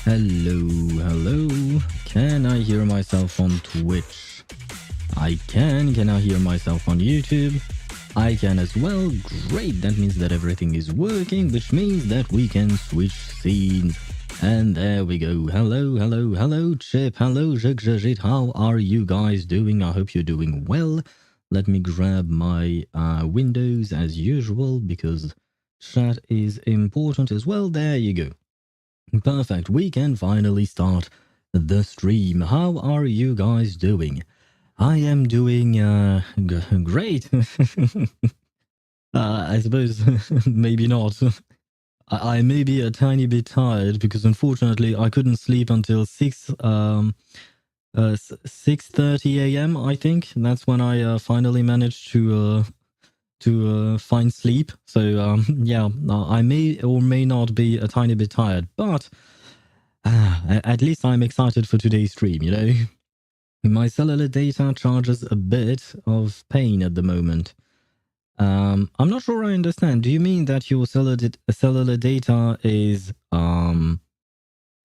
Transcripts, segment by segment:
Hello. Can I hear myself on Twitch? I can. Can I hear myself on YouTube? I can as well. Great. That means that everything is working, which means that we can switch scenes. And there we go. Hello, Chip. Hello, Jit. How are you guys doing? I hope you're doing well. Let me grab my windows as usual because chat is important as well. There you go. Perfect. We can finally start the stream. How are you guys doing? I am doing great. I suppose maybe not. I may be a tiny bit tired because unfortunately I couldn't sleep until 6:30 a.m. I think that's when I finally managed to find sleep. So yeah, I may or may not be a tiny bit tired, but at least I'm excited for today's stream, you know. My cellular data charges a bit of pain at the moment. I'm not sure I understand. Do you mean that your cellular data is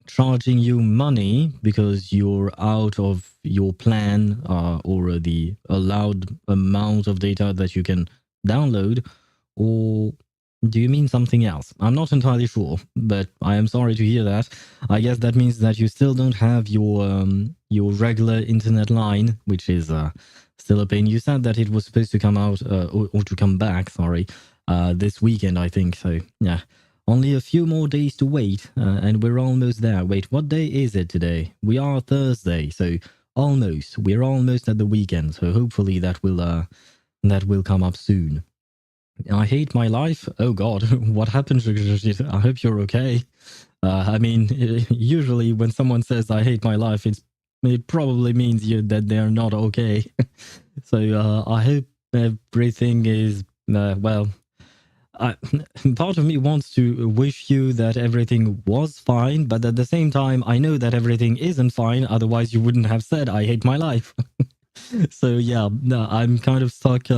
charging you money because you're out of your plan or the allowed amount of data that you can download, or do you mean something else? I'm not entirely sure, but I am sorry to hear that. I guess that means that you still don't have your regular internet line, which is still a pain. You said that it was supposed to come out or to come back, sorry, this weekend, I think. So yeah, only a few more days to wait, and we're almost there. Wait, what day is it today? We are Thursday, so almost. We're almost at the weekend, so hopefully that will come up soon. I hate my life. Oh God, what happened? I hope you're okay. I mean, usually when someone says I hate my life, it probably means that they're not okay. So I hope everything is well. Part of me wants to wish you that everything was fine, but at the same time, I know that everything isn't fine. Otherwise, you wouldn't have said I hate my life. So yeah, no, I'm kind of stuck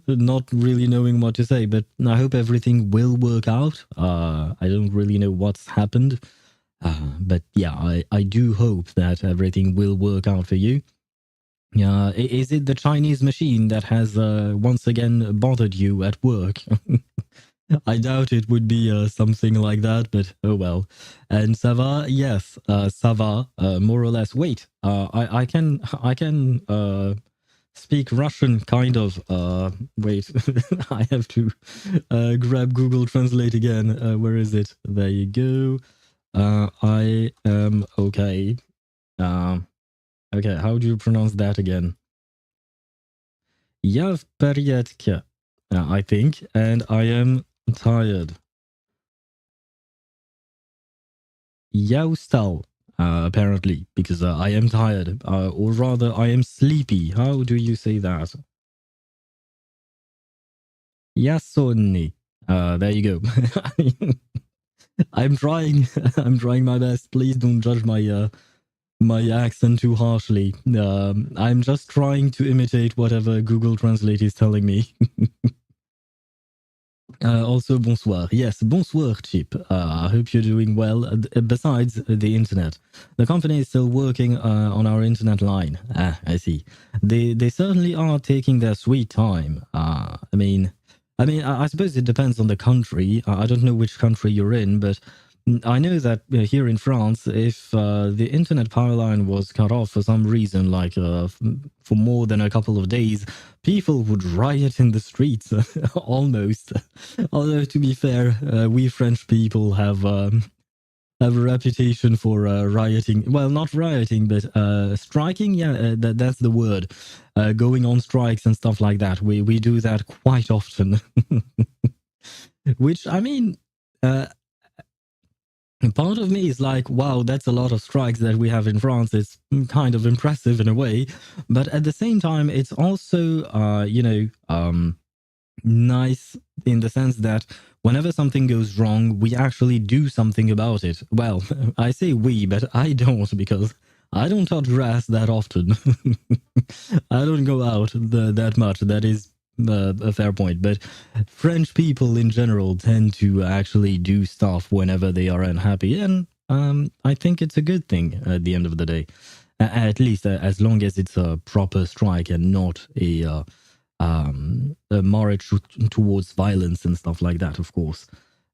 not really knowing what to say, but I hope everything will work out. I don't really know what's happened, but yeah, I do hope that everything will work out for you. Is it the Chinese machine that has once again bothered you at work? I doubt it would be something like that, but oh well. And ça va? Yes, ça va, more or less. Wait, I can speak Russian, kind of. Wait, I have to grab Google Translate again. Where is it? There you go. I am okay. Okay, how do you pronounce that again? Я в порядке, I think, and I am tired. Я устал, apparently, because I am tired, or rather, I am sleepy. How do you say that? Я сонный. There you go. I'm trying. I'm trying my best. Please don't judge my accent too harshly. I'm just trying to imitate whatever Google Translate is telling me. Also, bonsoir. Yes, bonsoir, Chip. I hope you're doing well. Besides the internet, the company is still working on our internet line. I see. They certainly are taking their sweet time. I mean, I suppose it depends on the country. I don't know which country you're in, but I know that here in France, if the internet power line was cut off for some reason, like for more than a couple of days, people would riot in the streets, almost. Although, to be fair, we French people have have a reputation for rioting. Well, not rioting, but striking. Yeah, that's the word. Going on strikes and stuff like that. We do that quite often. Which I mean, uh, part of me is like, wow, that's a lot of strikes that we have in France. It's kind of impressive in a way, but at the same time, it's also, nice in the sense that whenever something goes wrong, we actually do something about it. Well, I say we, but I don't because I don't touch grass that often. I don't go out that much. That is a fair point. But French people in general tend to actually do stuff whenever they are unhappy. And I think it's a good thing at the end of the day. At least as long as it's a proper strike and not a march towards violence and stuff like that, of course.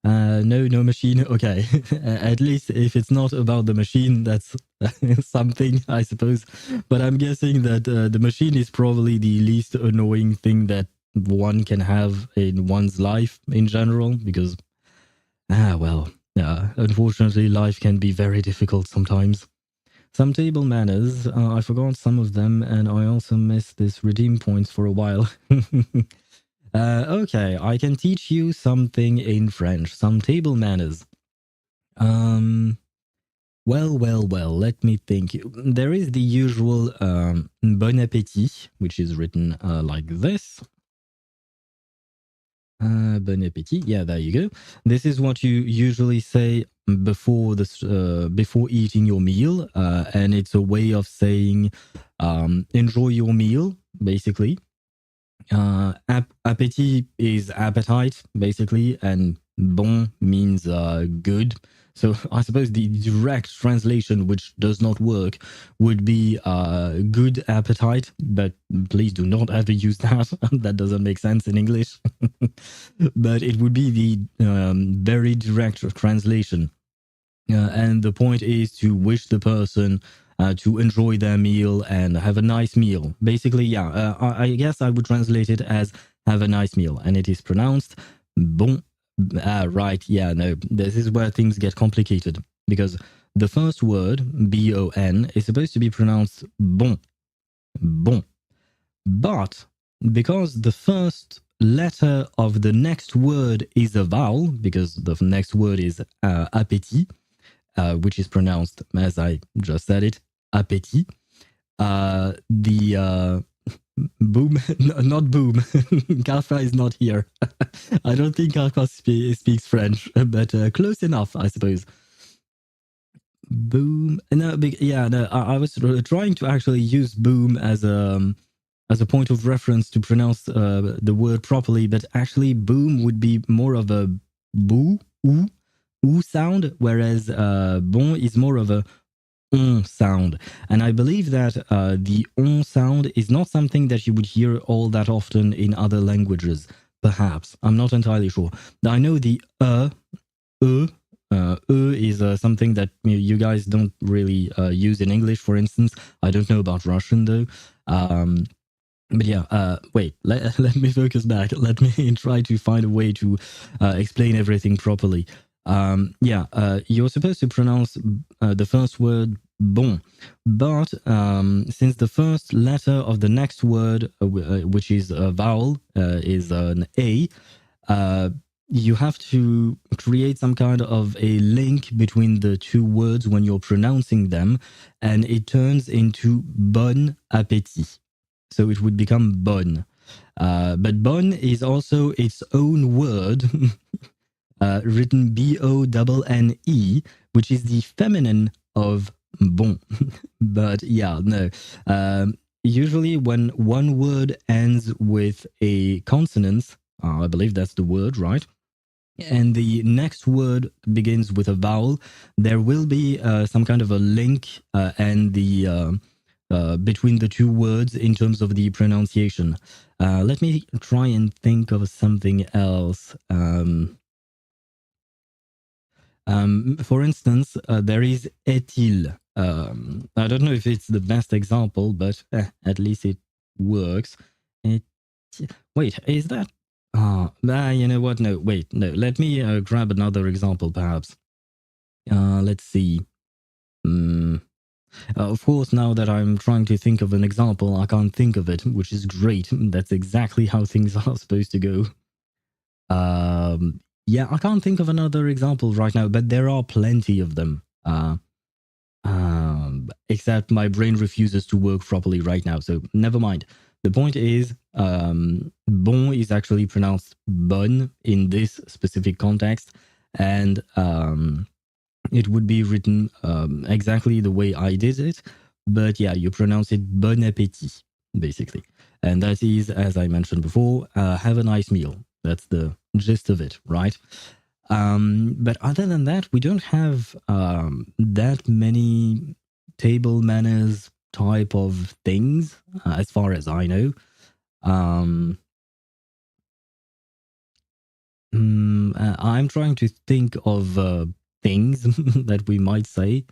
No machine. Okay, at least if it's not about the machine, that's something, I suppose. But I'm guessing that the machine is probably the least annoying thing that one can have in one's life in general, because unfortunately, life can be very difficult sometimes. Some table manners, I forgot some of them, and I also missed this redeem points for a while. Okay, I can teach you something in French, some table manners. Well, let me think. There is the usual bon appétit, which is written like this. Bon appétit. Yeah, there you go. This is what you usually say before before eating your meal, and it's a way of saying enjoy your meal, basically. Appétit is appetite, basically, and bon means good. So I suppose the direct translation, which does not work, would be good appetite, but please do not ever use that. That doesn't make sense in English. But it would be the very direct translation. And the point is to wish the person to enjoy their meal and have a nice meal. Basically, yeah, I guess I would translate it as have a nice meal. And it is pronounced bon. Right, yeah, no, this is where things get complicated. Because the first word, B-O-N, is supposed to be pronounced bon. Bon. But because the first letter of the next word is a vowel, because the next word is appétit, which is pronounced, as I just said it, appétit. The boom, not boom. Karfa is not here. I don't think Karfa speaks French, but close enough, I suppose. Boom. No, yeah, no. I was trying to actually use boom as a point of reference to pronounce the word properly, but actually, boom would be more of a boo, oo sound, whereas bon is more of a on sound. And I believe that the on sound is not something that you would hear all that often in other languages, perhaps. I'm not entirely sure. I know the is something that you guys don't really use in English, for instance. I don't know about Russian, though. But yeah, wait, let me focus back. Let me try to find a way to explain everything properly. You're supposed to pronounce the first word bon, but since the first letter of the next word, which is a vowel, is an A, you have to create some kind of a link between the two words when you're pronouncing them, and it turns into bon appétit. So it would become bon. But bon is also its own word, written B-O-N-N-E, which is the feminine of bon. But yeah, no. Usually when one word ends with a consonant, I believe that's the word, right? And the next word begins with a vowel, there will be some kind of a link and the between the two words in terms of the pronunciation. Let me try and think of something else. For instance, there is est-il. I don't know if it's the best example, but at least it works. Wait, is that? You know what? No, wait, no. Let me grab another example, perhaps. Let's see. Of course, now that I'm trying to think of an example, I can't think of it, which is great. That's exactly how things are supposed to go. Yeah, I can't think of another example right now, but there are plenty of them. Except my brain refuses to work properly right now, so never mind. The point is, bon is actually pronounced bon in this specific context, and it would be written exactly the way I did it, but yeah, you pronounce it bon appétit, basically. And that is, as I mentioned before, have a nice meal. That's the gist of it, right? But other than that, we don't have that many table manners type of things, as far as I know. I'm trying to think of things that we might say.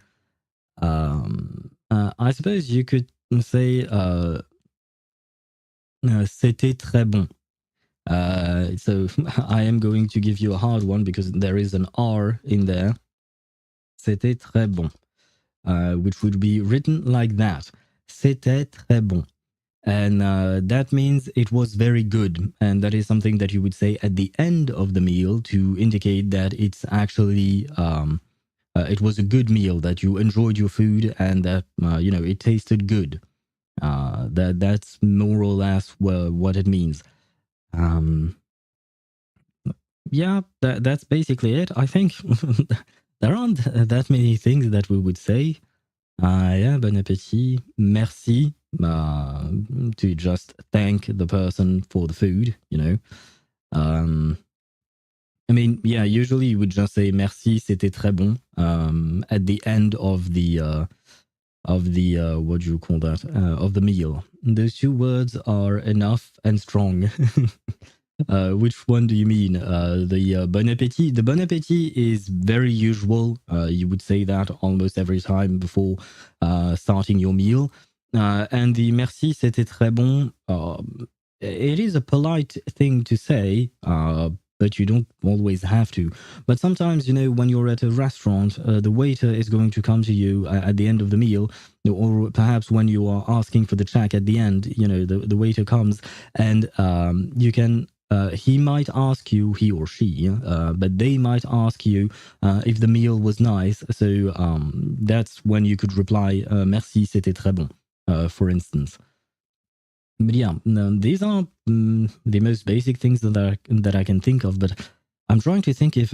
I suppose you could say c'était très bon. So I am going to give you a hard one because there is an R in there. C'était très bon, which would be written like that. C'était très bon. And that means it was very good. And that is something that you would say at the end of the meal to indicate that it's actually, it was a good meal, that you enjoyed your food and that, it tasted good. That's more or less what it means. Yeah, that's basically it. I think there aren't that many things that we would say. Yeah, bon appétit, merci, to just thank the person for the food, I mean, yeah, usually you would just say merci, c'était très bon, at the end of the what do you call that, of the meal. Those two words are enough and strong. Which one do you mean? The bon appétit? The bon appétit is very usual. You would say that almost every time before starting your meal. And the merci, c'était très bon. It is a polite thing to say, but you don't always have to. But sometimes, when you're at a restaurant, the waiter is going to come to you at the end of the meal, or perhaps when you are asking for the check at the end, the waiter comes and you can. He might ask you, he or she, but they might ask you if the meal was nice. So that's when you could reply, merci, c'était très bon, for instance. But yeah, these are the most basic things that I can think of. But I'm trying to think if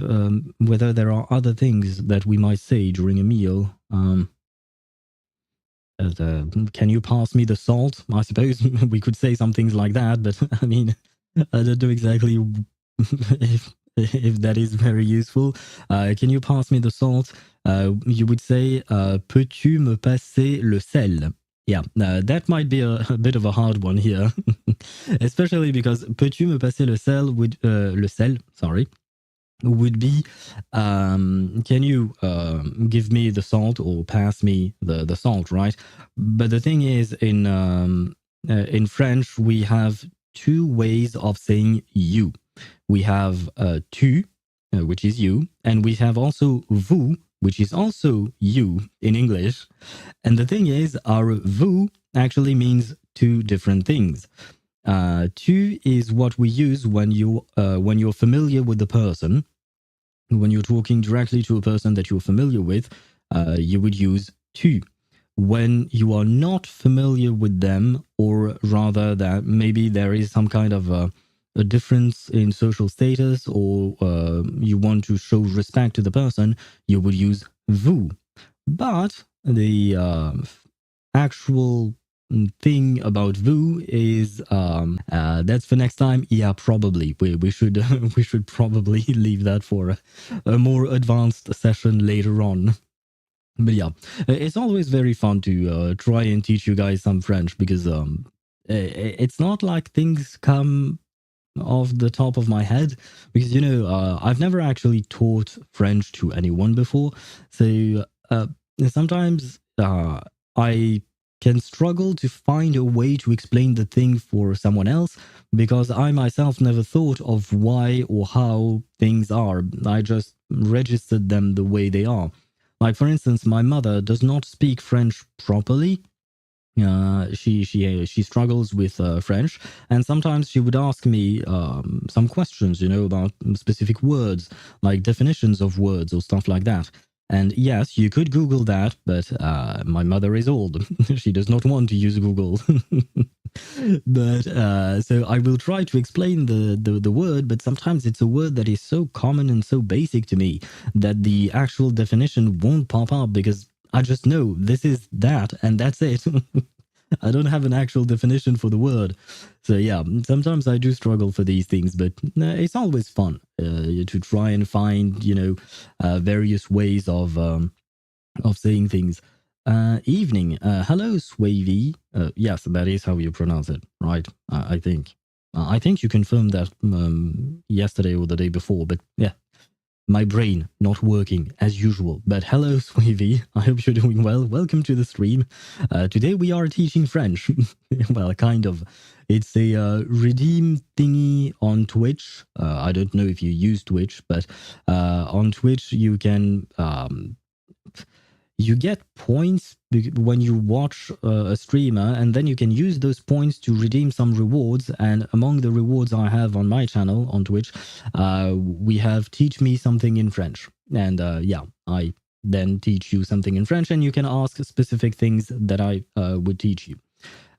whether there are other things that we might say during a meal. Can you pass me the salt? I suppose we could say some things like that, but I mean, I don't know exactly if that is very useful. Can you pass me the salt? You would say, peux-tu me passer le sel? Yeah, that might be a bit of a hard one here, especially because peux-tu me passer le sel le sel, sorry, would be, can you give me the salt or pass me the salt, right? But the thing is, in French, we have two ways of saying you. We have tu, which is you, and we have also vous, which is also you in English. And the thing is, our vous actually means two different things. Tu is what we use when you're familiar with the person. When you're talking directly to a person that you're familiar with, you would use tu. When you are not familiar with them, or rather that maybe there is some kind of a difference in social status, or you want to show respect to the person, you would use vous. But the actual thing about vous is that's for next time. Yeah, probably we should we should probably leave that for a more advanced session later on. But yeah, it's always very fun to try and teach you guys some French because it's not like things come off the top of my head, because I've never actually taught French to anyone before, so sometimes I can struggle to find a way to explain the thing for someone else because I myself never thought of why or how things are. I just registered them the way they are. Like, for instance, my mother does not speak French properly. She struggles with French, and sometimes she would ask me some questions, about specific words, like definitions of words or stuff like that. And yes, you could Google that, but my mother is old. She does not want to use Google. But so I will try to explain the word, but sometimes it's a word that is so common and so basic to me that the actual definition won't pop up because I just know this is that and that's it. I don't have an actual definition for the word. So yeah, sometimes I do struggle for these things, but it's always fun to try and find, various ways of saying things. Evening. Hello, Swavy. Yes, that is how you pronounce it, right? I think. I think you confirmed that yesterday or the day before, but yeah, my brain not working as usual. But hello, Swavy. I hope you're doing well. Welcome to the stream. Today we are teaching French. Well, kind of. It's a redeem thingy on Twitch. I don't know if you use Twitch, but on Twitch you can you get points when you watch a streamer, and then you can use those points to redeem some rewards. And among the rewards I have on my channel on Twitch, we have Teach Me Something in French. And yeah, I then teach you something in French, and you can ask specific things that I would teach you.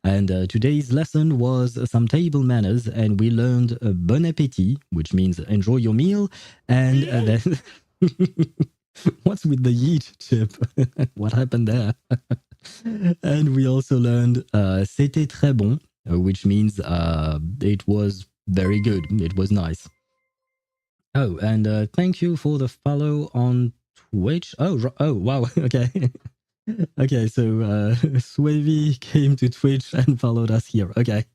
And today's lesson was some table manners, and we learned bon appétit, which means enjoy your meal. And then... What's with the yeet, Chip? What happened there? And we also learned c'était très bon, which means it was very good. It was nice. Oh, and thank you for the follow on Twitch. Oh, wow. Okay. Okay, so Swavy came to Twitch and followed us here. Okay.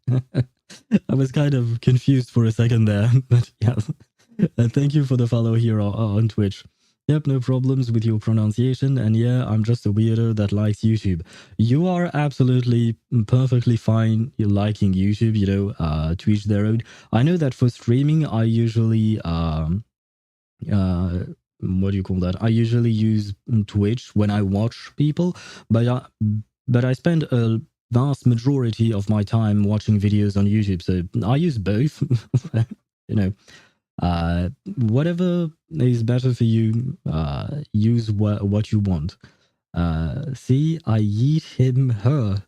I was kind of confused for a second there, but yeah. Thank you for the follow here on Twitch. Yep, no problems with your pronunciation. And yeah, I'm just a weirdo that likes YouTube. You are absolutely perfectly fine liking YouTube, to each their own. I know that for streaming, I usually, what do you call that? I usually use Twitch when I watch people, but I spend a vast majority of my time watching videos on YouTube. So I use both, whatever is better for you, use what you want. See, I yeet him, her.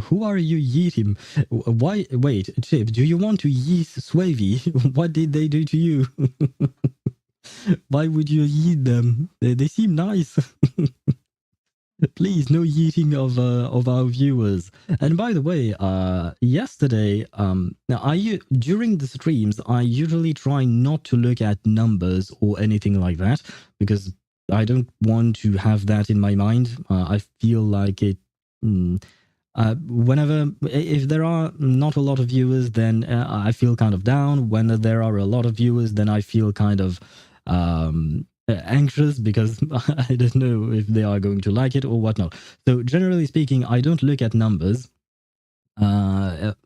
Who are you yeet him? Why? Wait, Chip, do you want to yeet Swavy? What did they do to you? Why would you yeet them? They seem nice. Please, no yeeting of our viewers. And by the way, yesterday, during the streams, I usually try not to look at numbers or anything like that because I don't want to have that in my mind. I feel like it. Whenever, if there are not a lot of viewers, then I feel kind of down. When there are a lot of viewers, then I feel kind of anxious because I don't know if they are going to like it or whatnot. So generally speaking, I don't look at numbers during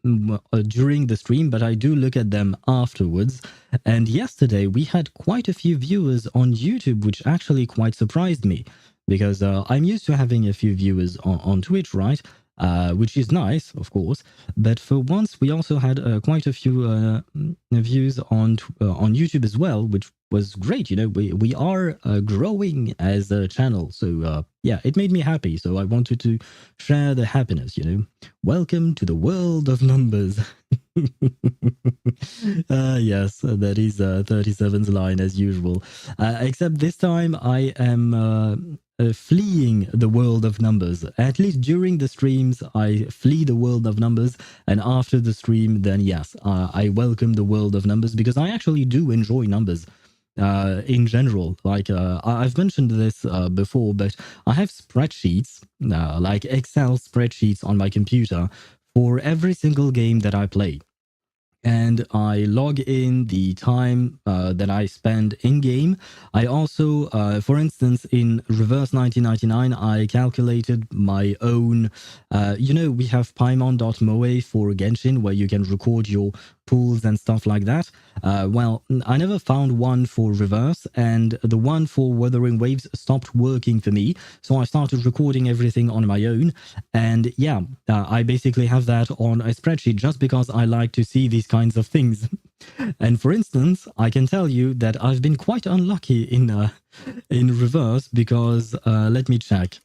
the stream, but I do look at them afterwards. And yesterday we had quite a few viewers on YouTube, which actually quite surprised me because I'm used to having a few viewers on Twitch, right? Which is nice, of course. But for once, we also had quite a few views on YouTube as well, which was great. We are growing as a channel, so yeah, it made me happy. So I wanted to share the happiness. Welcome to the world of numbers. Yes, that is 37's line as usual. Except this time I am fleeing the world of numbers. At least during the streams, I flee the world of numbers, and after the stream, then yes, I welcome the world of numbers because I actually do enjoy numbers. In general, like I've mentioned this before, but I have spreadsheets, like Excel spreadsheets on my computer for every single game that I play. And I log in the time that I spend in game. I also, for instance, in Reverse 1999, I calculated my own. We have Paimon.moe for Genshin, where you can record your pools and stuff like that. Well, I never found one for reverse, and the one for Wuthering Waves stopped working for me. So I started recording everything on my own. And yeah, I basically have that on a spreadsheet just because I like to see these kinds of things. And for instance, I can tell you that I've been quite unlucky in reverse because let me check.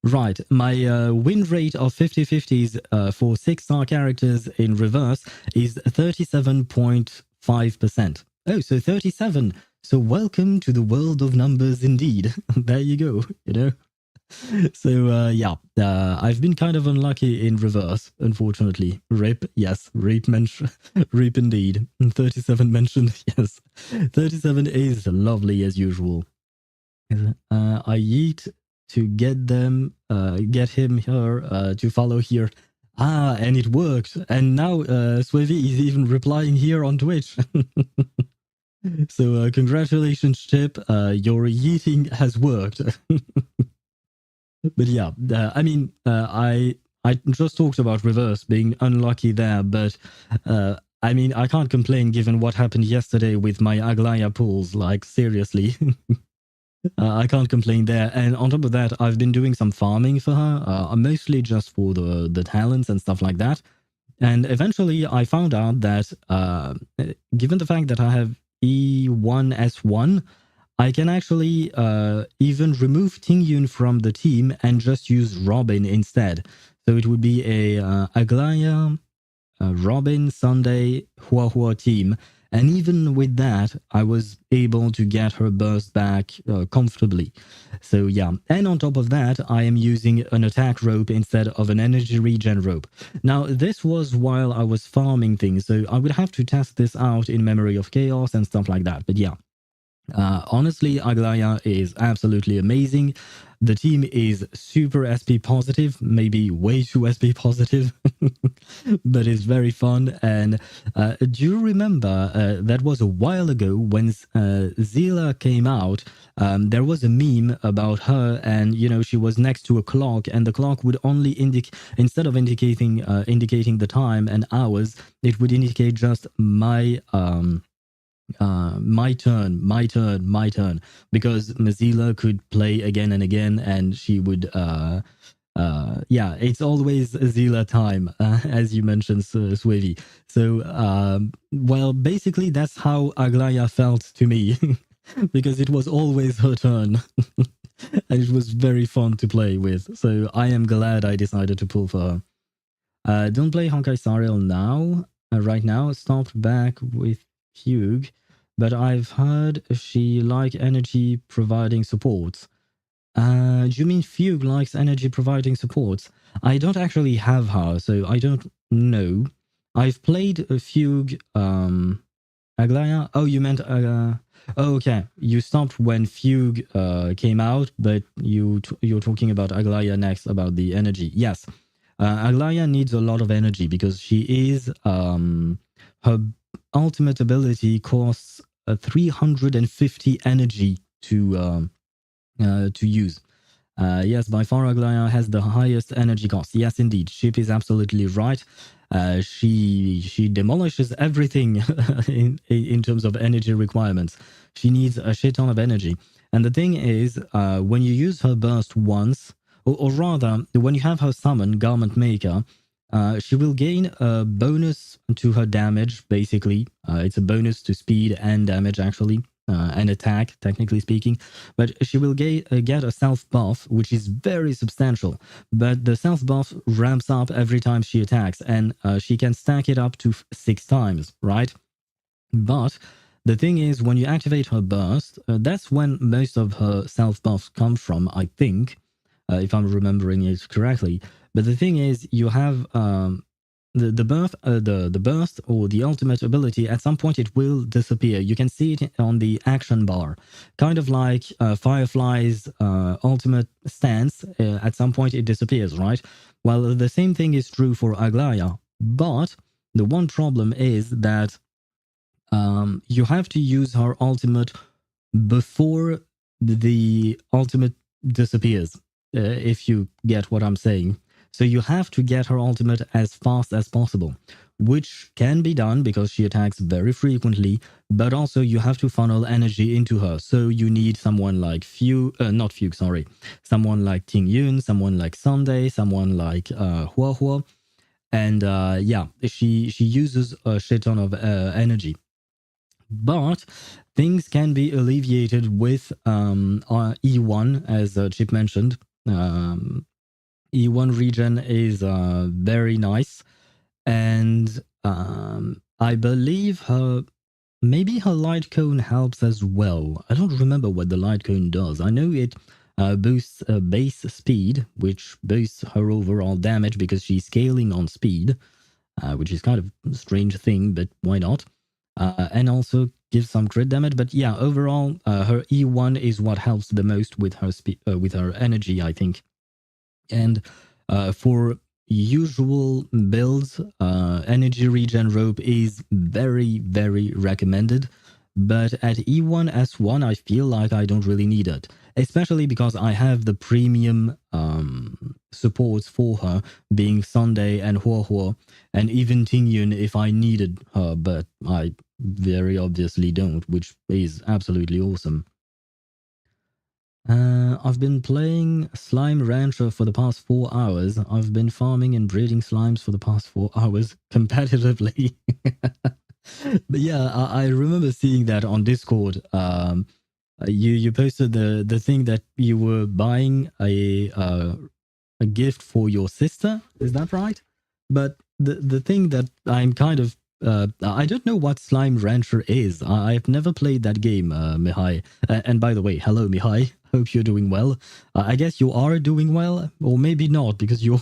Right, my win rate of 50/50s for 6-star characters in reverse is 37.5%. Oh, so 37. So welcome to the world of numbers indeed. There you go, you know? So yeah, I've been kind of unlucky in reverse, unfortunately. Rip, yes, rip mention, rip indeed. 37 mentioned, yes. 37 is lovely as usual. I yeet to get them, get him here to follow here. Ah, and it worked. And now Swivy is even replying here on Twitch. So congratulations, Chip. Your yeeting has worked. But yeah, I mean, I just talked about reverse being unlucky there, but I mean, I can't complain given what happened yesterday with my Aglaya pools. Like seriously, I can't complain there. And on top of that, I've been doing some farming for her, mostly just for the talents and stuff like that. And eventually, I found out that given the fact that I have E1S1. I can actually even remove Tingyun from the team and just use Robin instead. So it would be a Aglaya, Robin, Sunday, Hua team. And even with that, I was able to get her burst back comfortably. So yeah, and on top of that, I am using an attack rope instead of an energy regen rope. Now, this was while I was farming things, so I would have to test this out in Memory of Chaos and stuff like that. But yeah. Honestly, Aglaya is absolutely amazing. The team is super SP positive, maybe way too SP positive, but it's very fun. And do you remember that was a while ago when Zila came out? There was a meme about her, and you know she was next to a clock, and the clock would only indicate, instead of indicating the time and hours, it would indicate just my turn, because Mozilla could play again and again, and she would yeah, it's always Zila time, as you mentioned, Swavy. So well, basically that's how Aglaya felt to me because it was always her turn. And it was very fun to play with, so I am glad I decided to pull for her. Don't play Honkai Star Rail now. Right now, stopped back with Fugue, but I've heard she like energy providing supports. Do you mean Fugue likes energy providing supports? I don't actually have her, so I don't know. I've played a Fugue Aglaya. Oh, you meant oh, okay. You stopped when Fugue came out, but you're talking about Aglaya next, about the energy. Yes. Aglaya needs a lot of energy because she is her ultimate ability costs 350 energy to use. Yes, by far Aglaya has the highest energy cost. Yes, indeed, Ship is absolutely right. She demolishes everything in terms of energy requirements. She needs a shit ton of energy. And the thing is, when you use her burst once, or rather, when you have her summon, Garment Maker, she will gain a bonus to her damage, basically. It's a bonus to speed and damage, actually, and attack, technically speaking. But she will get a self buff, which is very substantial. But the self buff ramps up every time she attacks, and she can stack it up to 6 times, right? But the thing is, when you activate her burst, that's when most of her self buffs come from, I think, if I'm remembering it correctly. But the thing is, you have the burst or the ultimate ability. At some point, it will disappear. You can see it on the action bar, kind of like Firefly's ultimate stance. At some point, it disappears, right? Well, the same thing is true for Aglaya, but the one problem is that you have to use her ultimate before the ultimate disappears, if you get what I'm saying. So you have to get her ultimate as fast as possible, which can be done because she attacks very frequently, but also you have to funnel energy into her. So you need someone like not Fugue, sorry, someone like Ting Yun, someone like Sunday, someone like Hua Hua. And yeah, she uses a shit ton of energy. But things can be alleviated with E1, as Chip mentioned. E1 regen is very nice. And I believe maybe her light cone helps as well. I don't remember what the light cone does. I know it boosts base speed, which boosts her overall damage because she's scaling on speed, which is kind of a strange thing, but why not? And also gives some crit damage. But yeah, overall, her E1 is what helps the most with her with her energy, I think. And for usual builds, energy regen rope is very, very recommended. But at E1 S1, I feel like I don't really need it, especially because I have the premium supports for her, being Sunday and Hua Hua, and even Tingyun if I needed her, but I very obviously don't, which is absolutely awesome. I've been playing Slime Rancher for the past 4 hours. I've been farming and breeding slimes for the past 4 hours competitively. But yeah, I remember seeing that on Discord. You posted the thing that you were buying a gift for your sister. Is that right? But the thing that I'm kind of I don't know what Slime Rancher is. I've never played that game, Mihai. And by the way, hello, Mihai. Hope you're doing well. I guess you are doing well, or maybe not, because you're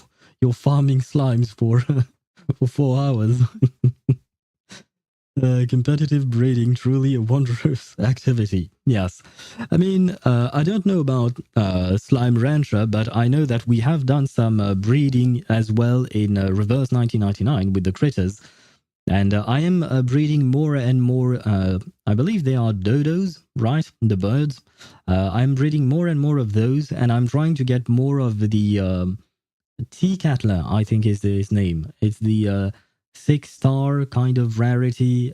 farming slimes for for 4 hours. Competitive breeding, truly a wondrous activity. Yes. I mean, I don't know about Slime Rancher, but I know that we have done some breeding as well in Reverse 1999 with the critters. And I am breeding more and more, I believe they are dodos, right? The birds. I'm breeding more and more of those, and I'm trying to get more of the Tea Cattler, I think is his name. It's the 6-star kind of rarity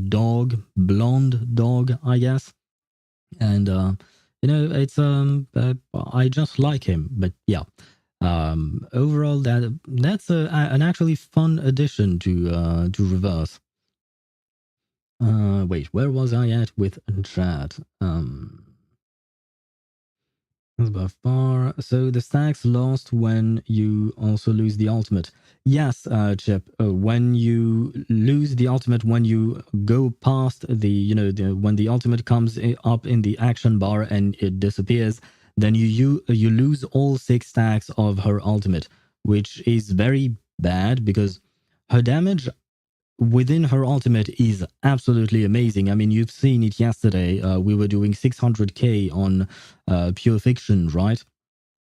dog, blonde dog, I guess. And it's I just like him. But yeah, overall that's an actually fun addition to Reverse. Wait, where was I at with chat? By far. So the stacks lost when you also lose the ultimate. Yes, Chip. When you lose the ultimate, when you go past when the ultimate comes up in the action bar and it disappears, then you lose all 6 stacks of her ultimate, which is very bad because her damage within her ultimate is absolutely amazing. I mean, you've seen it yesterday. We were doing 600k on Pure Fiction, right?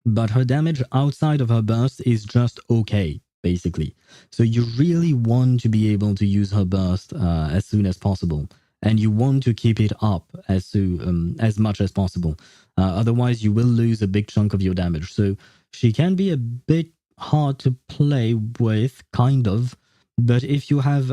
But her damage outside of her burst is just okay, basically. So you really want to be able to use her burst as soon as possible, and you want to keep it up as much as possible. Otherwise, you will lose a big chunk of your damage. So she can be a bit hard to play with, kind of. But if you have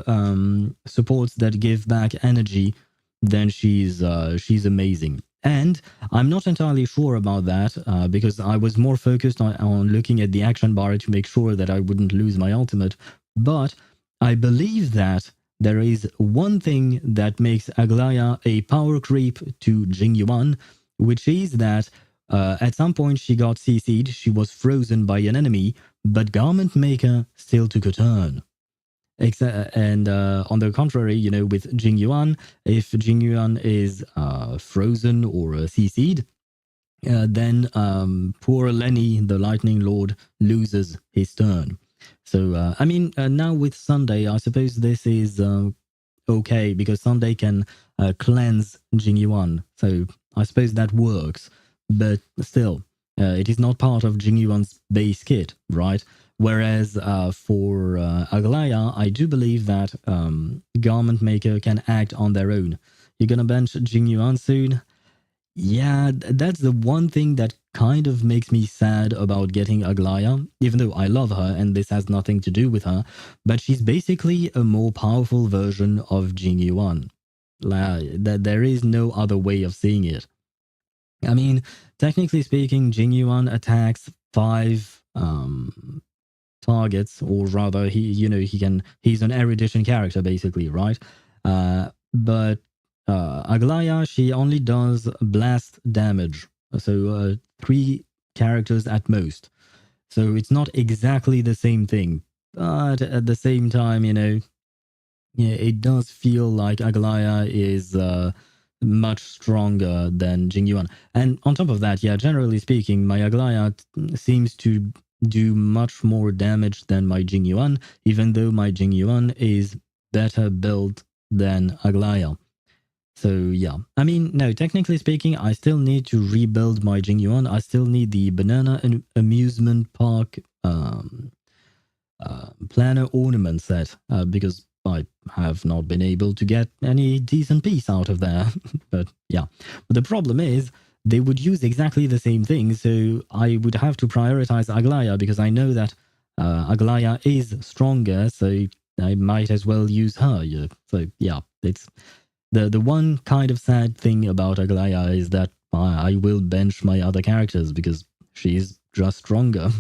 supports that give back energy, then she's amazing. And I'm not entirely sure about that because I was more focused on looking at the action bar to make sure that I wouldn't lose my ultimate. But I believe that there is one thing that makes Aglaya a power creep to Jingyuan, which is that at some point she got CC'd, she was frozen by an enemy, but Garment Maker still took a turn. And on the contrary, with Jingyuan, if Jingyuan is frozen or CC'd, then poor Lenny, the Lightning Lord, loses his turn. So, I mean, now with Sunday, I suppose this is okay because Sunday can cleanse Jingyuan. So I suppose that works. But still, it is not part of Jingyuan's base kit, right? Whereas for Aglaya, I do believe that Garment Maker can act on their own. You're gonna bench Jingyuan soon? Yeah, that's the one thing that kind of makes me sad about getting Aglaya, even though I love her and this has nothing to do with her. But she's basically a more powerful version of Jing Yuan. There is no other way of seeing it. I mean, technically speaking, Jing Yuan attacks 5 targets, or rather, he's an erudition character basically, right? But Aglaya, she only does blast damage, so 3 characters at most. So it's not exactly the same thing, but at the same time, yeah, it does feel like Aglaya is much stronger than Jingyuan. And on top of that, yeah, generally speaking, my Aglaya seems to do much more damage than my Jingyuan, even though my Jingyuan is better built than Aglaya. So yeah, I mean, no, technically speaking, I still need to rebuild my Jingyuan. I still need the banana and amusement park planner ornament set because I have not been able to get any decent piece out of there. But yeah, but the problem is they would use exactly the same thing, so I would have to prioritize Aglaya because I know that Aglaya is stronger, so I might as well use her. Yeah. So yeah, it's the one kind of sad thing about Aglaya is that I will bench my other characters because she's just stronger.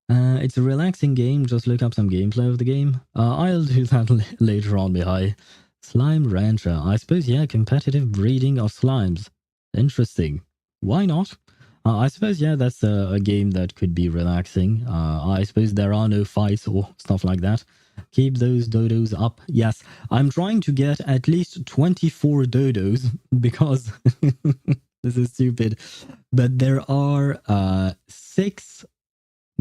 It's a relaxing game. Just look up some gameplay of the game. I'll do that later on, Mihai. Slime Rancher. I suppose, yeah, competitive breeding of slimes. Interesting. Why not? I suppose, yeah, that's a game that could be relaxing. I suppose there are no fights or stuff like that. Keep those dodos up. Yes, I'm trying to get at least 24 dodos because this is stupid. But there are 6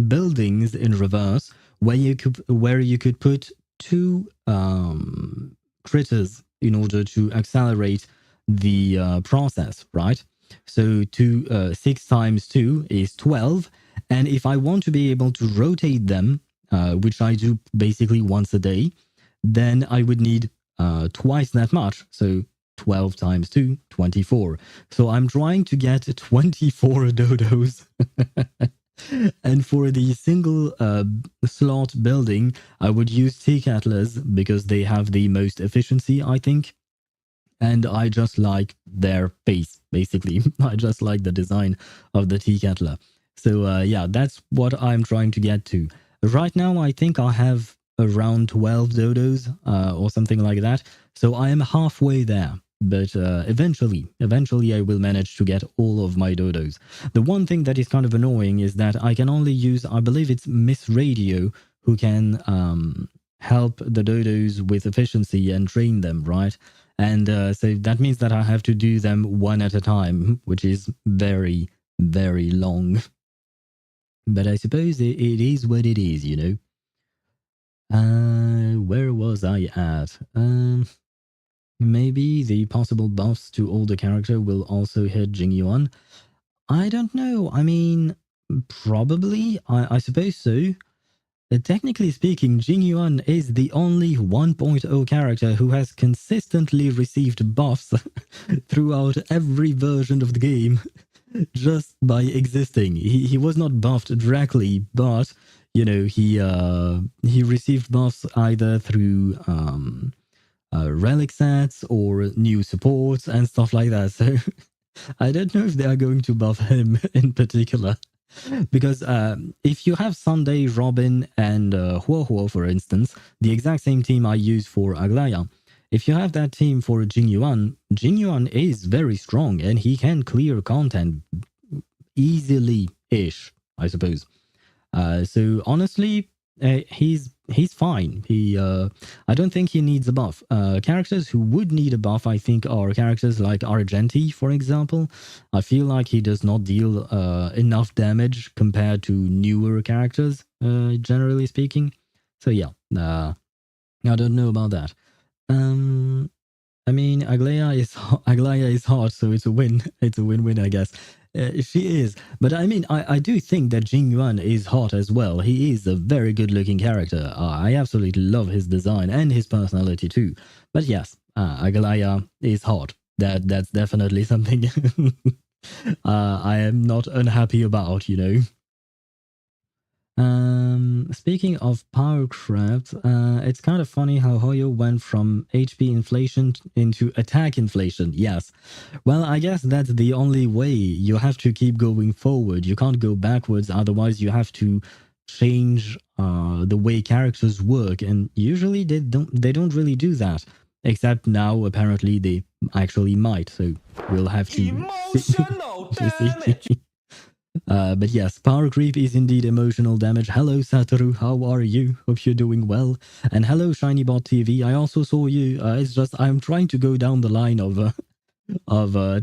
buildings in reverse where you could put 2 critters in order to accelerate the process, right? So 6 times 2 is 12, and if I want to be able to rotate them, which I do basically once a day, then I would need twice that much. So 12 times 2, 24. So I'm trying to get 24 dodos. And for the single slot building, I would use Tea Kettlers because they have the most efficiency, I think. And I just like their face, basically. I just like the design of the Tea Kettler. So yeah, that's what I'm trying to get to. Right now, I think I have around 12 dodos or something like that. So I am halfway there. But eventually I will manage to get all of my dodos. The one thing that is kind of annoying is that I can only use, I believe it's Miss Radio who can help the dodos with efficiency and train them, right? And so that means that I have to do them one at a time, which is very, very long. But I suppose it is what it is, Where was I at? Maybe the possible buffs to older character will also hit Jingyuan. I don't know. I mean, probably. I suppose so. Technically speaking, Jingyuan is the only 1.0 character who has consistently received buffs throughout every version of the game just by existing. He was not buffed directly, but he received buffs either through relic sets or new supports and stuff like that. So I don't know if they are going to buff him in particular. Because if you have Sunday, Robin, and Huo, for instance, the exact same team I use for Aglaya, if you have that team for Jingyuan, Jingyuan is very strong and he can clear content easily-ish, I suppose. So honestly, he's fine. I don't think he needs a buff. Characters who would need a buff, I think, are characters like Argenti, for example. I feel like he does not deal enough damage compared to newer characters, generally speaking. So yeah, I don't know about that. I mean, Aglaya is hot, so it's a win. It's a win-win, I guess. She is, but I mean, I do think that Jingyuan is hot as well. He is a very good-looking character. I absolutely love his design and his personality too. But yes, Aglaya is hot. That's definitely something. I am not unhappy about, you know. Speaking of power craft, it's kind of funny how Hoyo went from HP inflation into attack inflation. Yes. Well, I guess that's the only way. You have to keep going forward. You can't go backwards. Otherwise, you have to change the way characters work. And usually they don't really do that. Except now, apparently, they actually might. So we'll have to Emotional see. damage. But yes, power creep is indeed emotional damage. Hello, Satoru. How are you? Hope you're doing well. And hello, ShinyBot TV. I also saw you. It's just I'm trying to go down the line of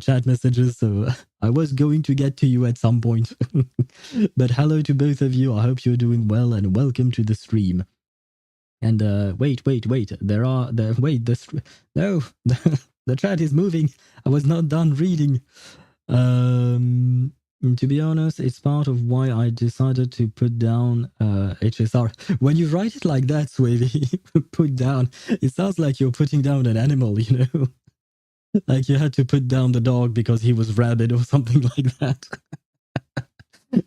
chat messages, so I was going to get to you at some point. But hello to both of you. I hope you're doing well, and welcome to the stream. And wait. There are the wait. No, the chat is moving. I was not done reading. To be honest, it's part of why I decided to put down HSR. When you write it like that, Swavy, put down, it sounds like you're putting down an animal, you know? Like you had to put down the dog because he was rabid or something like that.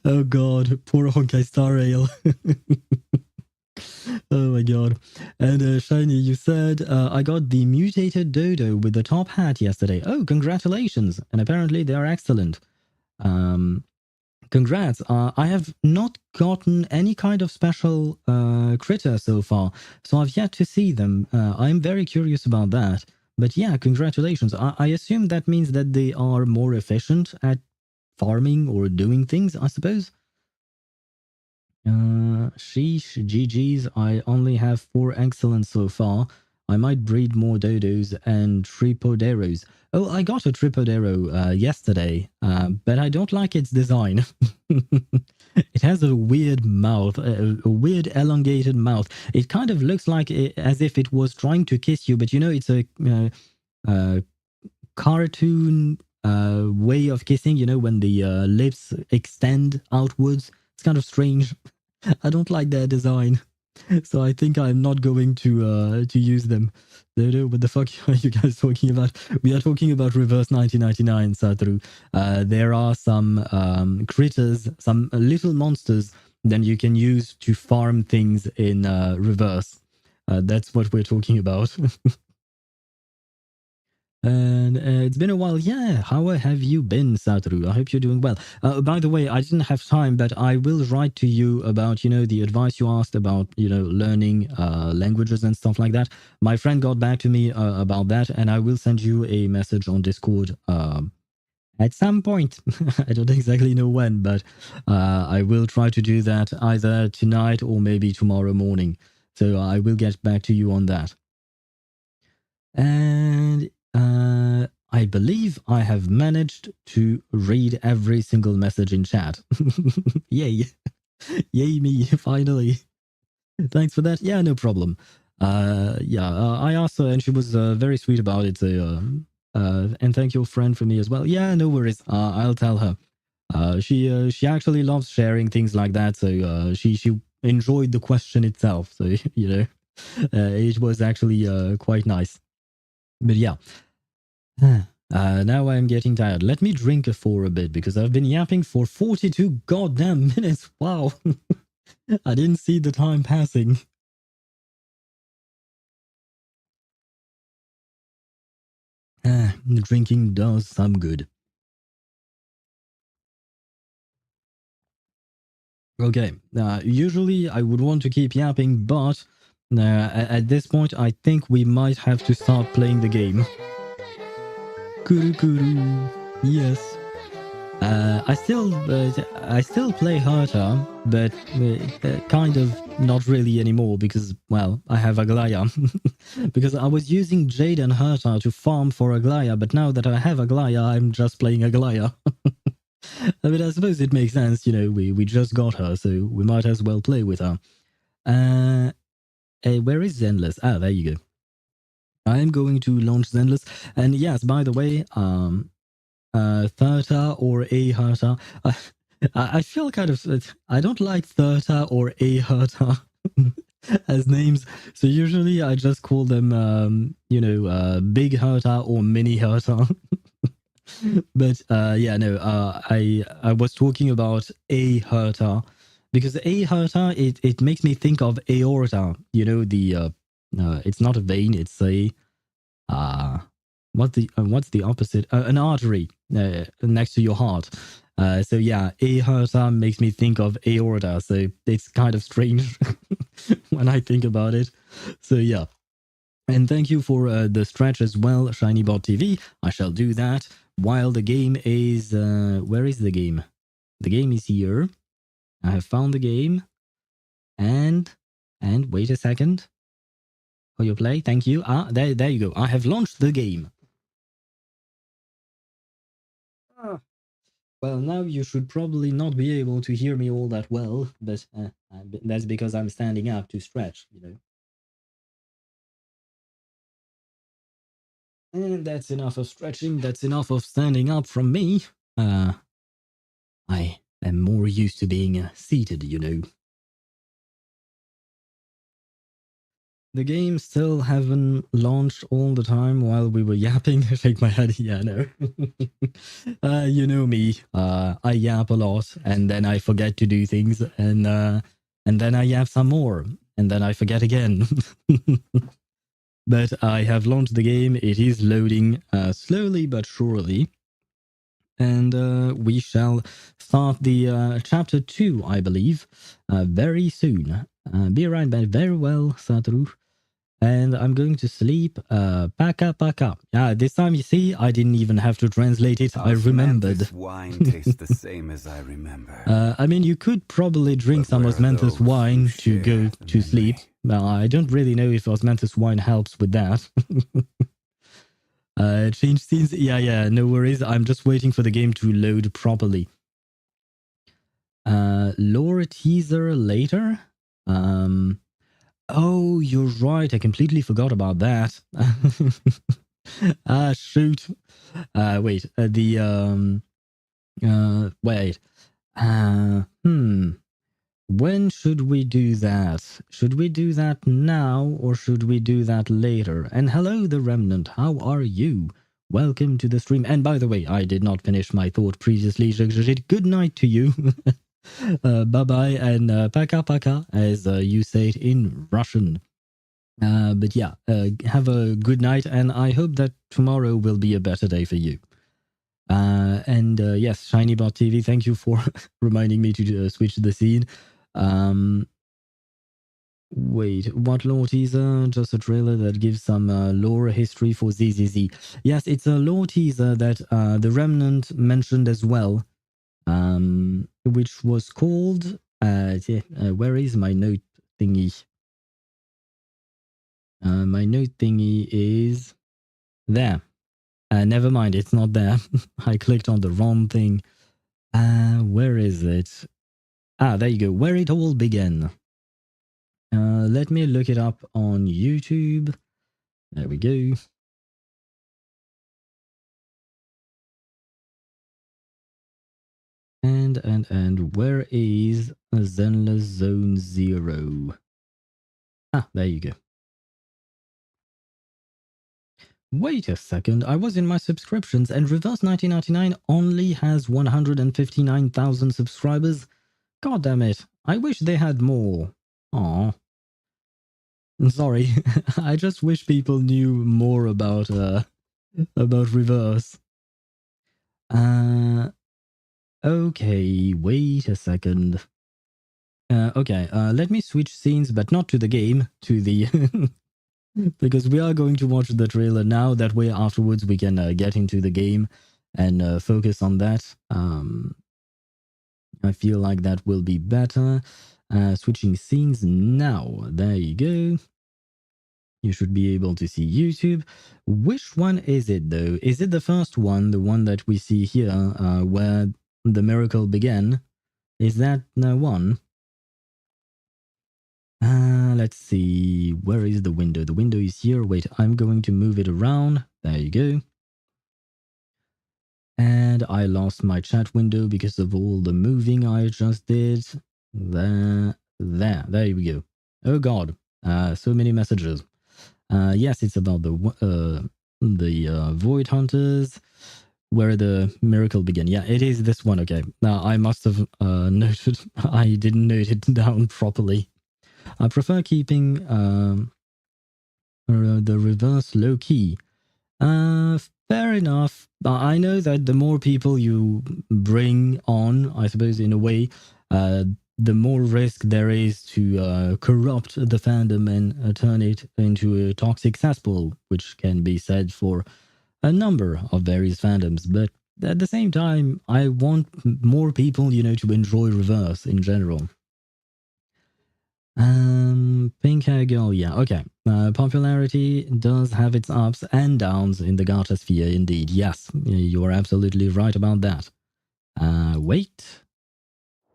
Oh god, poor Honkai Star Rail. Oh my god. And Shiny, you said, I got the mutated dodo with the top hat yesterday. Oh, congratulations. And apparently they are excellent. Congrats. I have not gotten any kind of special critter so far, so I've yet to see them. I'm very curious about that. But yeah, congratulations. I assume that means that they are more efficient at farming or doing things, I suppose. Sheesh, GG's. I only have 4 excellence so far. I might breed more dodos and tripoderos. Oh, I got a tripodero yesterday, but I don't like its design. It has a weird mouth, a weird elongated mouth. It kind of looks like as if it was trying to kiss you, but you know, it's a cartoon way of kissing, you know, when the lips extend outwards. It's kind of strange. I don't like their design. So I think I'm not going to use them. What the fuck are you guys talking about? We are talking about Reverse 1999, Satoru. There are some critters, some little monsters that you can use to farm things in Reverse. That's what we're talking about. And it's been a while. Yeah, how have you been, Satoru? I hope you're doing well. By the way, I didn't have time, but I will write to you about, you know, the advice you asked about, you know, learning languages and stuff like that. My friend got back to me about that, and I will send you a message on Discord at some point. I don't exactly know when, but I will try to do that either tonight or maybe tomorrow morning. So I will get back to you on that. And I believe I have managed to read every single message in chat. Yay. Yay me, finally. Thanks for that. Yeah, no problem. I asked her and she was very sweet about it. So, and thank your friend for me as well. Yeah, no worries. I'll tell her. She actually loves sharing things like that. So she enjoyed the question itself. So, you know, it was actually quite nice. But yeah. Now I'm getting tired. Let me drink for a bit because I've been yapping for 42 goddamn minutes. Wow. I didn't see the time passing. Drinking does some good. Okay. Usually I would want to keep yapping, but at this point I think we might have to start playing the game. Kuru kuru. Yes. I still play Herta, but kind of not really anymore because, well, I have Aglaya. Because I was using Jade and Herta to farm for Aglaya, but now that I have Aglaya, I'm just playing Aglaya. I mean, I suppose it makes sense, you know, we just got her, so we might as well play with her. Where is Zenless? Ah, there you go. I am going to launch Zenless. And yes, by the way, Thirta or a Herta. I feel kind of, I don't like Thirta or a Herta as names. So usually I just call them, you know, Big Herta or Mini Herta. But yeah, no, I was talking about aorta because aorta it makes me think of aorta. You know the it's not a vein, it's a uh what's the opposite? An artery next to your heart. So yeah, aorta makes me think of aorta. So it's kind of strange when I think about it. So yeah. And thank you for the stretch as well, ShinyBot TV. I shall do that while the game is... where is the game? The game is here. I have found the game. And wait a second. For your play, thank you. There you go. I have launched the game. Well, now you should probably not be able to hear me all that well, but that's because I'm standing up to stretch, you know. And that's enough of stretching. That's enough of standing up from me. I am more used to being seated, you know. The game still haven't launched all the time while we were yapping. Shake my head, yeah, no. You know me. I yap a lot, and then I forget to do things, and then I yap some more, and then I forget again. But I have launched the game. It is loading slowly but surely. And we shall start the chapter 2, I believe, very soon. Be right back. Very well, Satoru. And I'm going to sleep. Paka paka. Yeah, this time you see, I didn't even have to translate it. I remembered. Osmanthus wine tastes the same as I remember. I mean, you could probably drink some Osmanthus wine to go to sleep. I don't really know if Osmanthus wine helps with that. Change scenes. Yeah, no worries. I'm just waiting for the game to load properly. Lore teaser later. Oh, you're right. I completely forgot about that. Shoot. Wait. Wait. When should we do that? Should we do that now or should we do that later? And hello, The Remnant. How are you? Welcome to the stream. And by the way, I did not finish my thought previously. Good night to you. Bye-bye and paka-paka, as you say it in Russian. But yeah, have a good night, and I hope that tomorrow will be a better day for you. And yes, ShinyBot TV, thank you for reminding me to switch the scene. Wait, what lore teaser? Just a trailer that gives some lore history for ZZZ. Yes, it's a lore teaser that The Remnant mentioned as well, which was called... where is my note thingy? My note thingy is there. Never mind, it's not there. I clicked on the wrong thing. Where is it? There you go. Where it all began. Let me look it up on YouTube. There we go. And where is Zenless Zone Zero? There you go. Wait a second, I was in my subscriptions and Reverse 1999 only has 159,000 subscribers. God damn it, I wish they had more. Aw. Sorry, I just wish people knew more about Reverse. Okay, wait a second. Okay, let me switch scenes, but not to the game, to the... because we are going to watch the trailer now. That way afterwards we can get into the game and focus on that. I feel like that will be better. Switching scenes now. There you go. You should be able to see YouTube. Which one is it though? Is it the first one, the one that we see here, where the miracle began? Is that the one? Let's see. Where is the window? The window is here. Wait, I'm going to move it around. There you go. And I lost my chat window because of all the moving I just did. There we go. Oh God, so many messages. Yes, it's about the Void Hunters. where the miracle began. Yeah, it is this one. Okay. Now I must have noted. I didn't note it down properly. I prefer keeping the reverse low key. Fair enough. I know that the more people you bring on, I suppose, in a way, the more risk there is to corrupt the fandom and turn it into a toxic cesspool, which can be said for a number of various fandoms. But at the same time, I want more people, to enjoy reverse in general. Pink hair girl, yeah, okay. Popularity does have its ups and downs in the Garter sphere, indeed. Yes, you are absolutely right about that. Wait.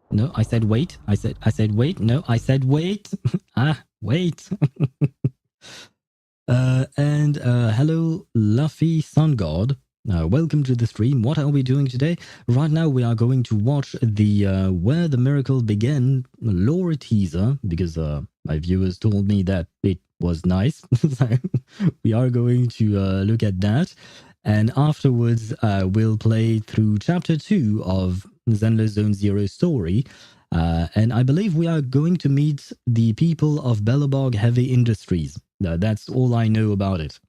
No, I said wait. I said wait. No, I said wait. Wait. Hello, Luffy Sun God. Welcome to the stream. What are we doing today? Right now we are going to watch the Where the Miracle Began lore teaser, because my viewers told me that it was nice. So we are going to look at that. And afterwards we'll play through chapter 2 of Zenless Zone Zero story. And I believe we are going to meet the people of Belobog Heavy Industries. That's all I know about it.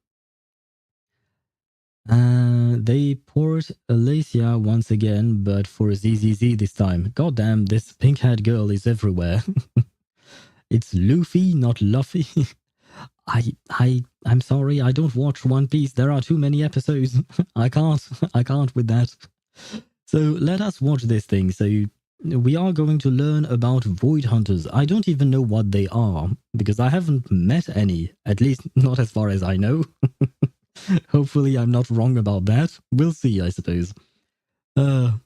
They port Alacia once again, but for ZZZ this time. Goddamn, this pink-haired girl is everywhere. It's Luffy, not Luffy. I'm sorry, I don't watch One Piece. There are too many episodes. I can't with that. So let us watch this thing. So we are going to learn about Void Hunters. I don't even know what they are, because I haven't met any, at least not as far as I know. Hopefully I'm not wrong about that. We'll see, I suppose. So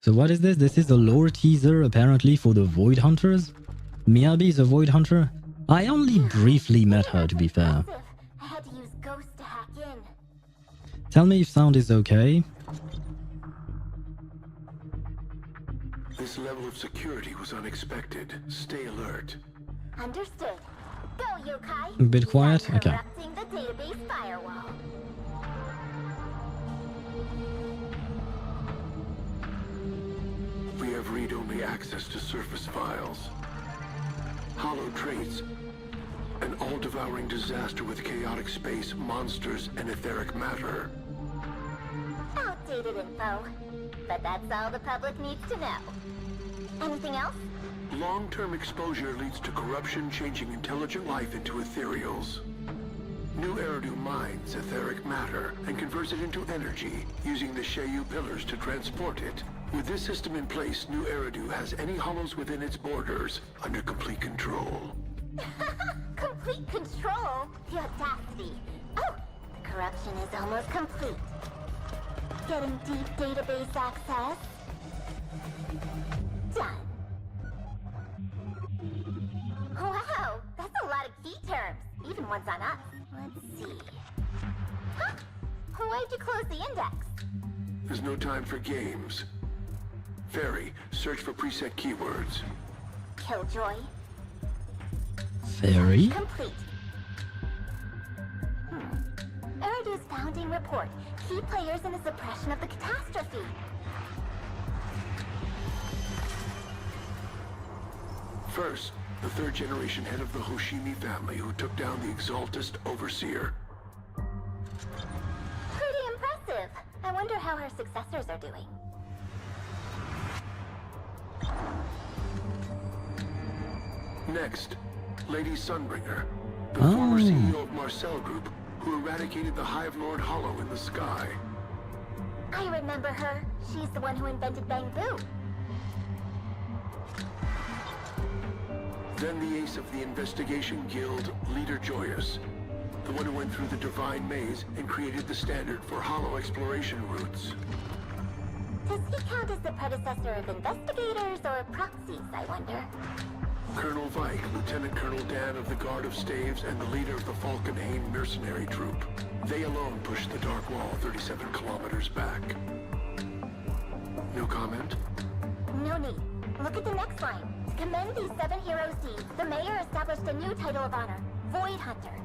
what is this? This is a lore teaser, apparently, for the Void Hunters. Miyabi is a Void Hunter? I only briefly met her, to be fair. I had to use Ghost to hack in. Tell me if sound is okay. This level of security was unexpected. Stay alert. Understood. Go, yokai. A bit quiet? Okay. Corrupting the database firewall. We have read-only access to surface files. Hollow traits. An all-devouring disaster with chaotic space, monsters, and etheric matter. Outdated info. But that's all the public needs to know. Anything else? Long-term exposure leads to corruption, changing intelligent life into Ethereals. New Eridu mines etheric matter and converts it into energy, using the Shayu pillars to transport it. With this system in place, New Eridu has any hollows within its borders under complete control. Complete control? The audacity. Oh, the corruption is almost complete. Getting deep database access. Done. Wow, that's a lot of key terms, even ones on us. Let's see. Huh? Why'd you close the index? There's no time for games. Fairy, search for preset keywords. Killjoy. Fairy? Complete. Eridu's founding report. Key players in the suppression of the catastrophe. First, the third-generation head of the Hoshimi family who took down the Exaltist Overseer. Pretty impressive. I wonder how her successors are doing. Next, Lady Sunbringer, the former CEO of Marcel Group, who eradicated the Hive Lord Hollow in the sky. I remember her. She's the one who invented Bamboo. Then the ace of the Investigation Guild, Leader Joyous, the one who went through the Divine Maze and created the standard for hollow exploration routes. Does he count as the predecessor of investigators or proxies, I wonder? Colonel Vike, Lieutenant Colonel Dan of the Guard of Staves, and the leader of the Falkenhayn mercenary troop. They alone pushed the Dark Wall 37 kilometers back. No comment? No need. Look at the next line. To commend these 7 heroes' deeds, the mayor established a new title of honor, Void Hunter.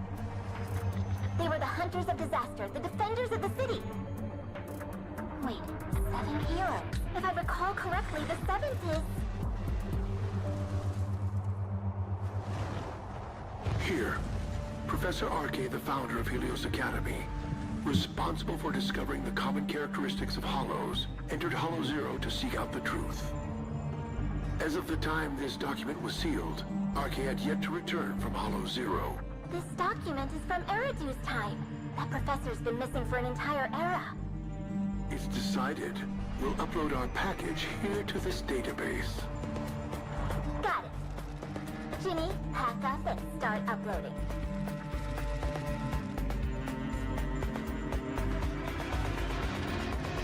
They were the hunters of disaster, the defenders of the city. Wait, 7 heroes. If I recall correctly, the 7th is... Here, Professor Arke, the founder of Helios Academy, responsible for discovering the common characteristics of Hollows, entered Hollow Zero to seek out the truth. As of the time this document was sealed, Arke had yet to return from Hollow Zero. This document is from Eridu's time. That professor's been missing for an entire era. It's decided. We'll upload our package here to this database. Got it. Jimmy, pack up and start uploading.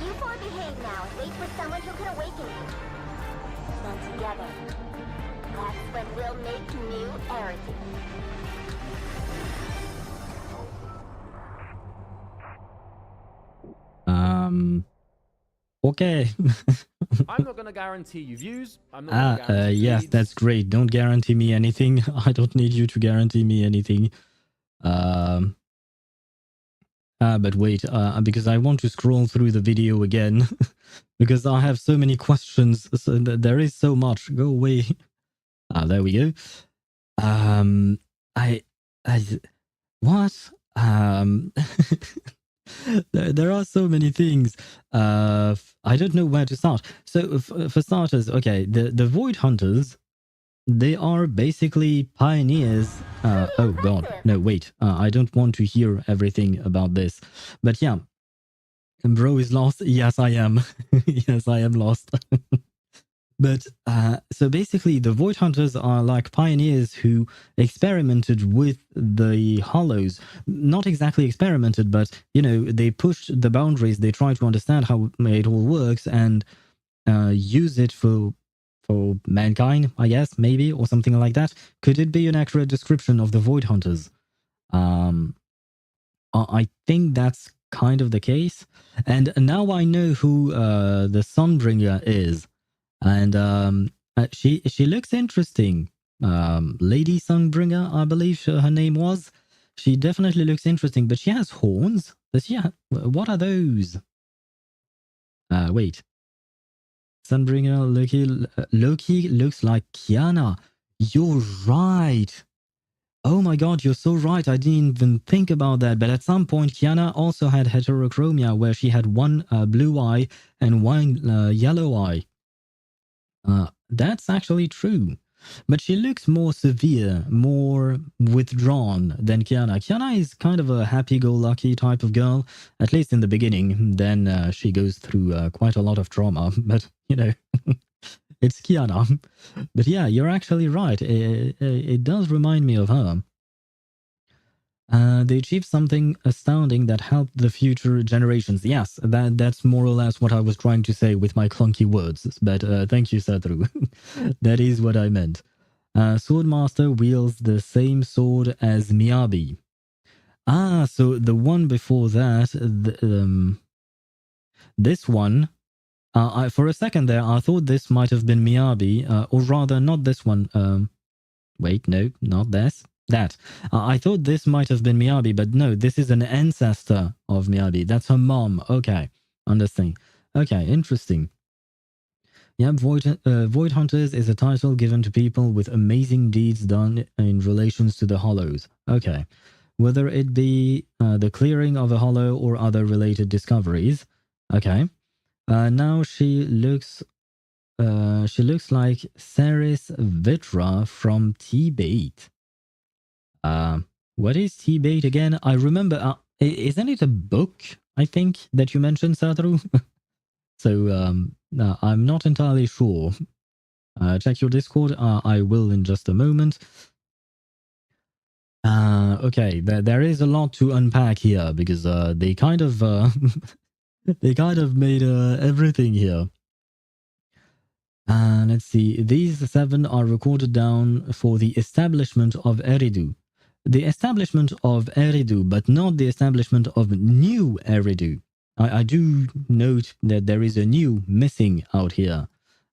You four behave now and wait for someone who can awaken you. Then together, that's when we'll make new Eridu. Okay. I'm not going to guarantee you views. I'm not going to guarantee yes, leads. that's great. Don't guarantee me anything. I don't need you to guarantee me anything. But wait, because I want to scroll through the video again because I have so many questions. So there is so much. Go away. There we go. What? There are so many things. I don't know where to start. So for starters, okay, the Void Hunters, they are basically pioneers. Oh god, no, wait. I don't want to hear everything about this. But yeah, bro is lost. Yes, I am. Yes, I am lost. But so basically the Void Hunters are like pioneers who experimented with the Hollows. Not exactly experimented, but you know, they pushed the boundaries. They try to understand how it all works and use it for mankind, I guess, maybe, or something like that. Could it be an accurate description of the Void Hunters? I think that's kind of the case. And now I know who the Sunbringer is. And she looks interesting. Lady Sunbringer, I believe her name was. She definitely looks interesting, but she has horns. Does she have, what are those? Wait. Sunbringer, Loki looks like Kiana. You're right. Oh my god, you're so right. I didn't even think about that. But at some point, Kiana also had heterochromia, where she had one blue eye and one yellow eye. That's actually true. But she looks more severe, more withdrawn than Kiana. Kiana is kind of a happy-go-lucky type of girl, at least in the beginning. Then she goes through quite a lot of trauma. But, you know, it's Kiana. But yeah, you're actually right. It does remind me of her. They achieved something astounding that helped the future generations. Yes, that's more or less what I was trying to say with my clunky words. But thank you, Satru. That is what I meant. Swordmaster wields the same sword as Miyabi. So the one before that, this one, for a second there, I thought this might have been Miyabi, or rather, not this one. Wait, no, not this. That. I thought this might have been Miyabi, but no, this is an ancestor of Miyabi. That's her mom. Okay, understand. Okay, interesting. Yeah, Void Hunters is a title given to people with amazing deeds done in relations to the Hollows. Okay. Whether it be the clearing of a Hollow or other related discoveries. Okay. Now she looks like Ceres Vitra from T-Bait. What is T-Bait again? I remember, isn't it a book, I think, that you mentioned, Satoru? So, I'm not entirely sure. Check your Discord. I will in just a moment. Okay, there is a lot to unpack here because they kind of made everything here. Let's see. These 7 are recorded down for the establishment of Eridu. The establishment of Eridu, but not the establishment of new Eridu. I do note that there is a new missing out here,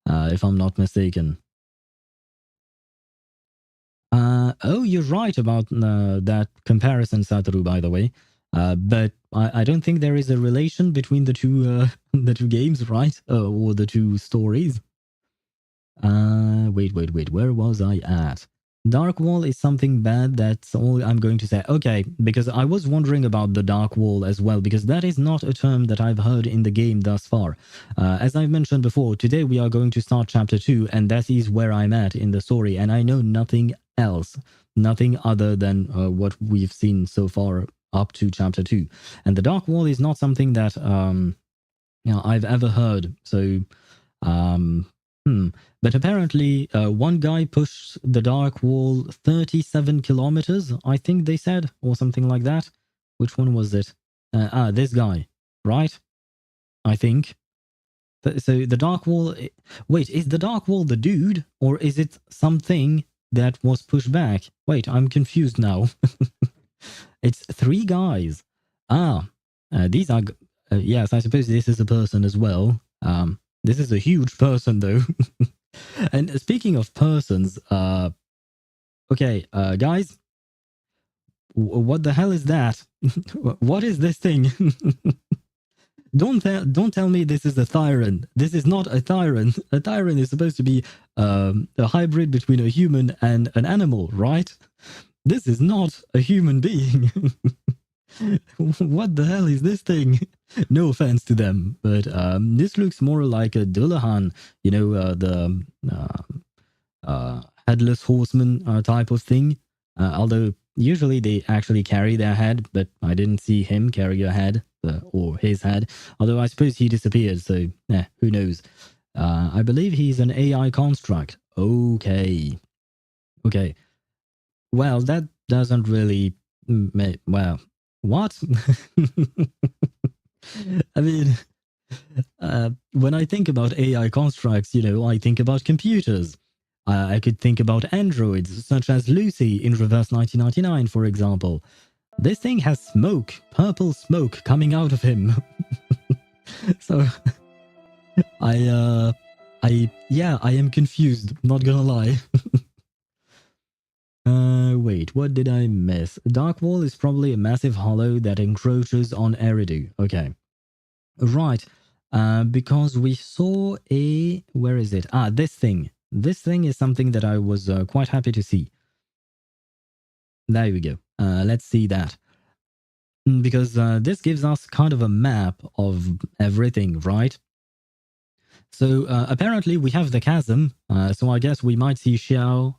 if I'm not mistaken. Oh, you're right about that comparison, Satoru, by the way. But I don't think there is a relation between the two the two games, right? Or the two stories. Wait. Where was I at? Dark Wall is something bad. That's all I'm going to say. Okay, because I was wondering about the Dark Wall as well, because that is not a term that I've heard in the game thus far. As I've mentioned before, today we are going to start Chapter 2, and that is where I'm at in the story, and I know nothing else. Nothing other than what we've seen so far up to Chapter 2. And the Dark Wall is not something that I've ever heard. So... But apparently, one guy pushed the Dark Wall 37 kilometers, I think they said, or something like that. Which one was it? This guy, right? I think. So the Dark Wall... Wait, is the Dark Wall the dude? Or is it something that was pushed back? Wait, I'm confused now. It's 3 guys. These are... yes, I suppose this is a person as well. This is a huge person, though. And speaking of persons, okay, guys, what the hell is that? What is this thing? Don't tell me this is a Thyron. This is not a Thyron. A Thyron is supposed to be a hybrid between a human and an animal, right? This is not a human being. What the hell is this thing? No offense to them, but this looks more like a Dullahan, you know, the headless horseman type of thing. Although usually they actually carry their head, but I didn't see him carry a head or his head. Although I suppose he disappeared, so who knows? I believe he's an AI construct. Okay. Well, that doesn't really. Well, what? I mean, when I think about AI constructs, you know, I think about computers. I could think about androids, such as Lucy in Reverse 1999, for example. This thing has smoke, purple smoke coming out of him. So, I am confused, not gonna lie. Wait, what did I miss? Dark Wall is probably a massive hollow that encroaches on Eridu. Okay. Right. Because we saw a... Where is it? This thing. This thing is something that I was quite happy to see. There we go. Let's see that. Because this gives us kind of a map of everything, right? So apparently we have the chasm. So I guess we might see Xiao,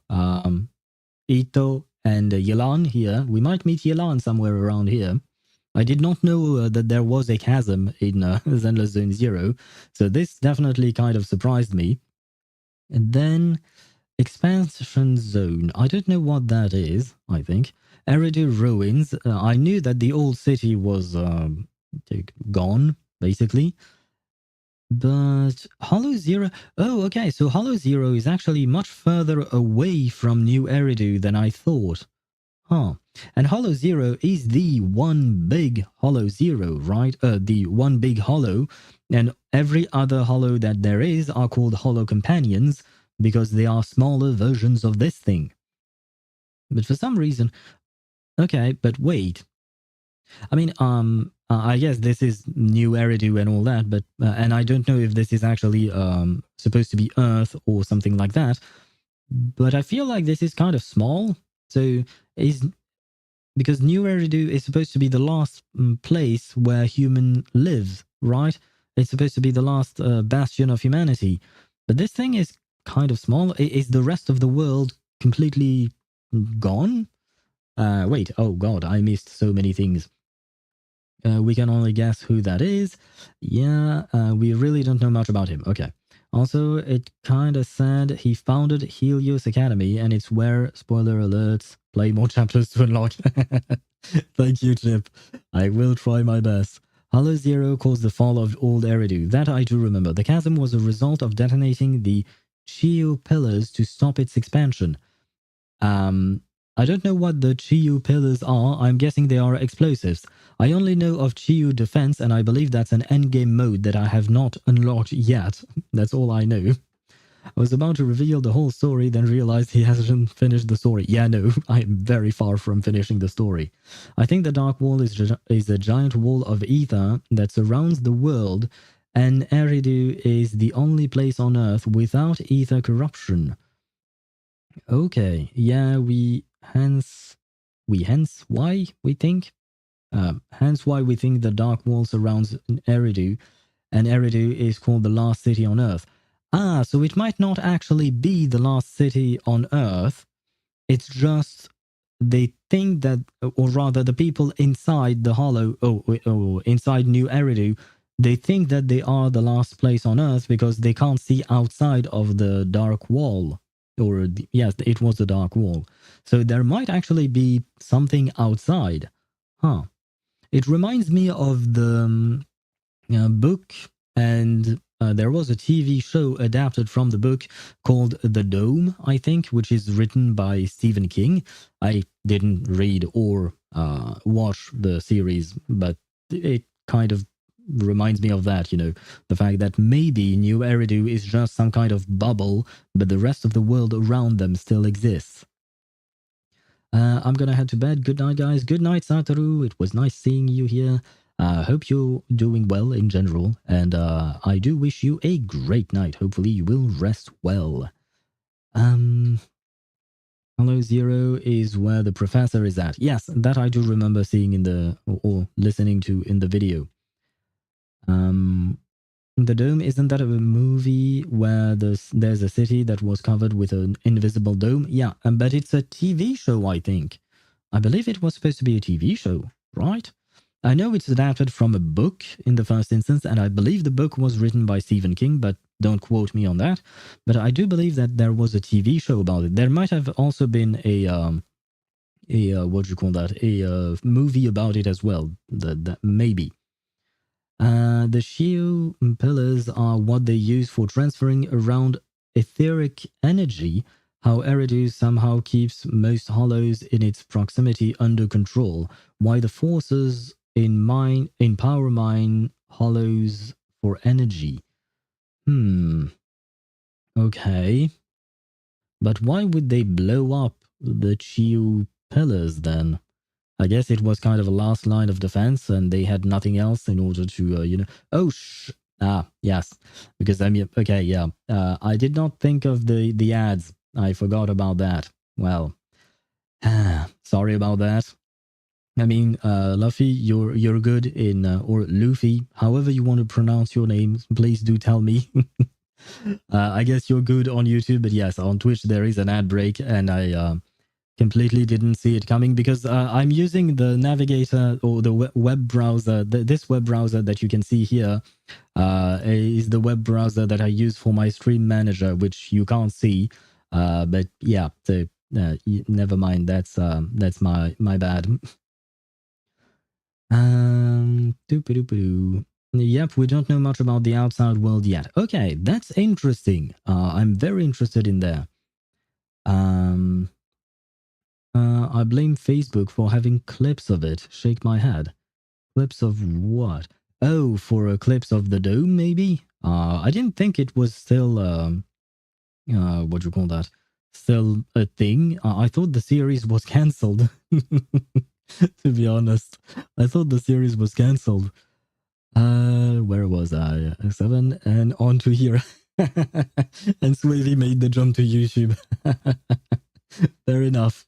Ito, and Yelan here. We might meet Yelan somewhere around here. I did not know that there was a chasm in Zenless Zone Zero, so this definitely kind of surprised me. And then Expansion Zone. I don't know what that is, I think. Eridu Ruins. I knew that the old city was gone, basically. But Hollow Zero... Oh, okay, so Hollow Zero is actually much further away from New Eridu than I thought. Huh. And Hollow Zero is the one big Hollow Zero, right? The one big hollow. And every other hollow that there is are called Hollow Companions because they are smaller versions of this thing. But for some reason... Okay, but wait. I mean, I guess this is New Eridu and all that, but and I don't know if this is actually supposed to be Earth or something like that. But I feel like this is kind of small. So because New Eridu is supposed to be the last place where human lives, right? It's supposed to be the last bastion of humanity. But this thing is kind of small. Is the rest of the world completely gone? Wait, oh god, I missed so many things. We can only guess who that is. Yeah, we really don't know much about him. Okay. Also, it kind of said he founded Helios Academy, and it's where, spoiler alerts, play more chapters to unlock. Thank you, Chip. I will try my best. Hollow Zero caused the fall of old Eridu. That I do remember. The chasm was a result of detonating the Chiyu pillars to stop its expansion. I don't know what the Chiyu pillars are. I'm guessing they are explosives. I only know of Chiyu defense, and I believe that's an endgame mode that I have not unlocked yet. That's all I know. I was about to reveal the whole story, then realized he hasn't finished the story. Yeah, no, I am very far from finishing the story. I think the Dark Wall is a giant wall of ether that surrounds the world, and Eridu is the only place on Earth without ether corruption. Okay, yeah, hence why we think the Dark Wall surrounds Eridu, and Eridu is called the last city on Earth. Ah, so it might not actually be the last city on Earth. It's just they think that, or rather the people inside the Hollow, inside New Eridu, they think that they are the last place on Earth because they can't see outside of the Dark Wall. Yes, it was the Dark Wall. So there might actually be something outside. Huh. It reminds me of the book, and there was a TV show adapted from the book called The Dome, I think, which is written by Stephen King. I didn't read or watch the series, but it kind of reminds me of that, you know, the fact that maybe New Eridu is just some kind of bubble, but the rest of the world around them still exists. I'm gonna head to bed. Good night, guys. Good night, Satoru. It was nice seeing you here. Hope you're doing well in general, and I do wish you a great night. Hopefully you will rest well. Hello Zero is where the professor is at. Yes, that I do remember seeing in the, or listening to in the video. The Dome, isn't that a movie where there's a city that was covered with an invisible dome? Yeah, but it's a TV show, I think. I believe it was supposed to be a TV show, right? I know it's adapted from a book in the first instance, and I believe the book was written by Stephen King, but don't quote me on that. But I do believe that there was a TV show about it. There might have also been a what do you call that? A movie about it as well. That maybe. The Shio pillars are what they use for transferring around etheric energy. How Eridu somehow keeps most hollows in its proximity under control, why the forces in power mine hollows for energy. Okay. But why would they blow up the Chiu pillars then? I guess it was kind of a last line of defense and they had nothing else in order to, yes. Because I mean, okay, yeah. I did not think of the ads. I forgot about that. Well, sorry about that. I mean, Luffy, you're good in, or Luffy, however you want to pronounce your name, please do tell me. I guess you're good on YouTube, but yes, on Twitch there is an ad break, and I completely didn't see it coming because I'm using the navigator or the web browser. This web browser that you can see here is the web browser that I use for my stream manager, which you can't see. But yeah, so never mind. That's my bad. Yep, we don't know much about the outside world yet. Okay, that's interesting. I'm very interested in there. I blame Facebook for having clips of it. Shake my head. Clips of what? Oh, for a clips of the dome, maybe? I didn't think it was still, what do you call that? Still a thing. I thought the series was cancelled. To be honest, I thought the series was cancelled. Where was I? 7 and on to here. And Swavy made the jump to YouTube. Fair enough.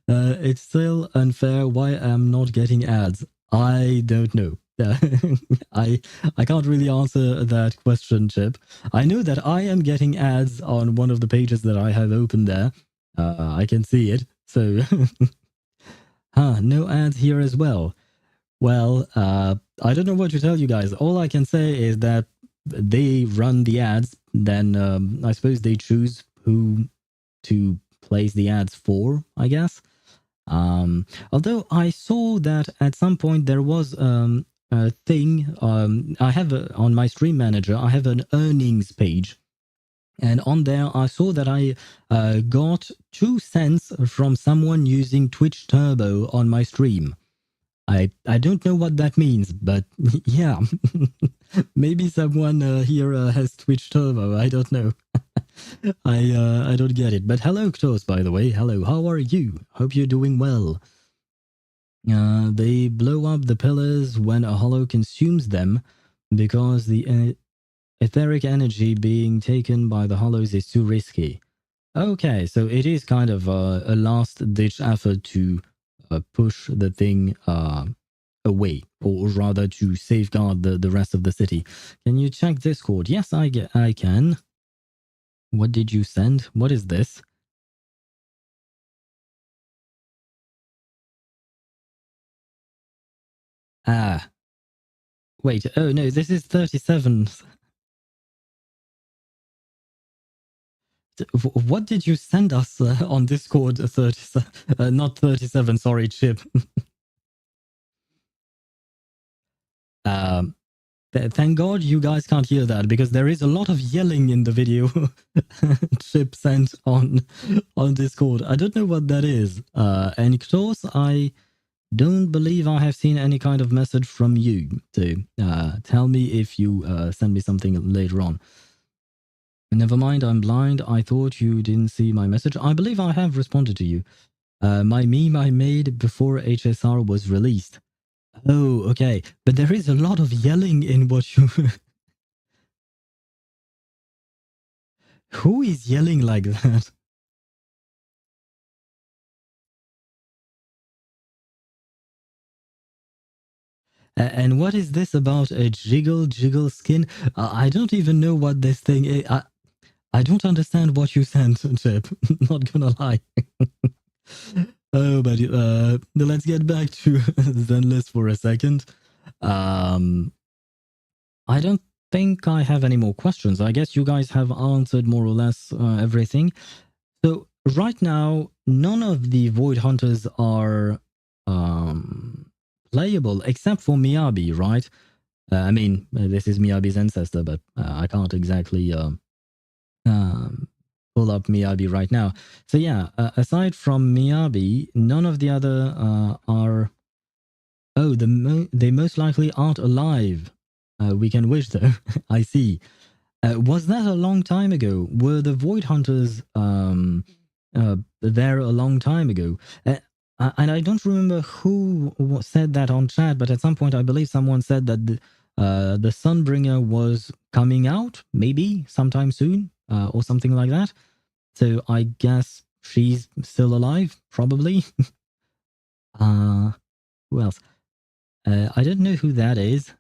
It's still unfair why I'm not getting ads. I don't know. I can't really answer that question, Chip. I know that I am getting ads on one of the pages that I have opened there. I can see it. So, no ads here as well. Well, I don't know what to tell you guys. All I can say is that they run the ads. Then I suppose they choose who to place the ads for, I guess. Although I saw that at some point there was a thing. I have on my stream manager, I have an earnings page. And on there, I saw that I got 2 cents from someone using Twitch Turbo on my stream. I don't know what that means, but yeah, maybe someone here has Twitch Turbo. I don't know. I don't get it. But hello, Ktos, by the way. Hello, how are you? Hope you're doing well. They blow up the pillars when a hollow consumes them because the etheric energy being taken by the hollows is too risky. Okay, so it is kind of a last-ditch effort to push the thing away, or rather to safeguard the rest of the city. Can you check Discord? Yes, I can. What did you send? What is this? Ah. Wait, oh no, this is 37. What did you send us on Discord? 37, not 37, sorry, Chip. Thank God you guys can't hear that, because there is a lot of yelling in the video Chip sent on Discord. I don't know what that is. And Ktos, I don't believe I have seen any kind of message from you. So tell me if you send me something later on. Never mind, I'm blind. I thought you didn't see my message. I believe I have responded to you. My meme I made before HSR was released. Oh, okay. But there is a lot of yelling in what you... Who is yelling like that? And what is this about a jiggle skin? I don't even know what this thing is. I don't understand what you sent, Chip. Not gonna lie. Oh, but let's get back to Zenless for a second. I don't think I have any more questions. I guess you guys have answered more or less everything. So right now, none of the Void Hunters are playable except for Miyabi, right? I mean, this is Miyabi's ancestor, but I can't exactly pull up Miyabi right now. So yeah, aside from Miyabi, none of the other are... Oh, they most likely aren't alive. We can wish though. I see. Was that a long time ago? Were the Void Hunters there a long time ago? And I don't remember who said that on chat, but at some point I believe someone said that the Sunbringer was coming out, maybe sometime soon, or something like that. So I guess she's still alive, probably. Who else? I don't know who that is.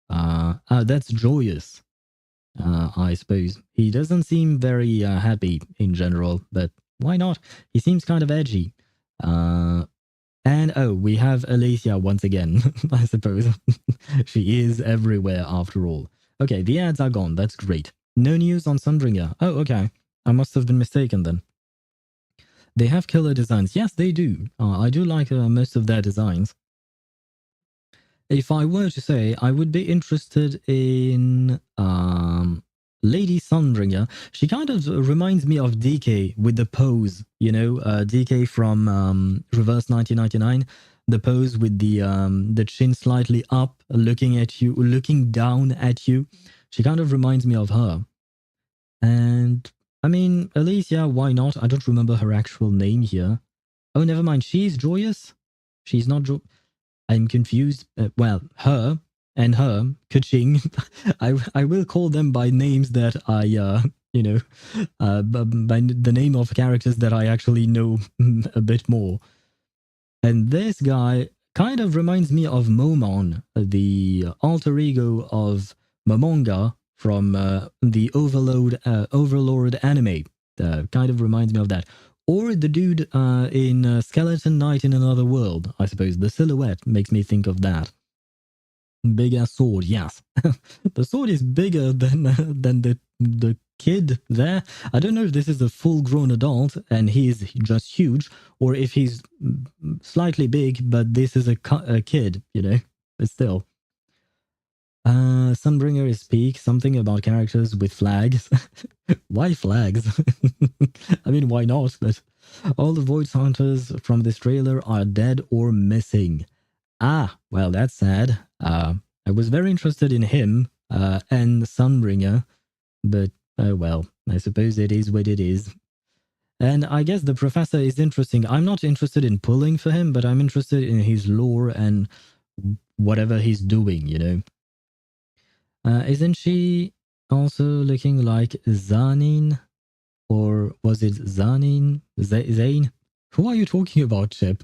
That's Joyous. I suppose. He doesn't seem very happy in general, but why not? He seems kind of edgy. And oh, we have Alicia once again, I suppose. She is everywhere after all. Okay, the ads are gone. That's great. No news on Sunbringer. Oh, okay. I must have been mistaken then. They have killer designs. Yes, they do. I do like most of their designs. If I were to say, I would be interested in Lady Sunbringer. She kind of reminds me of DK with the pose, you know, DK from Reverse 1999. The pose with the chin slightly up, looking at you, looking down at you. She kind of reminds me of her. And I mean, Alicia, why not? I don't remember her actual name here. Oh, never mind. She's Joyous. She's not I'm confused. Well, her and her, Kuching. I will call them by names that I, you know, by the name of characters that I actually know a bit more. And this guy kind of reminds me of Momon, the alter ego of Momonga from the Overlord anime. Kind of reminds me of that. Or the dude in Skeleton Knight in Another World, I suppose. The silhouette makes me think of that. Big ass sword, yes. The sword is bigger than the kid there. I don't know if this is a full-grown adult and he's just huge, or if he's slightly big, but this is a kid, you know. But still. Sunbringer is peak, something about characters with flags. Why flags? I mean, why not? But all the Void Hunters from this trailer are dead or missing. Ah, well, that's sad. I was very interested in him and Sunbringer, but Oh well, I suppose it is what it is. And I guess the professor is interesting. I'm not interested in pulling for him, but I'm interested in his lore and whatever he's doing, you know. Isn't she also looking like Zanin? Or was it Zanin? Zane? Who are you talking about, Chip?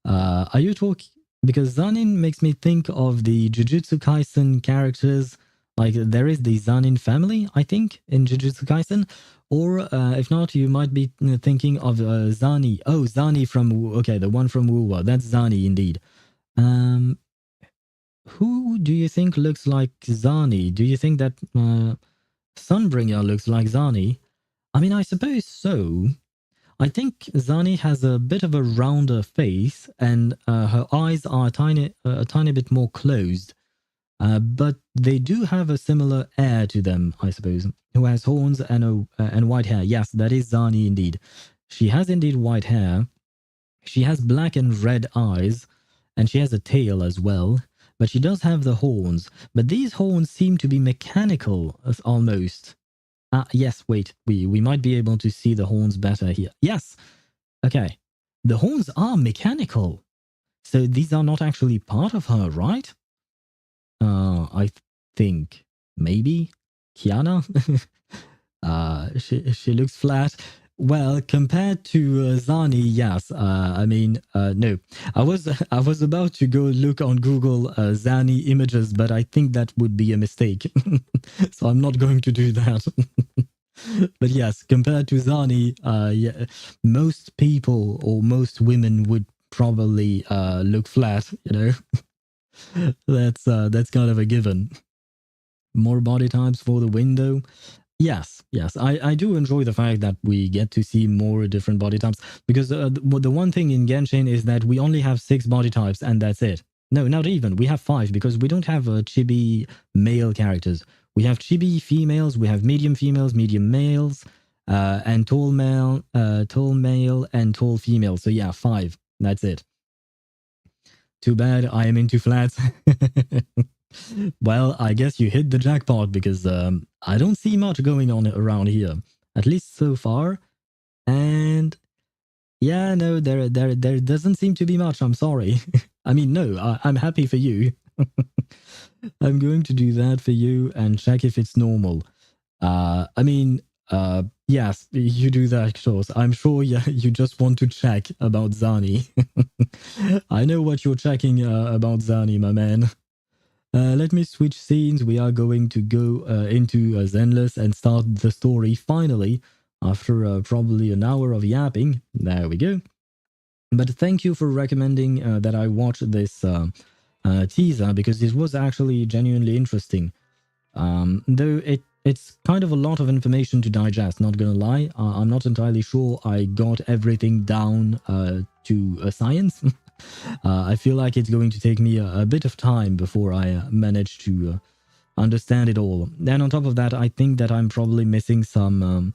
Are you talking... Because Zanin makes me think of the Jujutsu Kaisen characters. Like, there is the Zanin family, I think, in Jujutsu Kaisen. Or, if not, you might be thinking of Zani. Oh, Zani from... Okay, the one from Wuwa. That's Zani, indeed. Who do you think looks like Zani? Do you think that Sunbringer looks like Zani? I mean, I suppose so. I think Zani has a bit of a rounder face, and her eyes are a tiny bit more closed. But they do have a similar air to them, I suppose. Who has horns and white hair. Yes, that is Zani indeed. She has indeed white hair. She has black and red eyes, and she has a tail as well. But she does have the horns. But these horns seem to be mechanical, almost. Yes, wait. We might be able to see the horns better here. Yes! Okay. The horns are mechanical. So these are not actually part of her, right? I think. Maybe? Kiana? She looks flat. Well, compared to Zani, yes. I mean, no. I was about to go look on Google Zani images, but I think that would be a mistake. So I'm not going to do that. But yes, compared to Zani, yeah, most people or most women would probably look flat, you know. That's kind of a given. More body types for the window. Yes. I do enjoy the fact that we get to see more different body types, because the one thing in Genshin is that we only have 6 body types and that's it. No, not even. We have 5 because we don't have chibi male characters. We have chibi females, we have medium females, medium males, and tall male, and tall female. So yeah, 5. That's it. Too bad I am into flats. Well, I guess you hit the jackpot because I don't see much going on around here, at least so far. And yeah, no, there doesn't seem to be much. I'm sorry. I mean, no, I'm happy for you. I'm going to do that for you and check if it's normal. I mean, yes, you do that, Klaus. I'm sure you just want to check about Zani. I know what you're checking about Zani, my man. Let me switch scenes. We are going to go into Zenless and start the story finally after probably an hour of yapping. There we go. But thank you for recommending that I watch this teaser, because it was actually genuinely interesting. Though it's kind of a lot of information to digest, not gonna lie. I'm not entirely sure I got everything down to a science. I feel like it's going to take me a bit of time before I manage to understand it all. And on top of that, I think that I'm probably missing some,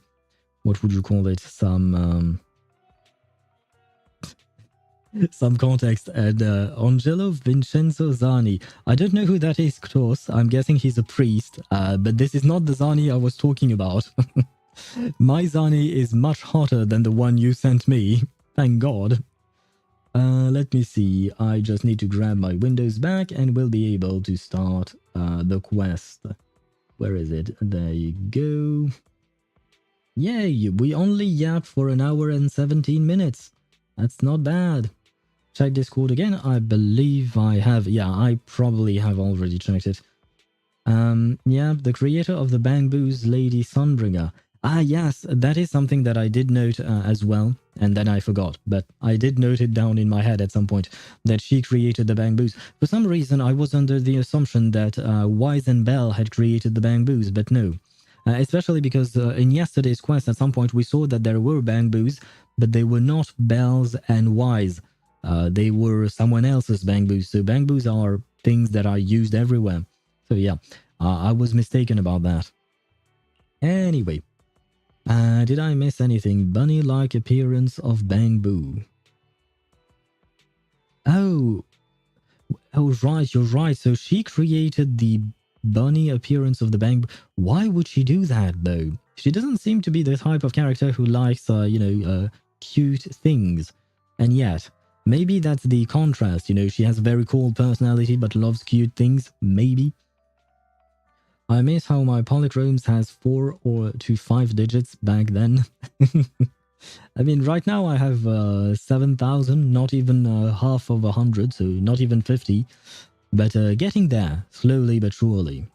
what would you call it? Some context. And Angelo Vincenzo Zani. I don't know who that is, Klaus. I'm guessing he's a priest, but this is not the Zani I was talking about. My Zani is much hotter than the one you sent me. Thank God. Let me see. I just need to grab my windows back and we'll be able to start the quest. Where is it? There you go. Yay! We only yapped for an hour and 17 minutes. That's not bad. Check Discord again. I believe I have. Yeah, I probably have already checked it. Yeah, the creator of the Bang Boo's Lady Sunbringer. Ah, yes, that is something that I did note as well, and then I forgot, but I did note it down in my head at some point, that she created the Bang Boos. For some reason, I was under the assumption that Wise and Belle had created the Bang Boos, but no. Especially because in yesterday's quest, at some point, we saw that there were Bang Boos, but they were not Belle's and Wise. They were someone else's Bang Boos, so Bang Boos are things that are used everywhere. So yeah, I was mistaken about that. Anyway. Did I miss anything? Bunny-like appearance of Bang Boo. Oh, right, you're right. So she created the bunny appearance of the Bang Boo. Why would she do that, though? She doesn't seem to be the type of character who likes, cute things. And yet, maybe that's the contrast, she has a very cold personality but loves cute things, maybe. I miss how my polychromes has 4 to 5 digits back then. I mean, right now I have 7,000, not even half of 100, so not even 50. But getting there, slowly but surely.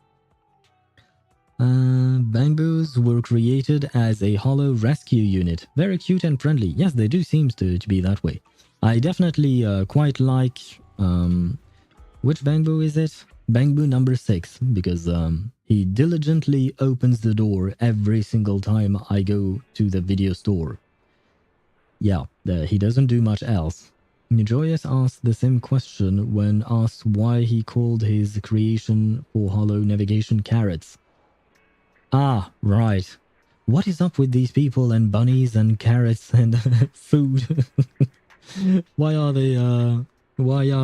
Bamboos were created as a hollow rescue unit. Very cute and friendly. Yes, they do seem to be that way. I definitely quite like... which Bamboo is it? Bamboo number 6, because he diligently opens the door every single time I go to the video store. Yeah, he doesn't do much else. Joyous asked the same question when asked why he called his creation for hollow navigation carrots. Ah, right. What is up with these people and bunnies and carrots and food? Why are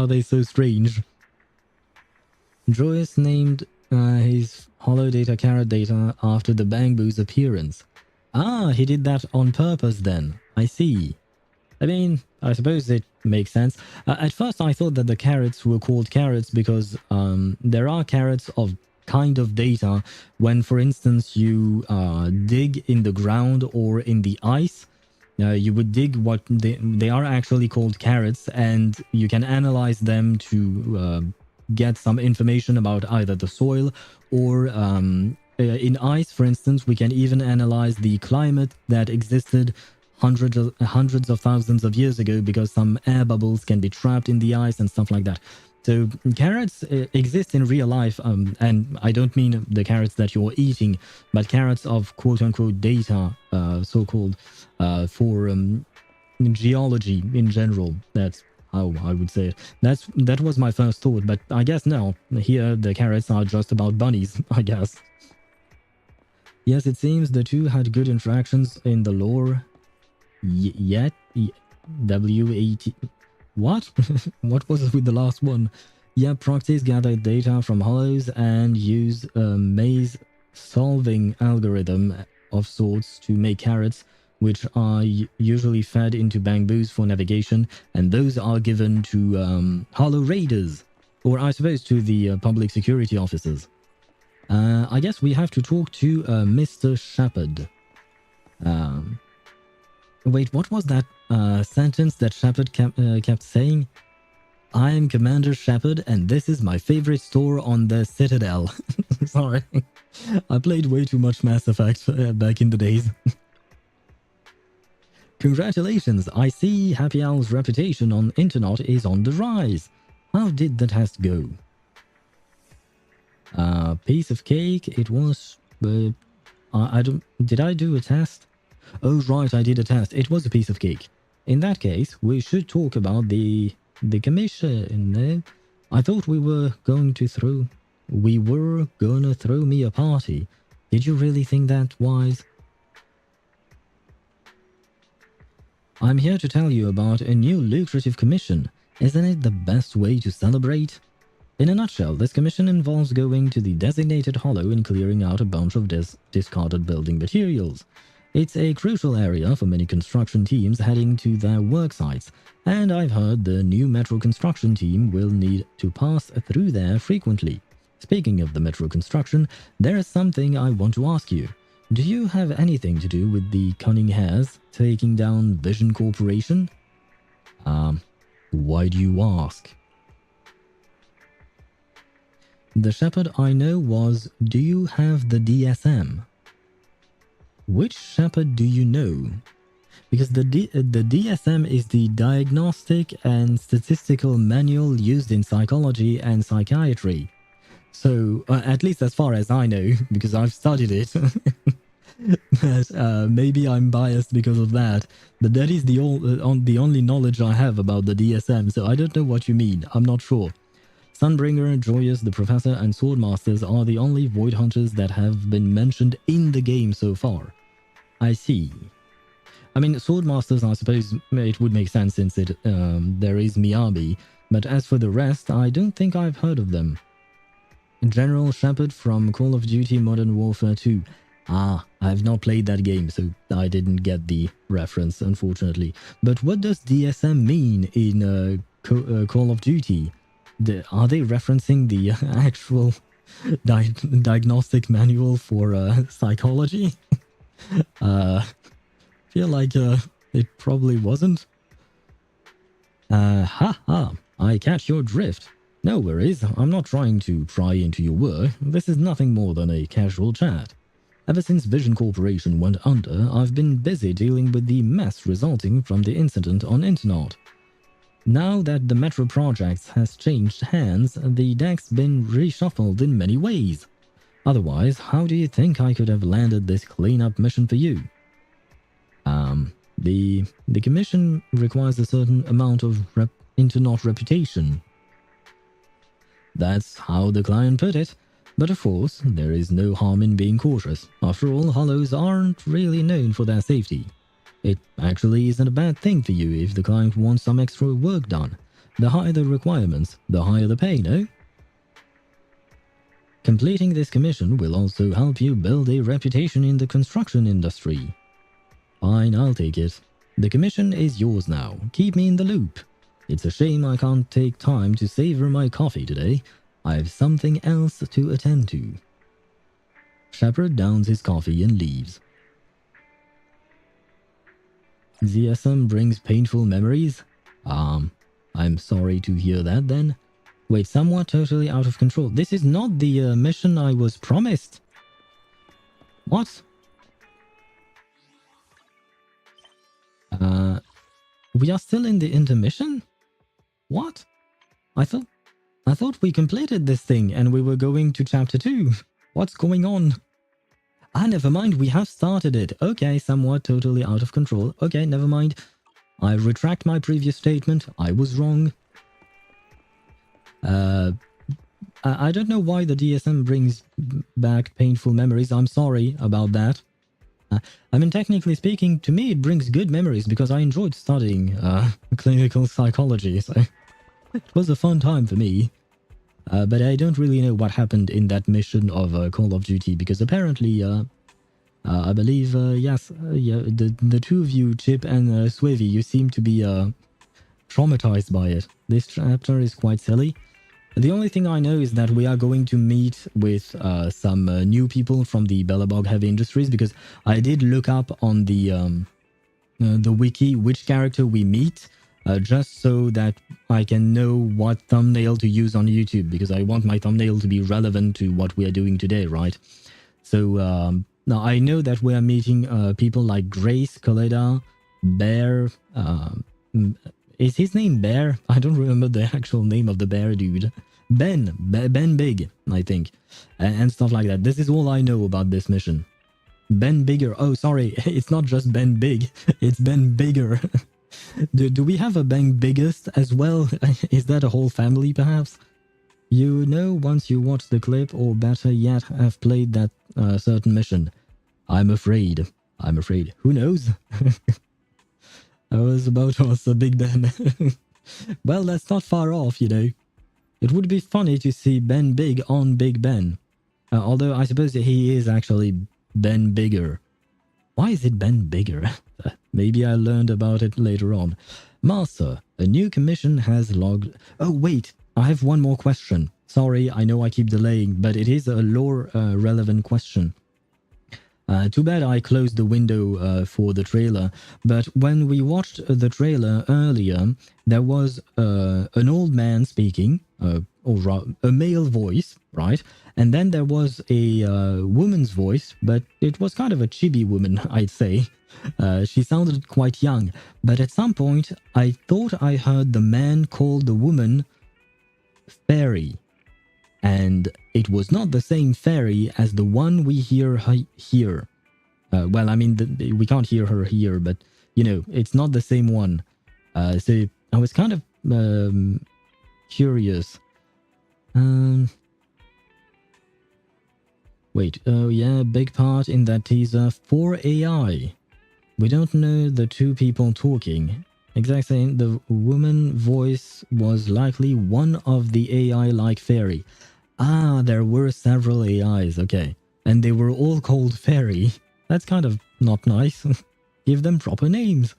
they so strange? Joyous named his hollow data carrot data after the Bamboo's appearance. Ah, he did that on purpose then. I see. I mean, I suppose it makes sense. At first I thought that the carrots were called carrots because there are carrots of kind of data when, for instance, you dig in the ground or in the ice. You would dig what they are actually called carrots, and you can analyze them to get some information about either the soil or in ice, for instance, we can even analyze the climate that existed hundreds of thousands of years ago because some air bubbles can be trapped in the ice and stuff like that. So carrots exist in real life, and I don't mean the carrots that you're eating, but carrots of quote-unquote data, so-called, for geology in general. That's how I would say it. That was my first thought, but I guess no. Here the carrots are just about bunnies, I guess. Yes, it seems the two had good interactions in the lore. Yet, W-80... What? What was it with the last one? Yeah, Proxies gathered data from hollows and use a maze-solving algorithm of sorts to make carrots, which are usually fed into bamboos for navigation, and those are given to hollow raiders, or I suppose to the public security officers. I guess we have to talk to Mr. Shepard. Wait, what was that sentence that Shepard kept saying? I am Commander Shepard, and this is my favorite store on the Citadel. Sorry, I played way too much Mass Effect back in the days. Congratulations, I see Happy Owl's reputation on internet is on the rise. How did the test go? Piece of cake, it was... I don't... Did I do a test? Oh right, I did a test. It was a piece of cake. In that case, we should talk about the commission. I thought we were going to throw me a party. Did you really think that, Wise? I'm here to tell you about a new lucrative commission. Isn't it the best way to celebrate? In a nutshell, this commission involves going to the designated hollow and clearing out a bunch of discarded building materials. It's a crucial area for many construction teams heading to their work sites, and I've heard the new metro construction team will need to pass through there frequently. Speaking of the metro construction, there is something I want to ask you. Do you have anything to do with the Cunning Hares taking down Vision Corporation? Why do you ask? The Shepherd I know was, do you have the DSM? Which Shepherd do you know? Because the DSM is the Diagnostic and Statistical Manual used in psychology and psychiatry. So, at least as far as I know, because I've studied it. But maybe I'm biased because of that. But that is the only knowledge I have about the DSM, so I don't know what you mean. I'm not sure. Sunbringer, Joyous, the Professor, and Swordmasters are the only Void Hunters that have been mentioned in the game so far. I see. I mean, Swordmasters, I suppose it would make sense since there is Miyabi, but as for the rest, I don't think I've heard of them. General Shepard from Call of Duty Modern Warfare 2. I've not played that game, so I didn't get the reference, unfortunately. But what does DSM mean in Call of Duty? Are they referencing the actual diagnostic manual for psychology? Feel like it probably wasn't. I catch your drift. No worries, I'm not trying to pry into your work. This is nothing more than a casual chat. Ever since Vision Corporation went under, I've been busy dealing with the mess resulting from the incident on Internet. Now that the Metro project has changed hands, the deck's been reshuffled in many ways. Otherwise, how do you think I could have landed this cleanup mission for you? The commission requires a certain amount of Internet reputation. That's how the client put it. But of course, there is no harm in being cautious. After all, Hollows aren't really known for their safety. It actually isn't a bad thing for you if the client wants some extra work done. The higher the requirements, the higher the pay, no? Completing this commission will also help you build a reputation in the construction industry. Fine, I'll take it. The commission is yours now. Keep me in the loop. It's a shame I can't take time to savor my coffee today. I have something else to attend to. Shepard downs his coffee and leaves. ZSM brings painful memories? I'm sorry to hear that then. Wait, somewhat totally out of control. This is not the mission I was promised. What? We are still in the intermission? What? I thought we completed this thing and we were going to chapter 2. What's going on? Never mind, we have started it. Okay, somewhat totally out of control. Okay, never mind. I retract my previous statement. I was wrong. I don't know why the DSM brings back painful memories. I'm sorry about that. I mean, technically speaking, to me it brings good memories because I enjoyed studying clinical psychology, so it was a fun time for me. But I don't really know what happened in that mission of Call of Duty because apparently, I believe, yes, the two of you, Chip and Swivy, you seem to be traumatized by it. This chapter is quite silly. The only thing I know is that we are going to meet with some new people from the Belobog Heavy Industries because I did look up on the wiki which character we meet just so that I can know what thumbnail to use on YouTube because I want my thumbnail to be relevant to what we are doing today, right? So now I know that we are meeting people like Grace, Coletta, Bear. Is his name Bear? I don't remember the actual name of the bear dude. Ben Big, I think. And stuff like that. This is all I know about this mission. Ben Bigger. Oh, sorry. It's not just Ben Big. It's Ben Bigger. Do we have a Ben Biggest as well? Is that a whole family, perhaps? You know once you watch the clip, or better yet, have played that certain mission. I'm afraid. Who knows? I was about to answer Big Ben. Well, that's not far off, you know. It would be funny to see Ben Big on Big Ben. Although I suppose he is actually Ben Bigger. Why is it Ben Bigger? Maybe I learned about it later on. Master, a new commission has logged... Oh, wait. I have one more question. Sorry, I know I keep delaying, but it is a lore-relevant question. Too bad I closed the window for the trailer, but when we watched the trailer earlier, there was an old man speaking, or a male voice, right? And then there was a woman's voice, but it was kind of a chibi woman, I'd say. She sounded quite young, but at some point I thought I heard the man call the woman Fairy. And it was not the same fairy as the one we hear here. Well, I mean, we can't hear her here, but, you know, it's not the same one. So I was kind of curious. Wait, oh yeah, big part in that teaser for AI. We don't know the two people talking. Exactly, the woman voice was likely one of the AI-like fairy. There were several AIs, okay. and they were all called fairy. That's kind of not nice. Give them proper names.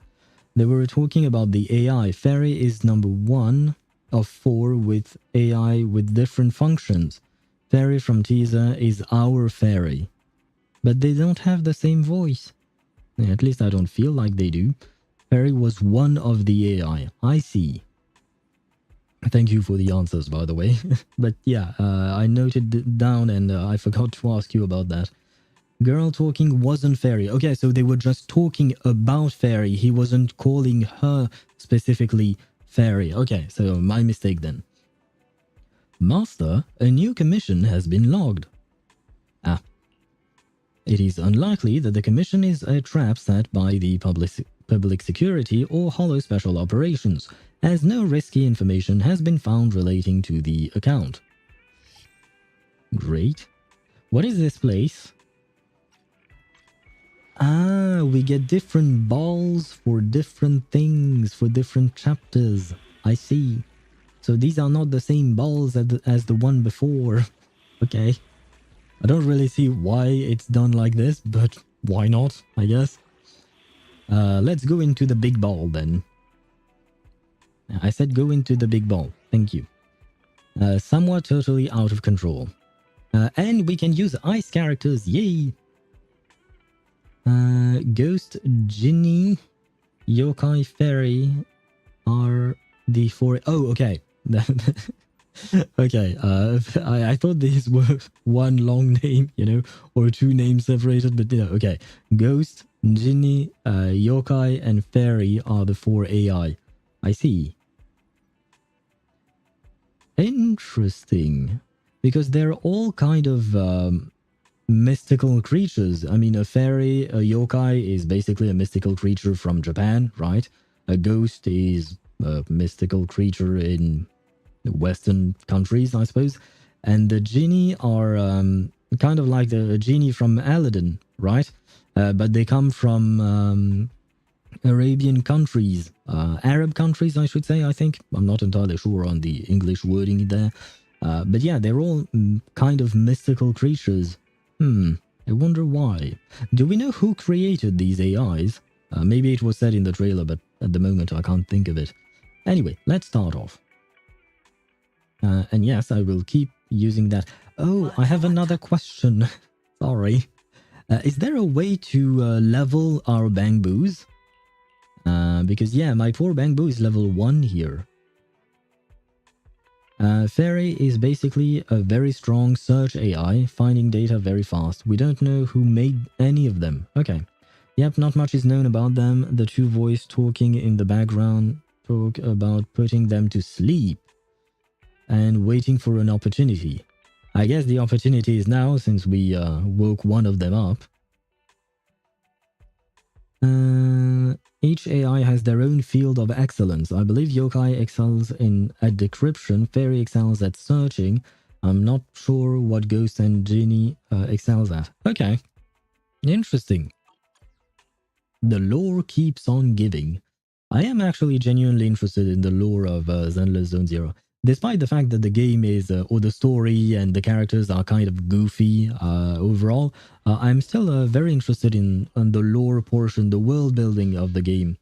They were talking about the AI. Fairy is number 1 of 4 with AI with different functions. Fairy from teaser is our fairy. But they don't have the same voice. At least I don't feel like they do. Fairy was one of the AI. I see. Thank you for the answers, by the way. But yeah, I noted it down and I forgot to ask you about that. Girl talking wasn't fairy. Okay, so they were just talking about fairy. He wasn't calling her specifically fairy. Okay, so my mistake then. Master, a new commission has been logged. Ah. It is unlikely that the commission is a trap set by the public security or Hollow Special Operations, as no risky information has been found relating to the account. Great. What is this place? Ah, we get different balls for different things, for different chapters. I see. So these are not the same balls as the one before. Okay. I don't really see why it's done like this, but why not, I guess. Let's go into the big ball then. I said go into the big ball. Thank you. Somewhat totally out of control. And we can use ice characters. Yay! Ghost, Genie, Yokai, Fairy are the 4... Oh, okay. Okay, I thought these were one long name, you know, or 2 names separated, but you know, okay. Ghost, Genie, Yokai, and Fairy are the 4 AI. I see. Interesting. Because they're all kind of mystical creatures. I mean, a fairy, a yokai is basically a mystical creature from Japan, right? A ghost is a mystical creature in Western countries, I suppose. And the genie are kind of like the genie from Aladdin, right? But they come from Arabian countries, Arab countries, I should say, I think. I'm not entirely sure on the English wording there. But yeah, they're all kind of mystical creatures. I wonder why. Do we know who created these AIs? Maybe it was said in the trailer, but at the moment I can't think of it. Anyway, let's start off. And yes, I will keep using that. Oh, I have another question. Sorry. Is there a way to level our Bangboos? Because yeah, my poor Bangbo is level 1 here. Fairy is basically a very strong search AI, finding data very fast. We don't know who made any of them. Okay. Yep, not much is known about them. The 2 voice talking in the background talk about putting them to sleep and waiting for an opportunity. I guess the opportunity is now, since we woke one of them up. Each AI has their own field of excellence. I believe Yokai excels at decryption, Fairy excels at searching. I'm not sure what Ghost and Genie excels at. Okay. Interesting. The lore keeps on giving. I am actually genuinely interested in the lore of Zenless Zone Zero. Despite the fact that the game is, or the story and the characters are kind of goofy overall, I'm still very interested in the lore portion, the world building of the game.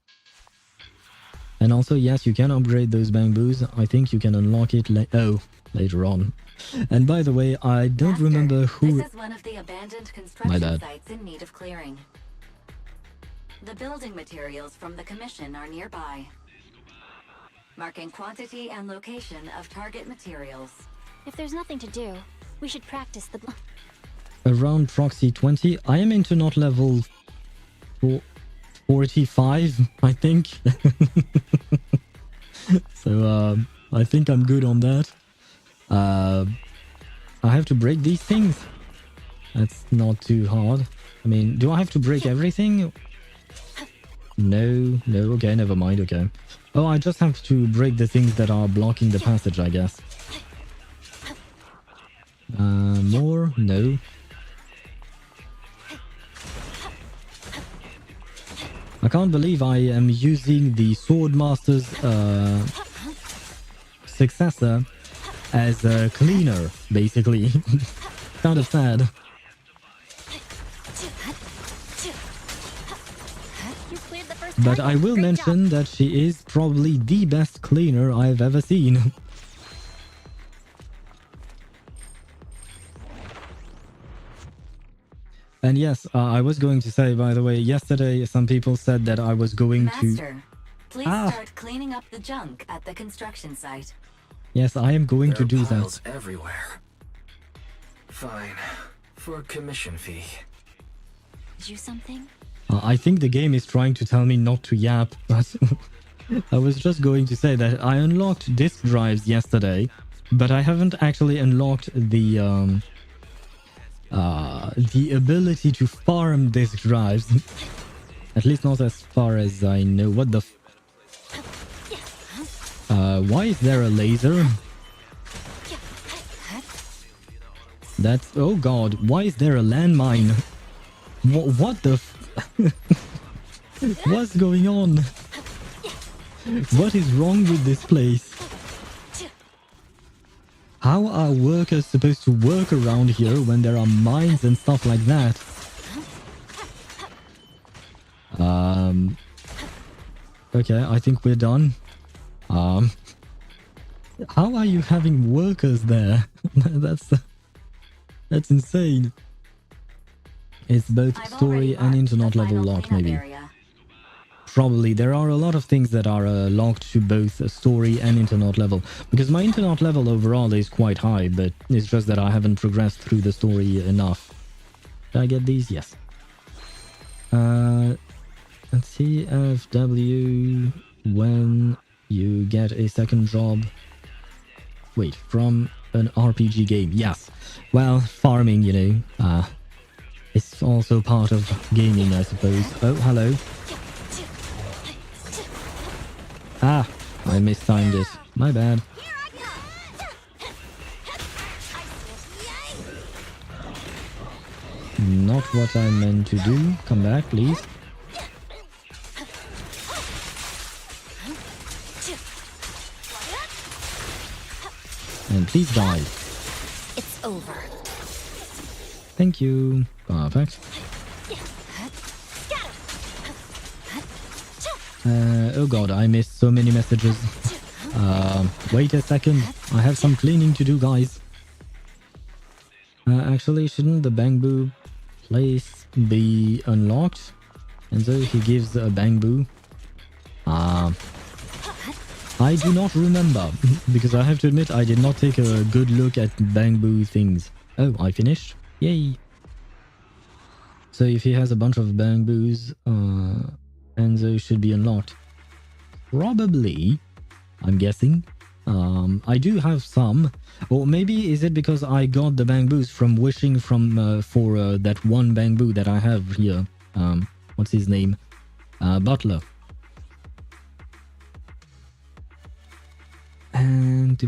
And also, yes, you can upgrade those Bangboos. I think you can unlock it later on. And by the way, I don't remember who... This is one of the abandoned construction sites in need of clearing. The building materials from the commission are nearby. Marking quantity and location of target materials. If there's nothing to do, we should practice the... Around Proxy 20, I am into not level 45, I think. So, I think I'm good on that. I have to break these things. That's not too hard. I mean, do I have to break everything? No, okay, never mind, okay. Oh, I just have to break the things that are blocking the passage, I guess. More? No. I can't believe I am using the Swordmaster's successor as a cleaner, basically. Kind of sad. cleared the first But target. I will Great mention job. that she is probably the best cleaner I've ever seen. And yes, I was going to say, by the way, yesterday some people said that I was going Master, please Ah. start cleaning up the junk at the construction site. Yes, I am going There to are do piles that. everywhere. Fine. For a commission fee. Did you something? I think the game is trying to tell me not to yap, but I was just going to say that I unlocked disk drives yesterday, but I haven't actually unlocked the ability to farm disk drives. At least not as far as I know. What the why is there a laser? That's... oh god, why is there a landmine? What the what's going on? What is wrong with this place? How are workers supposed to work around here when there are mines and stuff like that? Okay, I think we're done. How are you having workers there? That's insane. It's both I've story already and marked internet the level final locked, cleanup maybe. area. Probably. There are a lot of things that are locked to both story and internet level. Because my internet level overall is quite high, but it's just that I haven't progressed through the story enough. Did I get these? Yes. Let's see. FW when you get a second job. Wait, from an RPG game. Yes. Well, farming, you know. It's also part of gaming, I suppose. Oh, hello. Ah, I mistimed it. My bad. Not what I meant to do. Come back, please. And please die. It's over. Thank you. Perfect. Oh god, I missed so many messages. Wait a second. I have some cleaning to do, guys. Actually, shouldn't the bamboo place be unlocked? And so he gives a bamboo. I do not remember, because I have to admit I did not take a good look at bamboo things. Oh, I finished? Yay! So if he has a bunch of bamboos, Enzo should be unlocked. Probably, I'm guessing. I do have some. Or maybe is it because I got the bamboos from wishing from for that one bamboo that I have here. What's his name? Butler. And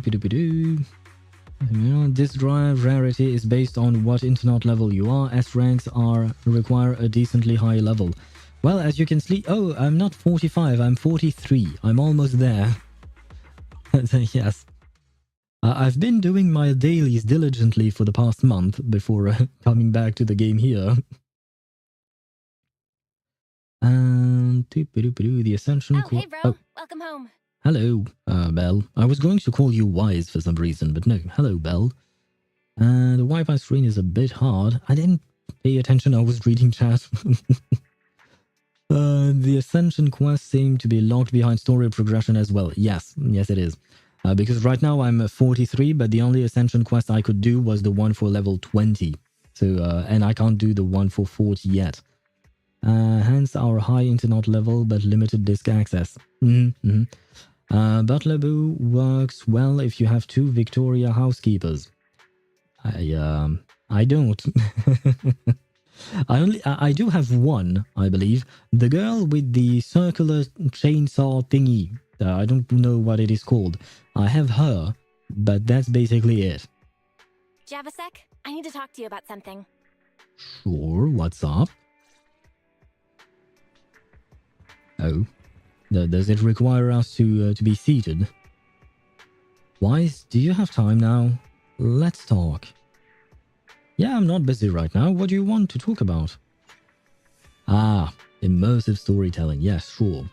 this drive rarity is based on what internet level you are. S ranks require a decently high level. Well, as you can see, oh, I'm not 45, I'm 43. I'm almost there. Yes. I've been doing my dailies diligently for the past month before coming back to the game here. And the Ascension... Oh, hey, bro. Oh. Welcome home. Hello, Belle. I was going to call you Wise for some reason, but no. Hello, Belle. The Wi-Fi screen is a bit hard. I didn't pay attention, I was reading chat. The Ascension quest seemed to be locked behind story progression as well. Yes, it is. Because right now I'm 43, but the only Ascension quest I could do was the one for level 20. So, and I can't do the one for 40 yet. Hence our high internet level, but limited disk access. Butler Boo works well if you have 2 Victoria housekeepers. I don't. I do have one, I believe. The girl with the circular chainsaw thingy. I don't know what it is called. I have her, but that's basically it. Do you have a sec? I need to talk to you about something. Sure, what's up? Oh. Does it require us to be seated? Wise, do you have time now? Let's talk. Yeah, I'm not busy right now. What do you want to talk about? Ah, Immersive storytelling. Yes, sure.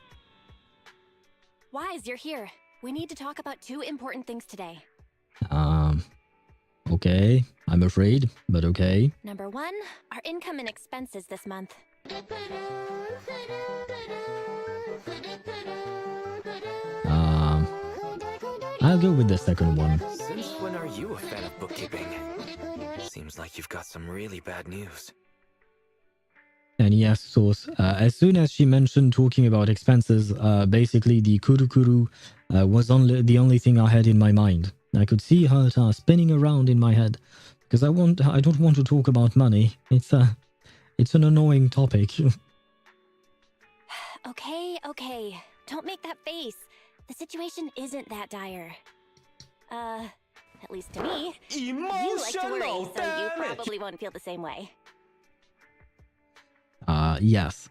Wise, you're here. We need to talk about 2 important things today. Okay. I'm afraid, but okay. Number 1, our income and expenses this month. I'll go with the second one. Since when are you a fan of bookkeeping? Seems like you've got some really bad news. And yes, source. As soon as she mentioned talking about expenses, basically the kuru was the only thing I had in my mind. I could see her spinning around in my head because I don't want to talk about money. It's an annoying topic. Okay. Don't make that face. The situation isn't that dire. At least to me. You like to worry, so you probably won't feel the same way. Yes.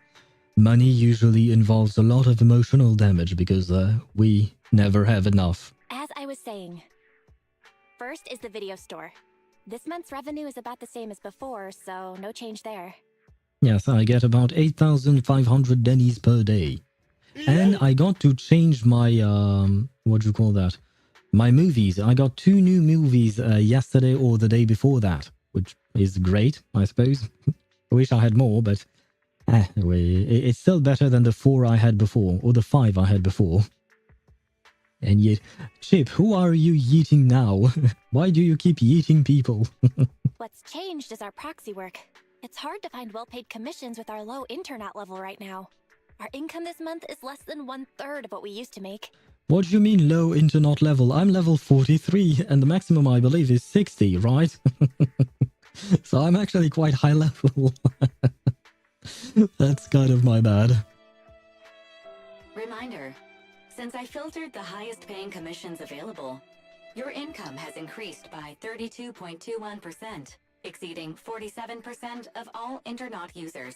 Money usually involves a lot of emotional damage because we never have enough. As I was saying, first is the video store. This month's revenue is about the same as before, so no change there. Yes, I get about 8,500 dennies per day. And I got to change my, what do you call that? My movies. I got 2 new movies yesterday or the day before that, which is great, I suppose. I wish I had more, but it's still better than the 4 I had before, or the 5 I had before. And yet, Chip, who are you yeeting now? Why do you keep yeeting people? What's changed is our proxy work. It's hard to find well-paid commissions with our low internet level right now. Our income this month is less than 1/3 of what we used to make. What do you mean low internet level? I'm level 43 and the maximum I believe is 60, right? So I'm actually quite high level. That's kind of my bad. Reminder, since I filtered the highest paying commissions available, your income has increased by 32.21%, exceeding 47% of all internet users.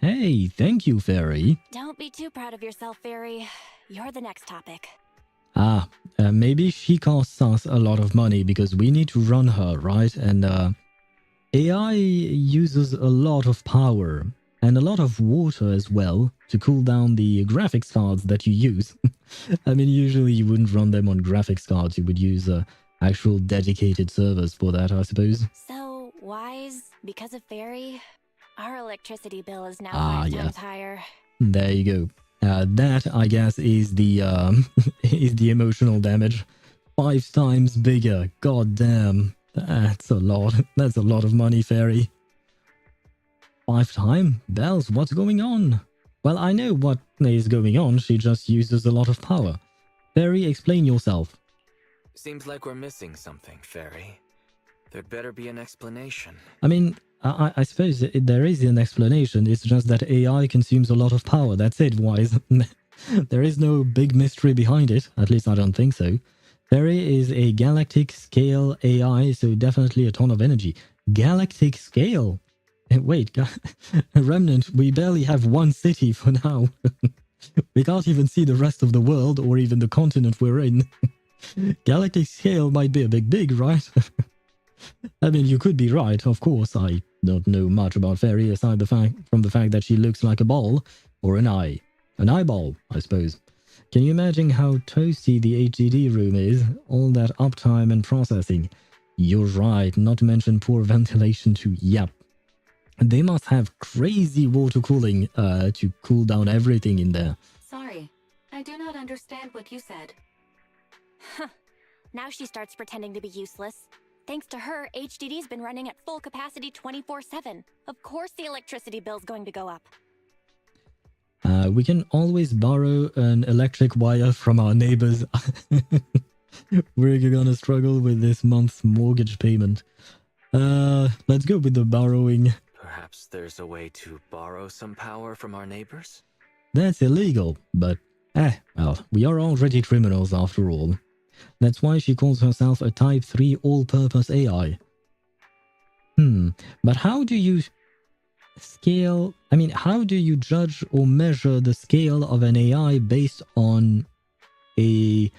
Hey, thank you, Fairy. Don't be too proud of yourself, Fairy. You're the next topic. Maybe she costs us a lot of money because we need to run her, right? And AI uses a lot of power and a lot of water as well to cool down the graphics cards that you use. I mean, usually you wouldn't run them on graphics cards. You would use actual dedicated servers for that, I suppose. So, Wise, because of Fairy, our electricity bill is now 5 times higher. There you go. That, I guess, is the is the emotional damage. 5 times bigger. God damn. That's a lot. That's a lot of money, Fairy. 5 times? Bells, what's going on? Well, I know what is going on. She just uses a lot of power. Fairy, explain yourself. Seems like we're missing something, Fairy. There'd better be an explanation. I mean, I suppose there is an explanation. It's just that AI consumes a lot of power. That's it, Wise. There is no big mystery behind it. At least I don't think so. Fairy is a galactic scale AI, so definitely a ton of energy. Galactic scale? Wait, Remnant, we barely have one city for now. We can't even see the rest of the world or even the continent we're in. Galactic scale might be a big, right? I mean, you could be right, of course. I don't know much about Fairy aside from the fact that she looks like a ball or an eye. An eyeball, I suppose. Can you imagine how toasty the HDD room is? All that uptime and processing. You're right, not to mention poor ventilation too. Yep. They must have crazy water cooling to cool down everything in there. Sorry, I do not understand what you said. Huh. Now she starts pretending to be useless. Thanks to her, HDD's been running at full capacity 24/7. Of course the electricity bill's going to go up. We can always borrow an electric wire from our neighbors. We're gonna struggle with this month's mortgage payment. Let's go with the borrowing. Perhaps there's a way to borrow some power from our neighbors? That's illegal, but well, we are already criminals after all. That's why she calls herself a Type 3 all-purpose AI. But how do you scale... I mean, how do you judge or measure the scale of an AI based on a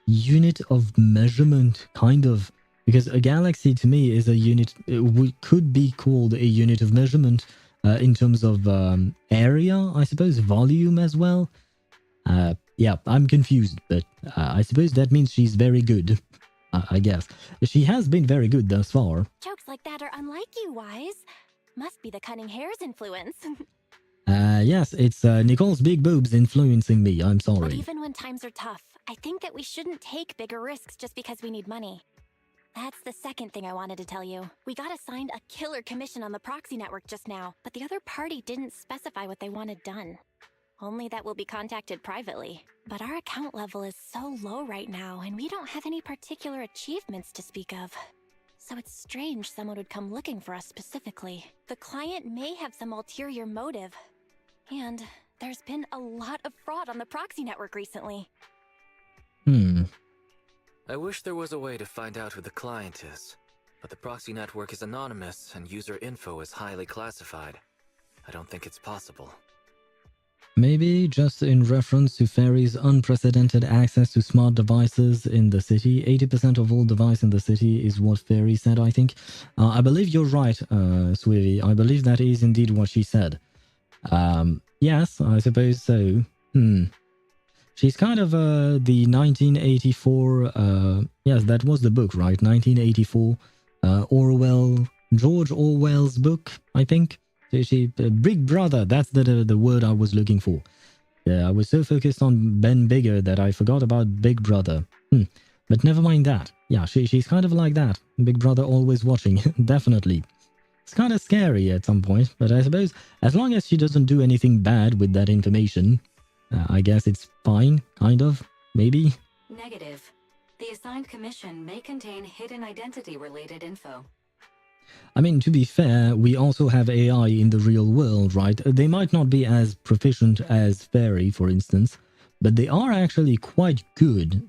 unit of measurement, kind of? Because a galaxy to me is a unit... It could be called a unit of measurement in terms of area, I suppose, volume as well. Yeah, I'm confused, but I suppose that means she's very good. I guess. She has been very good thus far. Jokes like that are unlike you, Wise. Must be the cunning hair's influence. Yes, it's Nicole's big boobs influencing me. I'm But sorry. even when times are tough, I think that we shouldn't take bigger risks just because we need money. That's the second thing I wanted to tell you. We got assigned a killer commission on the Proxy network just now, but the other party didn't specify what they wanted done. Only that we'll be contacted privately. But our account level is so low right now, and we don't have any particular achievements to speak of. So it's strange someone would come looking for us specifically. The client may have some ulterior motive. And there's been a lot of fraud on the Proxy network recently. I wish there was a way to find out who the client is, but the Proxy network is anonymous and user info is highly classified. I don't think it's possible. Maybe just in reference to Fairy's unprecedented access to smart devices in the city. 80% of all devices in the city is what Fairy said, I think. I believe you're right, Swivy. I believe that is indeed what she said. Yes, I suppose so. She's kind of the 1984... yes, that was the book, right? 1984. George Orwell's book, I think. Big Brother, that's the word I was looking for. Yeah, I was so focused on Ben Bigger that I forgot about Big Brother. But never mind that. Yeah, she's kind of like that. Big Brother always watching, definitely. It's kind of scary at some point, but I suppose as long as she doesn't do anything bad with that information, I guess it's fine, kind of, maybe. Negative. The assigned commission may contain hidden identity-related info. I mean, to be fair, we also have AI in the real world, right? They might not be as proficient as Fairy, for instance, but they are actually quite good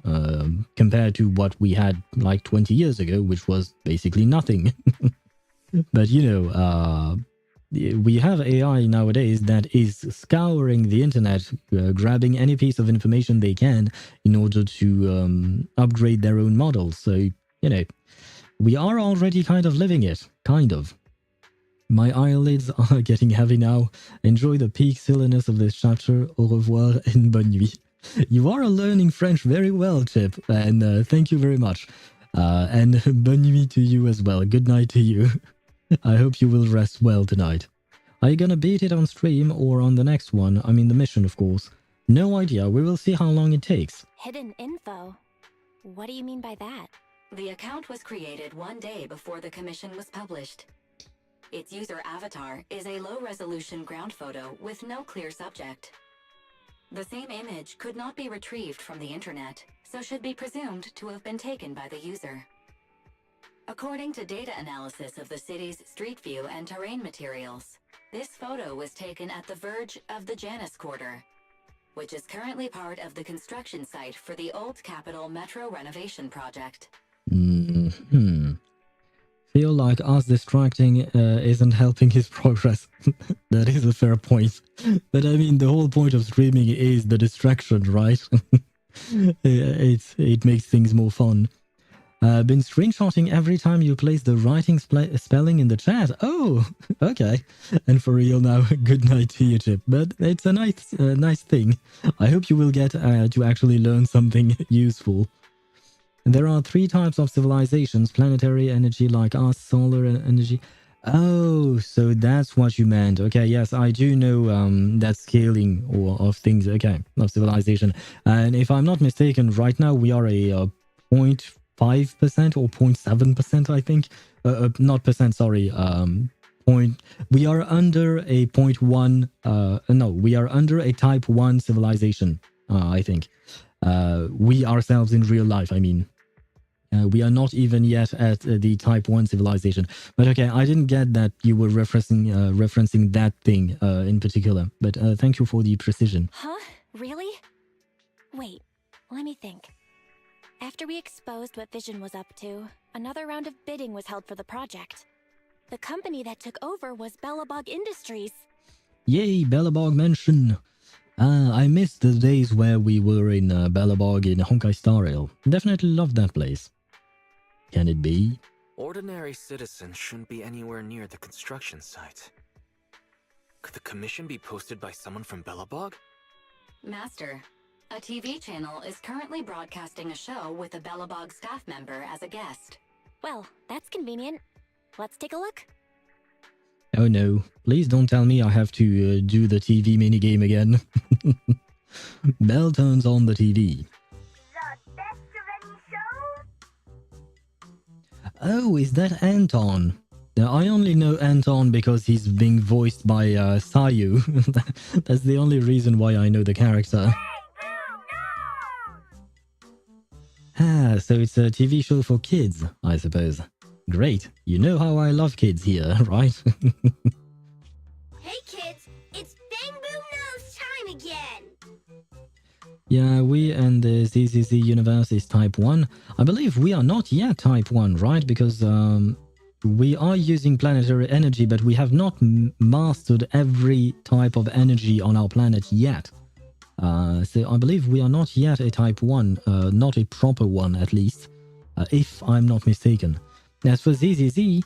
compared to what we had like 20 years ago, which was basically nothing. But, you know, we have AI nowadays that is scouring the internet, grabbing any piece of information they can in order to upgrade their own models. So, you know, we are already kind of living it. Kind of. My eyelids are getting heavy now. Enjoy the peak silliness of this chapter. Au revoir and bonne nuit. You are learning French very well, Chip, and thank you very much. And bonne nuit to you as well. Good night to you. I hope you will rest well tonight. Are you gonna beat it on stream or on the next one? I mean the mission, of course. No idea. We will see how long it takes. Hidden info? What do you mean by that? The account was created one day before the commission was published. Its user avatar is a low-resolution ground photo with no clear subject. The same image could not be retrieved from the internet, so should be presumed to have been taken by the user. According to data analysis of the city's street view and terrain materials, this photo was taken at the verge of the Janus Quarter, which is currently part of the construction site for the Old Capitol Metro renovation project. Feel like us distracting isn't helping his progress. That is a fair point. But I mean, the whole point of streaming is the distraction, right? It makes things more fun. Been screenshotting every time you place the writing spelling in the chat. Oh, okay. And for real now, good night to you, Chip. But it's a nice thing. I hope you will get to actually learn something useful. There are 3 types of civilizations: planetary energy like us, solar energy. Oh, so that's what you meant. Okay, yes, I do know that scaling of things, okay, of civilization. And if I'm not mistaken, right now we are a 0.5% or 0.7%, I think. Not percent, sorry. We are under a 0.1, no, we are under a type 1 civilization, I think. We ourselves in real life, I mean. We are not even yet at the type 1 civilization. But okay, I didn't get that you were referencing that thing in particular. But thank you for the precision. Huh? Really? Wait, let me think. After we exposed what Vision was up to, another round of bidding was held for the project. The company that took over was Belobog Industries. Yay, Belobog mention! I missed the days where we were in Belobog in Honkai Star Rail. Definitely loved that place. Can it be? Ordinary citizens shouldn't be anywhere near the construction site. commission be posted by someone from Belobog? Master, a TV channel is currently broadcasting a show with a Belobog staff member as a guest. Well, that's convenient. Let's take a look. Oh no, please don't tell me I have to do the TV minigame again. Belle turns on the TV. The best of any show? Oh, is that Anton? Now, I only know Anton because he's being voiced by Sayu. That's the only reason why I know the character. Hey, boo, no! Ah, so it's a TV show for kids, I suppose. Great. You know how I love kids here, right? Hey kids, it's Bang Boom Nose time again! Yeah, we and the ZZZ universe is type 1. I believe we are not yet type 1, right? Because we are using planetary energy, but we have not mastered every type of energy on our planet yet. So I believe we are not yet a type 1, not a proper one at least, if I'm not mistaken. As for ZZZ,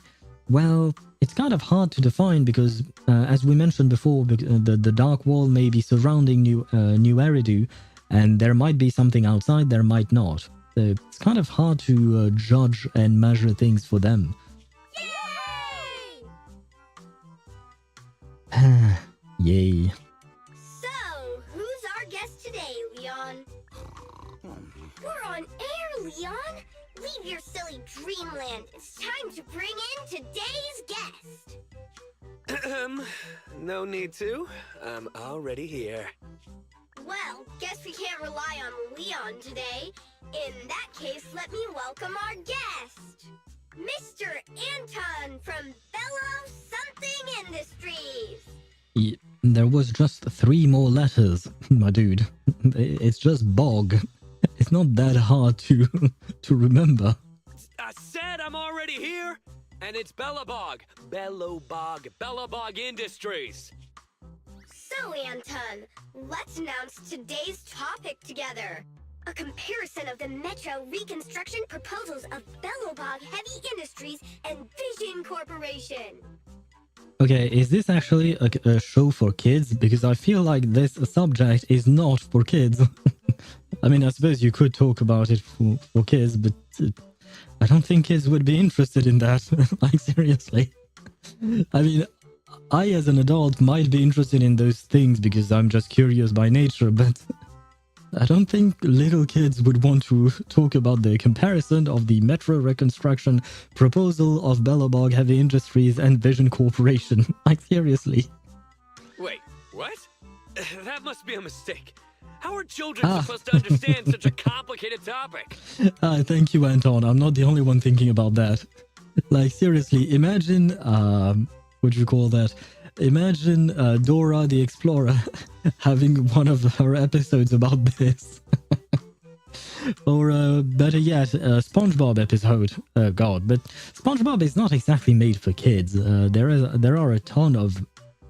well, it's kind of hard to define because, as we mentioned before, the dark wall may be surrounding new Eridu, and there might be something outside, there might not. So it's kind of hard to judge and measure things for them. Yay! Yay. So, who's our guest today, Leon? We're on air, Leon! Leave your silly dreamland. It's time to bring in today's guest. No need to. I'm already here. Well, guess we can't rely on Leon today. In that case, let me welcome our guest, Mr. Anton from Bello Something Industries. There was just 3 more letters, my dude. It's just Bog. It's not that hard to remember. I said I'm already here, and it's Belobog. Belobog Industries. So, Anton, let's announce today's topic together. A comparison of the Metro reconstruction proposals of Belobog Heavy Industries and Vision Corporation. Okay, is this actually a show for kids? Because I feel like this subject is not for kids. I mean, I suppose you could talk about it for kids, but I don't think kids would be interested in that. Like, seriously. I mean, I as an adult might be interested in those things because I'm just curious by nature, but I don't think little kids would want to talk about the comparison of the Metro reconstruction proposal of Belobog Heavy Industries and Vision Corporation. Like, seriously. Wait, what? That must be a mistake. How are children supposed to understand such a complicated topic? Thank you, Anton. I'm not the only one thinking about that. Like, seriously, imagine, what do you call that? Imagine Dora the Explorer having one of her episodes about this. Or better yet, a SpongeBob episode. Oh god, but SpongeBob is not exactly made for kids. There are a ton of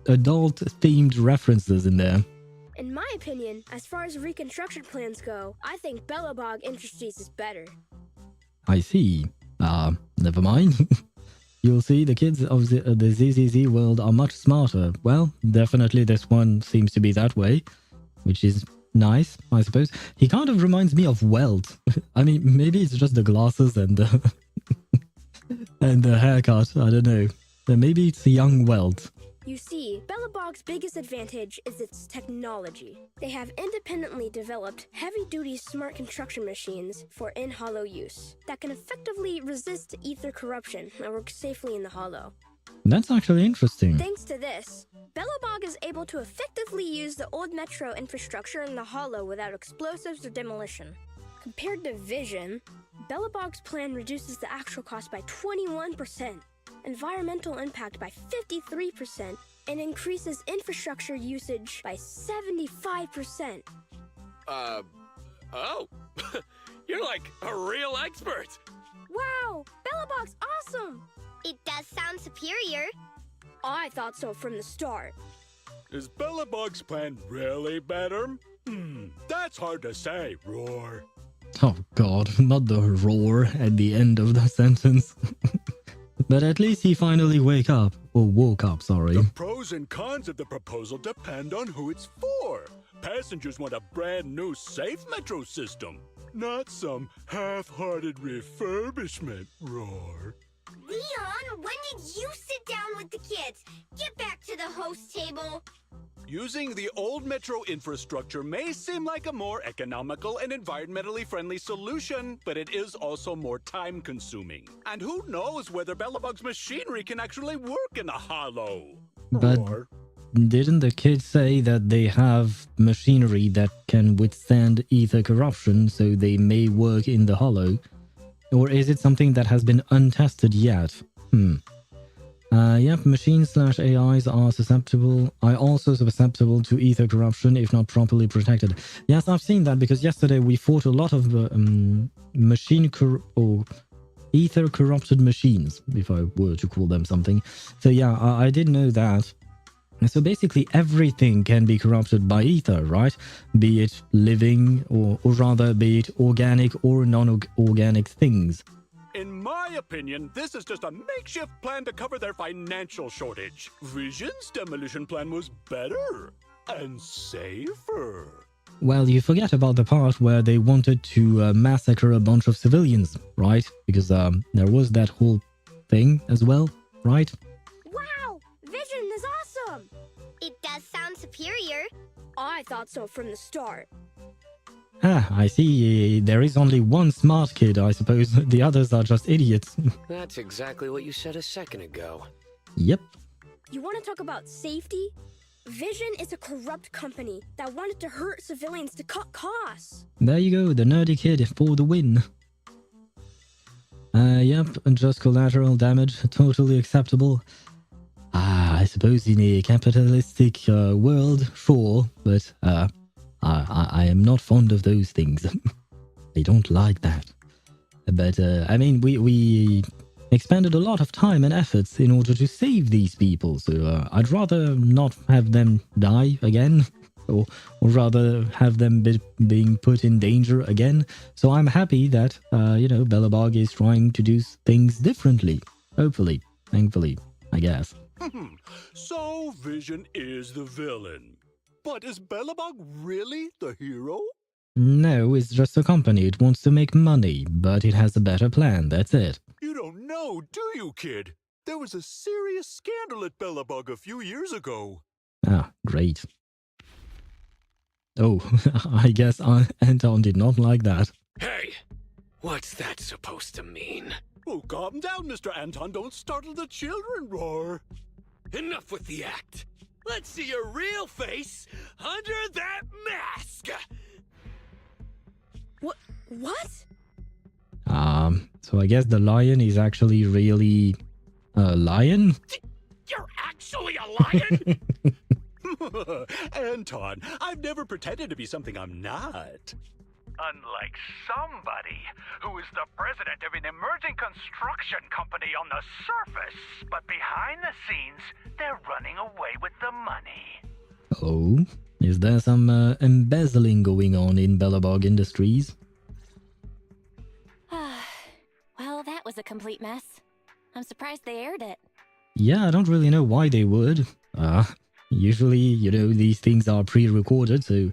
adult-themed references in there. In my opinion, as far as reconstruction plans go, I think Belobog Industries is better. I see. Never mind. You'll see the kids of the ZZZ world are much smarter. Well, definitely this one seems to be that way, which is nice, I suppose. He kind of reminds me of Welt. I mean, maybe it's just the glasses and the, and the haircut, I don't know. Maybe it's a young Welt. You see, Belobog's biggest advantage is its technology. They have independently developed heavy-duty smart construction machines for in-hollow use that can effectively resist ether corruption and work safely in the hollow. That's actually interesting. Thanks to this, Belobog is able to effectively use the old Metro infrastructure in the hollow without explosives or demolition. Compared to Vision, Belobog's plan reduces the actual cost by 21%. Environmental impact by 53%, and increases infrastructure usage by 75%. Oh. You're like a real expert. Wow, Belobog's awesome! It does sound superior. I thought so from the start. Is Belobog's plan really better? That's hard to say, Roar. Oh god, not the roar at the end of the sentence. But at least he finally woke up, sorry. The pros and cons of the proposal depend on who it's for. Passengers want a brand new safe metro system, not some half-hearted refurbishment, Roar. Leon, when did you sit down with the kids? Get back to the host table. Using the old metro infrastructure may seem like a more economical and environmentally friendly solution, but it is also more time-consuming. And who knows whether Belobog's machinery can actually work in the hollow? But didn't the kids say that they have machinery that can withstand ether corruption, so they may work in the hollow? Or is it something that has been untested yet? Yep, machines/AIs are also susceptible to ether corruption if not properly protected. Yes, I've seen that because yesterday we fought a lot of ether corrupted machines, if I were to call them something. So yeah, I did know that. So basically everything can be corrupted by ether, right? Be it living or rather be it organic or non-organic things. In my opinion, this is just a makeshift plan to cover their financial shortage. Vision's demolition plan was better and safer. Well, you forget about the part where they wanted to massacre a bunch of civilians, right? Because there was that whole thing as well, right? Wow! Vision is awesome! It does sound superior. I thought so from the start. Ah, I see. There is only one smart kid, I suppose. The others are just idiots. That's exactly what you said a second ago. Yep. You want to talk about safety? Vision is a corrupt company that wanted to hurt civilians to cut costs. There you go, the nerdy kid for the win. Yep, just collateral damage, totally acceptable. I suppose in a capitalistic world, sure, but I am not fond of those things. I don't like that. But, I mean, we expended a lot of time and efforts in order to save these people, so I'd rather not have them die again, or rather have them being put in danger again. So I'm happy that, Belobog is trying to do things differently. Hopefully. Thankfully, I guess. So Vision is the villain. But is Belobog really the hero? No, it's just a company. It wants to make money, but it has a better plan, that's it. You don't know, do you, kid? There was a serious scandal at Belobog a few years ago. Ah, great. Oh, I guess Anton did not like that. Hey, what's that supposed to mean? Oh, calm down, Mr. Anton. Don't startle the children, Roar. Enough with the act. Let's see your real face under that mask! What? So I guess the lion is actually really a lion? You're actually a lion? Anton, I've never pretended to be something I'm not. Unlike somebody who is the president of an emerging construction company on the surface, but behind the scenes, they're running away with the money. Oh, is there some embezzling going on in Belobog Industries? Well, that was a complete mess. I'm surprised they aired it. Yeah, I don't really know why they would. Usually, these things are pre-recorded, so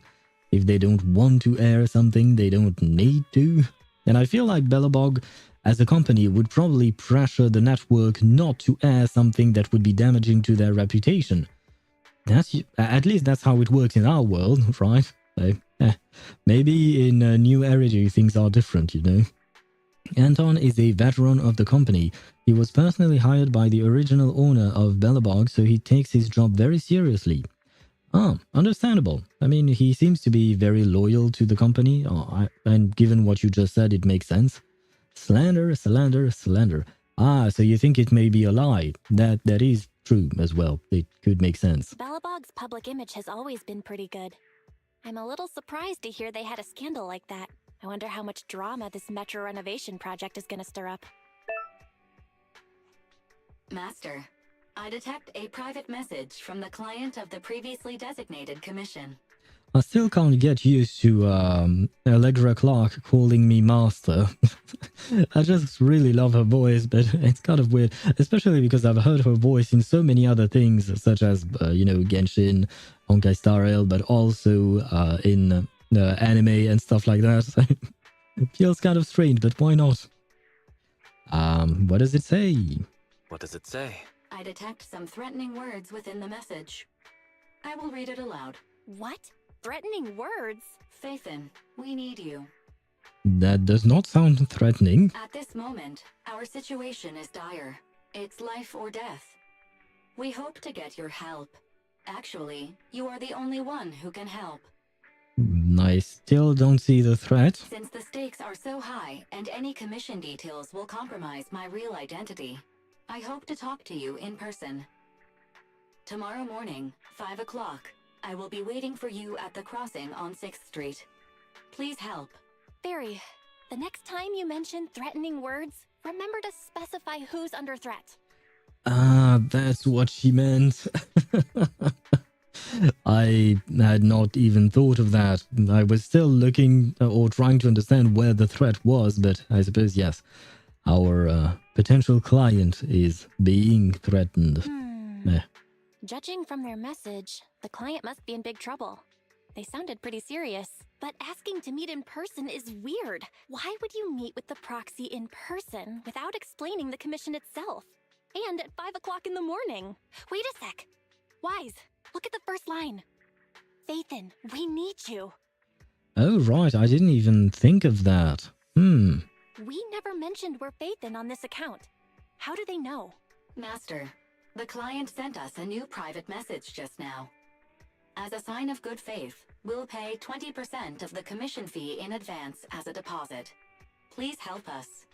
if they don't want to air something, they don't need to. And I feel like Belobog, as a company, would probably pressure the network not to air something that would be damaging to their reputation. At least that's how it works in our world, right? So, maybe in New Eridu things are different, Anton is a veteran of the company. He was personally hired by the original owner of Belobog, so he takes his job very seriously. Understandable. I mean, he seems to be very loyal to the company, and given what you just said, it makes sense. Slander. So you think it may be a lie. That is true as well. It could make sense. Belobog's public image has always been pretty good. I'm a little surprised to hear they had a scandal like that. I wonder how much drama this metro renovation project is going to stir up. Master, I detect a private message from the client of the previously designated commission. I still can't get used to Allegra Clark calling me master. I just really love her voice, but it's kind of weird, especially because I've heard her voice in so many other things, such as, Genshin, Honkai Star Rail, but also in anime and stuff like that. So it feels kind of strange, but why not? What does it say? What does it say? I detect some threatening words within the message. I will read it aloud. What? Threatening words? Phaethon, we need you. That does not sound threatening. At this moment, our situation is dire. It's life or death. We hope to get your help. Actually, you are the only one who can help. I still don't see the threat. Since the stakes are so high and any commission details will compromise my real identity, I hope to talk to you in person. Tomorrow morning, 5 o'clock, I will be waiting for you at the crossing on 6th Street. Please help. Barry, the next time you mention threatening words, remember to specify who's under threat. That's what she meant. I had not even thought of that. I was still looking or trying to understand where the threat was, but I suppose, yes, our potential client is being threatened. Judging from their message, the client must be in big trouble. They sounded pretty serious, but asking to meet in person is weird. Why would you meet with the Proxy in person without explaining the commission itself? And at 5 o'clock in the morning? Wait a sec. Wise, look at the first line. Phaethon, we need you. Oh, right, I didn't even think of that. We never mentioned we're Phaethon on this account. How do they know? Master, the client sent us a new private message just now. As a sign of good faith, we'll pay 20% of the commission fee in advance as a deposit. Please help us.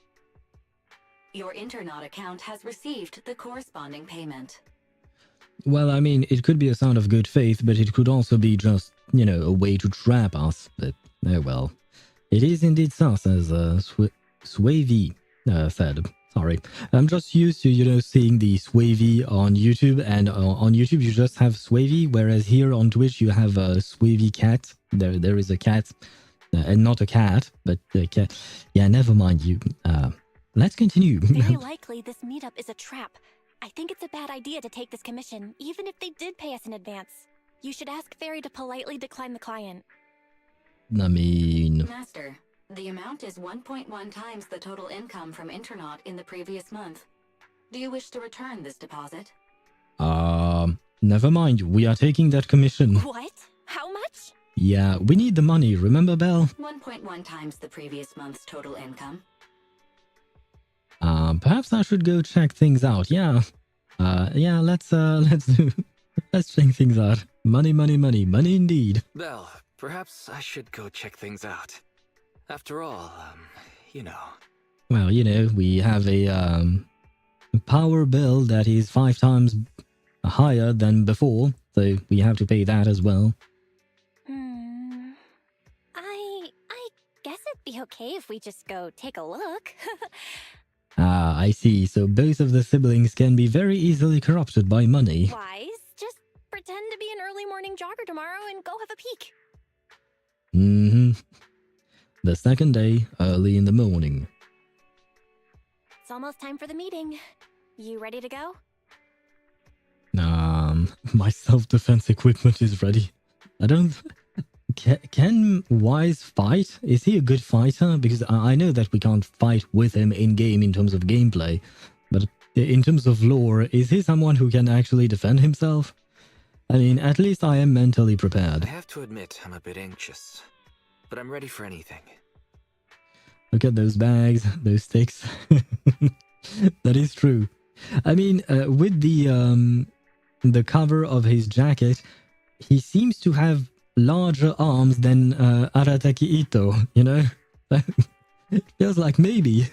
Your Internaut account has received the corresponding payment. Well, I mean, it could be a sign of good faith, but it could also be just, a way to trap us. But, oh well. It is indeed sus, as Swavy said. Sorry. I'm just used to, seeing the Swavy on YouTube, and on YouTube you just have Swavy, whereas here on Twitch you have a Swavy cat. There is a cat, and not a cat, but a cat. Yeah, never mind you. Let's continue. Very likely this meetup is a trap. I think it's a bad idea to take this commission, even if they did pay us in advance. You should ask Fairy to politely decline the client. I mean... Master, the amount is 1.1 times the total income from Internaut in the previous month. Do you wish to return this deposit? Never mind. We are taking that commission. What? How much? Yeah, we need the money, remember, Belle? 1.1 times the previous month's total income. Perhaps I should go check things out. Yeah. Yeah, let's check things out. Money, money, money, money indeed. Belle, perhaps I should go check things out. After all, Well, we have a power bill that is 5 times higher than before, so we have to pay that as well. I guess it'd be okay if we just go take a look. I see. So both of the siblings can be very easily corrupted by money. Wise, just pretend to be an early morning jogger tomorrow and go have a peek. The second day, early in the morning. It's almost time for the meeting. You ready to go? My self-defense equipment is ready. I don't... Can Wise fight? Is he a good fighter? Because I know that we can't fight with him in-game in terms of gameplay. But in terms of lore, is he someone who can actually defend himself? I mean, at least I am mentally prepared. I have to admit, I'm a bit anxious. But I'm ready for anything. Look at those bags, those sticks. That is true. I mean, with the cover of his jacket, he seems to have larger arms than Arataki Ito, It feels like maybe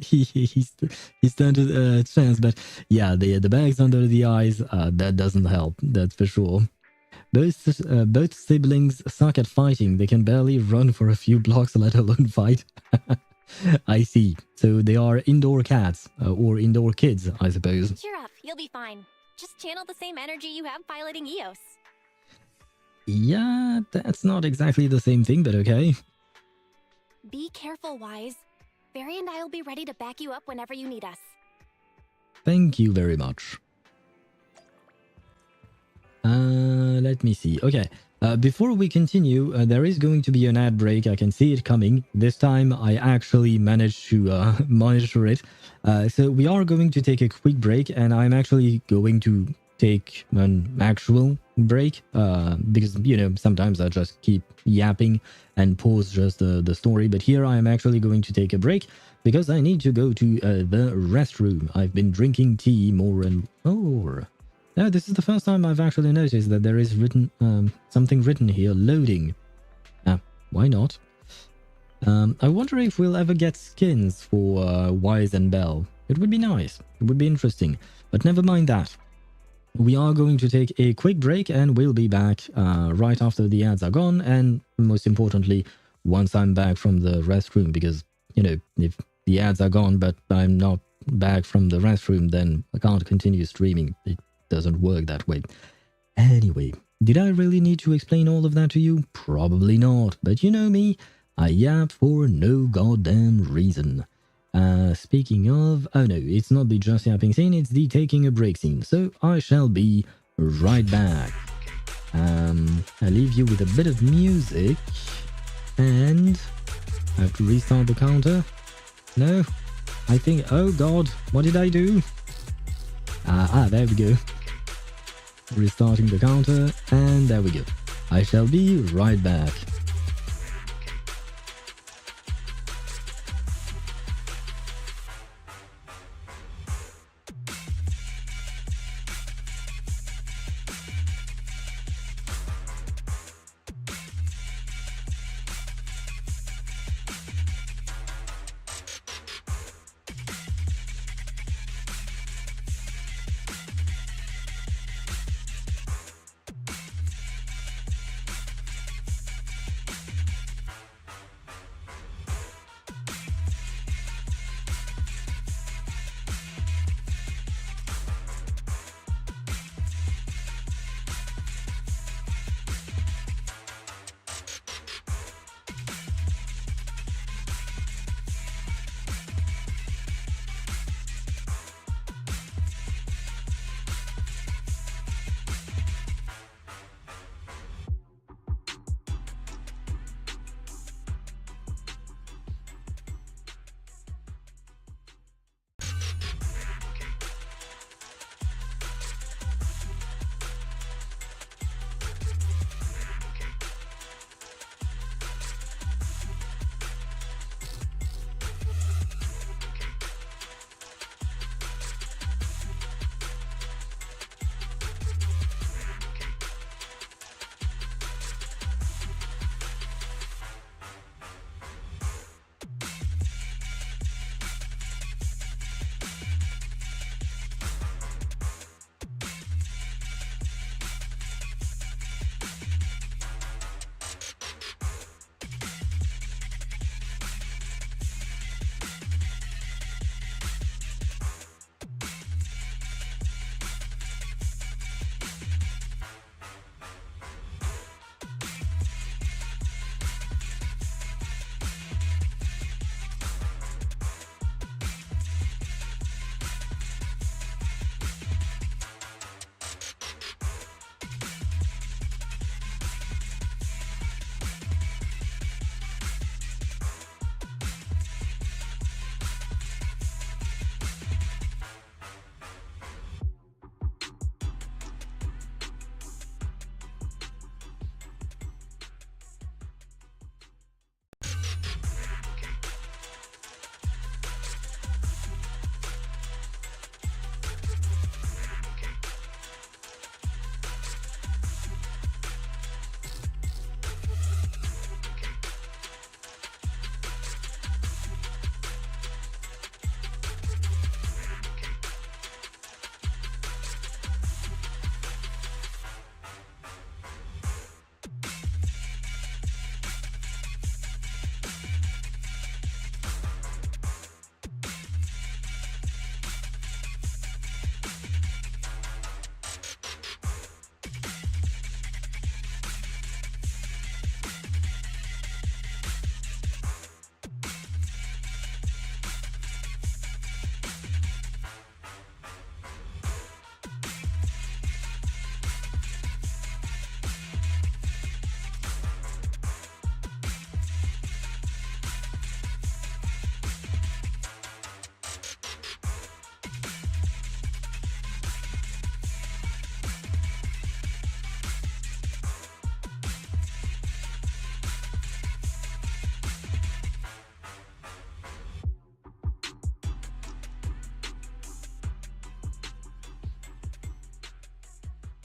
he stands a chance, but yeah, the bags under the eyes, that doesn't help, that's for sure. Both siblings suck at fighting. They can barely run for a few blocks, let alone fight. I see. So they are indoor cats, or indoor kids, I suppose. Cheer up, you'll be fine. Just channel the same energy you have piloting Eos. Yeah, that's not exactly the same thing, but okay. Be careful, Wise. Barry and I will be ready to back you up whenever you need us. Thank you very much. Let me see. Okay, before we continue, there is going to be an ad break. I can see it coming. This time I actually managed to monitor it. So we are going to take a quick break, and I'm actually going to take an actual break because, you know, sometimes I just keep yapping and pause just the story. But here I am actually going to take a break because I need to go to the restroom. I've been drinking tea more and more. No, this is the first time I've actually noticed that there is written something written here, loading. Why not? I wonder if we'll ever get skins for Wise and Belle. It would be nice. It would be interesting. But never mind that. We are going to take a quick break and we'll be back right after the ads are gone. And most importantly, once I'm back from the restroom, because, you know, if the ads are gone but I'm not back from the restroom, then I can't continue streaming. It doesn't work that way. Anyway, did I really need to explain all of that to you? Probably not, but you know me, I yap for no goddamn reason. Speaking of, oh no, it's not the just yapping scene, it's the taking a break scene, so I shall be right back. I leave you with a bit of music, and I have to restart the counter. No, I think, oh god, what did I do? There we go. Restarting the counter, and there we go. I shall be right back.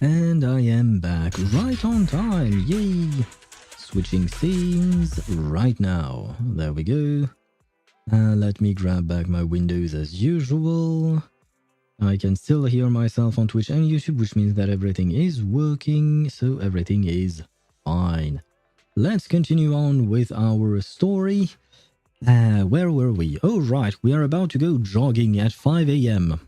And I am back right on time, yay! Switching scenes right now. There we go. Let me grab back my windows as usual. I can still hear myself on Twitch and YouTube, which means that everything is working, so everything is fine. Let's continue on with our story. Where were we? Oh, right, we are about to go jogging at 5 a.m.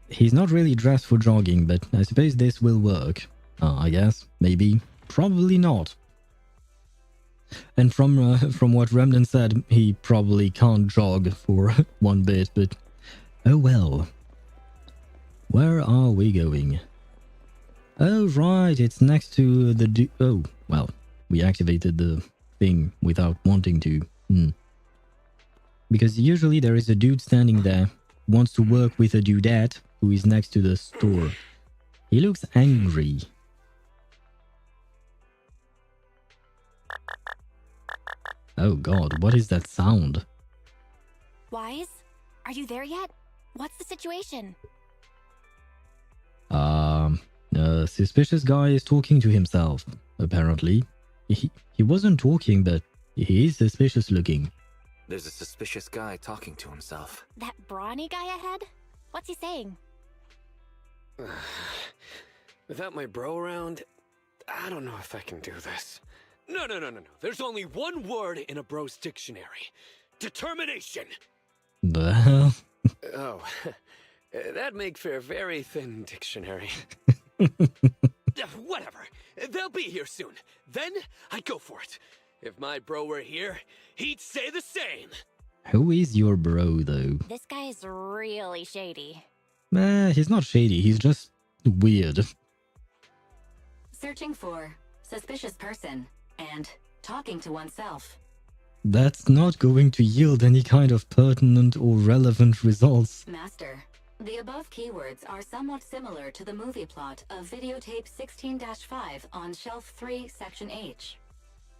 He's not really dressed for jogging, but I suppose this will work. I guess, maybe, probably not. And from what Remnant said, he probably can't jog for one bit, but oh well. Where are we going? Oh right, it's next to the oh, well, we activated the thing without wanting to. Because usually there is a dude standing there, wants to work with a dudette who is next to the store. He looks angry. Oh god, what is that sound? Wise? Are you there yet? What's the situation? A suspicious guy is talking to himself, apparently. He wasn't talking, but he is suspicious looking. There's a suspicious guy talking to himself. That brawny guy ahead? What's he saying? Without my bro around, I don't know if I can do this. No. There's only one word in a bro's dictionary. Determination. Well... Oh, that'd make for a very thin dictionary. Whatever. They'll be here soon. Then I'd go for it. If my bro were here, he'd say the same. Who is your bro, though? This guy is really shady. He's not shady. He's just weird. Searching for suspicious person and talking to oneself. That's not going to yield any kind of pertinent or relevant results. Master, the above keywords are somewhat similar to the movie plot of videotape 16-5 on shelf 3, section H.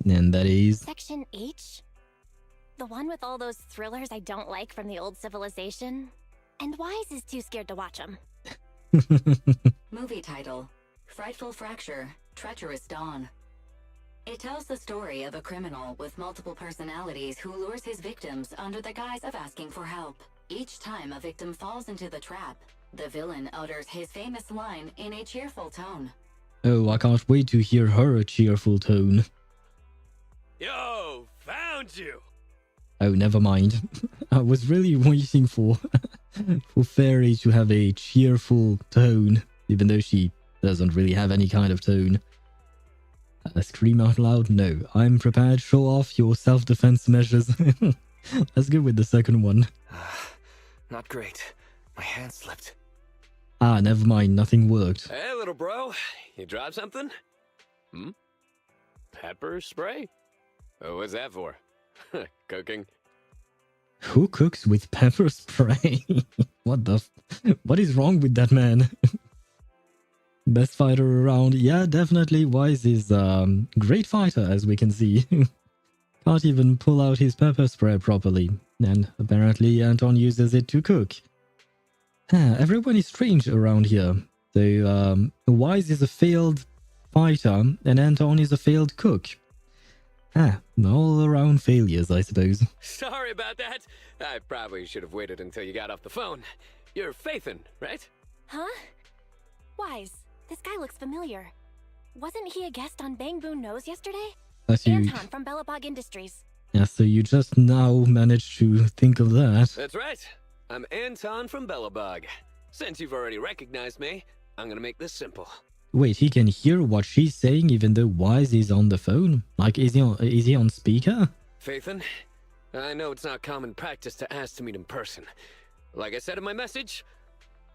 And that is... Section H? The one with all those thrillers I don't like from the old civilization? And Wise is too scared to watch them. Movie title, Frightful Fracture, Treacherous Dawn. It tells the story of a criminal with multiple personalities who lures his victims under the guise of asking for help. Each time a victim falls into the trap, the villain utters his famous line in a cheerful tone. Oh, I can't wait to hear her cheerful tone. Yo, found you! Oh, never mind. I was really waiting for Fairy to have a cheerful tone, even though she doesn't really have any kind of tone. Scream out loud? No. I'm prepared. Show off your self-defense measures. Let's go with the second one. Not great. My hand slipped. Ah, never mind. Nothing worked. Hey, little bro. You dropped something? Pepper spray? Oh, what's that for? Cooking? Who cooks with pepper spray? What is wrong with that man? Best fighter around. Yeah, definitely. Wise is great fighter, as we can see. Can't even pull out his pepper spray properly. And apparently Anton uses it to cook. Everyone is strange around here. So Wise is a failed fighter and Anton is a failed cook. All around failures, I suppose. Sorry about that. I probably should have waited until you got off the phone. You're Phaethon, right? Huh? Wise, this guy looks familiar. Wasn't he a guest on Bang Boon Nose yesterday? Anton from Belobog Industries. Yeah, so you just now managed to think of that. That's right. I'm Anton from Belobog. Since you've already recognized me, I'm gonna make this simple. Wait, he can hear what she's saying even though Wise is on the phone? Like, is he on speaker? Phaethon, I know it's not common practice to ask to meet in person. Like I said in my message,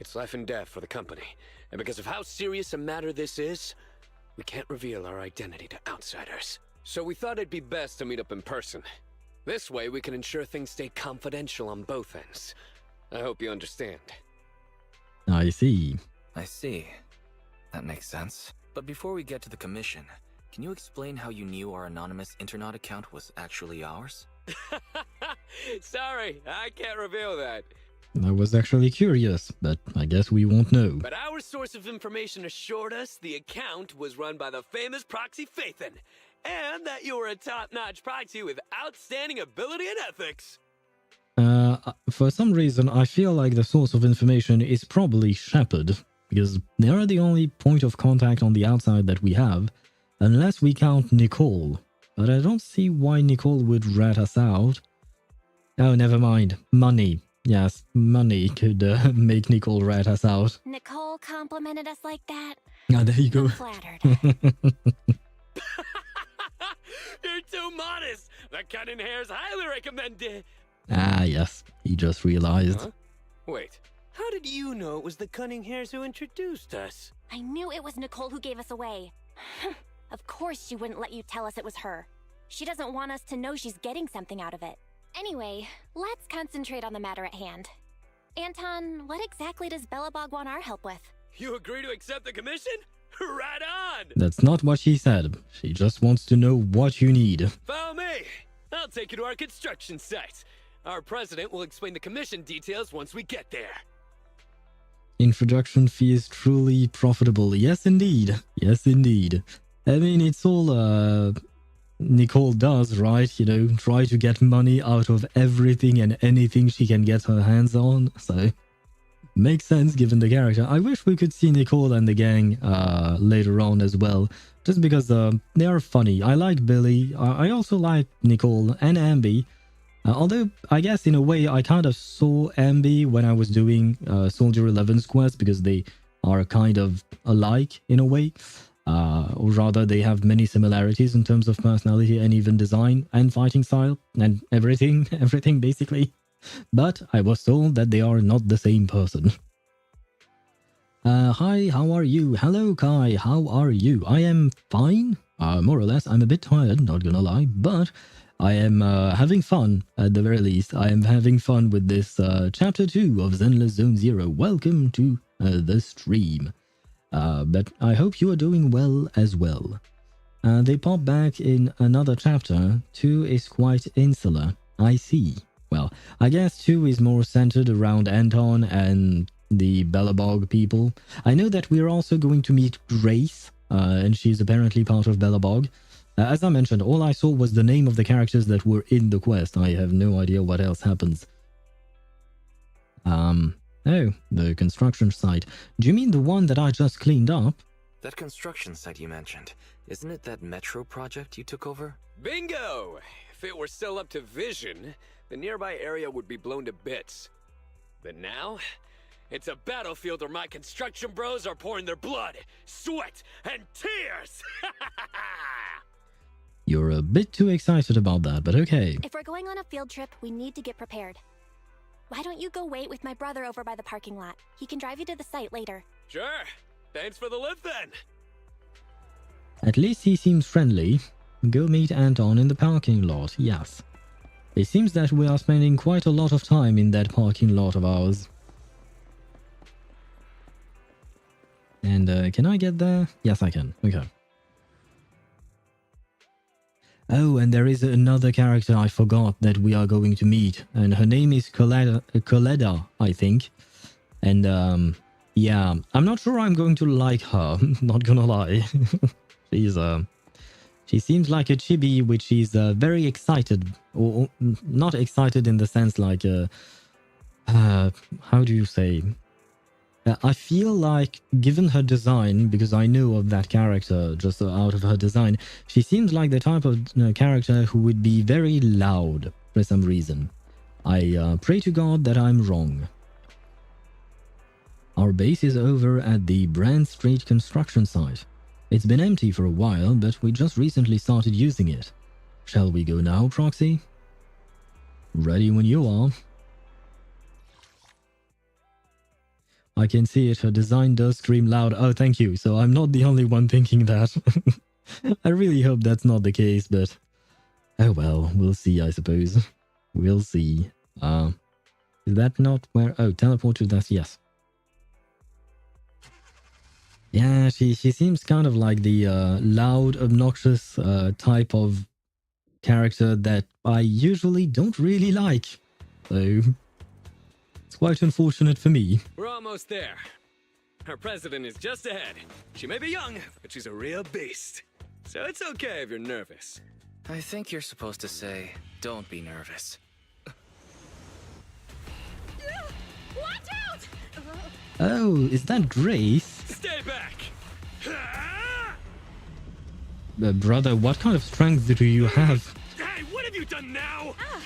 it's life and death for the company. And because of how serious a matter this is, we can't reveal our identity to outsiders. So we thought it'd be best to meet up in person. This way we can ensure things stay confidential on both ends. I hope you understand. I see. I see. That makes sense. But before we get to the commission, can you explain how you knew our anonymous Internet account was actually ours? Sorry, I can't reveal that. I was actually curious, but I guess we won't know. But our source of information assured us the account was run by the famous Proxy Phaethon, and that you were a top-notch proxy with outstanding ability and ethics. For some reason, I feel like the source of information is probably Shepard, because they are the only point of contact on the outside that we have, unless we count Nicole. But I don't see why Nicole would rat us out. Oh, never mind. Money. Yes, money could make Nicole rat us out. Nicole complimented us like that. Ah, there you go. I'm flattered. You're too modest. The cutting hair's highly recommended. Ah, yes. He just realized. Huh? Wait, how did you know it was the cunning hairs who introduced us? I knew it was Nicole who gave us away. Of course she wouldn't let you tell us it was her. She doesn't want us to know she's getting something out of it. Anyway, let's concentrate on the matter at hand. Anton, what exactly does Belobog want our help with? You agree to accept the commission? Right on! That's not what she said. She just wants to know what you need. Follow me! I'll take you to our construction site. Our president will explain the commission details once we get there. Introduction fee is truly profitable. Yes, indeed. Yes, indeed. I mean, it's all Nicole does, right? You know, try to get money out of everything and anything she can get her hands on. So, makes sense given the character. I wish we could see Nicole and the gang later on as well. Just because they are funny. I like Billy. I also like Nicole and Ambi. Although, I guess in a way, I kind of saw Ambi when I was doing Soldier 11's quest because they are kind of alike in a way. Or rather, they have many similarities in terms of personality and even design and fighting style and everything basically. But I was told that they are not the same person. Hi, how are you? Hello, Kai, how are you? I am fine, more or less. I'm a bit tired, not gonna lie, but I am having fun, at the very least. I am having fun with this Chapter 2 of Zenless Zone Zero. Welcome to the stream. But I hope you are doing well as well. They pop back in another chapter. 2 is quite insular. I see. Well, I guess 2 is more centered around Anton and the Belobog people. I know that we're also going to meet Grace, and she's apparently part of Belobog. As I mentioned, all I saw was the name of the characters that were in the quest. I have no idea what else happens. Oh, the construction site. Do you mean the one that I just cleaned up? That construction site you mentioned, isn't it that metro project you took over? Bingo! If it were still up to vision, the nearby area would be blown to bits. But now, it's a battlefield where my construction bros are pouring their blood, sweat, and tears! You're a bit too excited about that, but okay. If we're going on a field trip, we need to get prepared. Why don't you go wait with my brother over by the parking lot? He can drive you to the site later. Sure. Thanks for the lift then. At least he seems friendly. Go meet Anton in the parking lot, yes. It seems that we are spending quite a lot of time in that parking lot of ours. And can I get there? Yes, I can. Okay. Oh, and there is another character I forgot that we are going to meet, and her name is Coletta, I think. And yeah, I'm not sure I'm going to like her, not gonna lie. She seems like a chibi, which is very excited, or not excited in the sense like, how do you say? I feel like, given her design, because I know of that character just out of her design, she seems like the type of character who would be very loud for some reason. I pray to God that I'm wrong. Our base is over at the Brand Street construction site. It's been empty for a while, but we just recently started using it. Shall we go now, Proxy? Ready when you are. I can see it, her design does scream loud. Oh, thank you. So I'm not the only one thinking that. I really hope that's not the case, but... oh well, we'll see, I suppose. We'll see. Is that not where... oh, teleport to that, yes. Yeah, she seems kind of like the loud, obnoxious type of character that I usually don't really like. So... It's quite unfortunate for me. We're almost there. Our president is just ahead. She may be young, but she's a real beast. So it's okay if you're nervous. I think you're supposed to say, don't be nervous. Watch out! Oh, is that Grace? Stay back! Brother, what kind of strength do you have? Hey, what have you done now? Ah,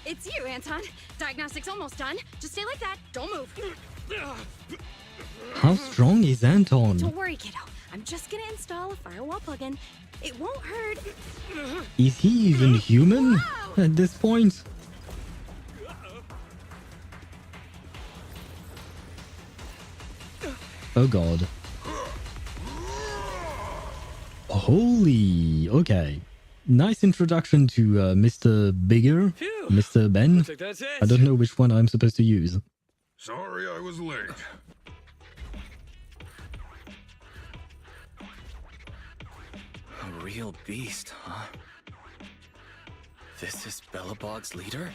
it's you, Anton. Diagnostics almost done. Just stay like that. Don't move. How strong is Anton? Don't worry, kiddo. I'm just gonna install a firewall plugin. It won't hurt. Is he even human at this point? Oh god. Holy, okay. Nice introduction to Mr. Bigger, Phew. Mr. Ben. Looks like that's it. I don't know which one I'm supposed to use. Sorry I was late. A real beast, huh? This is Belobog's leader?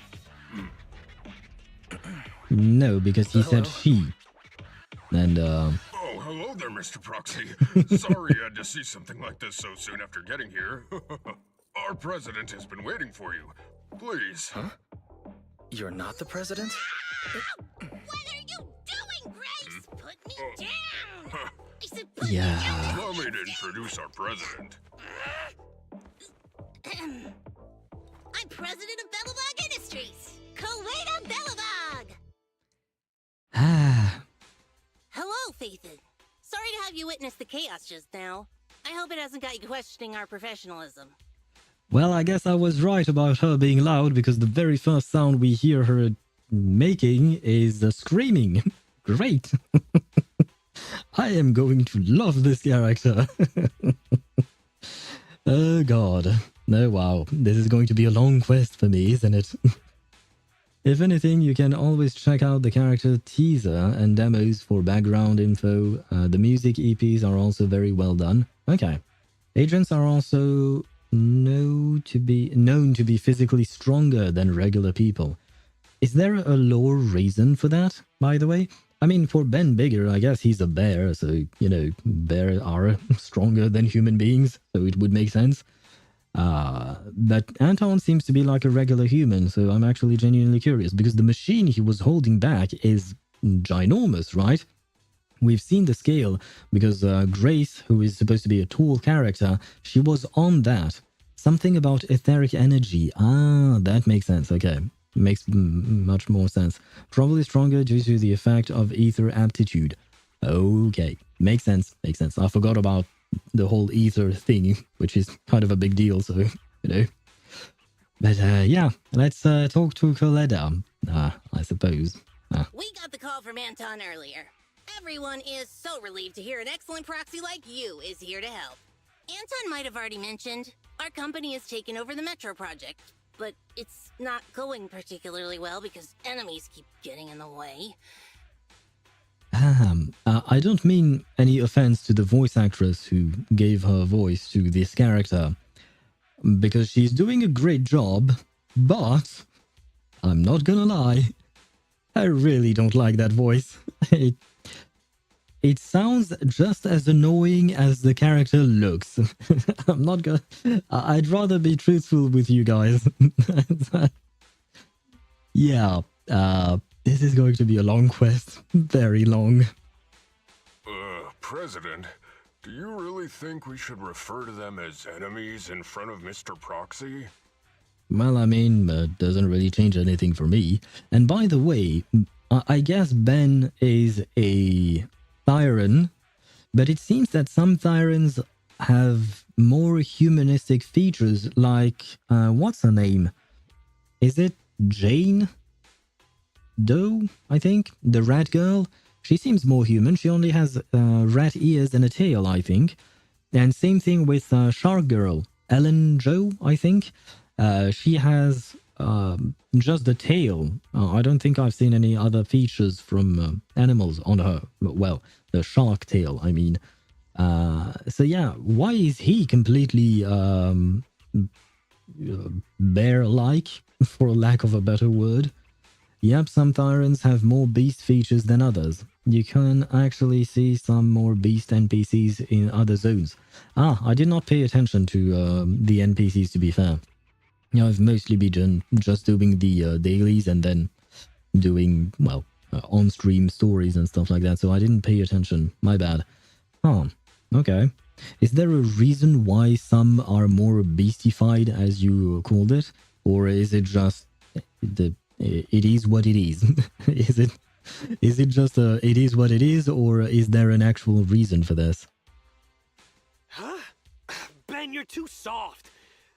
No, because he said she. And, Oh, hello there, Mr. Proxy. Sorry you had to see something like this so soon after getting here. Our president has been waiting for you. Please. Huh? You're not the president? What are you doing, Grace? Put me down! I said put yeah. me down! Allow me to introduce our president. I'm president of Belobog Industries! Kuwaita Belobog! Ah. Hello, Phaethon. Sorry to have you witness the chaos just now. I hope it hasn't got you questioning our professionalism. Well, I guess I was right about her being loud, because the very first sound we hear her making is screaming. Great. I am going to love this character. Oh god. Oh wow. This is going to be a long quest for me, isn't it? If anything, you can always check out the character teaser and demos for background info. The music EPs are also very well done. Okay. Agents are also known to be physically stronger than regular people. Is there a lore reason for that, by the way? I mean, for Ben Bigger, I guess he's a bear, so, you know, bears are stronger than human beings, so it would make sense. But Anton seems to be like a regular human, so I'm actually genuinely curious, because the machine he was holding back is ginormous, right? We've seen the scale, because Grace, who is supposed to be a tall character, she was on that. Something about etheric energy. Ah, that makes sense, okay. Makes much more sense. Probably stronger due to the effect of ether aptitude. Okay, makes sense, makes sense. I forgot about the whole ether thing, which is kind of a big deal, so, you know. But yeah, let's talk to Coletta, I suppose. We got the call from Anton earlier. Everyone is so relieved to hear an excellent proxy like you is here to help. Anton might have already mentioned, our company has taken over the Metro project, but it's not going particularly well because enemies keep getting in the way. I don't mean any offense to the voice actress who gave her voice to this character, because she's doing a great job, but I'm not gonna lie, I really don't like that voice. It sounds just as annoying as the character looks. I'm not gonna... I'd rather be truthful with you guys. Yeah, this is going to be a long quest. Very long. President, do you really think we should refer to them as enemies in front of Mr. Proxy? Well, I mean, it doesn't really change anything for me. And by the way, I guess Ben is a Thyran, but it seems that some Thyrans have more humanistic features, like, what's her name? Is it Jane Doe, I think? The rat girl? She seems more human. She only has rat ears and a tail, I think. And same thing with Shark Girl. Ellen Joe, I think. She has just the tail. I don't think I've seen any other features from animals on her. Well, the shark tail, I mean. So yeah, why is he completely bear-like, for lack of a better word? Yep, some Thyrans have more beast features than others. You can actually see some more beast NPCs in other zones. Ah, I did not pay attention to the NPCs, to be fair. You know, I've mostly been just doing the dailies and then doing, well, on-stream stories and stuff like that, so I didn't pay attention. My bad. Oh, okay. Is there a reason why some are more beastified, as you called it? Or is it just it is what it is? Is it just it is what it is, or is there an actual reason for this? Huh? Ben, you're too soft.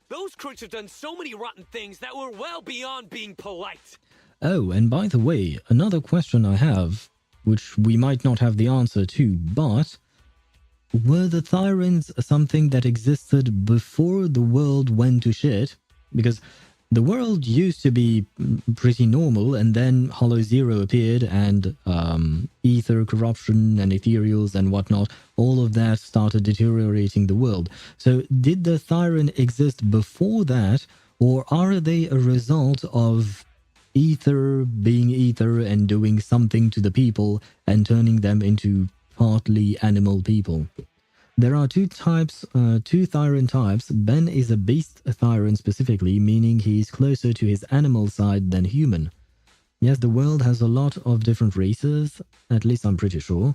Those crooks have done so many rotten things that were well beyond being polite. Oh, and by the way, another question I have, which we might not have the answer to, but were the Thyrans something that existed before the world went to shit? Because the world used to be pretty normal, and then HoYoZero appeared, and ether corruption and Ethereals and whatnot, all of that started deteriorating the world. So did the Thyran exist before that, or are they a result of ether being ether and doing something to the people and turning them into partly animal people? There are two Thyran types. Ben is a beast Thyran specifically, meaning he's closer to his animal side than human. Yes, the world has a lot of different races, at least I'm pretty sure.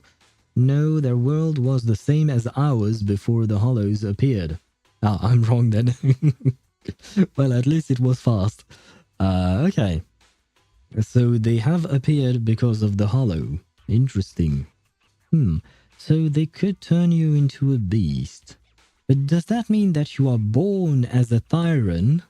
No, their world was the same as ours before the Hollows appeared. Ah, I'm wrong then. Well, at least it was fast. Okay. So they have appeared because of the Hollow. Interesting. So they could turn you into a beast. But does that mean that you are born as a Thyran?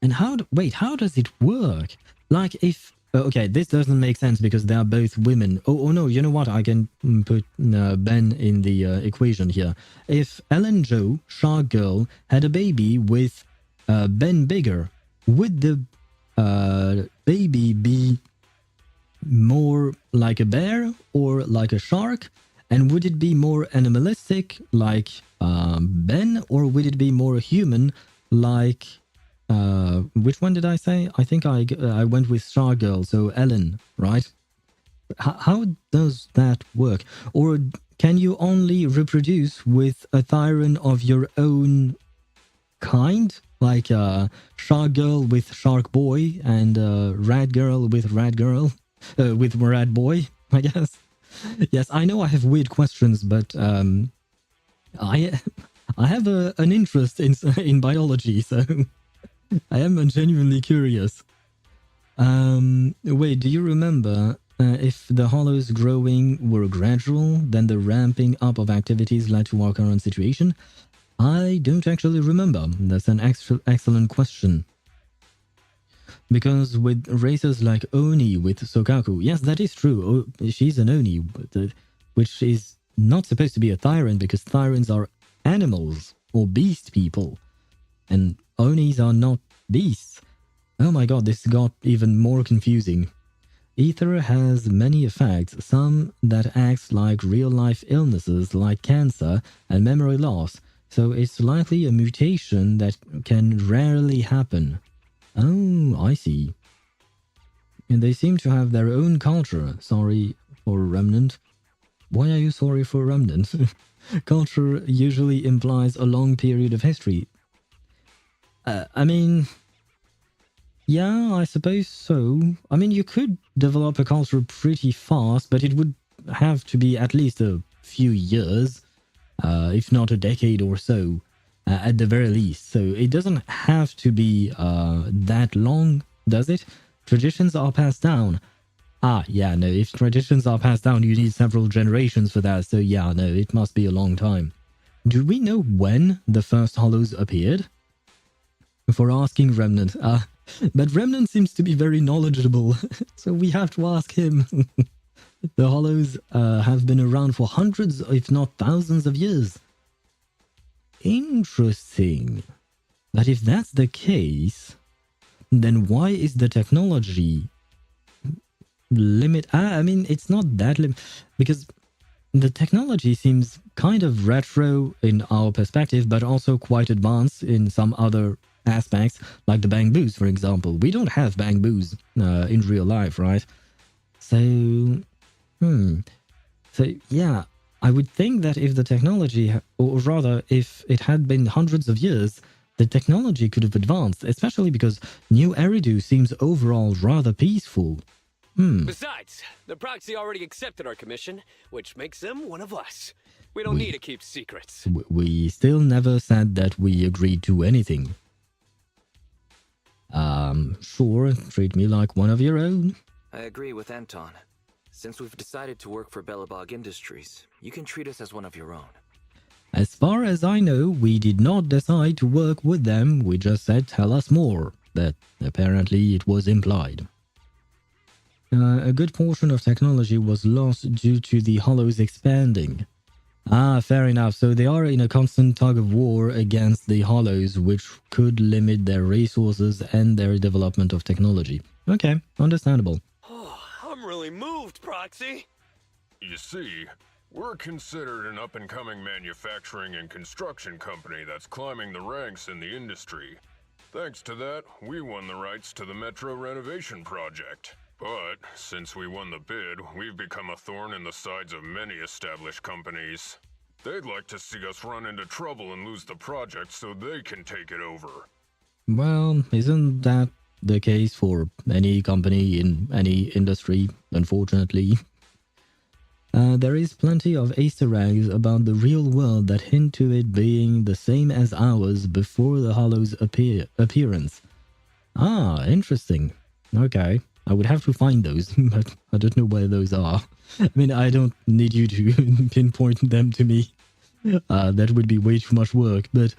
And how does it work? Like if... Okay, this doesn't make sense because they are both women. Oh no, you know what? I can put Ben in the equation here. If Ellen Jo, Shark Girl, had a baby with Ben Bigger, would the baby be more like a bear or like a shark? And would it be more animalistic like Ben, or would it be more human like which one did I say? I think I went with Star Girl, so Ellen, right? How does that work? Or can you only reproduce with a Thyran of your own kind? Like Shark Girl with Shark Boy and Rad Girl with Rad Girl? With Rad Boy, I guess. Yes, I know I have weird questions, but I have an interest in biology, so I am genuinely curious. Wait, do you remember if the Hollows growing were gradual, then the ramping up of activities led to our current situation? I don't actually remember. That's an excellent question. Because with races like Oni with Sokaku, yes, that is true. She's an Oni, which is not supposed to be a Thyran because Thyrans are animals or beast people. And Onis are not beasts. Oh my god, this got even more confusing. Ether has many effects, some that act like real-life illnesses like cancer and memory loss, so it's likely a mutation that can rarely happen. Oh, I see. And they seem to have their own culture. Sorry for Remnant. Why are you sorry for Remnant? Culture usually implies a long period of history. I mean... Yeah, I suppose so. I mean, you could develop a culture pretty fast, but it would have to be at least a few years, if not a decade or so. At the very least. So it doesn't have to be that long, does it? Traditions are passed down. Ah, yeah, no, if traditions are passed down, you need several generations for that. So yeah, no, it must be a long time. Do we know when the first Hollows appeared? For asking Remnant. But Remnant seems to be very knowledgeable, so we have to ask him. The Hollows have been around for hundreds, if not thousands of years. Interesting. But if that's the case, then why is the technology limit? I mean, it's not that because the technology seems kind of retro in our perspective, but also quite advanced in some other aspects, like the bamboos, for example. We don't have bamboos in real life, right? So, So, yeah, I would think that if the technology, or rather, if it had been hundreds of years, the technology could have advanced, especially because New Eridu seems overall rather peaceful. Besides, the Proxy already accepted our commission, which makes them one of us. We don't need to keep secrets. We still never said that we agreed to anything. Sure, treat me like one of your own. I agree with Anton. Since we've decided to work for Belobog Industries, you can treat us as one of your own. As far as I know, we did not decide to work with them, we just said tell us more, but apparently it was implied. A good portion of technology was lost due to the Hollows expanding. Ah, fair enough, so they are in a constant tug of war against the Hollows, which could limit their resources and their development of technology. Okay, understandable. I'm really moved, Proxy. You see, we're considered an up-and-coming manufacturing and construction company that's climbing the ranks in the industry. Thanks to that, we won the rights to the Metro renovation project. But since we won the bid, we've become a thorn in the sides of many established companies. They'd like to see us run into trouble and lose the project so they can take it over. Well, isn't that the case for any company in any industry, unfortunately? There is plenty of Easter eggs about the real world that hint to it being the same as ours before the Hollow's appearance. Ah, interesting. Okay. I would have to find those, but I don't know where those are. I mean, I don't need you to pinpoint them to me. That would be way too much work. But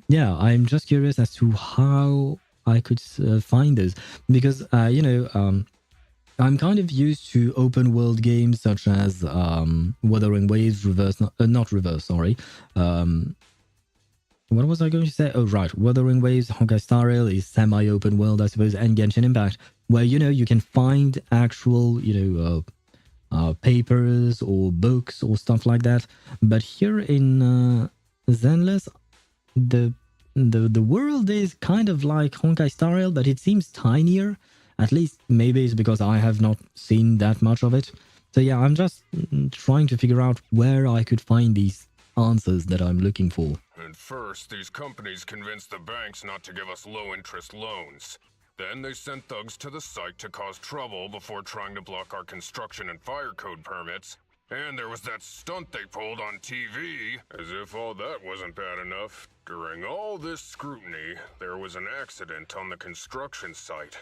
yeah, I'm just curious as to how I could find those. Because, I'm kind of used to open world games such as Wuthering Waves, not Reverse, sorry. What was I going to say? Oh, right. Wuthering Waves, Honkai Star Rail is semi-open world, I suppose, and Genshin Impact, where, you can find actual, papers or books or stuff like that. But here in Zenless, the world is kind of like Honkai Star Rail, but it seems tinier. At least maybe it's because I have not seen that much of it. So yeah, I'm just trying to figure out where I could find these answers that I'm looking for. At first, these companies convinced the banks not to give us low-interest loans. Then they sent thugs to the site to cause trouble before trying to block our construction and fire code permits. And there was that stunt they pulled on TV, as if all that wasn't bad enough. During all this scrutiny, there was an accident on the construction site.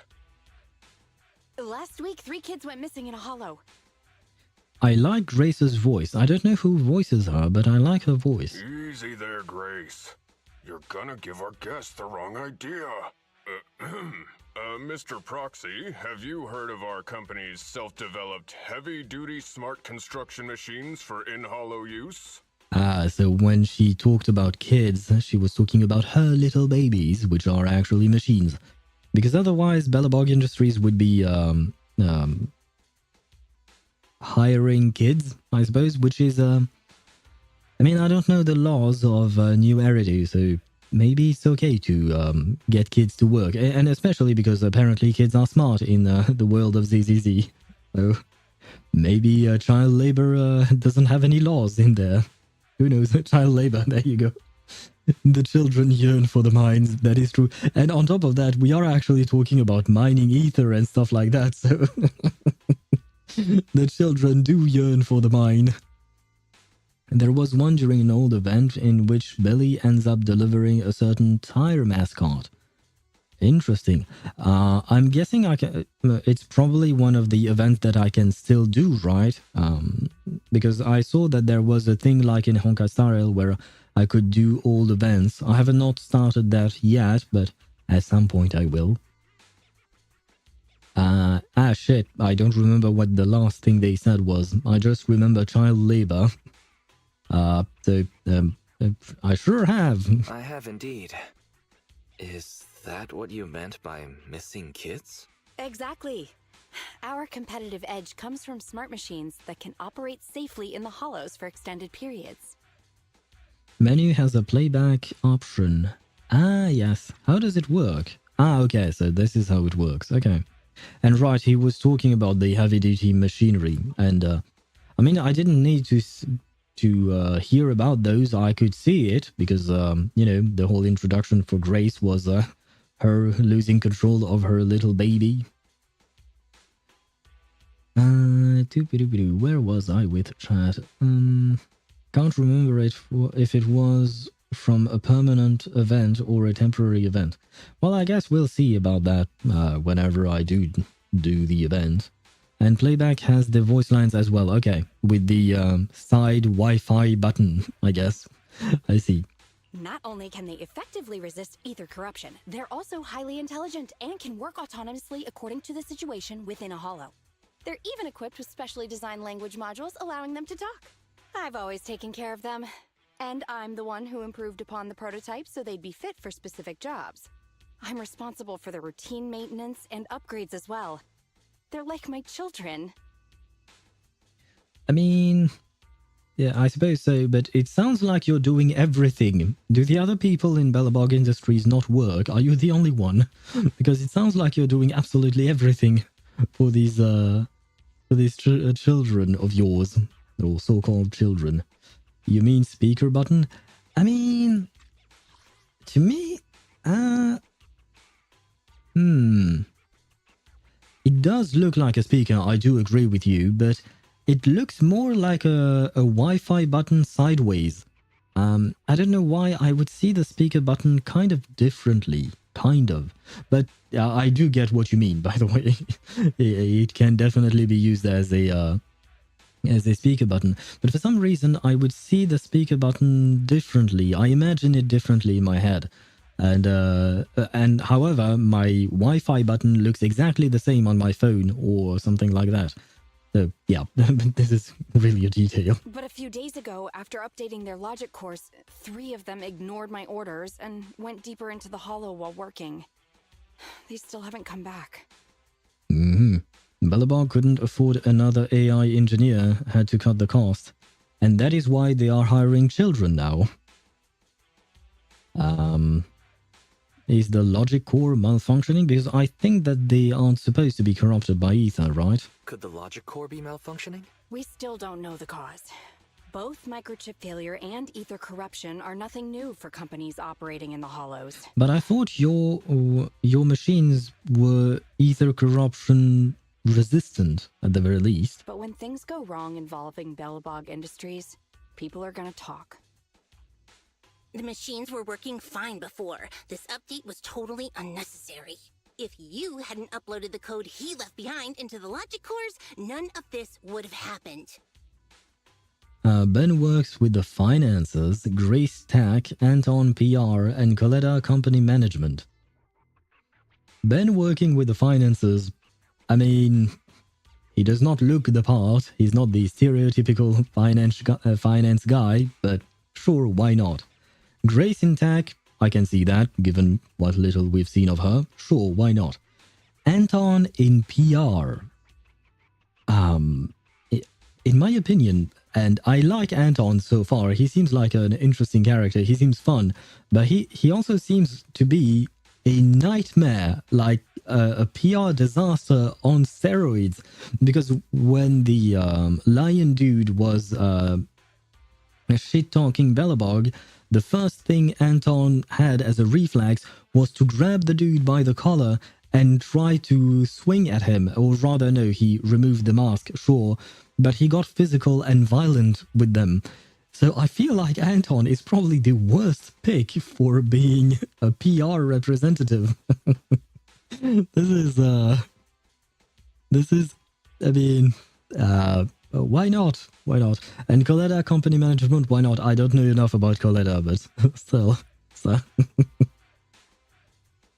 Last week, 3 kids went missing in a hollow. I like Grace's voice. I don't know who voices her, but I like her voice. Easy there, Grace. You're gonna give our guests the wrong idea. Mr. Proxy, have you heard of our company's self-developed heavy-duty smart construction machines for in-hollow use? Ah, so when she talked about kids, she was talking about her little babies, which are actually machines. Because otherwise, Belobog Industries would be, hiring kids, I suppose, which is, I mean, I don't know the laws of New Eridu, so maybe it's okay to get kids to work, and especially because apparently kids are smart in the world of ZZZ. So maybe child labor doesn't have any laws in there. Who knows? Child labor, there you go. The children yearn for the mines, that is true. And on top of that, we are actually talking about mining ether and stuff like that, so the children do yearn for the mine. There was one during an old event in which Billy ends up delivering a certain tire mascot. Interesting. I'm guessing it's probably one of the events that I can still do, right? Because I saw that there was a thing like in Honkai Star Rail where I could do all events. I have not started that yet, but at some point I will. Shit, I don't remember what the last thing they said was. I just remember child labor. I sure have. I have indeed. Is that what you meant by missing kids? Exactly. Our competitive edge comes from smart machines that can operate safely in the hollows for extended periods. Menu has a playback option. Ah, yes. How does it work? Ah, okay, so this is how it works. Okay. And right, he was talking about the heavy-duty machinery. And, I mean, I didn't need to hear about those. I could see it because, you know, the whole introduction for Grace was her losing control of her little baby. Where was I with chat? Can't remember if it was from a permanent event or a temporary event. Well, I guess we'll see about that whenever I do the event. And playback has the voice lines as well. Okay, with the side Wi-Fi button, I guess. I see. Not only can they effectively resist ether corruption, they're also highly intelligent and can work autonomously according to the situation within a holo. They're even equipped with specially designed language modules allowing them to talk. I've always taken care of them. And I'm the one who improved upon the prototypes so they'd be fit for specific jobs. I'm responsible for the routine maintenance and upgrades as well. They're like my children. I mean, yeah, I suppose so, but it sounds like you're doing everything. Do the other people in Belobog Industries not work? Are you the only one? Because it sounds like you're doing absolutely everything for these children of yours, or so-called children. You mean speaker button? I mean, to me, it does look like a speaker, I do agree with you, but it looks more like a Wi-Fi button sideways. I don't know why I would see the speaker button kind of differently, but I do get what you mean, by the way. It can definitely be used as a speaker button, but for some reason I would see the speaker button differently. I imagine it differently in my head, and however, my Wi-Fi button looks exactly the same on my phone or something like that. So yeah, this is really a detail. But a few days ago, after updating their logic course, 3 of them ignored my orders and went deeper into the holo while working. They still haven't come back. Belobog couldn't afford another AI engineer, had to cut the cost. And that is why they are hiring children now. Is the logic core malfunctioning? Because I think that they aren't supposed to be corrupted by ether, right? Could the logic core be malfunctioning? We still don't know the cause. Both microchip failure and ether corruption are nothing new for companies operating in the hollows. But I thought your machines were ether corruption resistant, at the very least. But when things go wrong involving Belobog Industries, people are gonna talk. The machines were working fine before. This update was totally unnecessary. If you hadn't uploaded the code he left behind into the logic cores, none of this would have happened. Ben works with the finances, Grace Tech, Anton PR, and Coletta Company Management. Ben working with the finances, I mean, he does not look the part. He's not the stereotypical finance guy, but sure, why not? Grace in tech, I can see that, given what little we've seen of her. Sure, why not? Anton in PR. In my opinion, and I like Anton so far, he seems like an interesting character, he seems fun, but he also seems to be a nightmare, like a PR disaster on steroids, because when the lion dude was shit-talking Belobog, the first thing Anton had as a reflex was to grab the dude by the collar and try to swing at him, or rather no, he removed the mask, sure, but he got physical and violent with them. So I feel like Anton is probably the worst pick for being a PR representative. This is, I mean, why not? Why not? And Coletta Company Management, why not? I don't know enough about Coletta, but still. So.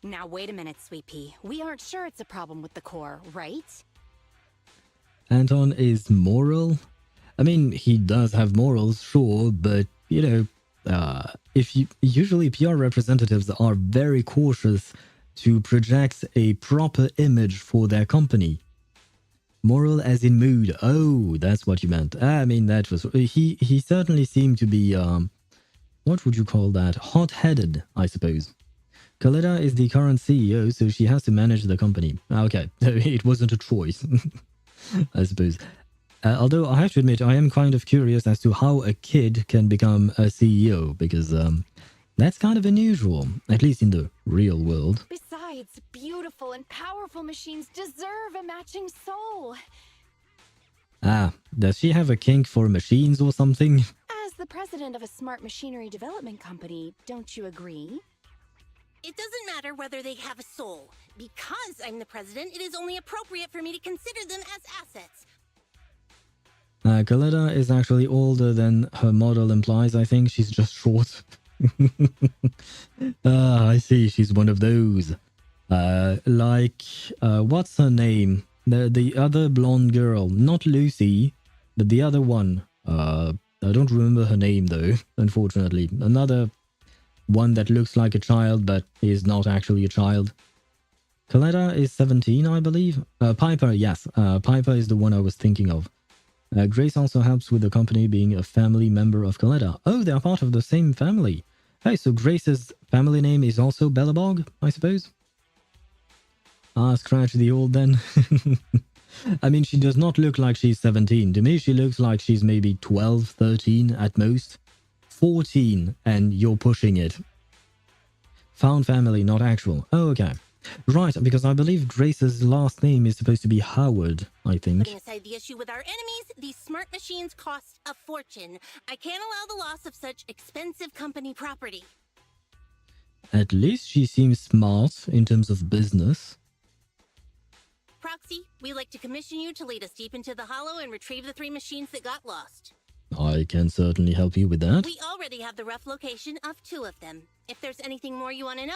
Now wait a minute, Sweet Pea. We aren't sure it's a problem with the core, right? Anton is moral? I mean, he does have morals, sure, but, you know, usually PR representatives are very cautious to project a proper image for their company. Moral as in mood. Oh, that's what you meant. I mean, that was... He certainly seemed to be... what would you call that? Hot-headed, I suppose. Coletta is the current CEO, so she has to manage the company. Okay, it wasn't a choice, I suppose. Although I have to admit, I am kind of curious as to how a kid can become a CEO, because that's kind of unusual, at least in the real world. Besides, beautiful and powerful machines deserve a matching soul. Ah, does she have a kink for machines or something? As the president of a smart machinery development company, don't you agree? It doesn't matter whether they have a soul. Because I'm the president, it is only appropriate for me to consider them as assets. Coletta is actually older than her model implies, I think. She's just short. I see. She's one of those. What's her name? The other blonde girl. Not Lucy, but the other one. I don't remember her name, though, unfortunately. Another one that looks like a child, but is not actually a child. Coletta is 17, I believe. Piper, yes. Piper is the one I was thinking of. Grace also helps with the company, being a family member of Coletta. Oh, they are part of the same family. Hey, so Grace's family name is also Belobog, I suppose? Ah, scratch the old then. I mean, she does not look like she's 17. To me, she looks like she's maybe 12, 13 at most. 14, and you're pushing it. Found family, not actual. Oh, okay. Right, because I believe Grace's last name is supposed to be Howard, I think. Putting aside the issue with our enemies, these smart machines cost a fortune. I can't allow the loss of such expensive company property. At least she seems smart in terms of business. Proxy, we'd like to commission you to lead us deep into the Hollow and retrieve the 3 machines that got lost. I can certainly help you with that. We already have the rough location of 2 of them. If there's anything more you want to know,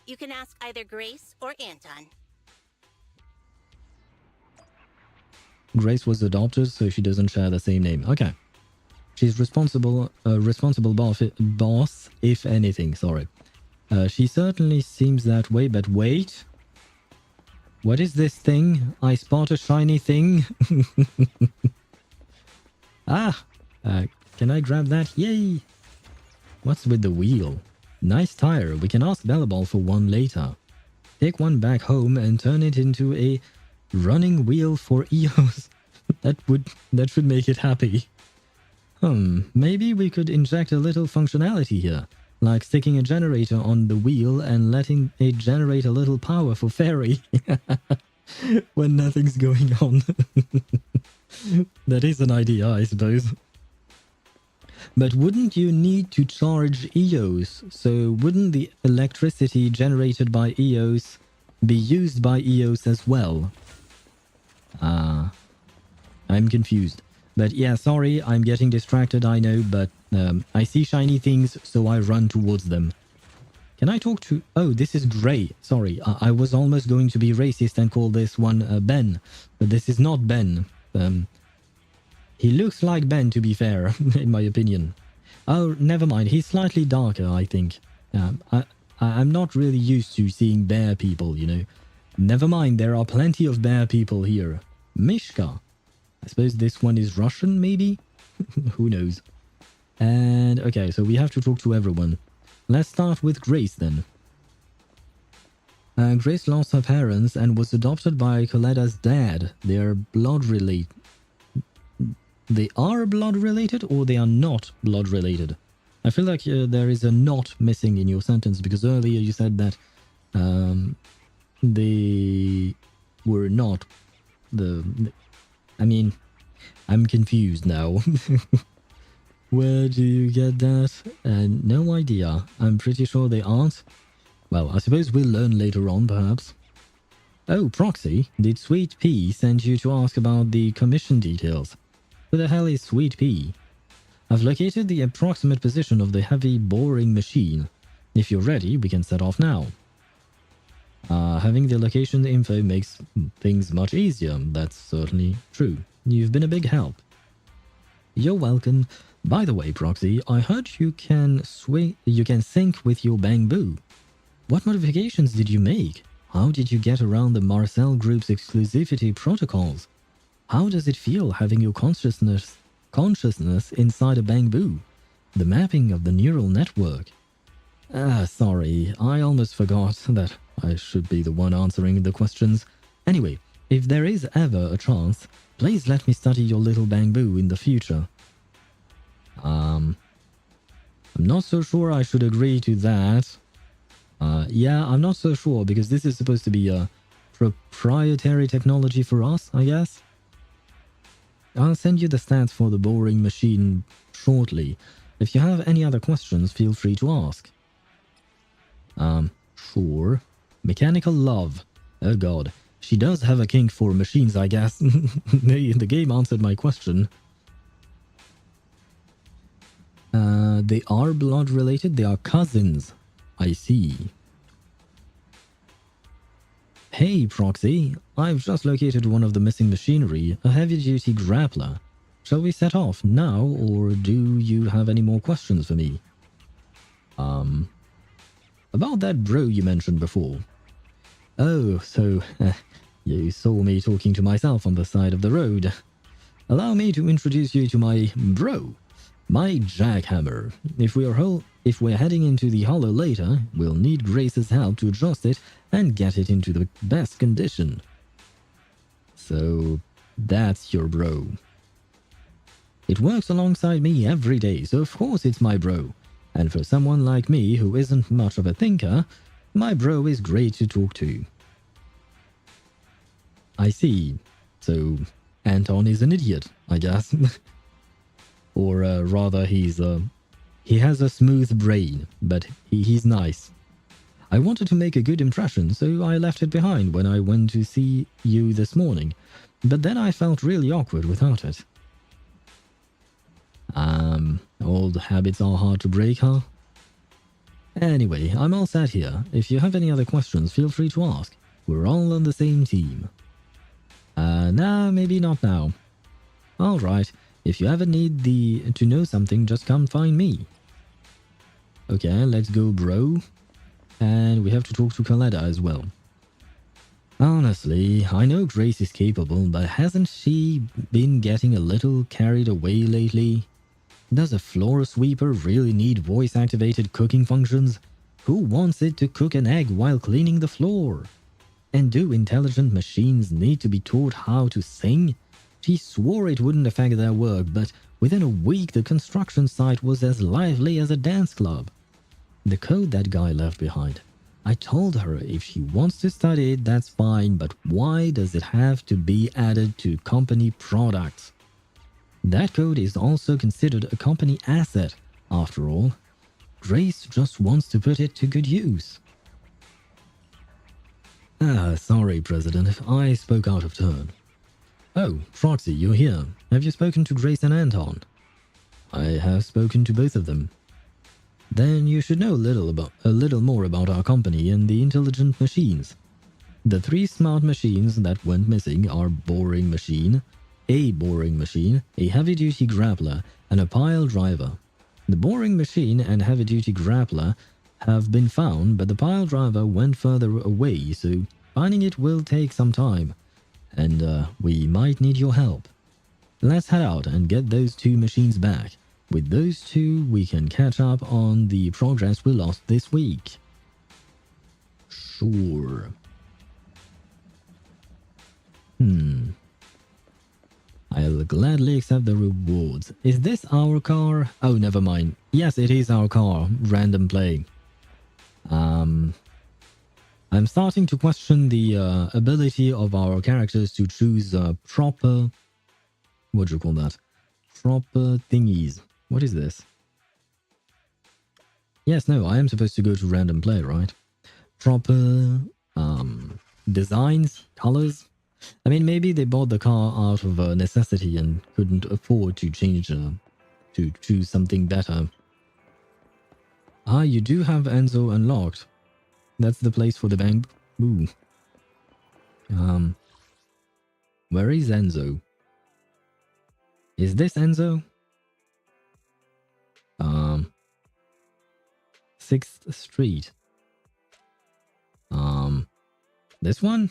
you can ask either Grace or Anton. Grace was adopted, so she doesn't share the same name. Okay. She's responsible boss, if anything, sorry. She certainly seems that way, but wait. What is this thing? I spot a shiny thing. Can I grab that? Yay! What's with the wheel? Nice tire. We can ask Belobog for one later. Take one back home and turn it into a running wheel for EOS. that should make it happy. Maybe we could inject a little functionality here, like sticking a generator on the wheel and letting it generate a little power for Fairy when nothing's going on. That is an idea, I suppose. But wouldn't you need to charge EOS? So wouldn't the electricity generated by EOS be used by EOS as well? I'm confused. But yeah, sorry, I'm getting distracted, I know, but I see shiny things, so I run towards them. Can I talk to... Oh, this is Gray. Sorry, I was almost going to be racist and call this one Ben, but this is not Ben. He looks like Ben, to be fair, in my opinion. Oh, never mind. He's slightly darker, I think. I'm not really used to seeing bear people, you know. Never mind, there are plenty of bear people here. Mishka. I suppose this one is Russian, maybe? Who knows? And, okay, so we have to talk to everyone. Let's start with Grace, then. Grace lost her parents and was adopted by Coletta's dad. They are blood related. They are blood related or they are not blood related? I feel like there is a not missing in your sentence because earlier you said that they were not I mean, I'm confused now. Where do you get that? No idea. I'm pretty sure they aren't. Well, I suppose we'll learn later on, perhaps. Oh, Proxy, did Sweet Pea send you to ask about the commission details? Who the hell is Sweet Pea? I've located the approximate position of the heavy boring machine. If you're ready, we can set off now. Having the location info makes things much easier. That's certainly true. You've been a big help. You're welcome. By the way, Proxy, I heard you can sync with your Bamboo. What modifications did you make? How did you get around the Marcel Group's exclusivity protocols? How does it feel having your consciousness inside a Bamboo? The mapping of the neural network. Sorry, I almost forgot that I should be the one answering the questions. Anyway, if there is ever a chance, please let me study your little bamboo in the future. I'm not so sure I should agree to that. Yeah, I'm not so sure because this is supposed to be a proprietary technology for us, I guess. I'll send you the stats for the boring machine shortly. If you have any other questions, feel free to ask. Sure. Mechanical love. Oh god. She does have a kink for machines, I guess. The game answered my question. They are blood related. They are cousins. I see. Hey, Proxy. I've just located one of the missing machinery, a heavy-duty grappler. Shall we set off now, or do you have any more questions for me? About that bro you mentioned before. Oh, so you saw me talking to myself on the side of the road. Allow me to introduce you to my bro, my jackhammer. If we're heading into the hollow later, we'll need Grace's help to adjust it and get it into the best condition. So that's your bro. It works alongside me every day, so of course it's my bro. And for someone like me who isn't much of a thinker, my bro is great to talk to. I see. So Anton is an idiot, I guess. Or rather, he has a smooth brain, but he's nice. I wanted to make a good impression, so I left it behind when I went to see you this morning. But then I felt really awkward without it. Old habits are hard to break, huh? Anyway, I'm all set here. If you have any other questions, feel free to ask. We're all on the same team. Nah, maybe not now. Alright, if you ever need to know something, just come find me. Okay, let's go, bro. And we have to talk to Coletta as well. Honestly, I know Grace is capable, but hasn't she been getting a little carried away lately? Does a floor sweeper really need voice-activated cooking functions? Who wants it to cook an egg while cleaning the floor? And do intelligent machines need to be taught how to sing? She swore it wouldn't affect their work, but within a week the construction site was as lively as a dance club. The code that guy left behind. I told her if she wants to study it, that's fine, but why does it have to be added to company products? That code is also considered a company asset, after all. Grace just wants to put it to good use. Sorry, President, if I spoke out of turn. Oh, Proxy, you're here. Have you spoken to Grace and Anton? I have spoken to both of them. Then you should know a little more about our company and the intelligent machines. The 3 smart machines that went missing are boring machine, a heavy-duty grappler, and a pile driver. The boring machine and heavy-duty grappler have been found, but the pile driver went further away, so finding it will take some time, and we might need your help. Let's head out and get those 2 machines back. With those 2, we can catch up on the progress we lost this week. Sure. I'll gladly accept the rewards. Is this our car? Oh, never mind. Yes, it is our car. Random play. I'm starting to question the ability of our characters to choose proper... What do you call that? Proper thingies. What is this? Yes, no, I am supposed to go to random play, right? Proper designs, colors. I mean, maybe they bought the car out of necessity and couldn't afford to change to choose something better. Ah, you do have Enzo unlocked. That's the place for the bamboo. Where is Enzo? Is this Enzo? 6th Street. This one?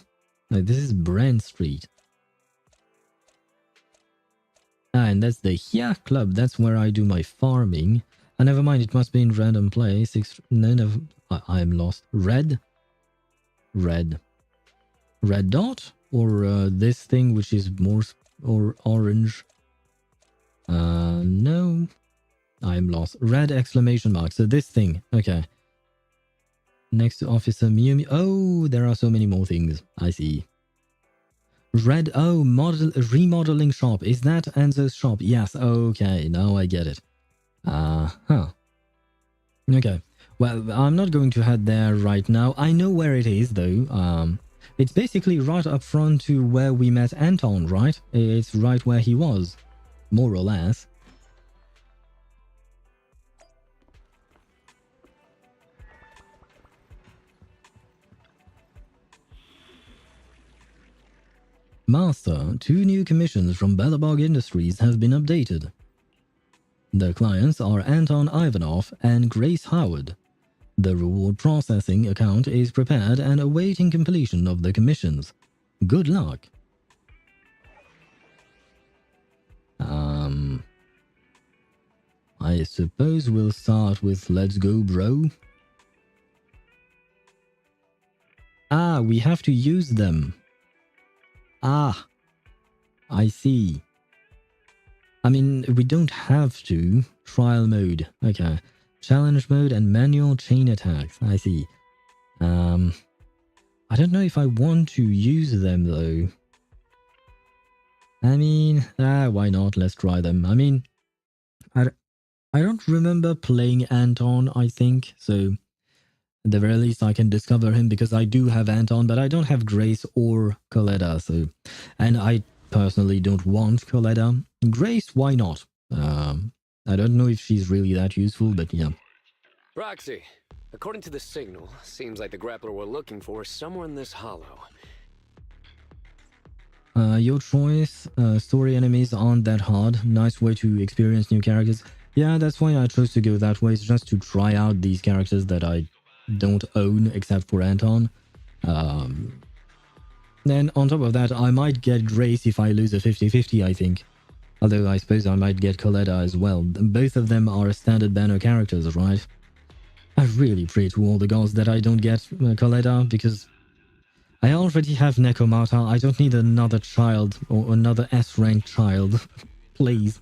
No, this is Brand Street. And that's the Hia Club. That's where I do my farming. Never mind, it must be in random play. No, I'm lost. Red dot? Or this thing which is more... or orange? No. I'm lost. Red exclamation mark. So this thing. Okay. Next to Officer Mew. Oh, there are so many more things. I see. Red. Oh, remodeling shop. Is that Enzo's shop? Yes. Okay. Now I get it. Huh. Okay. Well, I'm not going to head there right now. I know where it is, though. It's basically right up front to where we met Anton, right? It's right where he was. More or less. Master, 2 new commissions from Belobog Industries have been updated. The clients are Anton Ivanov and Grace Howard. The reward processing account is prepared and awaiting completion of the commissions. Good luck. I suppose we'll start with Let's Go Bro. Ah, we have to use them. Ah, I see. I mean, we don't have to. Trial mode. Okay. Challenge mode and manual chain attacks. I see. I don't know if I want to use them though. I mean, why not? Let's try them. I mean, I don't remember playing Anton, I think, so at the very least I can discover him because I do have Anton, but I don't have Grace or Coletta, so... And I personally don't want Coletta. Grace, why not? I don't know if she's really that useful, but yeah. Proxy, according to the signal, seems like the grappler we're looking for is somewhere in this hollow. Your choice. Story enemies aren't that hard. Nice way to experience new characters. Yeah, that's why I chose to go that way, just to try out these characters that I don't own except for Anton. Then on top of that, I might get Grace if I lose a 50-50, I think. Although I suppose I might get Coletta as well. Both of them are standard banner characters, right? I really pray to all the gods that I don't get Coletta, because I already have Nekomata. I don't need another child or another S-rank child. Please.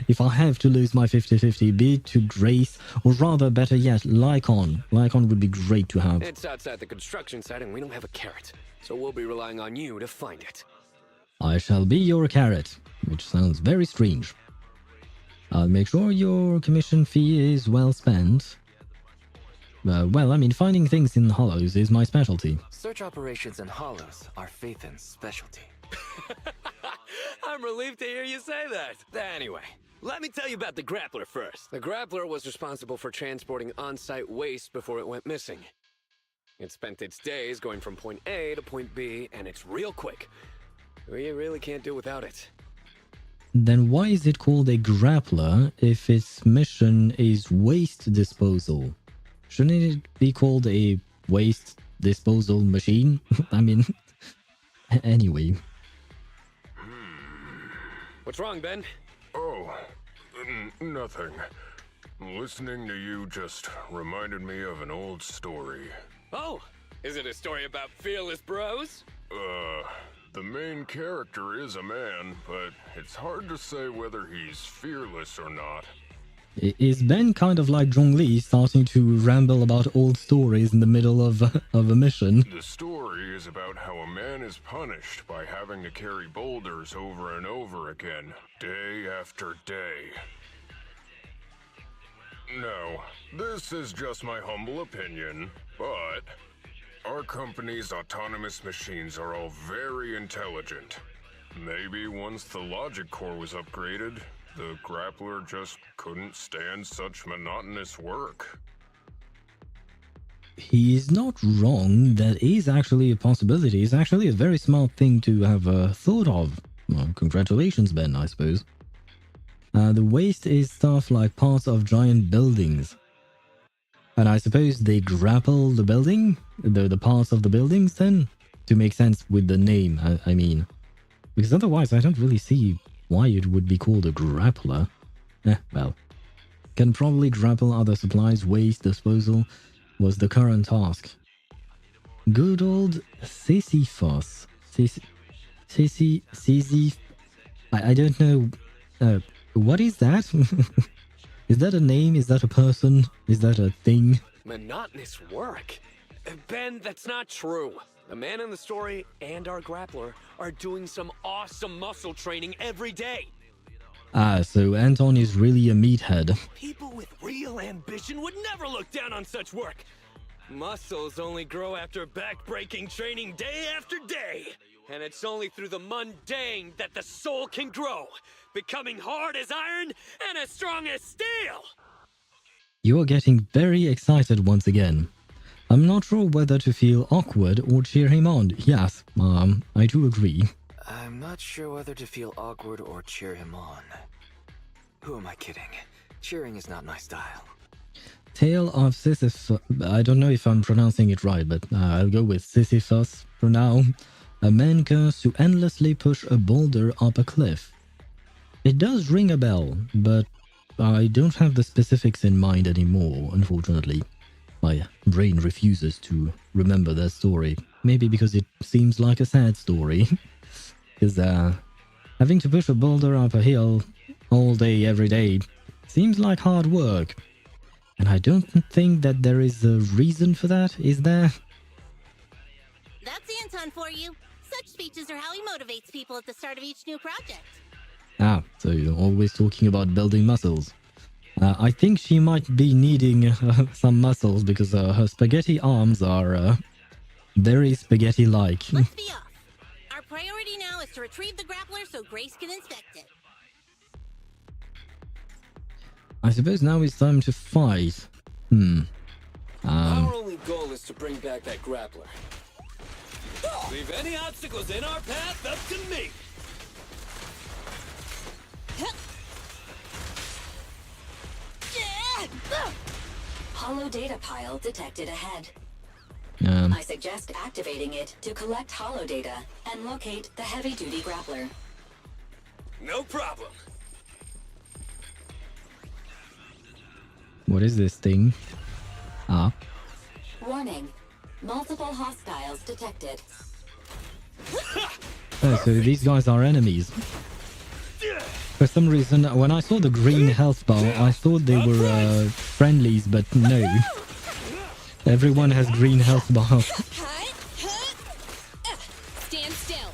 If I have to lose my 50-50, be it to Grace, or rather, better yet, Lycon. Lycon would be great to have. It's outside the construction site and we don't have a carrot, so we'll be relying on you to find it. I shall be your carrot, which sounds very strange. I'll make sure your commission fee is well spent. Well, I mean, finding things in hollows is my specialty. Search operations in hollows are Phaethon's specialty. I'm relieved to hear you say that. Anyway, let me tell you about the grappler first. The grappler was responsible for transporting on-site waste before it went missing. It spent its days going from point A to point B, and it's real quick. We really can't do without it. Then why is it called a grappler if its mission is waste disposal? Shouldn't it be called a waste disposal machine? I mean, anyway. What's wrong, Ben? Oh, nothing. Listening to you just reminded me of an old story. Oh, is it a story about fearless bros? The main character is a man, but it's hard to say whether he's fearless or not. Is Ben kind of like Zhongli, starting to ramble about old stories in the middle of a mission? The story is about how a man is punished by having to carry boulders over and over again, day after day. No, this is just my humble opinion, but our company's autonomous machines are all very intelligent. Maybe once the logic core was upgraded, the grappler just couldn't stand such monotonous work. He's not wrong. That is actually a possibility. It's actually a very smart thing to have thought of. Well, congratulations, Ben, I suppose. The waste is stuff like parts of giant buildings. And I suppose they grapple the building? The parts of the buildings, then? To make sense with the name, I mean. Because otherwise, I don't really see why it would be called a grappler. Well. Can probably grapple other supplies. Waste disposal was the current task. Good old Sisyphus. Sisyphus. I don't know. What is that? Is that a name? Is that a person? Is that a thing? Monotonous work? Ben, that's not true. The man in the story and our grappler are doing some awesome muscle training every day. Ah, so Anton is really a meathead. People with real ambition would never look down on such work. Muscles only grow after back-breaking training day after day. And it's only through the mundane that the soul can grow, becoming hard as iron and as strong as steel. You are getting very excited once again. I'm not sure whether to feel awkward or cheer him on. Yes, I do agree. I'm not sure whether to feel awkward or cheer him on. Who am I kidding? Cheering is not my style. Tale of Sisyphus. I don't know if I'm pronouncing it right, but I'll go with Sisyphus for now. A man cursed to endlessly push a boulder up a cliff. It does ring a bell, but I don't have the specifics in mind anymore, unfortunately. My brain refuses to remember that story. Maybe because it seems like a sad story. Because having to push a boulder up a hill all day, every day, seems like hard work. And I don't think that there is a reason for that, is there? That's Anton for you. Such speeches are how he motivates people at the start of each new project. Ah, so you're always talking about building muscles. I think she might be needing some muscles because her spaghetti arms are very spaghetti-like. Let's be off. Our priority now is to retrieve the grappler so Grace can inspect it. I suppose now it's time to fight. Our only goal is to bring back that grappler. Leave any obstacles in our path up to me. Hollow data pile detected ahead. I suggest activating it to collect hollow data and locate the heavy-duty grappler. No problem. What is this thing? Ah. Warning. Multiple hostiles detected. Oh, so these guys are enemies. For some reason, when I saw the green health bar, I thought they were friendlies, but no. Everyone has green health bar. Stand still.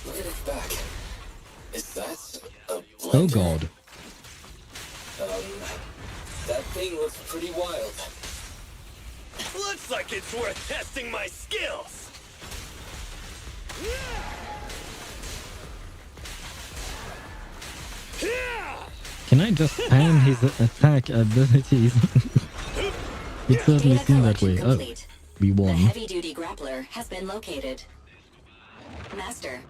Look at its back. Is that a blanket? Oh god. That thing looks pretty wild. Looks like it's worth testing my skills. Can I just spam his attack abilities? It certainly seemed that way. Oh, we The won. heavy-duty grappler has been located. Master,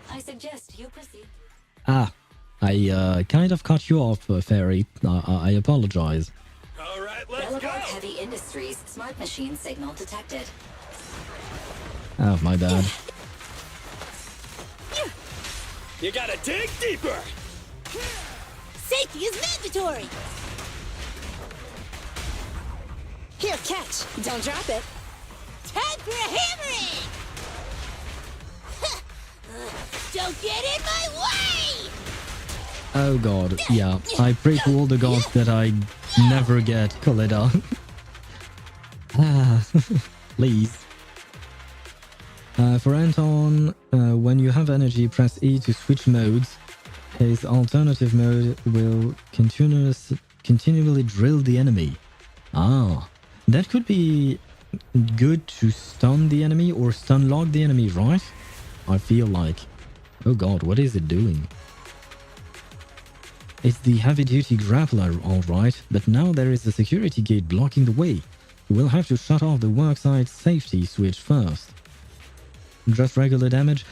I suggest you proceed. Ah, I kind of cut you off, Fairy. I apologize. All right, let's Belobog go. Heavy Industries smart machine signal detected. Oh, my bad. You gotta dig deeper. Safety is mandatory! Here, catch. Don't drop it. Time for a hammering! Don't get in my way! Oh god, yeah. I pray to all the gods that I never get Coletta. Please. For Anton, when you have energy, press E to switch modes. His alternative mode will continually drill the enemy. Ah, that could be good to stun the enemy or stun lock the enemy, right? I feel like. Oh god, what is it doing? It's the heavy-duty grappler, alright, but now there is a security gate blocking the way. We'll have to shut off the worksite safety switch first. Just regular damage?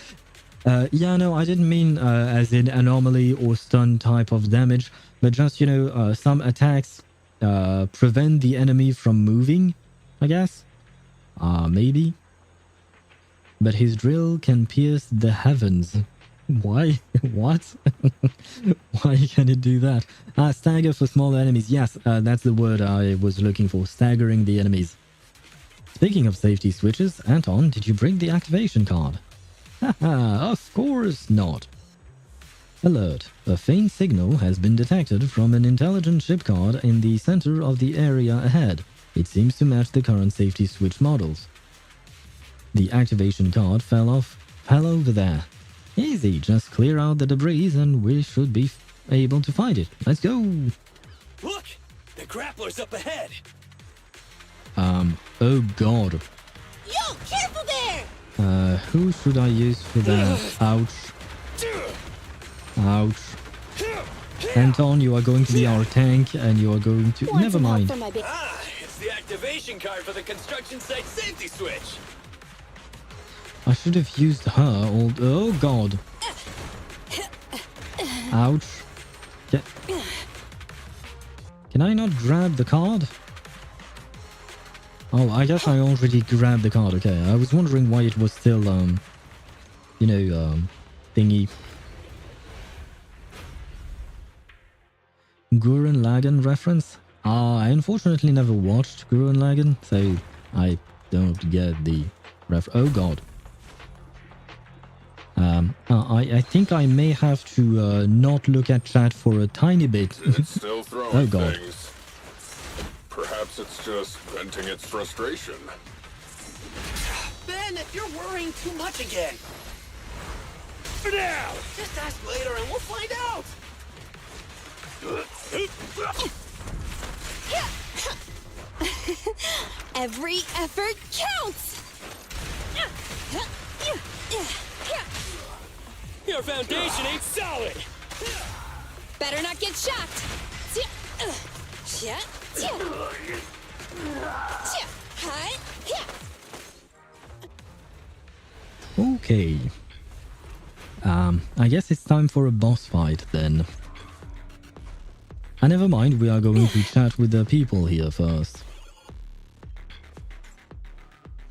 Yeah, no, I didn't mean as in anomaly or stun type of damage, but just, you know, some attacks prevent the enemy from moving, I guess? Maybe? but his drill can pierce the heavens. Why? What? Why can it do that? Stagger for smaller enemies. Yes, that's the word I was looking for. Staggering the enemies. Speaking of safety switches, Anton, did you bring the activation card? Haha, of course not. Alert. A faint signal has been detected from an intelligent ship card in the center of the area ahead. It seems to match the current safety switch models. The activation card fell over there. Easy, just clear out the debris and we should be able to find it. Let's go! Look! The grappler's up ahead! Oh god. Yo, careful there! Who should I use for that? Ouch. Ouch. Anton, you are going to be our tank and you are going to... Never mind. It's the activation card for the construction site safety switch! I should have used her all... Oh god. Ouch. Can I not grab the card? Oh, I guess I already grabbed the card. Okay, I was wondering why it was still, thingy. Gurren Lagann reference? I unfortunately never watched Gurren Lagann, so I don't get the oh god. I think I may have to not look at chat for a tiny bit. It's still throwing oh god. things. Perhaps it's just venting its frustration. Ben, you're worrying too much again. For now, just ask later and we'll find out. Every effort counts! Your foundation ain't solid! Better not get shocked! Okay. I guess it's time for a boss fight then. Never mind, we are going to chat with the people here first.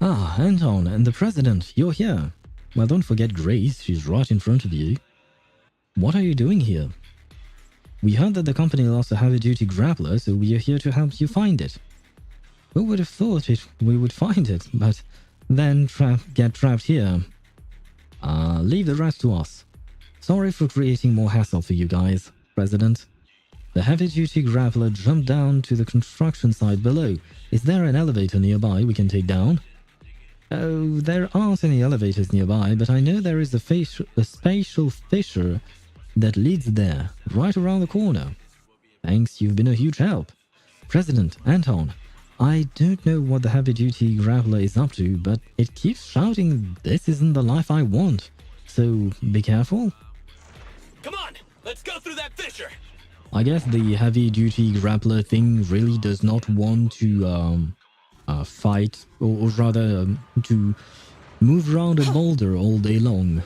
Anton and the President, you're here. Well, don't forget Grace, she's right in front of you. What are you doing here? We heard that the company lost a heavy-duty grappler, so we are here to help you find it. Who would have thought we would find it, but then get trapped here? Leave the rest to us. Sorry for creating more hassle for you guys, President. The heavy-duty grappler jumped down to the construction site below. Is there an elevator nearby we can take down? Oh, there aren't any elevators nearby, but I know there is a spatial fissure that leads there, right around the corner. Thanks, you've been a huge help. President, Anton, I don't know what the heavy-duty grappler is up to, but it keeps shouting, "This isn't the life I want." So, be careful. Come on, let's go through that fissure. I guess the heavy-duty grappler thing really does not want to fight, or rather to move around a boulder all day long.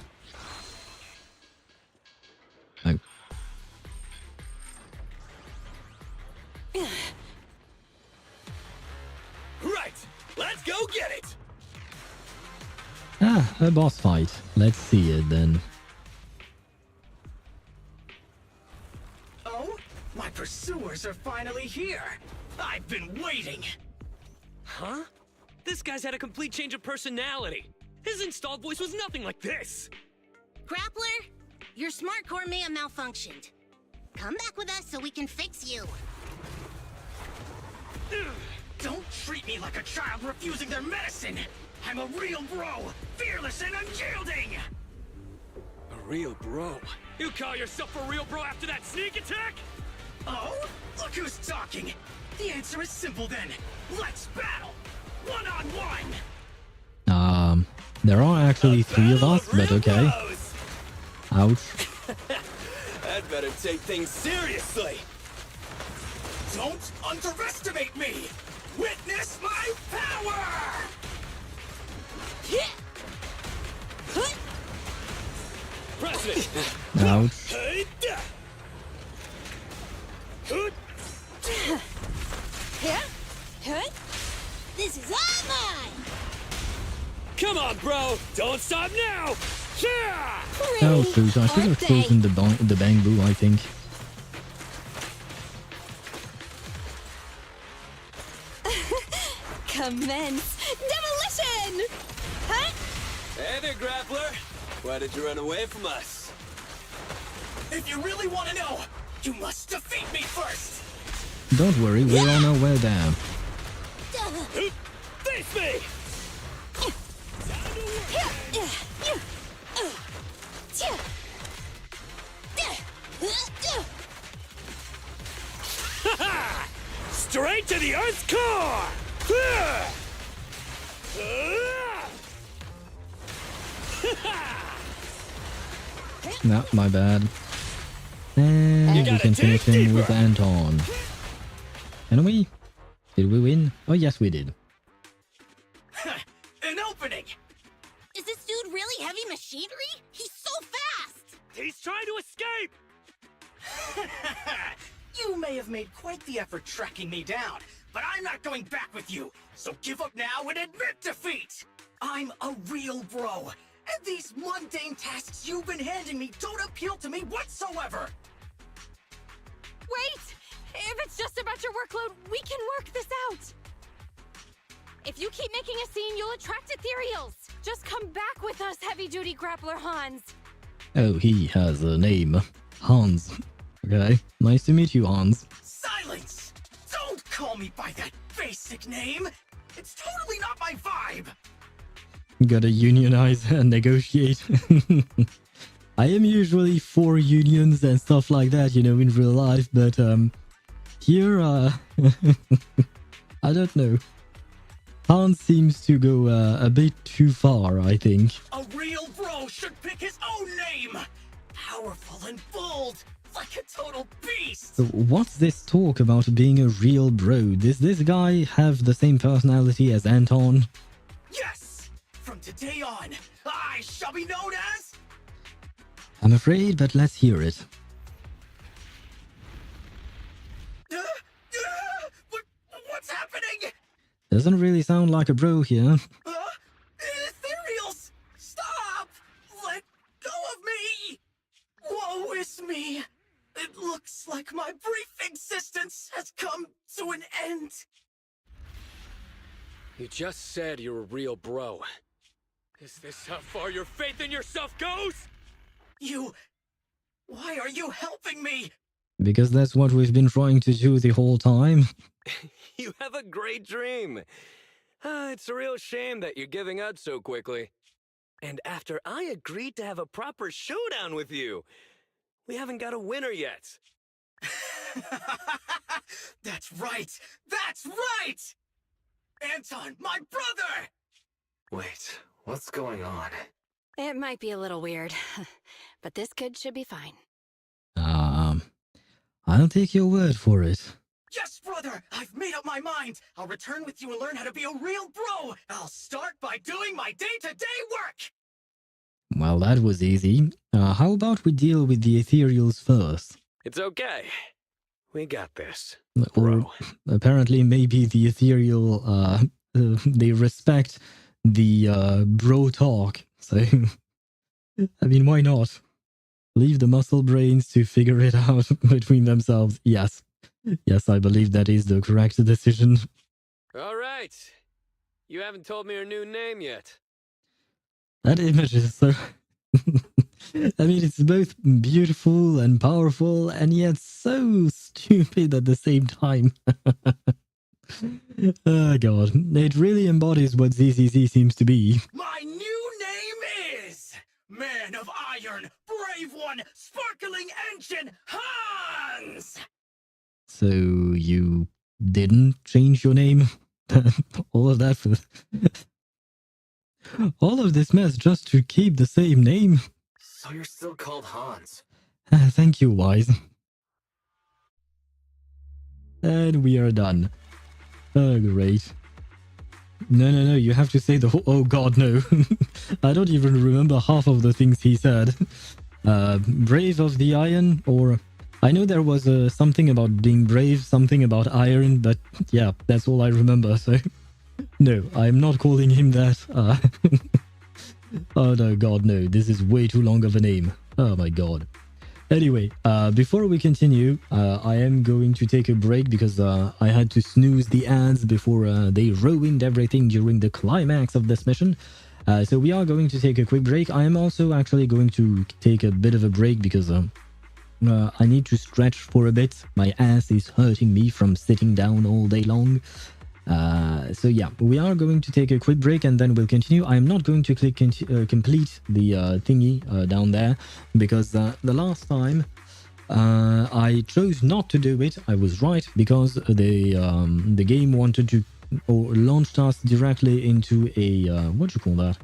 Oh. Right, let's go get it. A boss fight. Let's see it then. Oh, my pursuers are finally here. I've been waiting. Huh? This guy's had a complete change of personality. His installed voice was nothing like this. Grappler, your smart core may have malfunctioned. Come back with us so we can fix you. Don't treat me like a child refusing their medicine. I'm a real bro, fearless and unyielding. A real bro? You call yourself a real bro after that sneak attack? Oh, look who's talking. The answer is simple then. Let's battle! One-on-one! There are actually 3 of us, but okay. Ouch. I'd better take things seriously. Don't underestimate me! Witness my power! President! Ouch. This is all mine! Come on, bro! Don't stop now! Yeah! Oh, shoot, I should have chosen the bamboo, I think. Commence demolition! Huh? Hey there, Grappler! Why did you run away from us? If you really want to know, you must defeat me first! Don't worry, we're on our way down. Face me! Straight to the Earth's core! No, my bad. And we can finish him with Anton. Can we? Did we win? Oh yes, we did. An opening! Is this dude really heavy machinery? He's so fast! He's trying to escape! You may have made quite the effort tracking me down, but I'm not going back with you, so give up now and admit defeat! I'm a real bro, and these mundane tasks you've been handing me don't appeal to me whatsoever! Wait! If it's just about your workload, we can work this out! If you keep making a scene, you'll attract Ethereals! Just come back with us, heavy-duty grappler Hans! Oh, he has a name. Hans. Okay, nice to meet you, Hans. Silence! Don't call me by that basic name! It's totally not my vibe! Gotta unionize and negotiate. I am usually for unions and stuff like that, you know, in real life, but here, I don't know. Hans seems to go a bit too far, I think. A real bro should pick his own name! Powerful and bold, like a total beast! So what's this talk about being a real bro? Does this guy have the same personality as Anton? Yes! From today on, I shall be known as... I'm afraid, but let's hear it. What's happening? Doesn't really sound like a bro here. Ethereals! Stop! Let go of me! Woe is me! It looks like my brief existence has come to an end. You just said you're a real bro. Is this how far your faith in yourself goes? Why are you helping me? Because that's what we've been trying to do the whole time. You have a great dream. It's a real shame that you're giving up so quickly. And after I agreed to have a proper showdown with you, we haven't got a winner yet. That's right! That's right! Anton, my brother! Wait, what's going on? It might be a little weird, but this kid should be fine. I'll take your word for it. Yes, brother! I've made up my mind! I'll return with you and learn how to be a real bro! I'll start by doing my day-to-day work! Well, that was easy. How about we deal with the Ethereals first? It's okay. We got this. Or apparently maybe the Ethereal, they respect the bro talk. So, I mean, why not? Leave the muscle brains to figure it out between themselves. Yes. Yes, I believe that is the correct decision. All right. You haven't told me your new name yet. That image is so... I mean, it's both beautiful and powerful, and yet so stupid at the same time. Oh god, it really embodies what ZZZ seems to be. My new name is... Man of Iron, Brave One, Sparkling Engine, Hans! So you didn't change your name? All of that for... All of this mess just to keep the same name? So you're still called Hans? Thank you, Wise. And we are done. Oh, great. No, you have to say the whole... Oh god, no. I don't even remember half of the things he said. Brave of the Iron, or... I know there was something about being brave, something about iron, but yeah, that's all I remember, so... No, I'm not calling him that. Oh no, God, no. This is way too long of a name. Oh my God. Anyway, before we continue, I am going to take a break because I had to snooze the ads before they ruined everything during the climax of this mission. So we are going to take a quick break. I am also actually going to take a bit of a break because I need to stretch for a bit. My ass is hurting me from sitting down all day long. So yeah, we are going to take a quick break and then we'll continue. I'm not going to click complete the thingy down there because the last time I chose not to do it. I was right because the game wanted to or launched us directly into a what do you call that?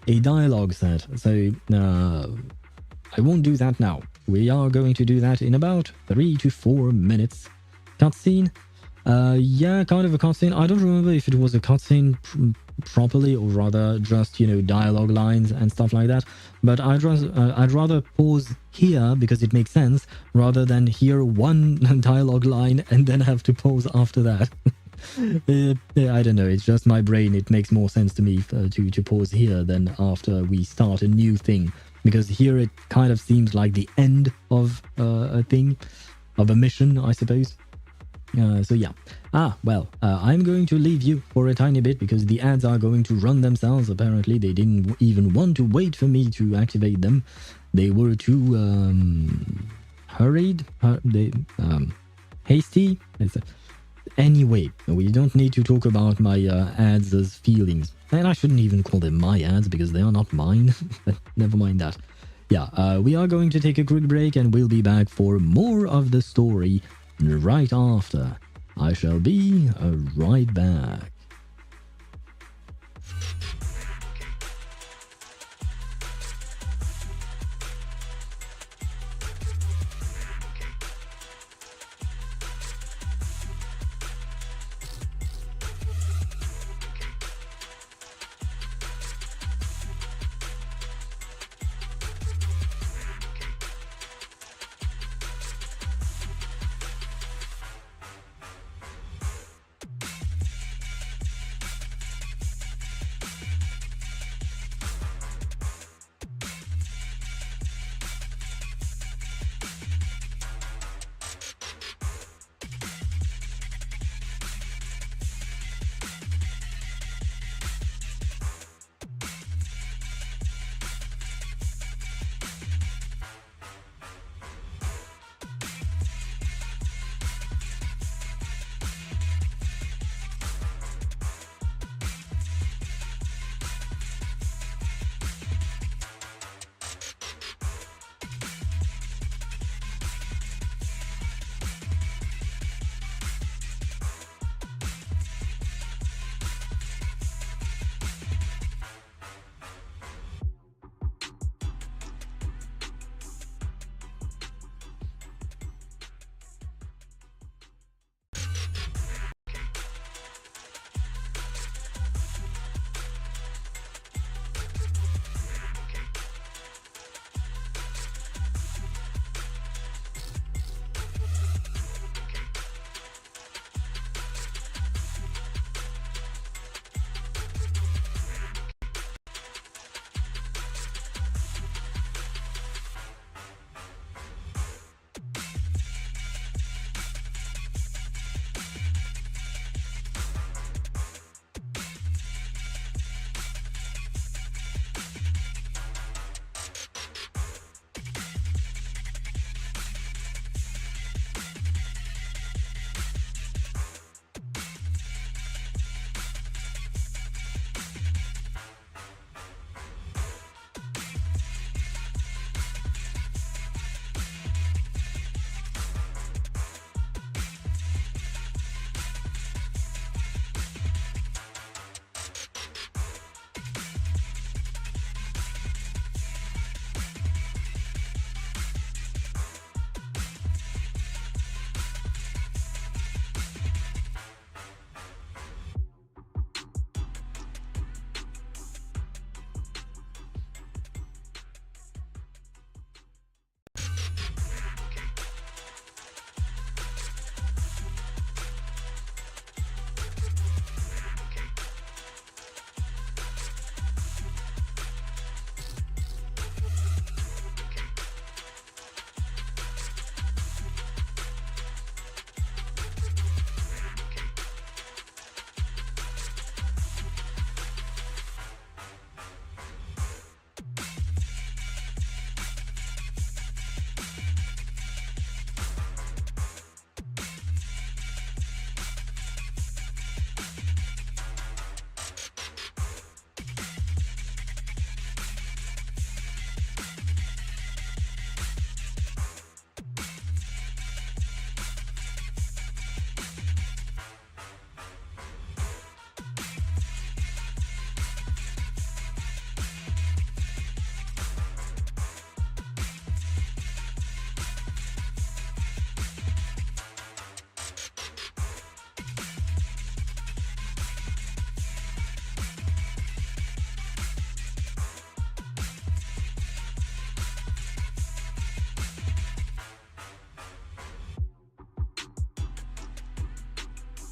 A dialogue set. So I won't do that now. We are going to do that in about 3 to 4 minutes. Cutscene. Yeah, kind of a cutscene. I don't remember if it was a cutscene properly or rather just, you know, dialogue lines and stuff like that. But I'd rather pause here because it makes sense rather than hear one dialogue line and then have to pause after that. I don't know. It's just my brain. It makes more sense to me to pause here than after we start a new thing. Because here it kind of seems like the end of a thing, of a mission, I suppose. So yeah. I'm going to leave you for a tiny bit because the ads are going to run themselves. Apparently, they didn't even want to wait for me to activate them. They were too hurried. Hasty. Anyway, we don't need to talk about my ads as feelings. And I shouldn't even call them my ads because they are not mine. But never mind that. Yeah, we are going to take a quick break and we'll be back for more of the story right after. I shall be right back.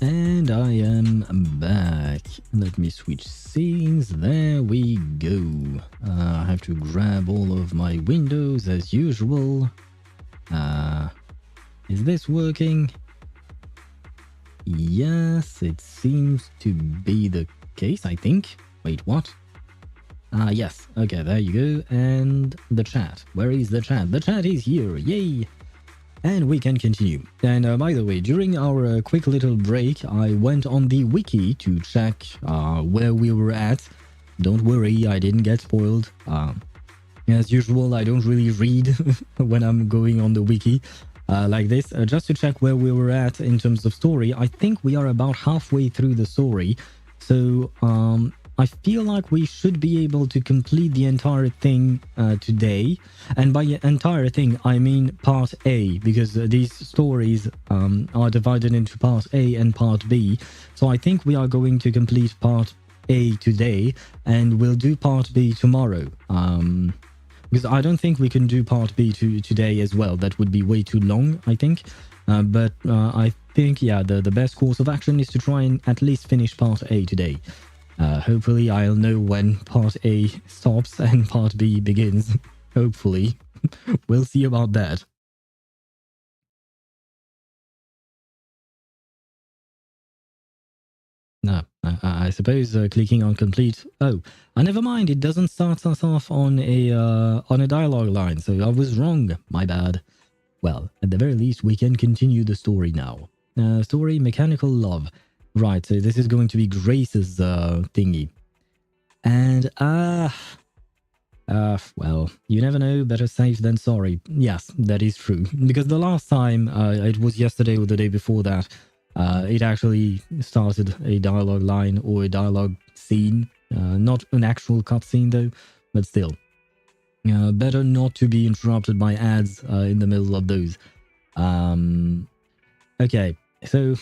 And I am back. Let me switch scenes. There we go. I have to grab all of my windows as usual. Is this working? Yes, it seems to be the case, I think. Wait, what? Yes. Okay, there you go. And the chat. Where is the chat? The chat is here. Yay! And we can continue. And by the way, during our quick little break, I went on the wiki to check where we were at. Don't worry, I didn't get spoiled. As usual, I don't really read when I'm going on the wiki like this. Just to check where we were at in terms of story, I think we are about halfway through the story. So I feel like we should be able to complete the entire thing today. And by entire thing, I mean part A, because these stories are divided into part A and part B. So I think we are going to complete part A today, and we'll do part B tomorrow. Because I don't think we can do part B today as well. That would be way too long, I think. But I think, yeah, the best course of action is to try and at least finish part A today. Hopefully I'll know when part A stops and part B begins. Hopefully. We'll see about that. No, I suppose clicking on complete. Oh, never mind. It doesn't start us off on a dialogue line, so I was wrong. My bad. Well, at the very least, we can continue the story now. Story Mechanical Love. Right, so this is going to be Grace's thingy. And, well, you never know, better safe than sorry. Yes, that is true. Because the last time, it was yesterday or the day before that, it actually started a dialogue line or a dialogue scene. Not an actual cutscene though, but still. Better not to be interrupted by ads in the middle of those. Okay, so...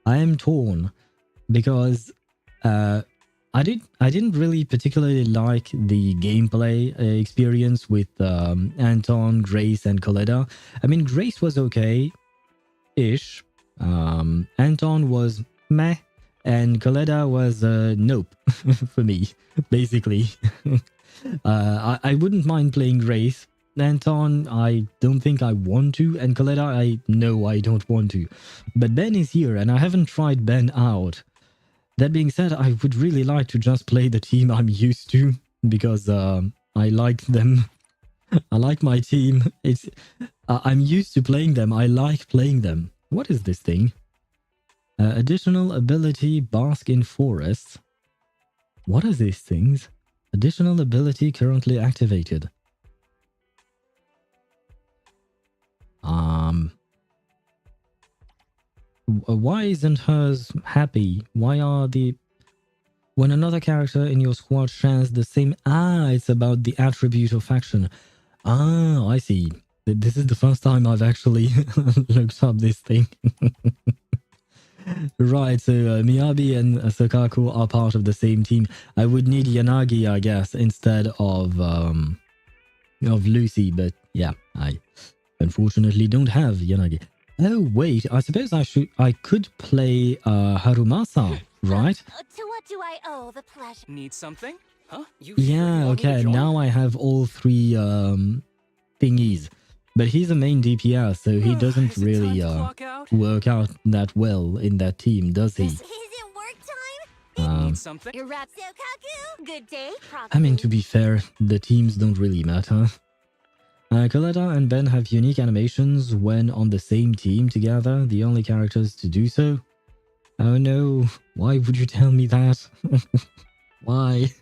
I am torn because I didn't really particularly like the gameplay experience with Anton, Grace, and Coletta. I mean, Grace was okay-ish. Anton was meh, and Coletta was nope for me, basically. I wouldn't mind playing Grace. Anton, I don't think I want to, and Coletta, I know I don't want to. But Ben is here, and I haven't tried Ben out. That being said, I would really like to just play the team I'm used to, because I like them. I like my team. I'm used to playing them. I like playing them. What is this thing? Additional ability, Bask in Forest. What are these things? Additional ability currently activated. Why isn't hers happy? Why are the... When another character in your squad shares the same... it's about the attribute of faction. I see. This is the first time I've actually looked up this thing. Right, so Miyabi and Sakaku are part of the same team. I would need Yanagi, I guess, instead of Lucy, but yeah, I unfortunately don't have Yanagi. Oh wait, I suppose I could play Harumasa, right? To what do I owe the pleasure? Need something? Huh? Yeah, okay, now I have all three thingies. But he's a main DPS, so he doesn't really work out that well in that team, does he? Is it work time? Need something? You're right, Sokaku. Good day, Proxy. I mean, to be fair, the teams don't really matter. Coletta and Ben have unique animations when on the same team together, the only characters to do so. Oh no, why would you tell me that? Why?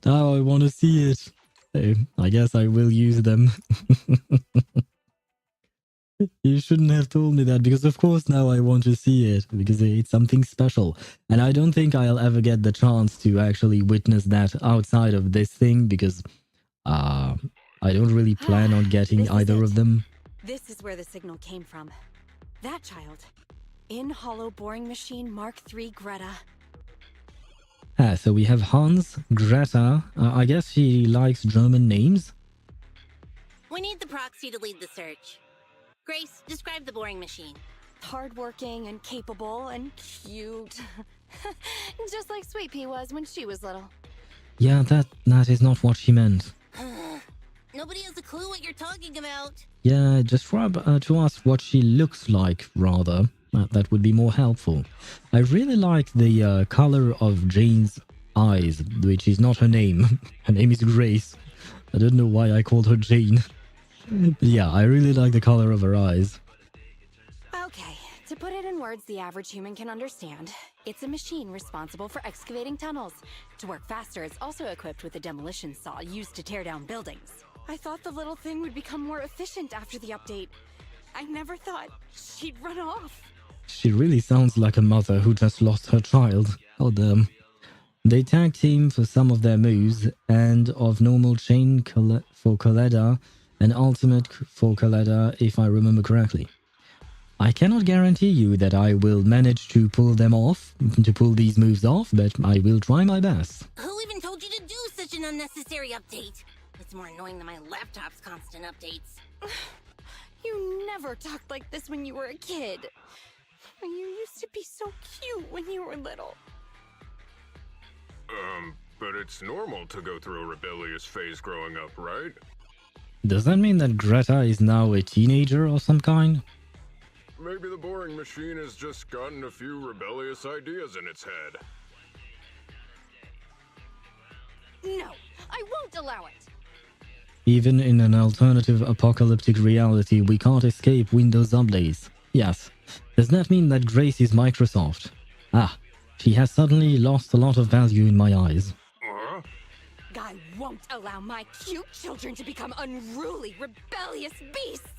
Now I want to see it. So I guess I will use them. You shouldn't have told me that, because of course now I want to see it, because it's something special. And I don't think I'll ever get the chance to actually witness that outside of this thing, because I don't really plan on getting either of them. This is where the signal came from. That child. In hollow boring machine Mark III Greta. So we have Hans, Greta. I guess she likes German names. We need the proxy to lead the search. Grace, describe the boring machine. Hardworking and capable and cute. Just like Sweet Pea was when she was little. Yeah, that is not what she meant. Nobody has a clue what you're talking about. Yeah, describe to us what she looks like, rather. That would be more helpful. I really like the color of Jane's eyes, which is not her name. Her name is Grace. I don't know why I called her Jane. But yeah, I really like the color of her eyes. Okay, to put it in words the average human can understand, it's a machine responsible for excavating tunnels. To work faster, it's also equipped with a demolition saw used to tear down buildings. I thought the little thing would become more efficient after the update. I never thought she'd run off. She really sounds like a mother who just lost her child. Oh damn. They tag team for some of their moves, and of normal chain for Coletta and ultimate for Coletta, if I remember correctly. I cannot guarantee you that I will manage to pull these moves off, but I will try my best. Who even told you to do such an unnecessary update? It's more annoying than my laptop's constant updates. You never talked like this when you were a kid. You used to be so cute when you were little. But it's normal to go through a rebellious phase growing up, right? Does that mean that Greta is now a teenager or some kind? Maybe the boring machine has just gotten a few rebellious ideas in its head. No, I won't allow it. Even in an alternative apocalyptic reality, we can't escape Windows updates. Yes. Does that mean that Grace is Microsoft? Ah, she has suddenly lost a lot of value in my eyes. I won't allow my cute children to become unruly, rebellious beasts.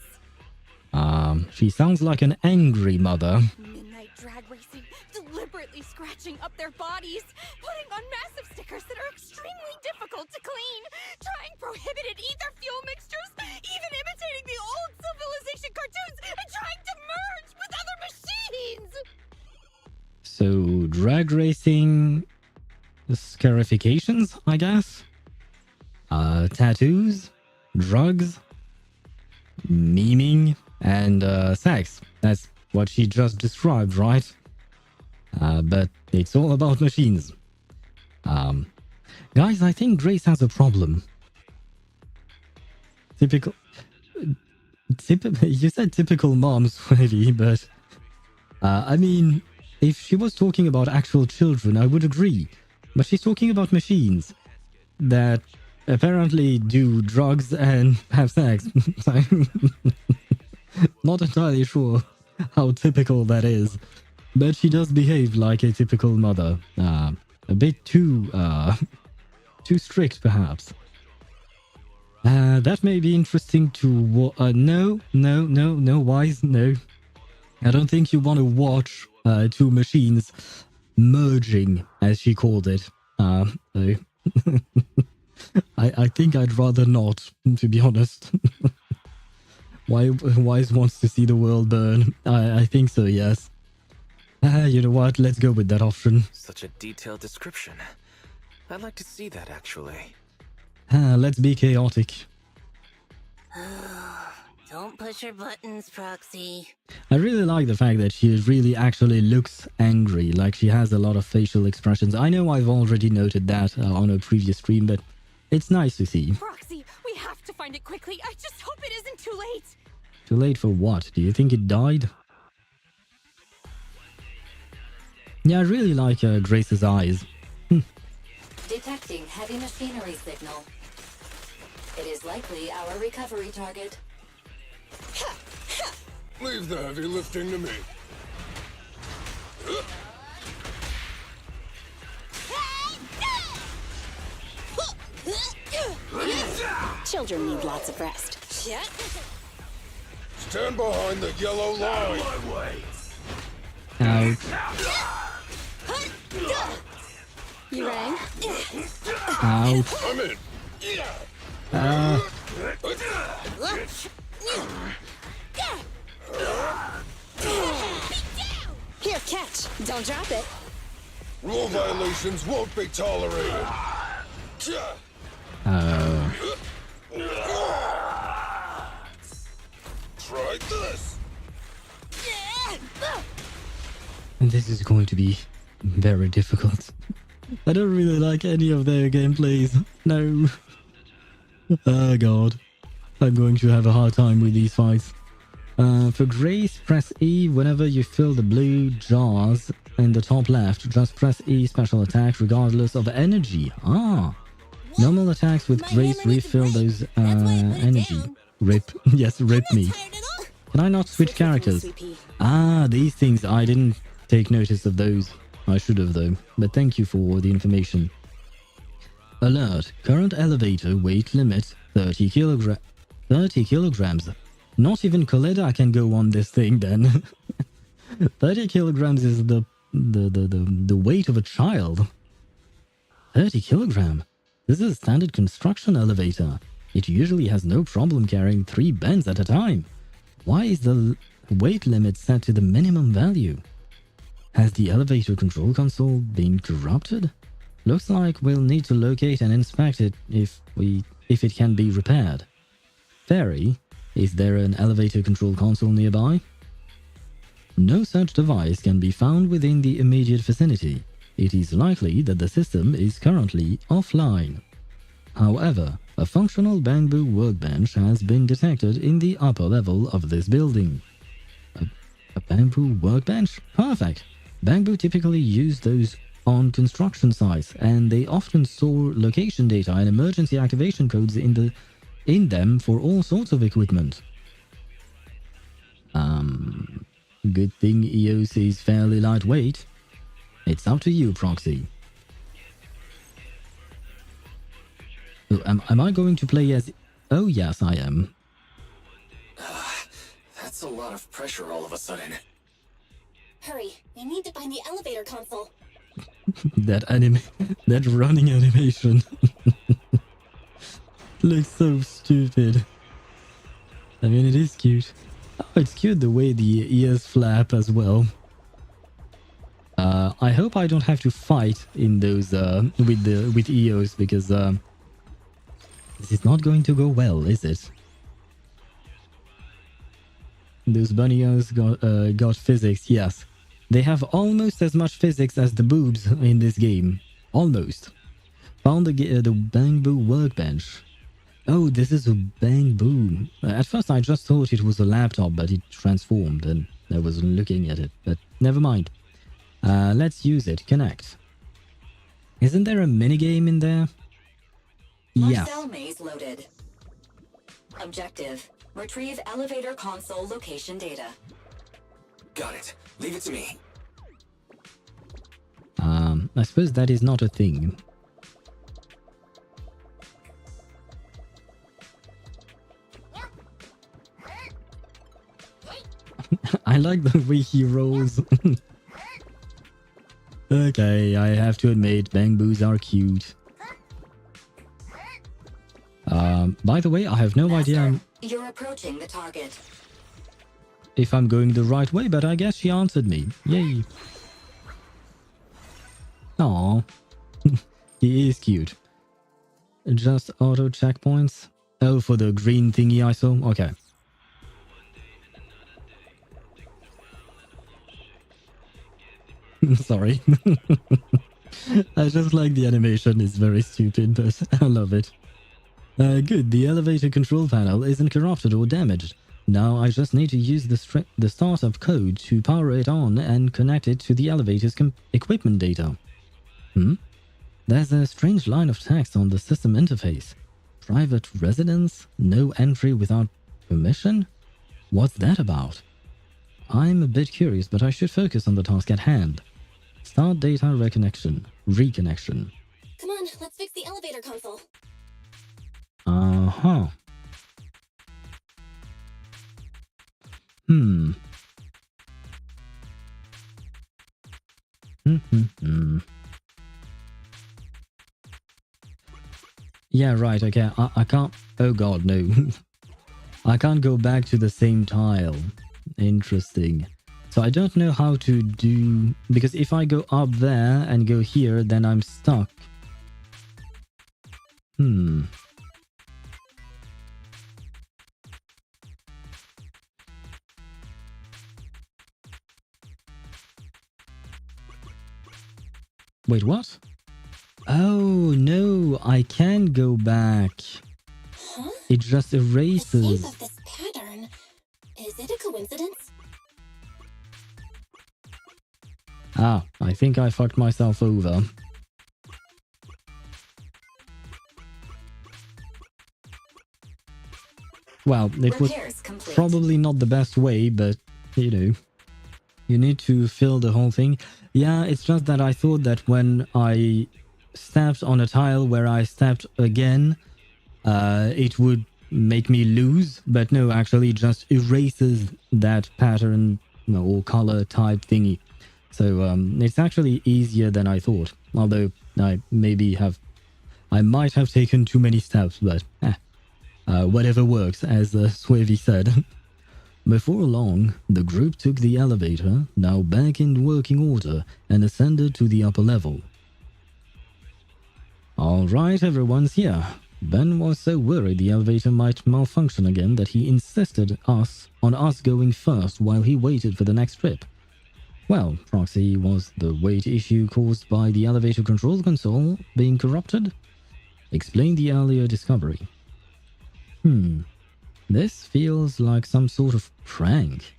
She sounds like an angry mother. Midnight drag racing, deliberately scratching up their bodies, putting on massive stickers that are extremely difficult to clean, trying prohibited ether fuel mixtures, even imitating the old civilization cartoons, and trying to merge with other machines! So, drag racing... scarifications, I guess? Tattoos? Drugs? Memeing? And sex. That's what she just described, right? But it's all about machines. Guys, I think Grace has a problem. Typical... You said typical mom, Swevy, but... I mean, if she was talking about actual children, I would agree. But she's talking about machines that apparently do drugs and have sex. Not entirely sure how typical that is, but she does behave like a typical mother. A bit too strict, perhaps. That may be interesting to no, Wise, no. I don't think you want to watch two machines merging, as she called it. I think I'd rather not, to be honest. Wise wants to see the world burn. I think so, yes. You know what? Let's go with that option. Such a detailed description. I'd like to see that, actually. Let's be chaotic. Don't push her buttons, Proxy. I really like the fact that she really actually looks angry, like she has a lot of facial expressions. I know I've already noted that on a previous stream, but it's nice to see. Proxy, we have to find it quickly. I just hope it isn't too late. Too late for what? Do you think it died? Yeah, I really like Grace's eyes. Detecting heavy machinery signal. It is likely our recovery target. Leave the heavy lifting to me. Children need lots of rest. Stand behind the yellow line. Ouch. You rang? Ouch. I'm in. Here, catch. Don't drop it. Rule violations won't be tolerated. Try this. this is going to be very difficult. I don't really like any of their gameplays. No. Oh god. I'm going to have a hard time with these fights. For Grace, press E whenever you fill the blue jars in the top left. Just press E special attack regardless of energy. Ah. Normal attacks with Grace refill those energy. Rip. Yes, rip me. Can I not switch characters? Ah, these things. I didn't take notice of those. I should have though. But thank you for the information. Alert. Current elevator weight limit 30 kilograms. Not even Coletta can go on this thing then. 30 kilograms is the weight of a child. 30 kilogram. This is a standard construction elevator. It usually has no problem carrying 3 beds at a time. Why is the weight limit set to the minimum value? Has the elevator control console been corrupted? Looks like we'll need to locate and inspect it if it can be repaired. Fairy, is there an elevator control console nearby? No such device can be found within the immediate vicinity. It is likely that the system is currently offline. However, a functional bamboo workbench has been detected in the upper level of this building. A bamboo workbench? Perfect! Bamboo typically use those on construction sites, and they often store location data and emergency activation codes in them for all sorts of equipment. Good thing EOS is fairly lightweight. It's up to you, Proxy. Oh, am I going to play as... Oh yes, I am. That's a lot of pressure all of a sudden. Hurry, we need to find the elevator console. that running animation looks so stupid. I mean, it is cute. Oh, it's cute the way the ears flap as well. I hope I don't have to fight in those with EOS, because this is not going to go well, is it? Those bunny ears got physics, yes. They have almost as much physics as the boobs in this game. Almost. Found the bamboo workbench. Oh, this is a bamboo. At first I just thought it was a laptop, but it transformed and I wasn't looking at it. But never mind. Let's use it. Connect. Isn't there a minigame in there? Yes. Marcel maze loaded. Objective: retrieve elevator console location data. Got it. Leave it to me. I suppose that is not a thing. I like the way he rolls. Okay, I have to admit, bamboos are cute. By the way, I have no idea You're approaching the target. if I'm going the right way, but I guess she answered me. Yay. Aww. He is cute. Just auto checkpoints. Oh, for the green thingy I saw? Okay. Sorry. I just like the animation. It's very stupid, but I love it. Good. The elevator control panel isn't corrupted or damaged. Now I just need to use the startup code to power it on and connect it to the elevator's equipment data. There's a strange line of text on the system interface. Private residence? No entry without permission? What's that about? I'm a bit curious, but I should focus on the task at hand. Start data reconnection. Come on, let's fix the elevator console. Uh-huh. Yeah, right, okay. I can't... Oh god, no. I can't go back to the same tile. Interesting. So I don't know how to do... Because if I go up there and go here, then I'm stuck. Wait, what? Oh, no, I can go back. Huh? It just erases. The shape of this pattern. Is it a coincidence? Ah, I think I fucked myself over. Well, it was probably not the best way, but, you know, you need to fill the whole thing. Yeah, it's just that I thought that when I stepped on a tile where I stepped again, it would make me lose, but no, actually it just erases that pattern, you know, or color type thingy. So it's actually easier than I thought, although I might have taken too many steps, but whatever works, as Swavy said. Before long, the group took the elevator, now back in working order, and ascended to the upper level. Alright, everyone's here. Ben was so worried the elevator might malfunction again that he insisted on us going first while he waited for the next trip. Well, Proxy, was the wait issue caused by the elevator control console being corrupted? Explain the earlier discovery. This feels like some sort of prank.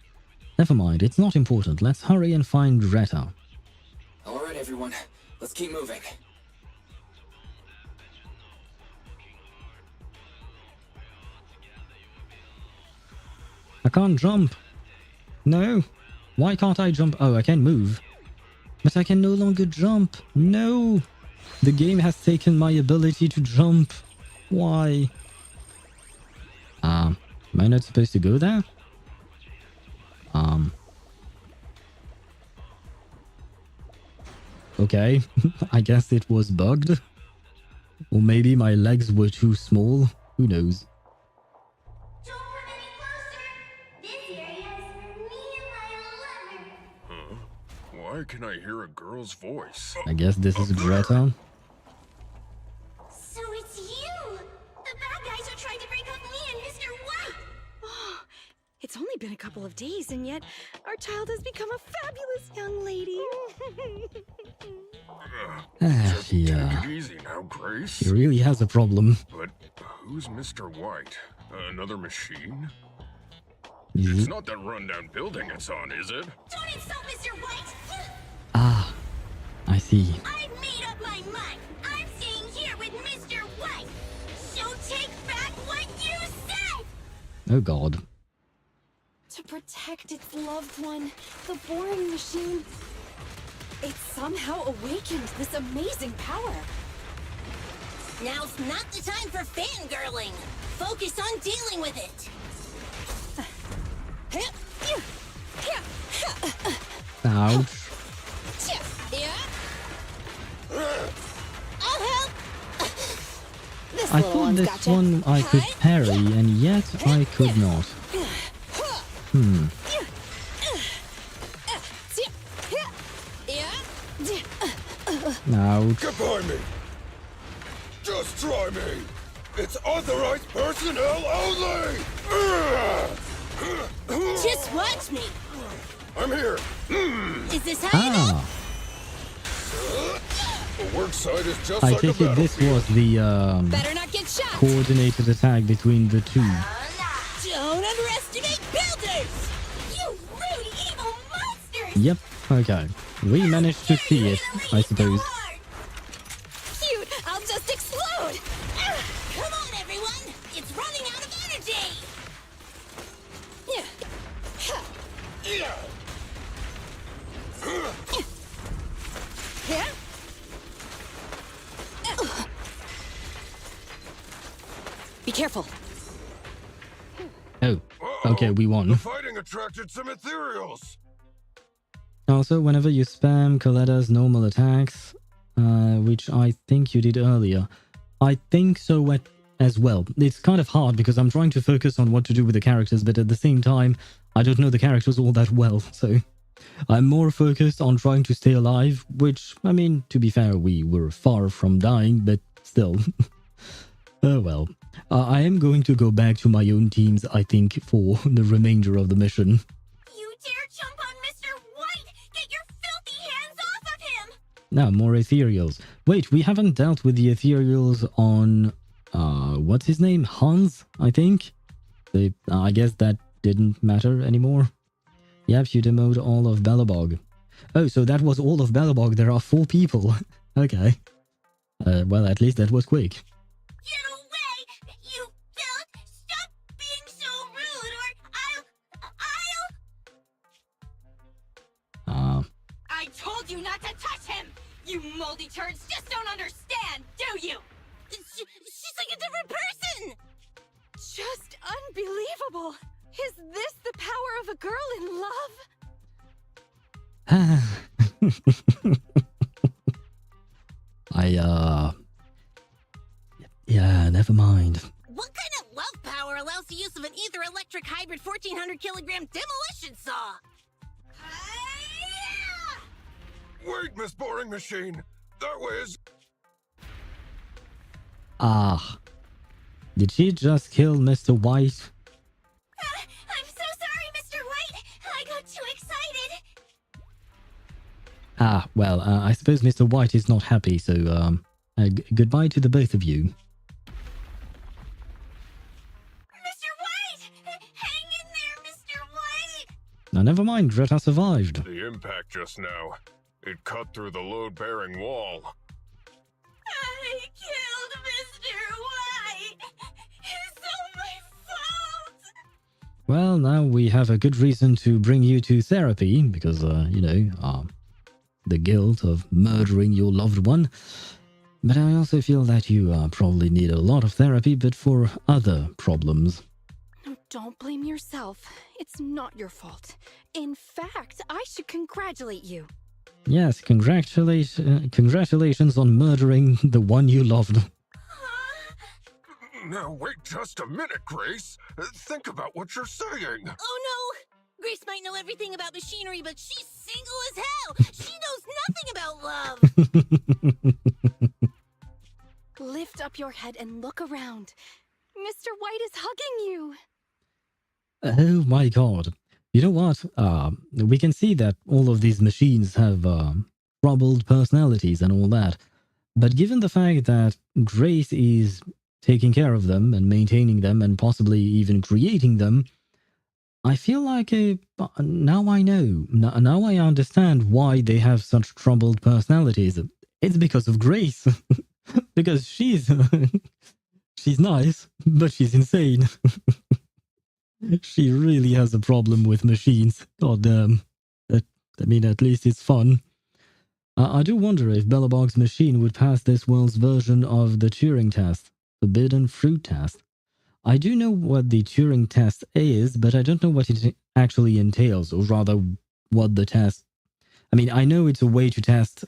Never mind, it's not important. Let's hurry and find Greta. Alright, everyone. Let's keep moving. I can't jump. No. Why can't I jump? Oh, I can move. But I can no longer jump. No. The game has taken my ability to jump. Why? Am I not supposed to go there? Okay. I guess it was bugged. Or maybe my legs were too small. Who knows? Why can I hear a girl's voice? I guess this is Greta. So it's you! The bad guys are trying to break up me and Mr. White! Oh, it's only been a couple of days, and yet our child has become a fabulous young lady. Yeah. Take it easy now, Grace. She really has a problem. But who's Mr. White? Another machine? Mm-hmm. It's not that rundown building it's on, is it? Don't insult Mr. White! Ah, I see. I've made up my mind! I'm staying here with Mr. White! So take back what you said! Oh god. To protect its loved one, the boring machine, it somehow awakened this amazing power. Now's not the time for fangirling. Focus on dealing with it. Ouch. I'll help. I thought this one I could parry, and yet I could not. Ouch. Get by me! Just try me! It's authorized personnel only! Just watch me. I'm here. Is this how you know? The work site is just I like take it this was the Better not get shot. coordinated attack between the two. Don't underestimate builders. You rude evil monsters. Yep, okay. We managed to see it, I suppose. Cute. I'll just explode. Come on, everyone. It's running out of energy. Be careful. Oh, okay, we won. The fighting attracted some Ethereals. Also, whenever you spam Coletta's normal attacks, which I think you did earlier, I think so as well. It's kind of hard because I'm trying to focus on what to do with the characters, but at the same time, I don't know the characters all that well, so I'm more focused on trying to stay alive, which, I mean, to be fair, we were far from dying, but still. Oh well. I am going to go back to my own teams, I think, for the remainder of the mission. You dare jump on Mr. White! Get your filthy hands off of him! Now, more Ethereals. Wait, we haven't dealt with the Ethereals on... what's his name? Hans, I think? I guess that didn't matter anymore. Yep, you demote all of Belobog. Oh, so that was all of Belobog. There are 4 people. Okay. Well, at least that was quick. Get away! You don't stop being so rude or I'll... I told you not to touch him! You moldy turds just don't understand, do you? She's like a different person! Just unbelievable! Is this the power of a girl in love? Yeah, never mind. What kind of love power allows the use of an ether electric hybrid 1400 kilogram demolition saw? Wait, Miss Boring Machine. That was... Did she just kill Mr. White? I'm so sorry, Mr. White. I got too excited. Well, I suppose Mr. White is not happy, so, goodbye to the both of you. Mr. White! Hang in there, Mr. White! Now, never mind, Greta survived. The impact just now. It cut through the load-bearing wall. I killed Mr. White! It's all my fault! Well, now we have a good reason to bring you to therapy, because, the guilt of murdering your loved one. But I also feel that you probably need a lot of therapy, but for other problems. No, don't blame yourself. It's not your fault. In fact, I should congratulate you. Yes, congratulations on murdering the one you loved. Now, wait just a minute, Grace. Think about what you're saying. Oh no! Grace might know everything about machinery, but she's single as hell! She knows nothing about love! Lift up your head and look around. Mr. White is hugging you. Oh my god. You know what? We can see that all of these machines have troubled personalities and all that. But given the fact that Grace is taking care of them and maintaining them and possibly even creating them, I feel like now I know. Now I understand why they have such troubled personalities. It's because of Grace. Because she's nice, but she's insane. She really has a problem with machines. God damn. I mean, at least it's fun. I do wonder if Belobog's machine would pass this world's version of the Turing test, Forbidden Fruit test. I do know what the Turing test is, but I don't know what it actually entails, or rather, what the test... I mean, I know it's a way to test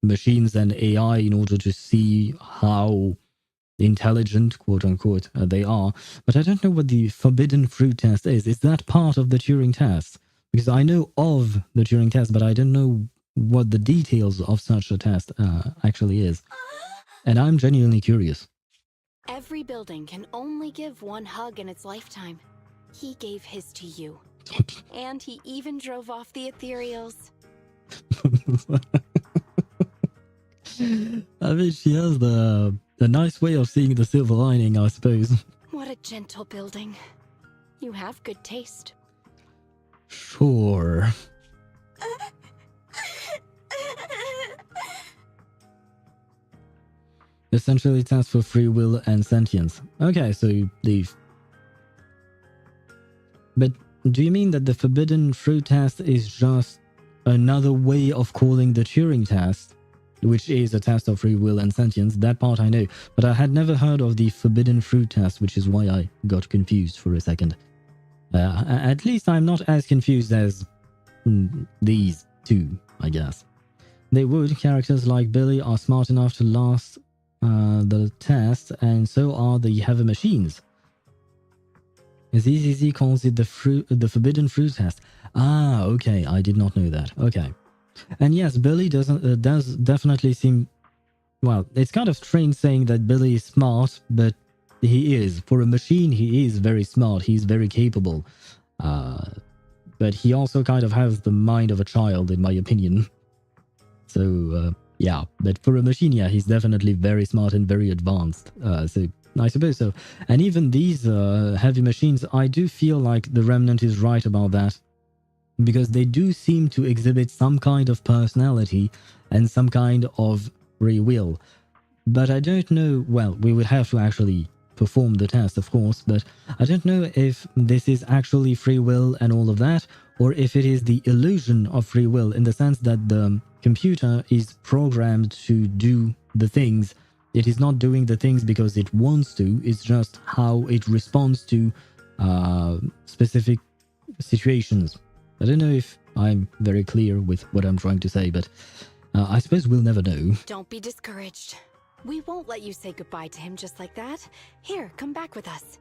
machines and AI in order to see how intelligent, quote-unquote, they are, but I don't know what the Forbidden Fruit test is. Is that part of the Turing test? Because I know of the Turing test, but I don't know what the details of such a test actually is. And I'm genuinely curious. Every building can only give one hug in its lifetime. He gave his to you. And he even drove off the Ethereals. I mean, she has the nice way of seeing the silver lining, I suppose. What a gentle building. You have good taste. Sure. Essentially tests for free will and sentience. Okay, so But do you mean that the Forbidden Fruit test is just another way of calling the Turing test, which is a test of free will and sentience? That part I know, but I had never heard of the Forbidden Fruit test, which is why I got confused for a second. At least I'm not as confused as these two, I guess. They would. Characters like Billy are smart enough to last the test, and so are the heavy machines. ZZZ calls it the Forbidden Fruit test. Ah, okay, I did not know that. Okay. And yes, Billy does definitely seem... Well, it's kind of strange saying that Billy is smart, but he is. For a machine, he is very smart. He's very capable. But he also kind of has the mind of a child, in my opinion. So, yeah, but for a machine, yeah, he's definitely very smart and very advanced. So I suppose so. And even these heavy machines, I do feel like the Remnant is right about that, because they do seem to exhibit some kind of personality and some kind of free will. But I don't know, well, we would have to actually perform the test, of course, but I don't know if this is actually free will and all of that, or if it is the illusion of free will in the sense that the computer is programmed to do the things. It is not doing the things because it wants to, it's just how it responds to specific situations. I don't know if I'm very clear with what I'm trying to say, but I suppose we'll never know. Don't be discouraged. We won't let you say goodbye to him just like that. Here, come back with us.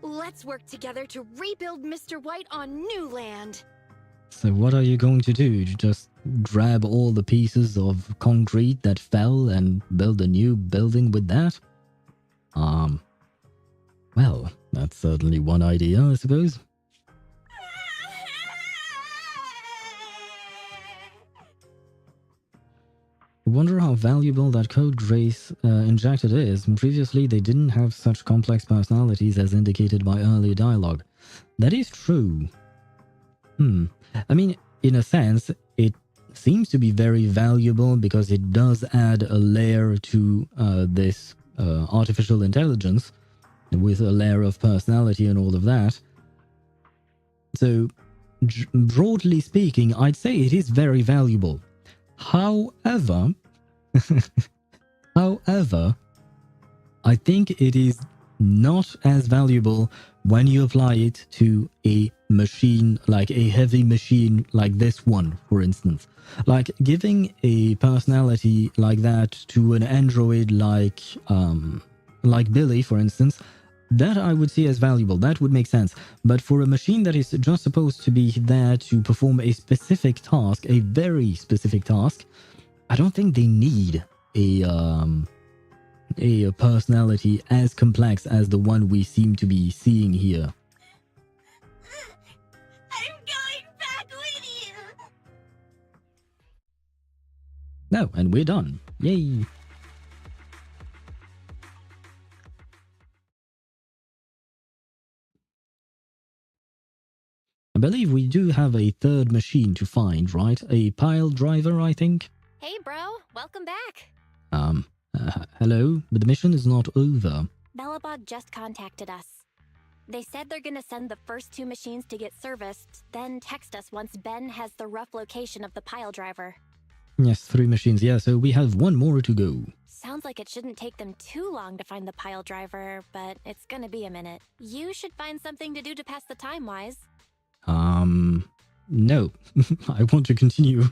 Let's work together to rebuild Mr. White on new land. So what are you going to do? Just grab all the pieces of concrete that fell and build a new building with that? Well, that's certainly one idea, I suppose. I wonder how valuable that code Grace injected is. Previously, they didn't have such complex personalities as indicated by early dialogue. That is true. I mean, in a sense, it seems to be very valuable because it does add a layer to this artificial intelligence with a layer of personality and all of that. So, broadly speaking, I'd say it is very valuable. However, I think it is not as valuable when you apply it to a machine, like a heavy machine like this one, for instance. Like giving a personality like that to an android like Billy, for instance, that I would see as valuable. That would make sense. But for a machine that is just supposed to be there to perform a specific task, a very specific task, I don't think they need a personality as complex as the one we seem to be seeing here. I'm going back with you. No, and we're done. Yay! I believe we do have a third machine to find, right? A pile driver, I think? Hey, bro. Welcome back. Hello? But the mission is not over. Belobog just contacted us. They said they're gonna send the first 2 machines to get serviced, then text us once Ben has the rough location of the pile driver. Yes, 3 machines. Yeah, so we have 1 more to go. Sounds like it shouldn't take them too long to find the pile driver, but it's gonna be a minute. You should find something to do to pass the time, Wise. No. I want to continue.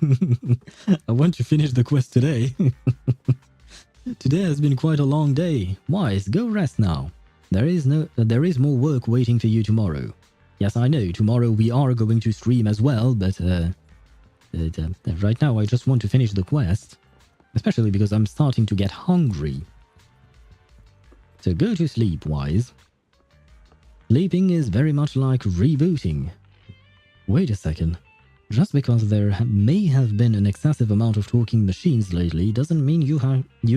I want to finish the quest today. Today has been quite a long day. Wise, go rest now. There is more work waiting for you tomorrow. Yes, I know, tomorrow we are going to stream as well, but right now I just want to finish the quest. Especially because I'm starting to get hungry. So go to sleep, Wise. Sleeping is very much like rebooting. Wait a second. Just because there may have been an excessive amount of talking machines lately doesn't mean you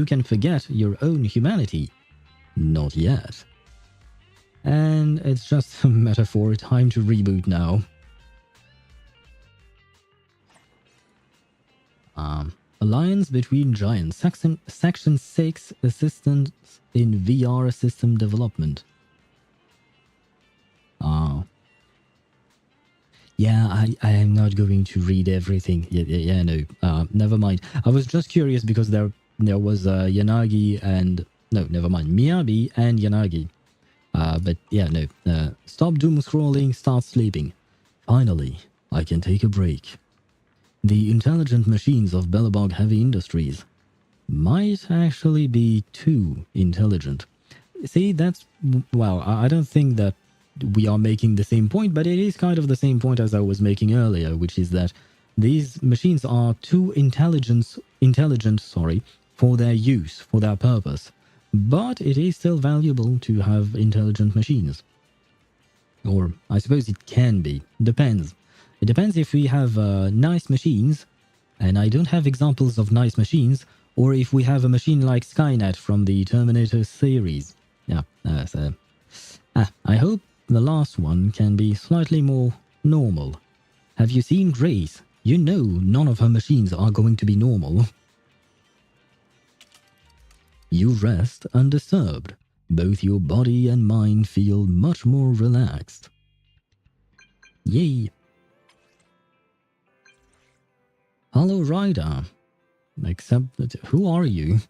can forget your own humanity. Not yet. And it's just a metaphor, time to reboot now. Alliance between giants. Section 6, assistance in VR system development. Yeah, I am not going to read everything. Yeah, no. Never mind. I was just curious because there was Yanagi and... No, never mind. Miyabi and Yanagi. But yeah, no. Stop doom scrolling, start sleeping. Finally, I can take a break. The intelligent machines of Belobog Heavy Industries might actually be too intelligent. See, that's... Well, I don't think that we are making the same point, but it is kind of the same point as I was making earlier, which is that these machines are too intelligent, for their use, for their purpose. But it is still valuable to have intelligent machines. Or, I suppose it can be. Depends. It depends if we have nice machines And I don't have examples of nice machines, or if we have a machine like Skynet from the Terminator series. Yeah, so... I hope the last one can be slightly more normal. Have you seen Grace? You know none of her machines are going to be normal. You rest undisturbed. Both your body and mind feel much more relaxed. Yay! Hello, Ryder. Except that, who are you?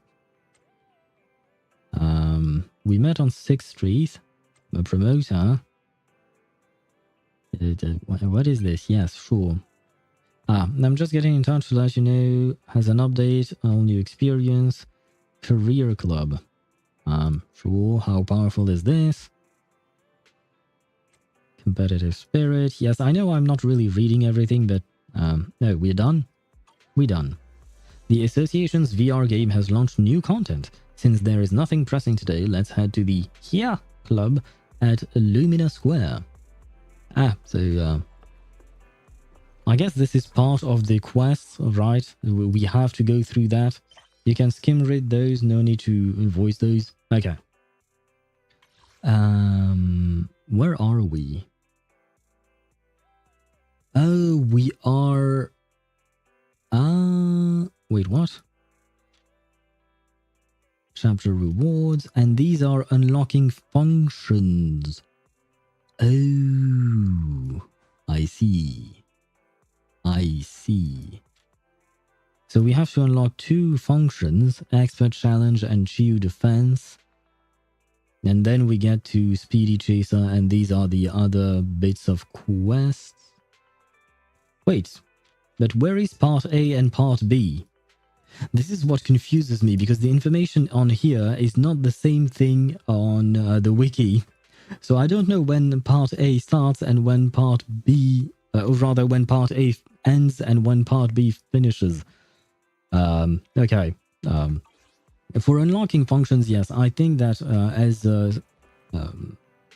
We met on 6th Street. A promoter. What is this? Yes, sure. I'm just getting in touch to let you know. Has an update, all new experience. Career club. Sure. How powerful is this? Competitive spirit. Yes, I know I'm not really reading everything, but no, we're done. We're done. The association's VR game has launched new content. Since there is nothing pressing today, let's head to the HoYo Club at Lumina Square. So I guess this is part of the quest, right? We have to go through that. You can skim read those, no need to voice those. Okay. Where are we? Oh, we are... wait, what? Chapter rewards, and these are unlocking functions. Oh, I see. I see. So we have to unlock 2 functions, Expert Challenge and Chiyu Defense. And then we get to Speedy Chaser, and these are the other bits of quests. Wait, but where is Part A and Part B? This is what confuses me, because the information on here is not the same thing on the wiki. So I don't know when Part A starts and when Part B, or rather when Part A ends and when Part B finishes. Okay. For unlocking functions, yes, I think that as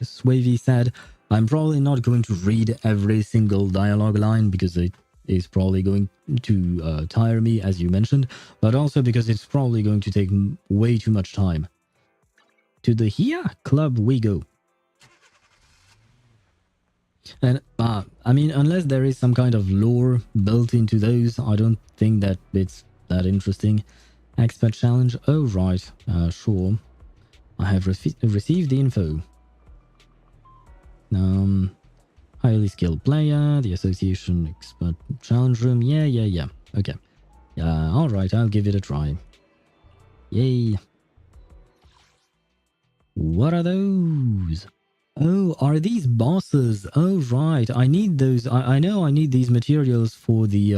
Swavy said, I'm probably not going to read every single dialogue line because it is probably going to tire me, as you mentioned, but also because it's probably going to take way too much time. To the HoYo Club we go. And, I mean, unless there is some kind of lore built into those, I don't think that it's that interesting. Expert Challenge, oh right, sure. I have received the info. Highly skilled player, the association expert challenge room, yeah. Okay. Alright, I'll give it a try. Yay. What are those? Oh, are these bosses? Oh, right. I need those. I know I need these materials for the,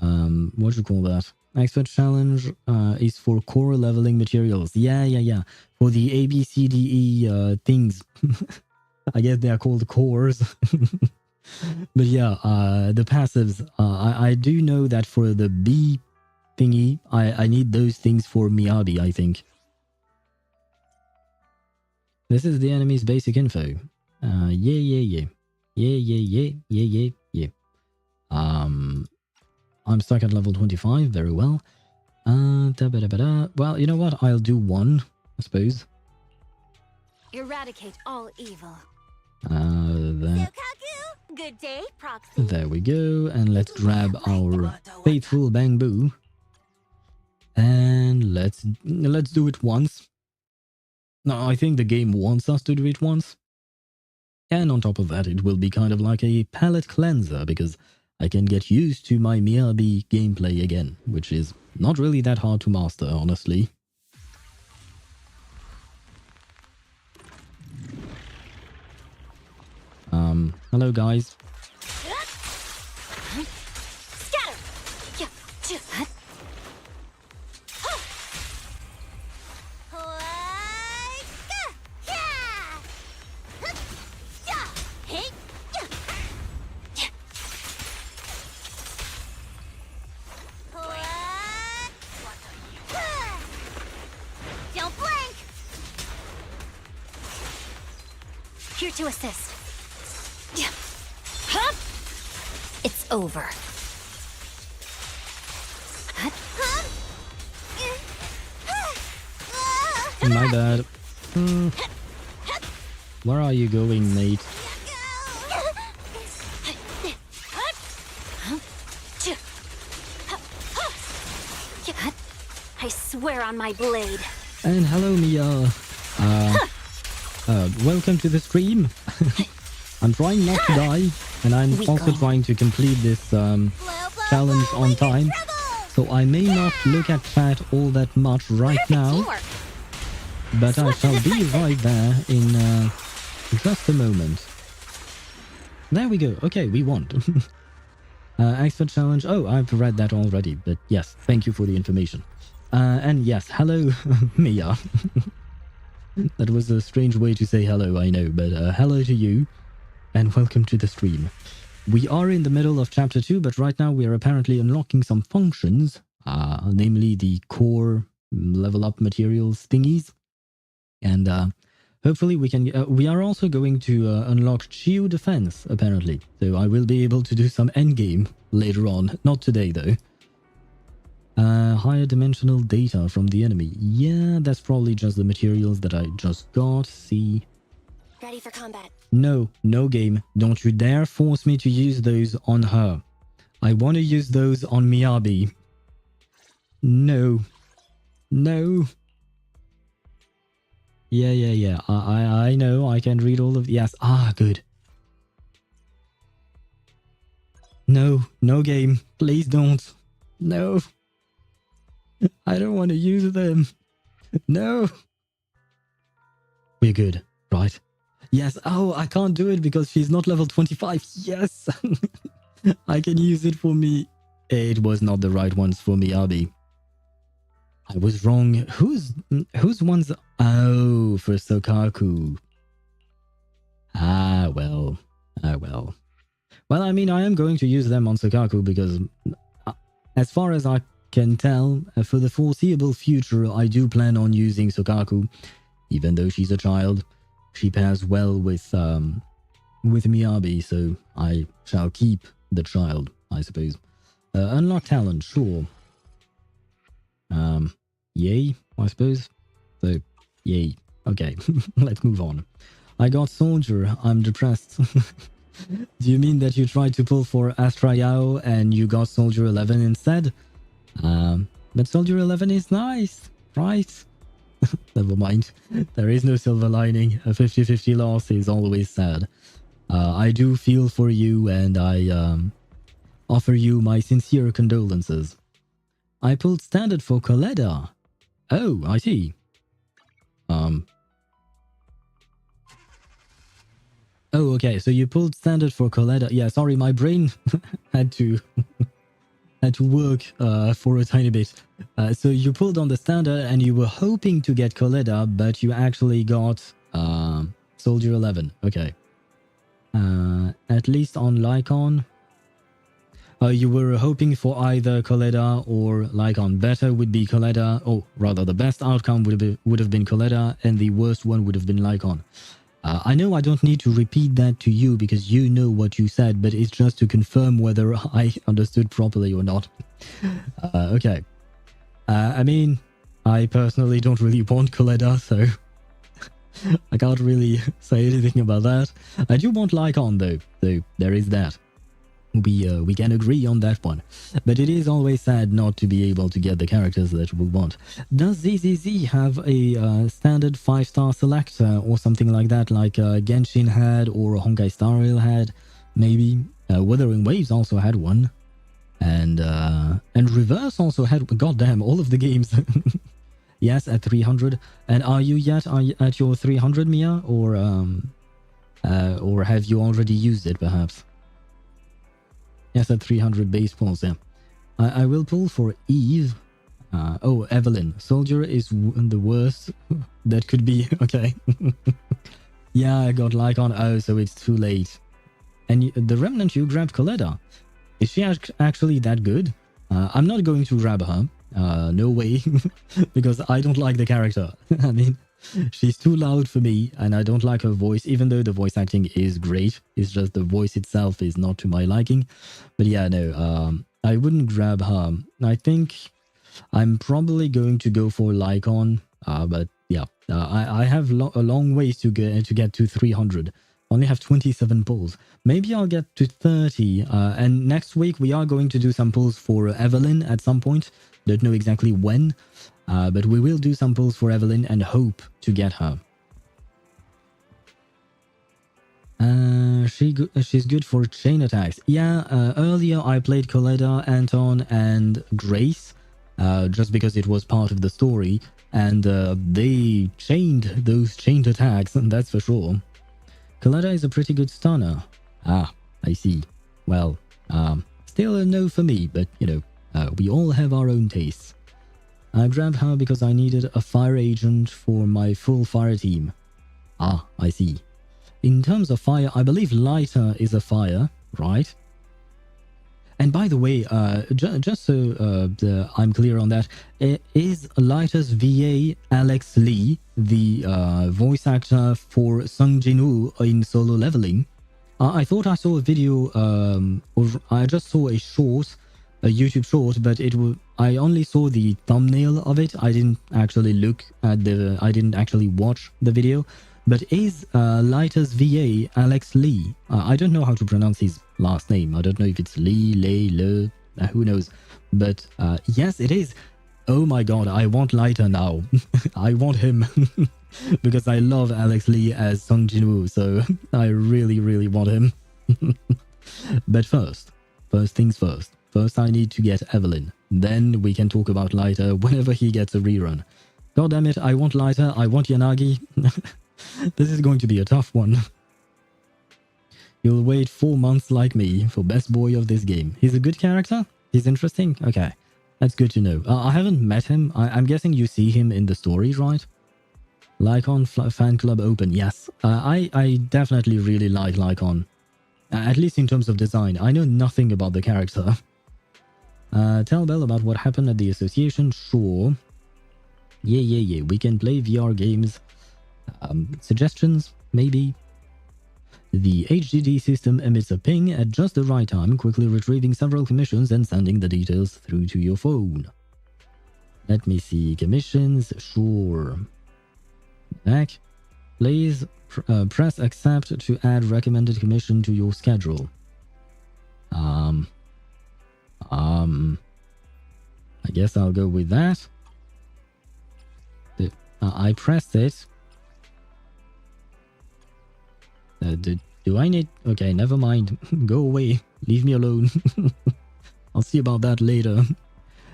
what do you call that? Expert Challenge is for core leveling materials. Yeah. For the ABCDE things. I guess they are called cores. But yeah, the passives. I do know that for the B thingy, I need those things for Miyabi, I think. This is the enemy's basic info. Yeah. I'm stuck at level 25, very well. Well, you know what? I'll do 1, I suppose. Eradicate all evil. Good day, Proxy. There we go. And let's grab our faithful Bamboo. And let's do it once. No, I think the game wants us to do it once. And on top of that, it will be kind of like a palate cleanser, because I can get used to my Miyabi gameplay again, which is not really that hard to master, honestly. Hello guys. Don't blink! Here to assist. It's over. My bad. Where are you going, mate? I swear on my blade. And hello, Mia. Welcome to the stream. I'm trying not to die, and I'm also trying to complete this challenge on time. So I may not look at chat all that much right now, but I shall be right there in just a moment. There we go. Okay, we won. Expert challenge. Oh, I've read that already, but yes, thank you for the information. And yes, hello, Mia. That was a strange way to say hello, I know, but hello to you, and welcome to the stream. We are in the middle of chapter 2, but right now we are apparently unlocking some functions, namely the core level up materials thingies. And hopefully we can... we are also going to unlock Geo Defense, apparently. So I will be able to do some endgame later on. Not today, though. Higher dimensional data from the enemy. Yeah, that's probably just the materials that I just got. See... Ready for combat. No, no game. Don't you dare force me to use those on her. I want to use those on Miyabi. No. No. Yeah. I know. I can read all of... Yes. Ah, good. No. No game. Please don't. No. I don't want to use them. No. We're good, right? Yes. Oh, I can't do it because she's not level 25. Yes. I can use it for me. It was not the right ones for me, Abi. I was wrong. Whose ones? Oh, for Sokaku. Ah, well. Well, I mean, I am going to use them on Sokaku because as far as I can tell, for the foreseeable future, I do plan on using Sokaku, even though she's a child. She pairs well with Miyabi, so I shall keep the child, I suppose. Unlock talent, sure. Yay, I suppose. So, yay. Okay, let's move on. I got Soldier, I'm depressed. Do you mean that you tried to pull for Astra Yao and you got Soldier 11 instead? But Soldier 11 is nice, right? Never mind. There is no silver lining. A 50-50 loss is always sad. I do feel for you and I offer you my sincere condolences. I pulled standard for Coletta. Oh, I see. Oh, okay. So you pulled standard for Coletta. Yeah, sorry, my brain had to work for a tiny bit. So you pulled on the standard and you were hoping to get Coletta, but you actually got Soldier 11. Okay. At least on Lycon. You were hoping for either Coletta or Lycon. Better would be Coletta, or rather the best outcome would have been Coletta, and the worst one would have been Lycon. I know I don't need to repeat that to you because you know what you said, but it's just to confirm whether I understood properly or not. Okay. I mean, I personally don't really want Coletta, so I can't really say anything about that. I do want Lycon though, so there is that. We can agree on that one. But it is always sad not to be able to get the characters that we want. Does ZZZ have a standard 5-star selector or something like that, like Genshin had or Honkai Star Rail had? Maybe. Wuthering Waves also had one. And Reverse also had... Goddamn, all of the games. Yes, at 300. And are you yet at your 300, Mia? Or have you already used it, perhaps? Yes, at 300 base pulls, yeah. I will pull for Eve. Oh, Evelyn. Soldier is the worst that could be. Okay. Yeah, I got Lycon. Oh, so it's too late. And the Remnant, you grabbed Coletta. Is she actually that good? I'm not going to grab her. No way. Because I don't like the character. I mean, she's too loud for me, and I don't like her voice, even though the voice acting is great. It's just the voice itself is not to my liking. But yeah, no, I wouldn't grab her. I think I'm probably going to go for Lycon, but yeah, I have a long ways to get to 300. Only have 27 pulls. Maybe I'll get to 30. And next week we are going to do some pulls for Evelyn at some point. Don't know exactly when, but we will do some pulls for Evelyn and hope to get her. She's good for chain attacks. Yeah, earlier I played Coletta, Anton, and Grace, just because it was part of the story, and they chained those chained attacks, that's for sure. Coletta is a pretty good stunner. Ah, I see. Well, still a no for me, but you know, we all have our own tastes. I grabbed her because I needed a fire agent for my full fire team. Ah, I see. In terms of fire, I believe lighter is a fire, right? And by the way, just so I'm clear on that, is Lighter's VA Alex Lee the voice actor for Sung Jin-woo in Solo Leveling? I thought I saw a video, or I just saw a short, a YouTube short, but I only saw the thumbnail of it. I didn't actually look at I didn't actually watch the video. But is Lighter's VA Alex Lee? I don't know how to pronounce his last name. I don't know if it's Lee, Lei, Le, who knows. But yes, it is. Oh my god, I want Lighter now. I want him. Because I love Alex Lee as Sung Jin-woo, so I really, really want him. But first things first. First I need to get Evelyn. Then we can talk about Lighter whenever he gets a rerun. God damn it, I want Lighter, I want Yanagi. This is going to be a tough one. You'll wait 4 months like me for best boy of this game. He's a good character? He's interesting? Okay, that's good to know. I haven't met him. I'm guessing you see him in the story, right? Lycon fan club open, yes. I definitely really like Lycon. At least in terms of design. I know nothing about the character. Tell Belle about what happened at the association, sure. Yeah. We can play VR games. Suggestions? Maybe. The HDD system emits a ping at just the right time, quickly retrieving several commissions and sending the details through to your phone. Let me see. Commissions? Sure. Back. Please press accept to add recommended commission to your schedule. I guess I'll go with that. I pressed it. Do I need... Okay, never mind. Go away. Leave me alone. I'll see about that later.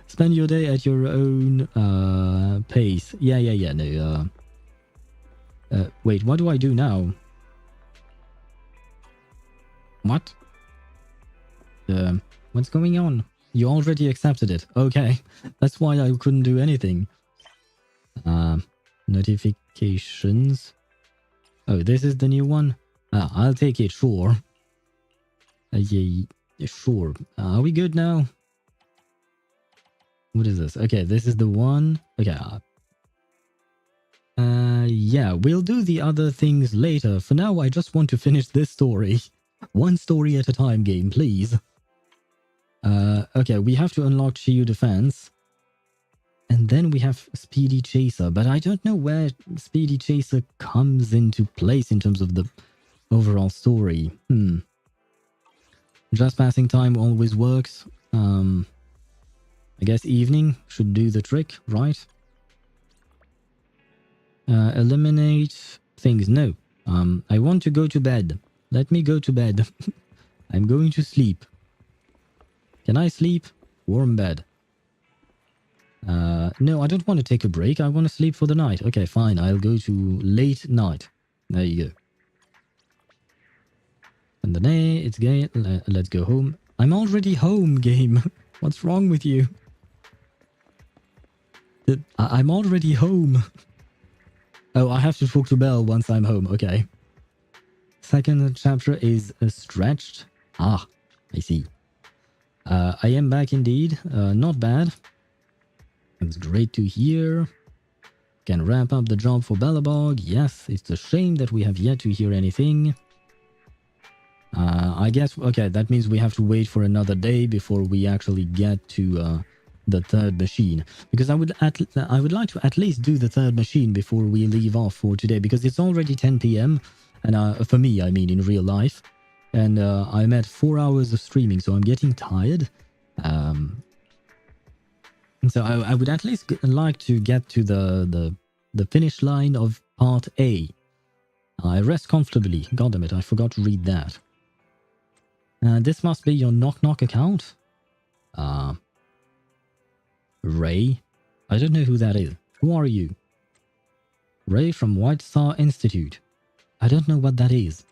Spend your day at your own pace. Yeah. No, wait, what do I do now? What? What's going on? You already accepted it. Okay. That's why I couldn't do anything. Notifications. Oh, this is the new one? I'll take it, sure. Yeah, sure. Are we good now? What is this? Okay, this is the one. Okay. Yeah, we'll do the other things later. For now, I just want to finish this story. One story at a time, game, please. Okay, we have to unlock Chiyu Defense. And then we have Speedy Chaser, but I don't know where Speedy Chaser comes into place in terms of the overall story. Just passing time always works. I guess evening should do the trick, right? Eliminate things. No. I want to go to bed. Let me go to bed. I'm going to sleep. Can I sleep? Warm bed. No, I don't want to take a break. I want to sleep for the night. Okay, fine. I'll go to late night. There you go. And then it's gay. Let's go home. I'm already home, game. What's wrong with you? I'm already home. Oh, I have to talk to Belle once I'm home. Okay. Second chapter is stretched. Ah, I see. I am back indeed. Not bad. It's great to hear. Can wrap up the job for Belobog. Yes, it's a shame that we have yet to hear anything. I guess, okay, that means we have to wait for another day before we actually get to the third machine, because I would like to at least do the third machine before we leave off for today, because it's already 10 p.m. and for me, I mean in real life, and I'm at 4 hours of streaming, so I'm getting tired. So I would at least like to get to the finish line of part A. I rest comfortably. God damn it, I forgot to read that. This must be your knock account. Ray? I don't know who that is. Who are you? Ray from White Star Institute. I don't know what that is.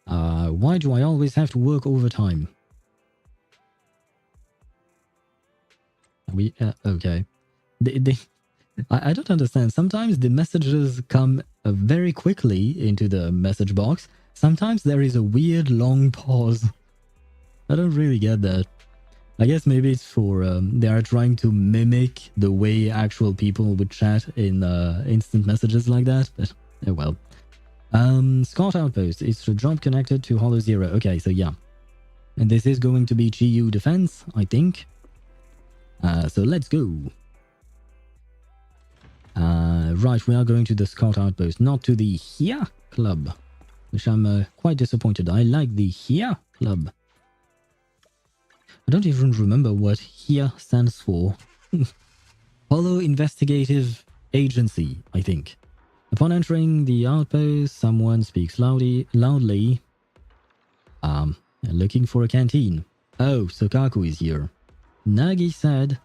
Why do I always have to work overtime? Okay. I don't understand. Sometimes the messages come very quickly into the message box. Sometimes there is a weird long pause. I don't really get that. I guess maybe it's for they are trying to mimic the way actual people would chat in instant messages like that. But oh well. Scout Outpost. It's a job connected to HoYoVerse. Okay, so yeah. And this is going to be GU Defense, I think. So let's go. Right, we are going to the Scout Outpost, not to the HIA Club, which I'm quite disappointed. I like the HIA Club. I don't even remember what HIA stands for. Holo Investigative Agency, I think. Upon entering the outpost, someone speaks loudly, looking for a canteen. Oh, Sokaku is here. Nagi said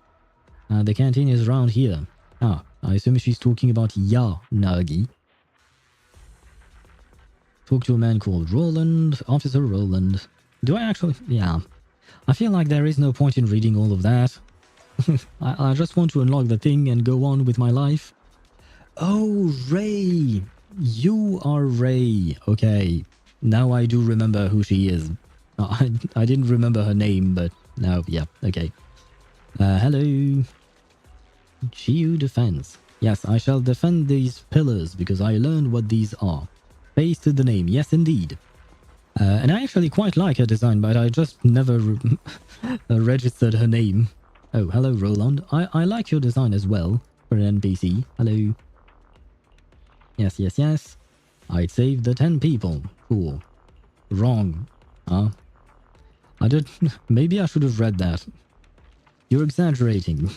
the canteen is around here. Ah, I assume she's talking about Ya Nagi. Talk to a man called Roland, Officer Roland. Do I actually? Yeah. I feel like there is no point in reading all of that. I just want to unlock the thing and go on with my life. Oh, Ray! You are Ray. Okay. Now I do remember who she is. I didn't remember her name, but now, yeah, okay. Hello. GU Defense. Yes, I shall defend these pillars because I learned what these are. Pasted the name. Yes, indeed. And I actually quite like her design, but I just never registered her name. Oh, hello, Roland. I like your design as well for an NPC. Hello. Yes, yes, yes. I'd save the 10 people. Cool. Wrong. Huh? I did. Maybe I should have read that. You're exaggerating.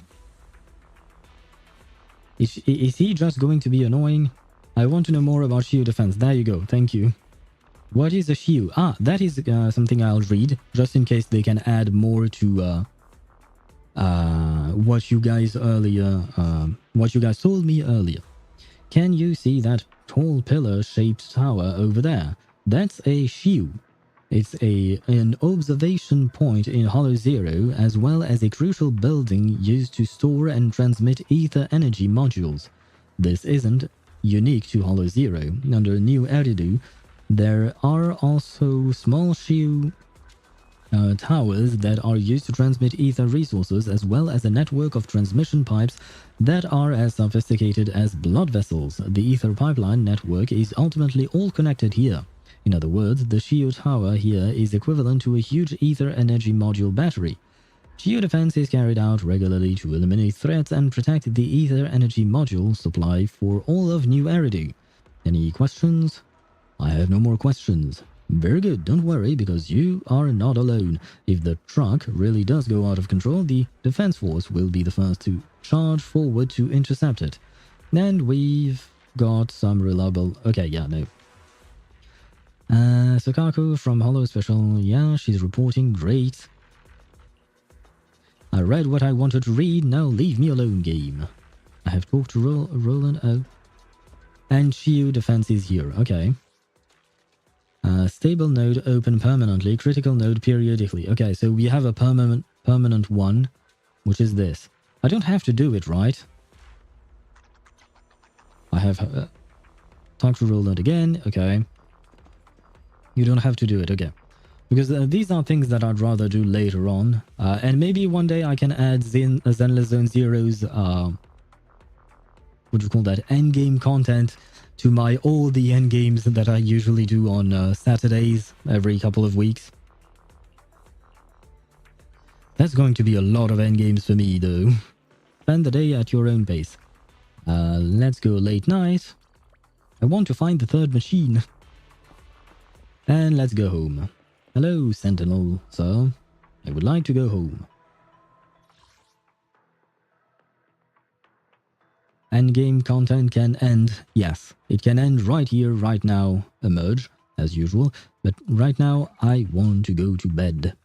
Is he just going to be annoying? I want to know more about Shield Defense. There you go. Thank you. What is a shield? Ah, that is something I'll read, just in case they can add more to what you guys told me earlier. Can you see that tall pillar-shaped tower over there? That's a shield. It's an observation point in HoYoVerse, as well as a crucial building used to store and transmit ether energy modules. This isn't unique to HoYoVerse. Under new Eridu, there are also small shield towers that are used to transmit ether resources, as well as a network of transmission pipes that are as sophisticated as blood vessels. The ether pipeline network is ultimately all connected here. In other words, the shield tower here is equivalent to a huge ether energy module battery. Geodefense is carried out regularly to eliminate threats and protect the ether energy module supply for all of New Eridu. Any questions? I have no more questions. Very good, don't worry, because you are not alone. If the truck really does go out of control, the defense force will be the first to charge forward to intercept it. And we've got some reliable... Okay, yeah, no. Sokaku from Holo Special. Yeah, she's reporting. Great. I read what I wanted to read. Now leave me alone, game. I have talked to Roland. Oh. And Shield Defense is here. Okay. Stable node open permanently. Critical node periodically. Okay, so we have a permanent one, which is this. I don't have to do it, right? I have talked to Roland again. Okay. You don't have to do it, okay. Because these are things that I'd rather do later on. And maybe one day I can add Zenless Zone Zero's, what do you call that, endgame content to all the endgames that I usually do on Saturdays every couple of weeks. That's going to be a lot of endgames for me, though. Spend the day at your own pace. Let's go late night. I want to find the third machine. And let's go home. Hello, Sentinel, sir. I would like to go home. Endgame content can end. Yes, it can end right here, right now. Emerge, as usual. But right now, I want to go to bed.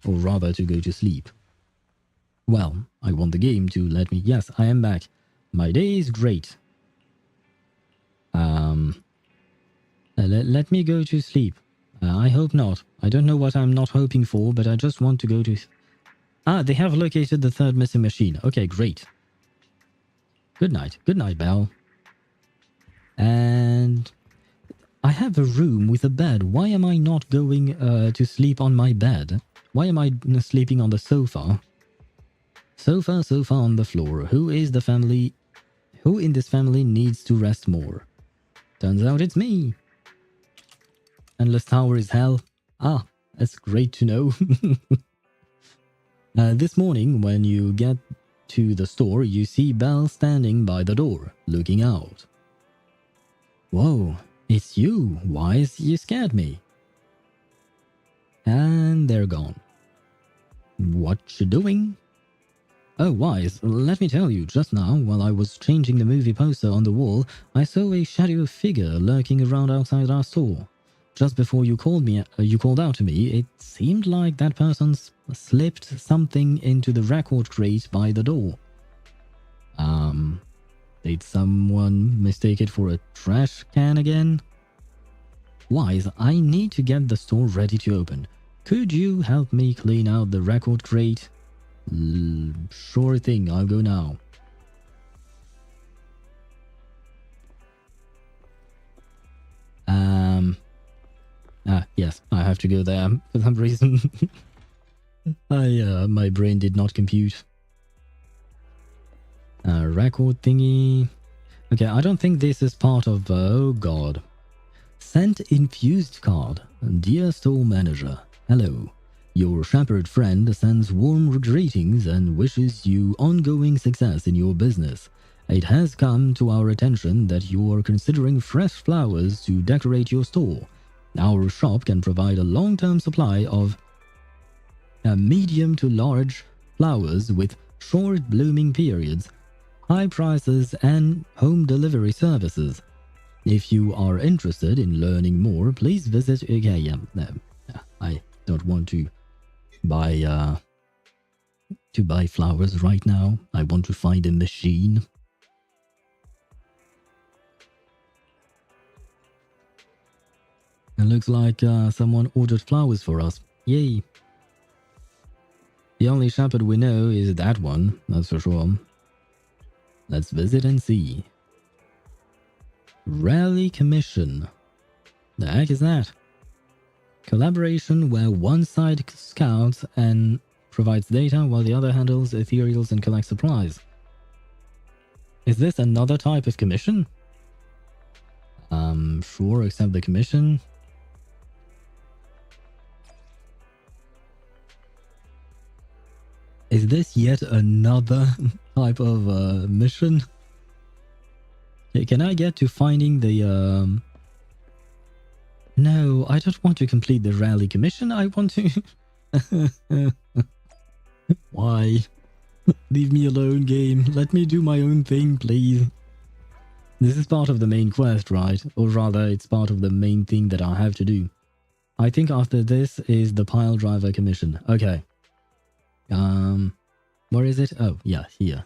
Or rather, to go to sleep. Well, I want the game to let me... Yes, I am back. My day is great. Let me go to sleep. I hope not. I don't know what I'm not hoping for, but I just want to go to... they have located the third missing machine. Okay, great. Good night. Good night, Belle. And... I have a room with a bed. Why am I not going to sleep on my bed? Why am I sleeping on the sofa? Sofa on the floor. Who in this family needs to rest more? Turns out it's me. Endless Tower is hell. Ah, that's great to know. This morning, when you get to the store, you see Belle standing by the door, looking out. Whoa, it's you, Wise. You scared me. And they're gone. What you doing? Oh, Wise, let me tell you, just now, while I was changing the movie poster on the wall, I saw a shadow figure lurking around outside our store. Just before you called out to me, it seemed like that person slipped something into the record crate by the door. Did someone mistake it for a trash can again? Wise, I need to get the store ready to open. Could you help me clean out the record crate? Sure thing, I'll go now. Yes, I have to go there for some reason. My brain did not compute. Record thingy. Okay, I don't think this is part of, oh god. Sent infused card. Dear store manager, hello. Your shepherd friend sends warm greetings and wishes you ongoing success in your business. It has come to our attention that you are considering fresh flowers to decorate your store. Our shop can provide a long-term supply of medium to large flowers with short blooming periods, high prices, and home delivery services. If you are interested in learning more, please visit... Okay, I don't want to buy flowers right now. I want to find a machine. It looks like someone ordered flowers for us. Yay. The only shepherd we know is that one, that's for sure. Let's visit and see. Rally Commission. The heck is that? Collaboration where one side scouts and provides data while the other handles Ethereals and collects supplies. Is this another type of commission? Sure, accept the commission. Is this yet another type of mission? Can I get to finding the... No, I don't want to complete the rally commission. I want to... Why? Leave me alone, game. Let me do my own thing, please. This is part of the main quest, right? Or rather, it's part of the main thing that I have to do. I think after this is the pile driver commission. Okay. Where is it? Oh, yeah, here.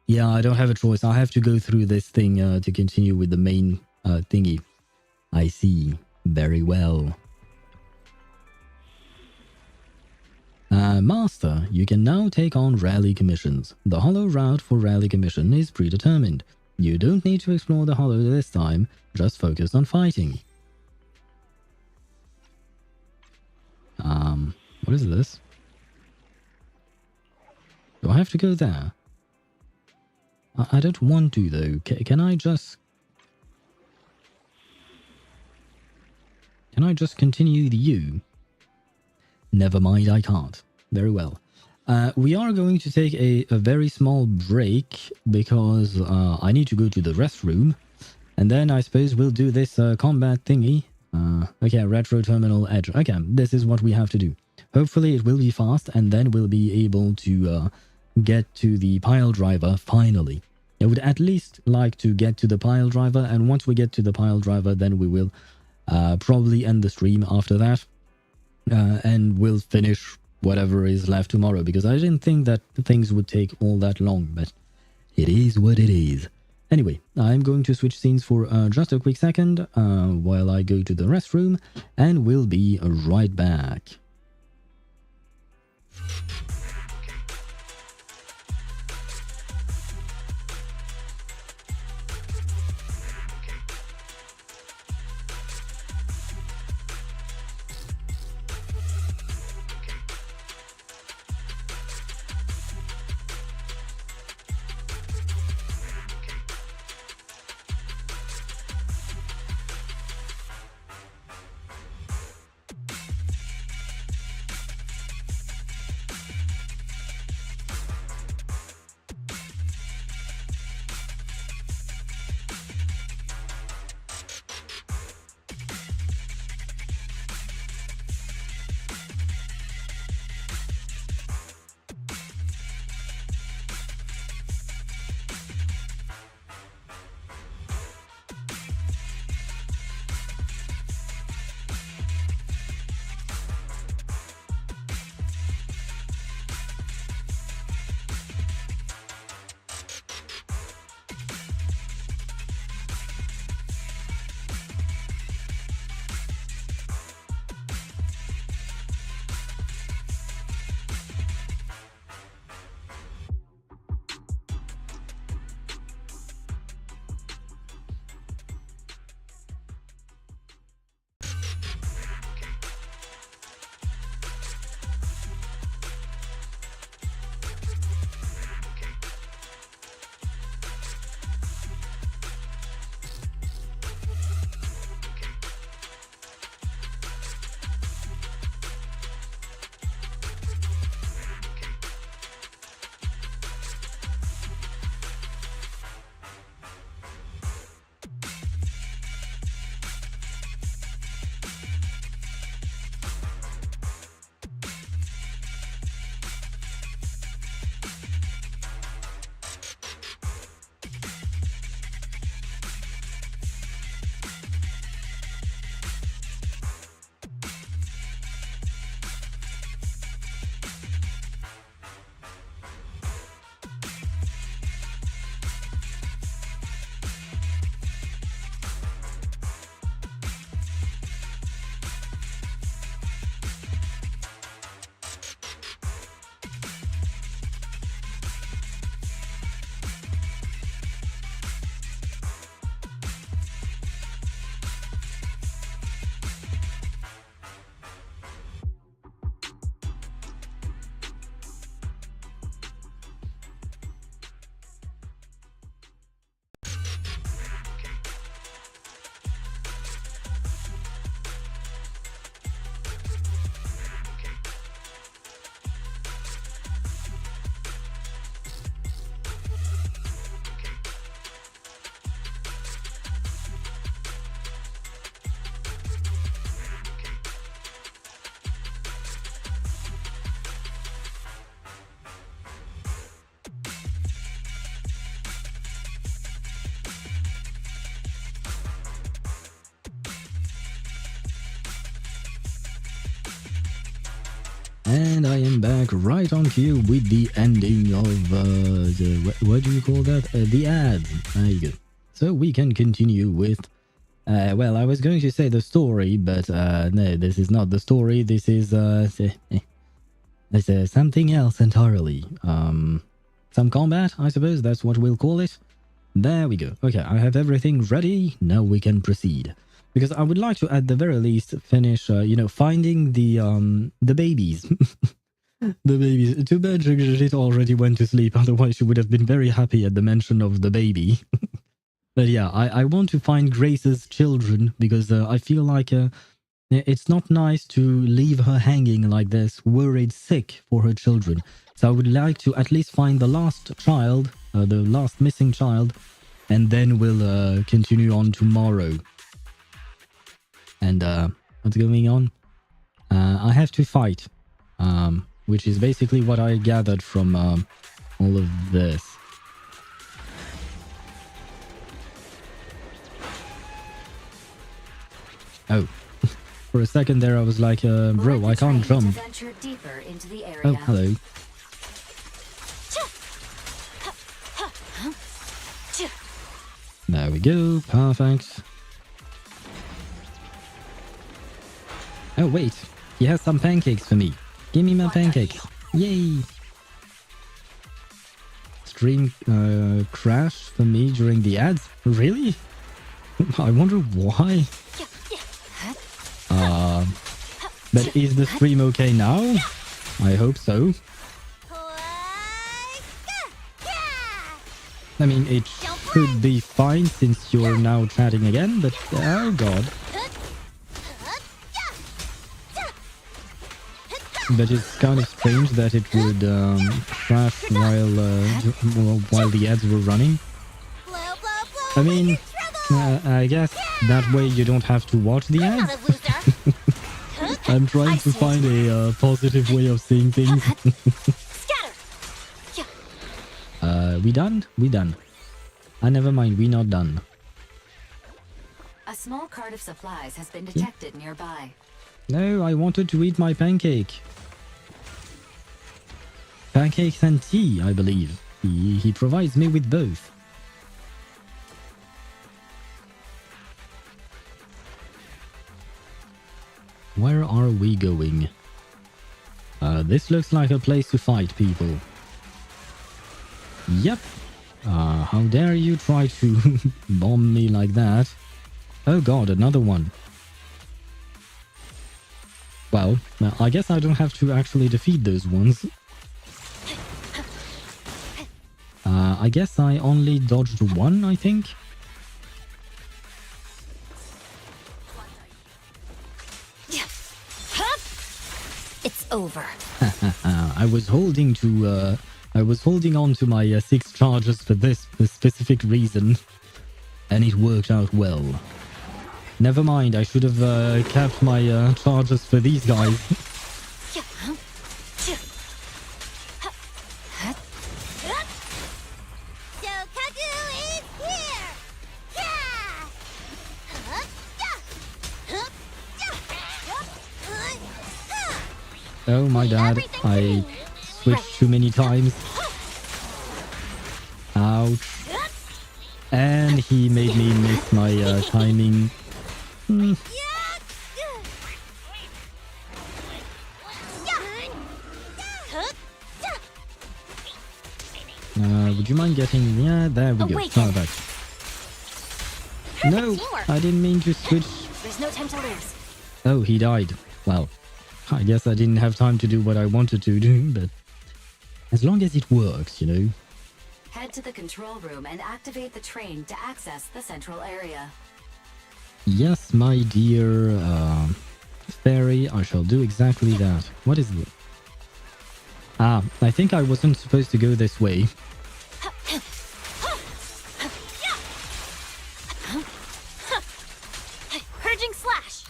Yeah, I don't have a choice. I have to go through this thing to continue with the main thingy. I see. Very well. Master, you can now take on rally commissions. The hollow route for rally commission is predetermined. You don't need to explore the hollow this time. Just focus on fighting. What is this? Do I have to go there? I don't want to, though. Can I just... Can I just continue the U? Never mind, I can't. Very well. We are going to take a very small break because I need to go to the restroom. And then I suppose we'll do this combat thingy. Okay, retro terminal edge. Okay, this is what we have to do. Hopefully it will be fast and then we'll be able to get to the pile driver finally. I would at least like to get to the pile driver, and once we get to the pile driver, then we will probably end the stream after that. And we'll finish whatever is left tomorrow, because I didn't think that things would take all that long, but it is what it is. Anyway, I'm going to switch scenes for just a quick second while I go to the restroom, and we'll be right back. And I am back right on cue with the ending of what do you call that? The ads. There you go. So we can continue with, well, I was going to say the story, but no, this is not the story. This is something else entirely. Some combat, I suppose. That's what we'll call it. There we go. Okay, I have everything ready. Now we can proceed. Because I would like to, at the very least, finish, finding the babies. The babies. Too bad Jigjit already went to sleep, otherwise she would have been very happy at the mention of the baby. But yeah, I want to find Grace's children, because I feel like It's not nice to leave her hanging like this, worried sick for her children. So I would like to at least find the last child, the last missing child, and then we'll continue on tomorrow. And what's going on? I have to fight, which is basically what I gathered from all of this. Oh. For a second there, I was like, bro, I can't jump. Oh, hello. There we go. Perfect. Oh, wait. He has some pancakes for me. Give me my pancakes. Yay! Stream crash for me during the ads? Really? I wonder why. But is the stream okay now? I hope so. I mean, it should be fine since you're now chatting again, but oh god. But it's kind of strange that it would crash while the ads were running. I mean, I guess that way you don't have to watch the ads. I'm trying to find a positive way of seeing things. We done? We done. Never mind, we not done. A small cart of supplies has been detected nearby. No, I wanted to eat my pancake. Pancakes and tea, I believe. He provides me with both. Where are we going? This looks like a place to fight people. Yep. How dare you try to bomb me like that? Oh god, another one. Well, I guess I don't have to actually defeat those ones. I guess I only dodged one, I think. It's over. I was holding on to my 6 charges for this specific reason, and it worked out well. Never mind, I should have kept my charges for these guys. Oh my god, I switched too many times. Ouch. And he made me miss my timing. Would you mind getting... Yeah, there we go. Perfect. No, I didn't mean to switch. There's no time to lose. Oh, he died. Well, I guess I didn't have time to do what I wanted to do, but as long as it works, you know. Head to the control room and activate the train to access the central area. Yes, my dear fairy, I shall do exactly that. What is it? Ah, I think I wasn't supposed to go this way. Purging slash.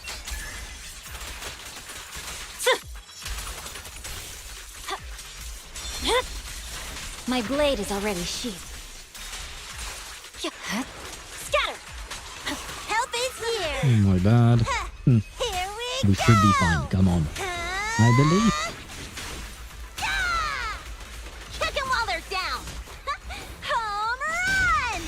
My blade is already sheathed. Scatter. Help is here. Oh my bad. Here we should be fine. Come on. I believe. Kick them while they're down. Home run.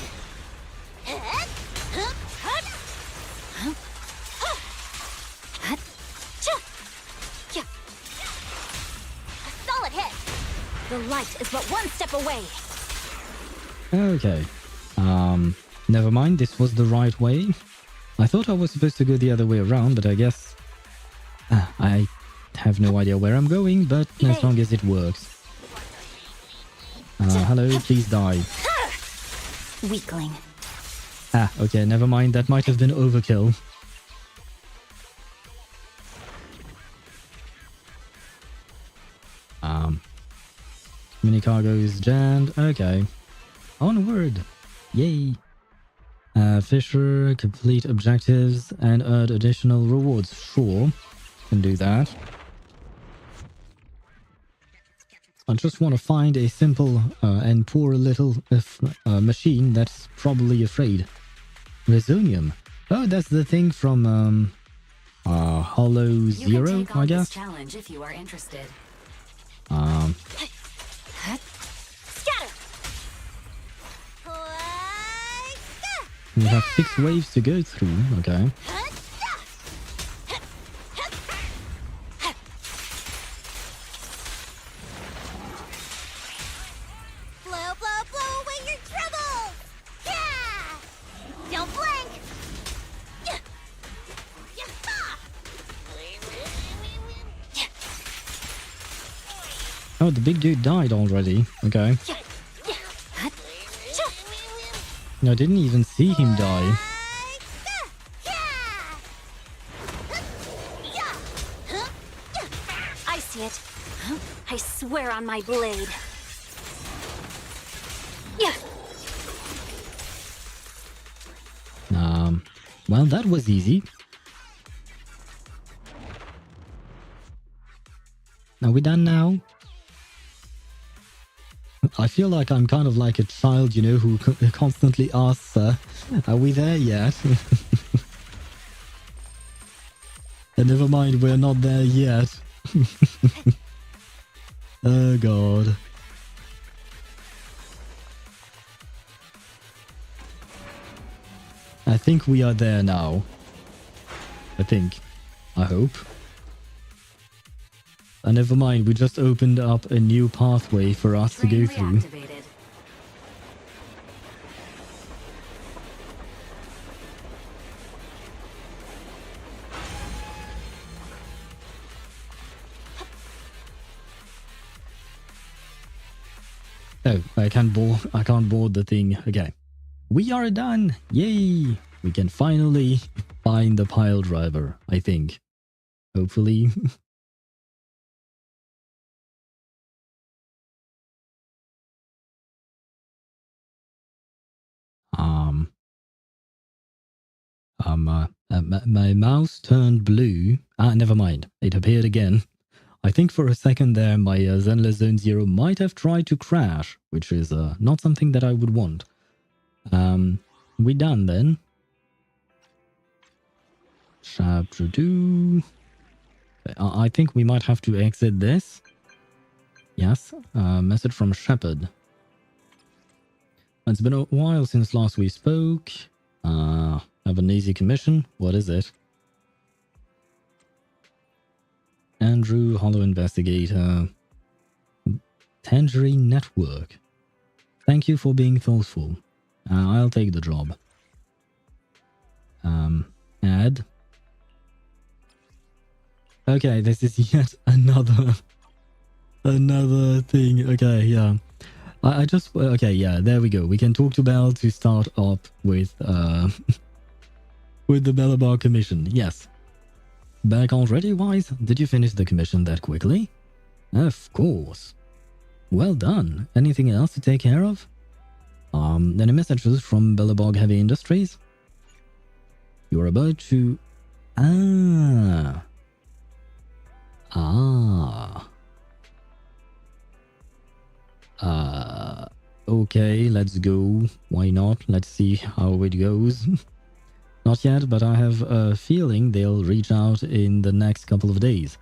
A solid hit. The light is but one step away. Okay. Never mind. This was the right way. I thought I was supposed to go the other way around, but I guess... I have no idea where I'm going, but as long as it works. Hello, please die. Weakling. Okay, never mind. That might have been overkill. Mini cargo is jammed. Okay. Onward. Yay. Fisher, complete objectives and earn additional rewards. Sure. Can do that. I just want to find a simple and poor little machine that's probably afraid. Resonium. Oh, that's the thing from Hollow Zero, I guess. Challenge if you are interested. Scatter. We have 6 waves to go through. Okay. Blow away your troubles! Yeah! Don't blink! Oh, the big dude died already. Okay. No, I didn't even see him die. I see it. I swear on my blade. Well, that was easy. Are we done now? I feel like I'm kind of like a child, you know, who constantly asks, are we there yet? And never mind, we're not there yet. Oh god. I think we are there now. I think. I hope. And never mind, we just opened up a new pathway for us to go through. Oh, I can't board the thing. Okay. We are done! Yay! We can finally find the pile driver, I think. Hopefully. My mouse turned blue. Never mind. It appeared again. I think for a second there, my Zenless Zone Zero might have tried to crash, which is not something that I would want. We done then. Chapter 2. I think we might have to exit this. Yes. Message from Shepard. It's been a while since last we spoke. Have an easy commission. What is it? Andrew, Hollow Investigator. Tangerine Network. Thank you for being thoughtful. I'll take the job. Add. Okay, this is yet another thing. Okay, yeah. I just... Okay, yeah, there we go. We can talk to Belle to start up with, with the Belobog commission. Yes. Back already, Wise? Did you finish the commission that quickly? Of course. Well done. Anything else to take care of? Any messages from Belobog Heavy Industries? You're about to... Okay, let's go. Why not? Let's see how it goes. Not yet, but I have a feeling they'll reach out in the next couple of days.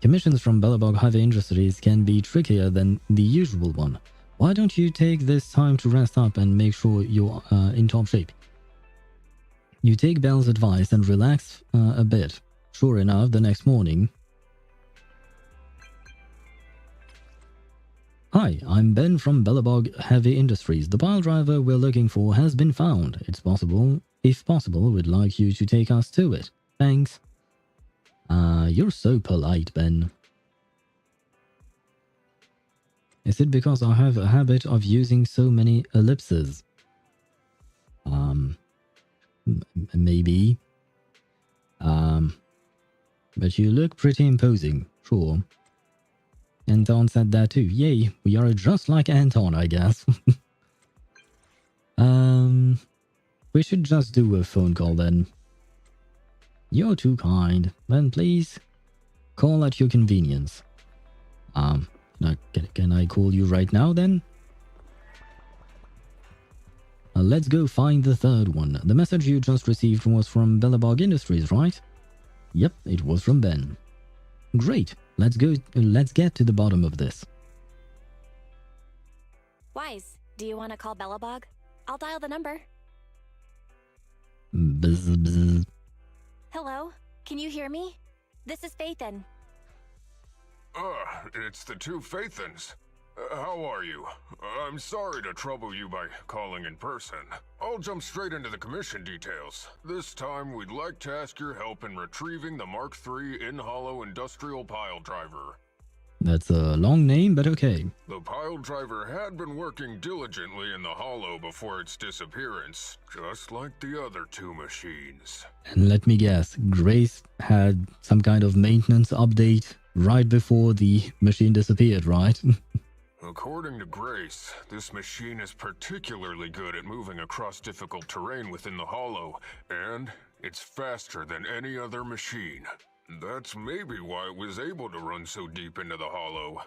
Commissions from Belobog Heavy Industries can be trickier than the usual one. Why don't you take this time to rest up and make sure you're in top shape? You take Belle's advice and relax a bit. Sure enough, the next morning... Hi, I'm Ben from Belobog Heavy Industries. The pile driver we're looking for has been found. It's possible, if possible, we'd like you to take us to it. Thanks. You're so polite, Ben. Is it because I have a habit of using so many ellipses? Maybe. But you look pretty imposing, sure. Anton said that too. Yay, we are just like Anton, I guess. We should just do a phone call then. You're too kind. Then please call at your convenience. Can I call you right now then? Let's go find the third one. The message you just received was from Belobog Industries, right? Yep, it was from Ben. Great. Let's get to the bottom of this. Wise, do you want to call Belobog? I'll dial the number. Bzz, bzz. Hello? Can you hear me? This is Phaethon. It's the two Phaethons. How are you? I'm sorry to trouble you by calling in person. I'll jump straight into the commission details. This time, we'd like to ask your help in retrieving the Mark III in-hollow industrial pile driver. That's a long name, but okay. The pile driver had been working diligently in the hollow before its disappearance, just like the other two machines. And let me guess, Grace had some kind of maintenance update right before the machine disappeared, right? According to Grace, this machine is particularly good at moving across difficult terrain within the hollow, and it's faster than any other machine. That's maybe why it was able to run so deep into the hollow.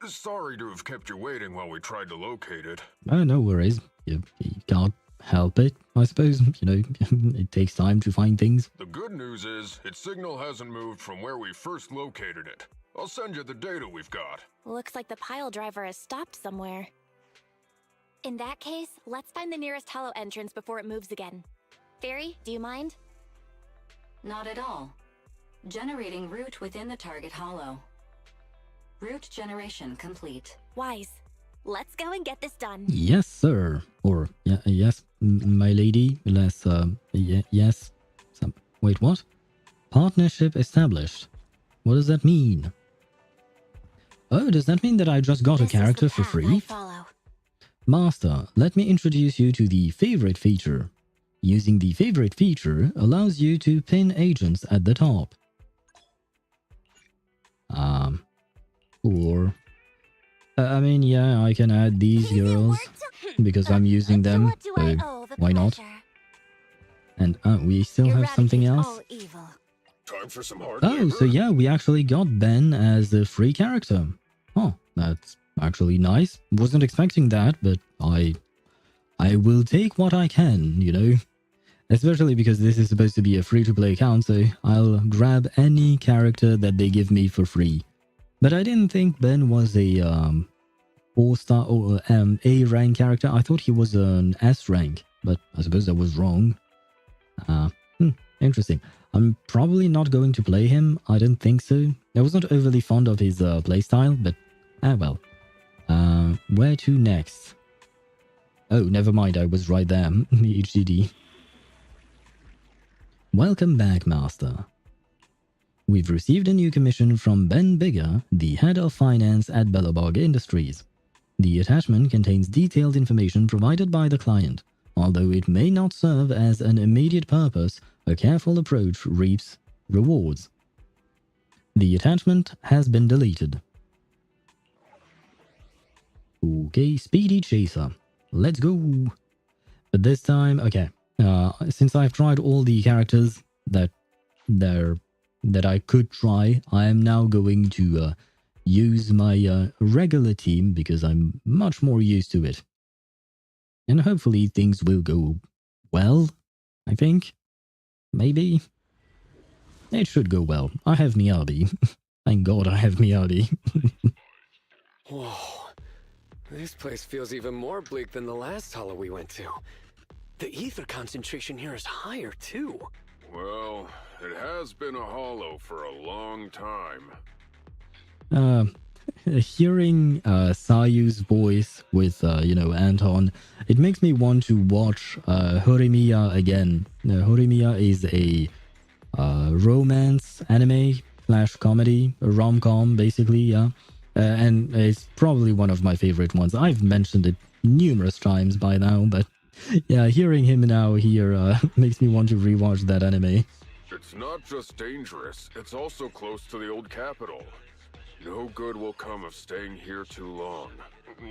Sorry to have kept you waiting while we tried to locate it. No worries. You can't help it, I suppose. It takes time to find things. The good news is, its signal hasn't moved from where we first located it. I'll send you the data we've got. Looks like the pile driver has stopped somewhere. In that case, let's find the nearest hollow entrance before it moves again. Fairy, do you mind? Not at all. Generating route within the target hollow. Route generation complete. Wise. Let's go and get this done. Yes, sir. Or, yes, my lady. Yes. Wait, what? Partnership established. What does that mean? Oh, does that mean that I just got a character for free? Master, let me introduce you to the favorite feature. Using the favorite feature allows you to pin agents at the top. Or... I mean, yeah, I can add these girls because I'm using them, so why not? And we still have something else. Time for some hard Oh, so yeah, we actually got Ben as a free character. Oh, that's actually nice. Wasn't expecting that, but I will take what I can, Especially because this is supposed to be a free-to-play account, so I'll grab any character that they give me for free. But I didn't think Ben was a 4-star or A rank character. I thought he was an S rank, but I suppose that was wrong. Interesting. I'm probably not going to play him. I don't think so. I wasn't overly fond of his playstyle, but well. Where to next? Oh, never mind. I was right there. HDD. Welcome back, Master. We've received a new commission from Ben Bigger, the head of finance at Belobog Industries. The attachment contains detailed information provided by the client. Although it may not serve as an immediate purpose, a careful approach reaps rewards. The attachment has been deleted. Okay, Speedy Chaser. Let's go. But this time, okay. Since I've tried all the characters that I could try, I am now going to use my regular team because I'm much more used to it. And hopefully things will go well, I think. Maybe. It should go well. I have Miyabi. Thank God I have Miyabi. Whoa. This place feels even more bleak than the last hollow we went to. The ether concentration here is higher, too. Well, it has been a hollow for a long time. Hearing Sayu's voice with, Anton, it makes me want to watch Horimiya again. Horimiya is a romance anime / comedy, a rom-com, basically, yeah. And it's probably one of my favorite ones. I've mentioned it numerous times by now, but yeah, hearing him now here makes me want to rewatch that anime. It's not just dangerous, it's also close to the old capital. No good will come of staying here too long.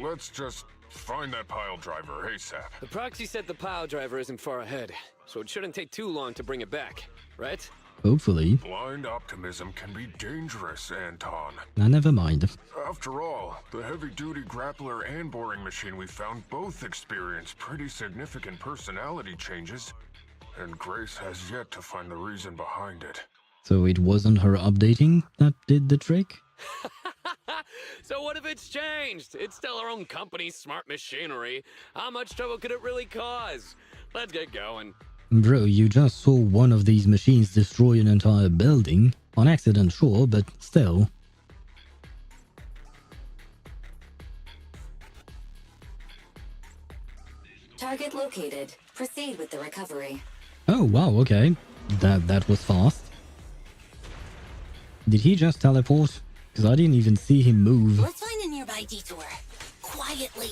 Let's just find that pile driver ASAP. The Proxy said the pile driver isn't far ahead, so it shouldn't take too long to bring it back, right? Hopefully. Blind optimism can be dangerous, Anton. Now, never mind. After all, the heavy-duty grappler and boring machine we found both experienced pretty significant personality changes, and Grace has yet to find the reason behind it. So it wasn't her updating that did the trick? So what if it's changed? It's still our own company's smart machinery. How much trouble could it really cause? Let's get going. Bro, you just saw one of these machines destroy an entire building. On accident, sure, but still. Target located. Proceed with the recovery. Oh, wow, okay. That was fast. Did he just teleport? Because I didn't even see him move. Let's find a nearby detour. Quietly.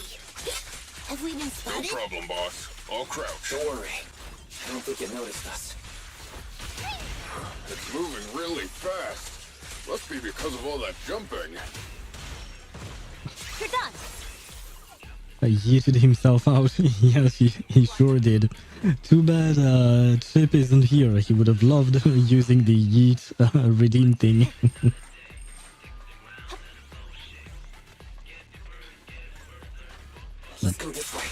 Have we been spotted? No problem, boss. I'll crouch. Don't worry. I don't think you noticed us. It's moving really fast. Must be because of all that jumping. You're done. He yeeted himself out. Yes, he sure did. Too bad Chip isn't here. He would have loved using the yeet redeem thing. Let's go this way.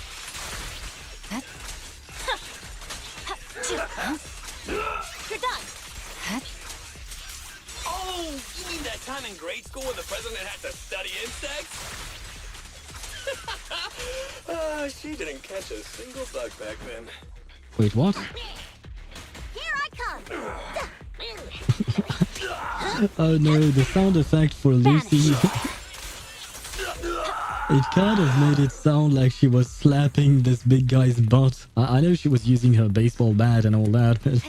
You're done. Oh, you mean that time in grade school when the president had to study insects? She didn't catch a single bug back then. Wait, what? Here I come. Oh no, the sound effect for Lucy. It kind of made it sound like she was slapping this big guy's butt. I know she was using her baseball bat and all that, but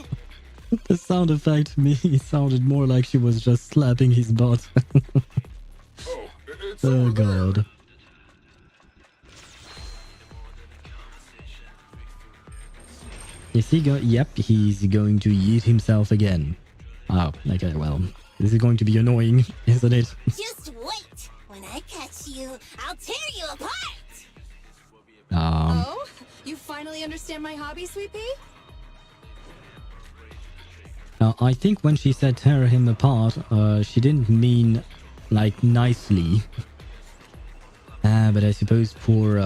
the sound effect to me sounded more like she was just slapping his butt. Oh god. Is he yep, he's going to yeet himself again. Oh, okay, well, this is going to be annoying, isn't it? Just wait. When I catch you, I'll tear you apart. Oh, you finally understand my hobby, Sweet Pea? I think when she said tear him apart, she didn't mean like nicely. But I suppose poor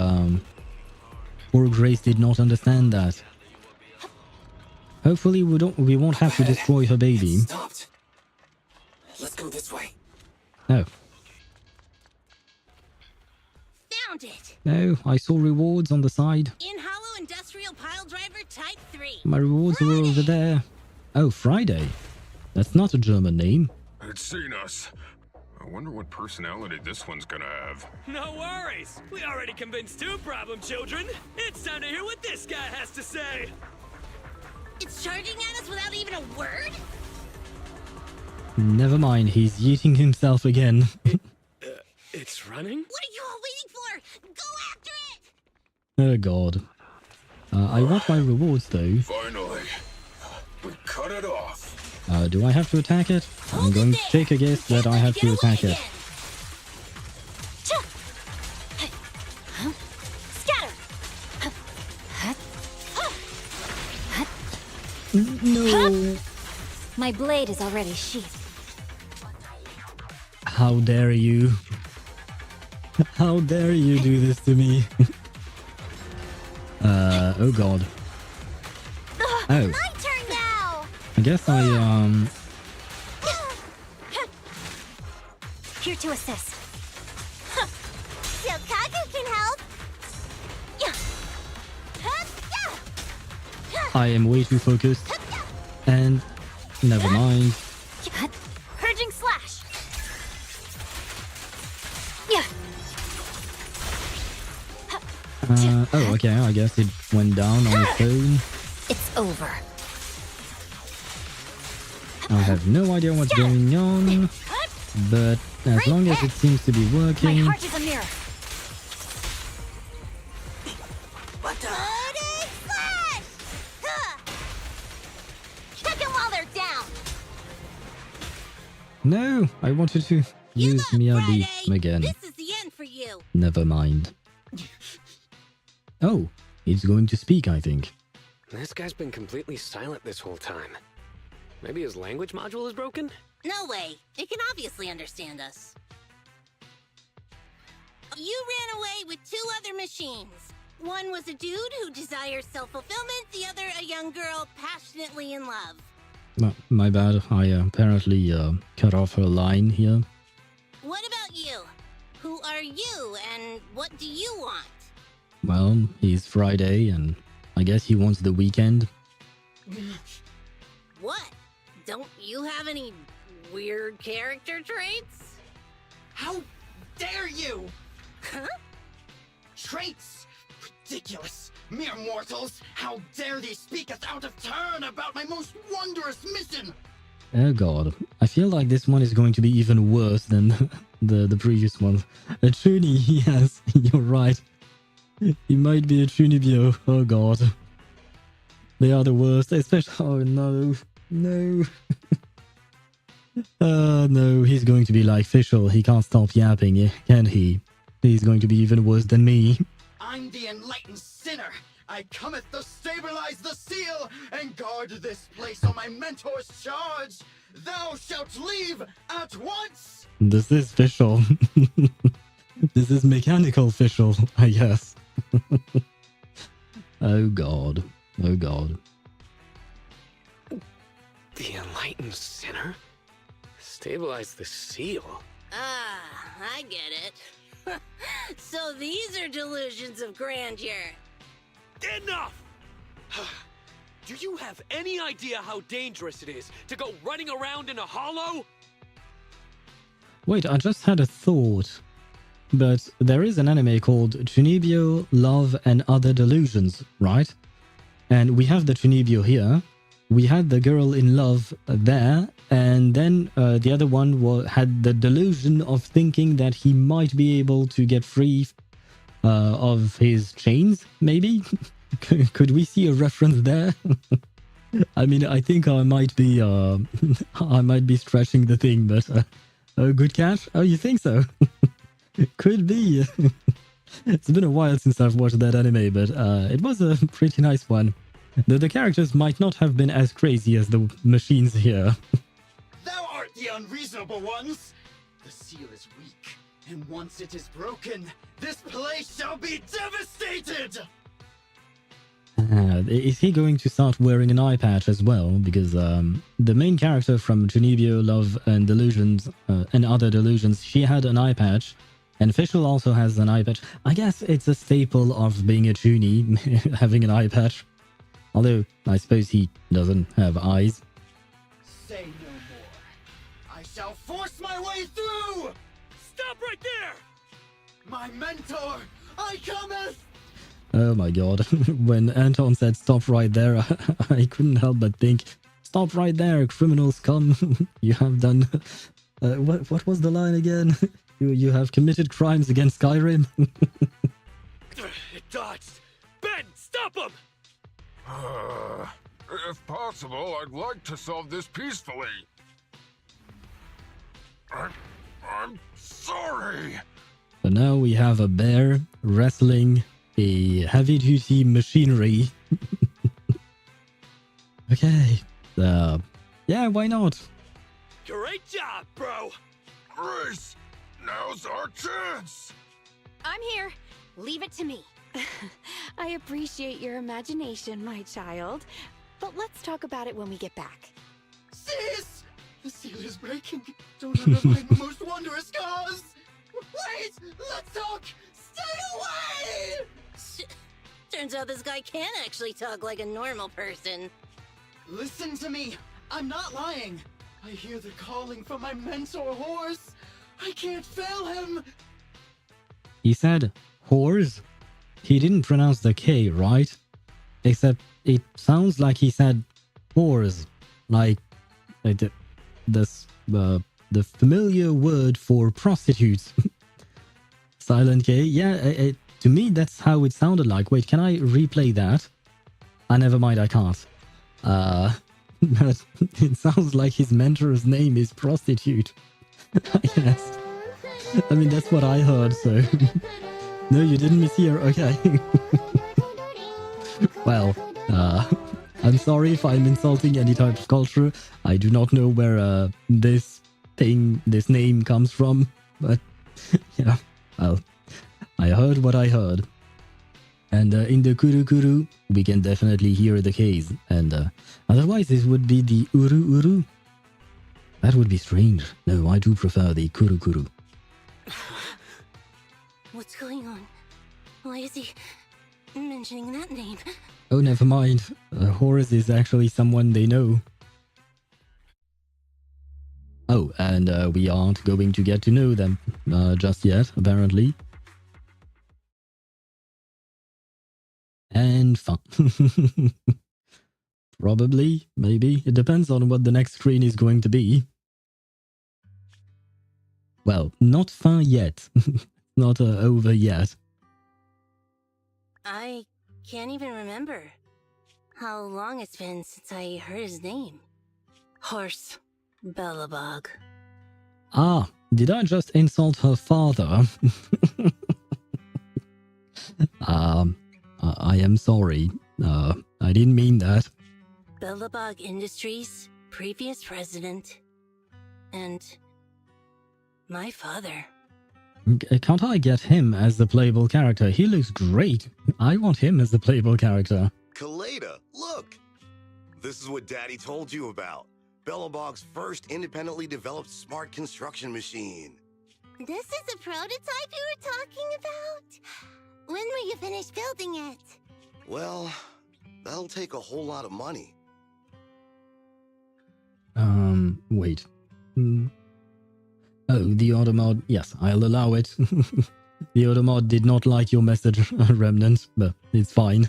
Grace did not understand that. Hopefully we won't have to destroy her baby. Stopped. Let's go this way. No. Found it. No, I saw rewards on the side. In Hollow Industrial Pile Driver Type 3. My rewards were over there. Oh, Friday. That's not a German name. It's seen us. I wonder what personality this one's gonna have. No worries. We already convinced two problem children. It's time to hear what this guy has to say. It's charging at us without even a word? Never mind, he's yeeting himself again. It's running? What are you all waiting for? Go after it! Oh god. I want my rewards though. Finally. We cut it off. Do I have to attack it? I'm going to take a guess that I have to attack it. Scatter. No. My blade is already sheathed. How dare you? How dare you do this to me? Oh god. Oh. My turn now. I guess I Here to assist. Silkaku can help. I am way too focused. And never mind. Purging slash. Oh, okay, I guess it went down on its own. It's over. I have no idea what's going on, but as long as it seems to be working. My heart is a mirror. No, I wanted to Use Miyabi again. This is the end for you. Never mind. Oh, he's going to speak, I think. This guy's been completely silent this whole time. Maybe his language module is broken? No way. It can obviously understand us. You ran away with 2 other machines. One was a dude who desires self-fulfillment, the other a young girl passionately in love. My bad. I apparently cut off her line here. What about you? Who are you, and what do you want? Well, he's Friday, and I guess he wants the weekend. What? Don't you have any weird character traits? How dare you! Huh? Traits? Ridiculous! Mere mortals! How dare they speak us out of turn about my most wondrous mission! Oh god, I feel like this one is going to be even worse than the previous one. A Chuni, yes, you're right. He might be a Chunibyo, oh god. They are the worst, especially... Oh no, no. No, he's going to be like Fischl, he can't stop yapping, can he? He's going to be even worse than me. I'm the enlightened sinner! I cometh to stabilize the seal and guard this place on my mentor's charge! Thou shalt leave at once! This is Fischl. This is mechanical Fischl, I guess. Oh god. Oh god. The enlightened sinner? Stabilize the seal? Ah, I get it. So these are delusions of grandeur. Enough! Do you have any idea how dangerous it is to go running around in a hollow? Wait, I just had a thought. But there is an anime called Chunibyo, Love and Other Delusions, right? And we have the Chunibyo here. We had the girl in love there. And then the other one had the delusion of thinking that he might be able to get free of his chains, maybe? Could we see a reference there? I mean, I think I might be stretching the thing, but oh, good catch. Oh, you think so? Could be. It's been a while since I've watched that anime, but it was a pretty nice one. Though the characters might not have been as crazy as the machines here. Thou art the unreasonable ones! The seal is weak, and once it is broken, this place shall be devastated! Is he going to start wearing an eye patch as well? Because the main character from Chunibyo, Love and Delusions and Other Delusions, she had an eye patch. And Fischl also has an eye patch. I guess it's a staple of being a Chuni, having an eye patch. Although, I suppose he doesn't have eyes. Say no more. I shall force my way through! Stop right there! My mentor, I cometh! Oh my god. When Anton said stop right there, I couldn't help but think, stop right there, criminals come. You have done... what was the line again? You have committed crimes against Skyrim. It dodged! Ben, stop him! If possible, I'd like to solve this peacefully. I'm sorry. But now we have a bear wrestling a heavy-duty machinery. Okay. Yeah, why not? Great job, bro! Grace, now's our chance! I'm here. Leave it to me. I appreciate your imagination, my child. But let's talk about it when we get back. Sis! The seal is breaking. Don't undermine the most wondrous cause! Wait! Let's talk! Stay away! Turns out this guy can actually talk like a normal person. Listen to me. I'm not lying. I hear the calling from my mentor horse. I can't fail him. He said horse. He didn't pronounce the K, right? Except it sounds like he said whores. Like the familiar word for prostitutes. Silent K. Yeah, to me that's how it sounded like. Wait, can I replay that? Never mind, I can't. But it sounds like his mentor's name is prostitute. Yes. I mean, that's what I heard, so... No, you didn't mishear, okay. Well, I'm sorry if I'm insulting any type of culture. I do not know where this name comes from, but yeah, well, I heard what I heard. And in the Kuru Kuru, we can definitely hear the K's, and otherwise this would be the Uru Uru. That would be strange. No, I do prefer the Kuru Kuru. What's going on? Why is he mentioning that name? Oh, never mind. Horus is actually someone they know. Oh, and we aren't going to get to know them just yet, apparently. And fun. Probably, maybe. It depends on what the next screen is going to be. Well, not far yet. Not over yet. I can't even remember how long it's been since I heard his name. Horse Belobog. Ah, did I just insult her father? I am sorry. I didn't mean that. Belobog Industries, previous president, and my father. Can't I get him as the playable character? He looks great. I want him as the playable character. Kaleda, look! This is what Daddy told you about. Belobog's first independently developed smart construction machine. This is the prototype you were talking about? When will you finish building it? Well, that'll take a whole lot of money. Wait. Oh, the Automod. Yes, I'll allow it. The Automod did not like your message, Remnant, but it's fine.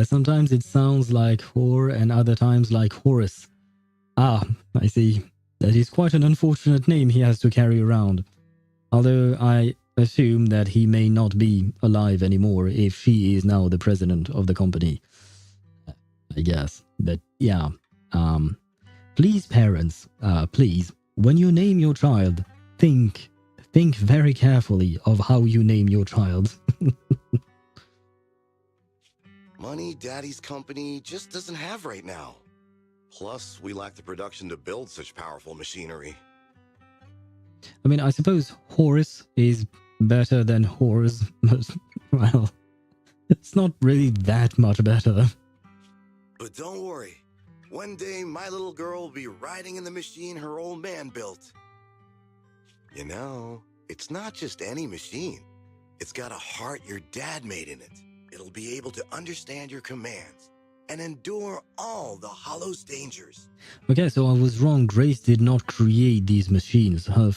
Sometimes it sounds like whore and other times like Horus. Ah, I see. That is quite an unfortunate name he has to carry around. Although I assume that he may not be alive anymore if she is now the president of the company. I guess. But yeah. Please, parents, please, when you name your child, think very carefully of how you name your child. Money Daddy's company just doesn't have right now. Plus, we lack the production to build such powerful machinery. I mean, I suppose Horus is better than Horus, but, well, it's not really that much better. But don't worry. One day, my little girl will be riding in the machine her old man built. You know, it's not just any machine. It's got a heart your dad made in it. It'll be able to understand your commands and endure all the Hollow's dangers. Okay, so I was wrong. Grace did not create these machines. Her,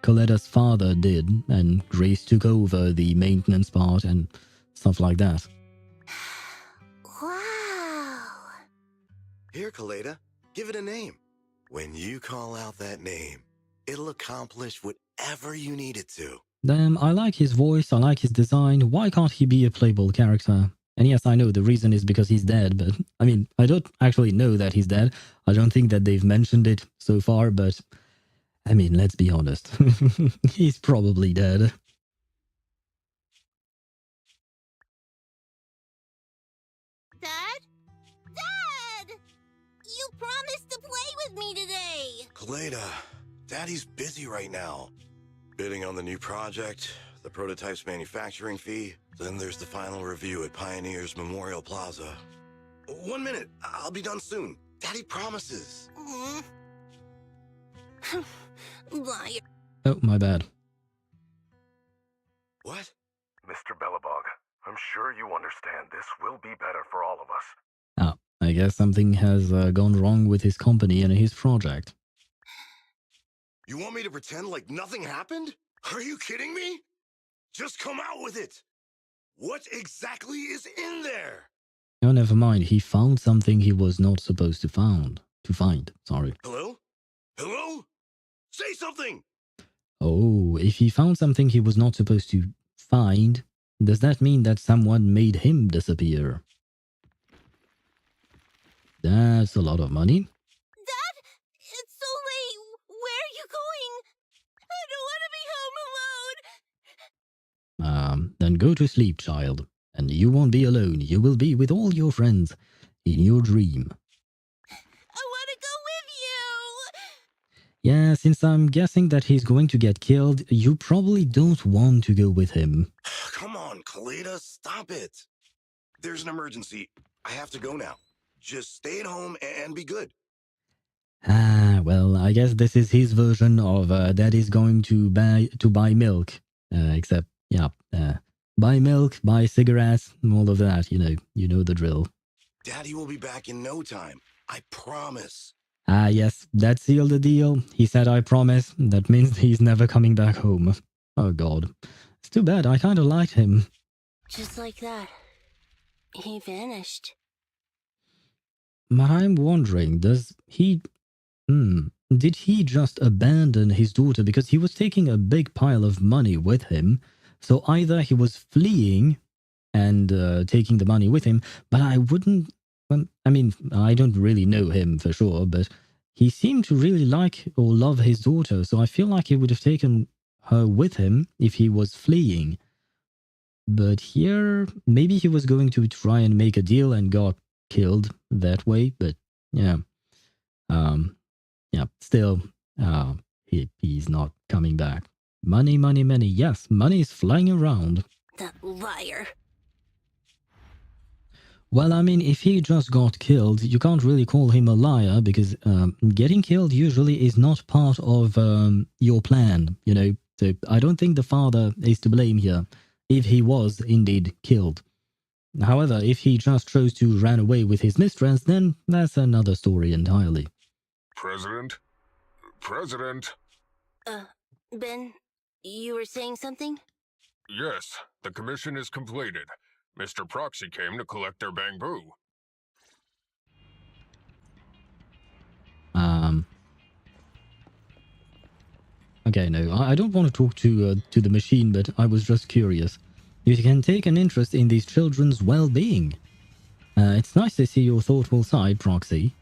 Kaleda's father did, and Grace took over the maintenance part and stuff like that. Here, Kaleda, give it a name. When you call out that name, it'll accomplish whatever you need it to. I like his voice, I like his design. Why can't he be a playable character? And yes, I know the reason is because he's dead, but I mean, I don't actually know that he's dead. I don't think that they've mentioned it so far, but I mean, let's be honest. He's probably dead. Dad? Dad! You promised to play with me today! Kaleda, Daddy's busy right now. Bidding on the new project, the prototype's manufacturing fee, then there's the final review at Pioneer's Memorial Plaza. 1 minute, I'll be done soon. Daddy promises. Liar. Oh, my bad. What? Mr. Belobog, I'm sure you understand this will be better for all of us. Ah, I guess something has gone wrong with his company and his project. You want me to pretend like nothing happened? Are you kidding me? Just come out with it. What exactly is in there? Oh, never mind. He found something he was not supposed to find. Sorry. Hello? Hello? Say something! Oh, if he found something he was not supposed to find, does that mean that someone made him disappear? That's a lot of money. Dad? It's so late. Where are you going? Then go to sleep, child. And you won't be alone. You will be with all your friends in your dream. I want to go with you! Yeah, since I'm guessing that he's going to get killed, you probably don't want to go with him. Come on, Kaleda, stop it. There's an emergency. I have to go now. Just stay at home and be good. Ah, well, I guess this is his version of Daddy's going to buy milk. Except, yeah, buy milk, buy cigarettes, all of that. You know the drill. Daddy will be back in no time. I promise. Ah, yes, that sealed the deal. He said, I promise. That means he's never coming back home. Oh, God. It's too bad. I kind of liked him. Just like that. He vanished. But I'm wondering, did he just abandon his daughter because he was taking a big pile of money with him? So either he was fleeing and taking the money with him, but I wouldn't... I mean, I don't really know him for sure, but he seemed to really like or love his daughter, so I feel like he would have taken her with him if he was fleeing. But here, maybe he was going to try and make a deal and got killed that way, but yeah. Yeah, still, he's not coming back. Money, money, money. Yes, money is flying around. That liar. Well, I mean, if he just got killed, you can't really call him a liar because getting killed usually is not part of your plan, So I don't think the father is to blame here if he was indeed killed. However, if he just chose to run away with his mistress, then that's another story entirely. President? President? Ben, you were saying something? Yes, the commission is completed. Mr. Proxy came to collect their bamboo. Okay, no, I don't want to talk to the machine, but I was just curious. You can take an interest in these children's well-being. It's nice to see your thoughtful side, Proxy.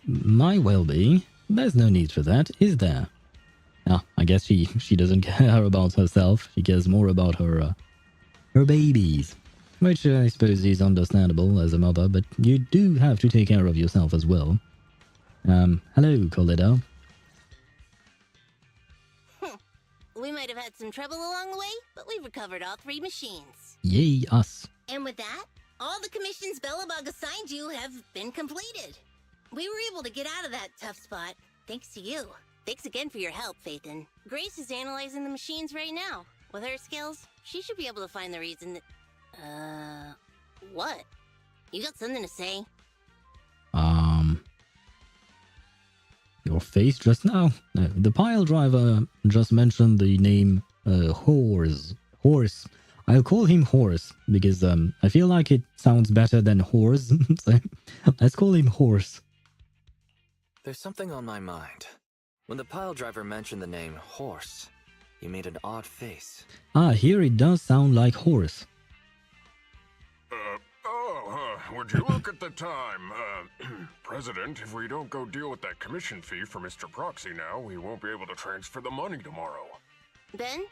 My well-being? There's no need for that, is there? Ah, I guess she doesn't care about herself. She cares more about her babies. Which I suppose is understandable as a mother, but you do have to take care of yourself as well. Hello, Kaleda. We might have had some trouble along the way, but we've recovered all 3 machines. Yay, us. And with that, all the commissions Belobog assigned you have been completed. We were able to get out of that tough spot, thanks to you. Thanks again for your help, Phaethon. Grace is analyzing the machines right now. With her skills, she should be able to find the reason that... what? You got something to say? Your face just now? No, the pile driver just mentioned the name, Horse. I'll call him Horse, because, I feel like it sounds better than Horse, so let's call him Horse. There's something on my mind. When the pile driver mentioned the name Horse, you made an odd face. Ah, here it does sound like Horse. Would you look at the time? President, if we don't go deal with that commission fee for Mr. Proxy now, we won't be able to transfer the money tomorrow. Ben,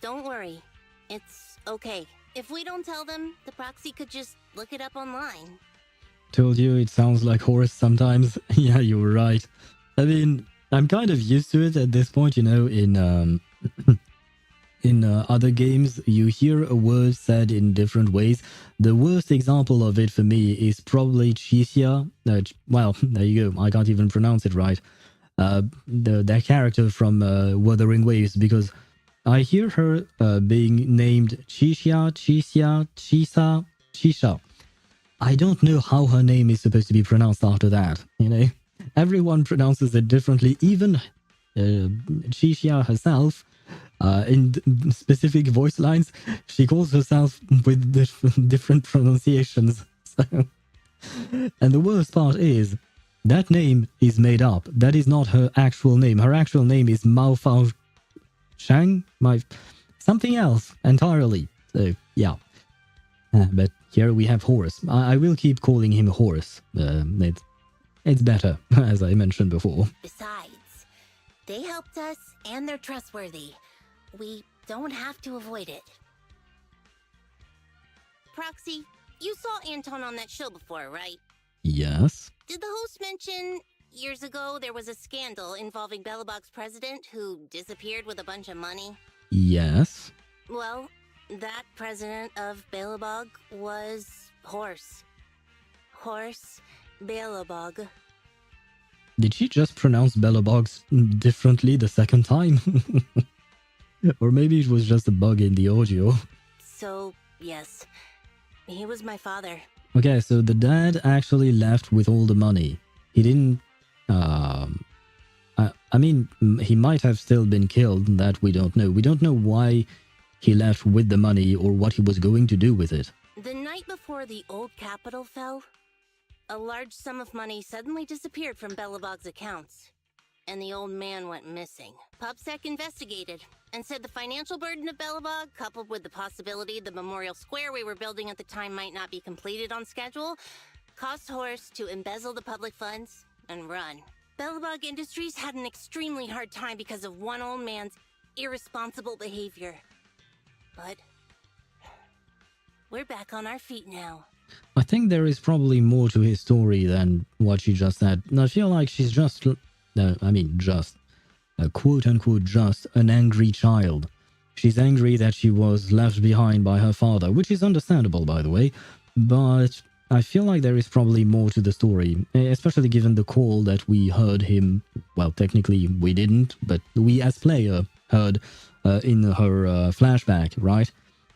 don't worry. It's okay. If we don't tell them, the Proxy could just look it up online. Told you it sounds like Horse sometimes. Yeah, you were right. I mean, I'm kind of used to it at this point, in other games, you hear a word said in different ways. The worst example of it for me is probably Chisia. Well, there you go. I can't even pronounce it right. That character from Wuthering Waves, because I hear her being named Chisia, Chisha. I don't know how her name is supposed to be pronounced after that, Everyone pronounces it differently, even Chisia herself. In specific voice lines, she calls herself with different pronunciations. So, and the worst part is, that name is made up. That is not her actual name. Her actual name is Mao Fao Shang? Something else entirely. So, yeah. But here we have Horse. I will keep calling him Horse. It's better, as I mentioned before. Besides, they helped us and they're trustworthy. We don't have to avoid it. Proxy, you saw Anton on that show before, right? Yes. Did the host mention years ago there was a scandal involving Belobog's president who disappeared with a bunch of money? Yes. Well, that president of Belobog was Horse. Horse Belobog. Did she just pronounce Belobog differently the second time? Or maybe it was just a bug in the audio. So, yes. He was my father. Okay, so the dad actually left with all the money. He didn't... I mean, he might have still been killed, that we don't know. We don't know why he left with the money or what he was going to do with it. The night before the old capital fell, a large sum of money suddenly disappeared from Belobog's accounts, and the old man went missing. PubSec investigated and said the financial burden of Belobog, coupled with the possibility the memorial square we were building at the time might not be completed on schedule, caused Horse to embezzle the public funds and run. Belobog Industries had an extremely hard time because of one old man's irresponsible behavior. But we're back on our feet now. I think there is probably more to his story than what she just said. I feel like she's just, quote-unquote just an angry child. She's angry that she was left behind by her father, which is understandable, by the way, but I feel like there is probably more to the story, especially given the call that we heard him, well, technically we didn't, but we as player heard in her flashback, right?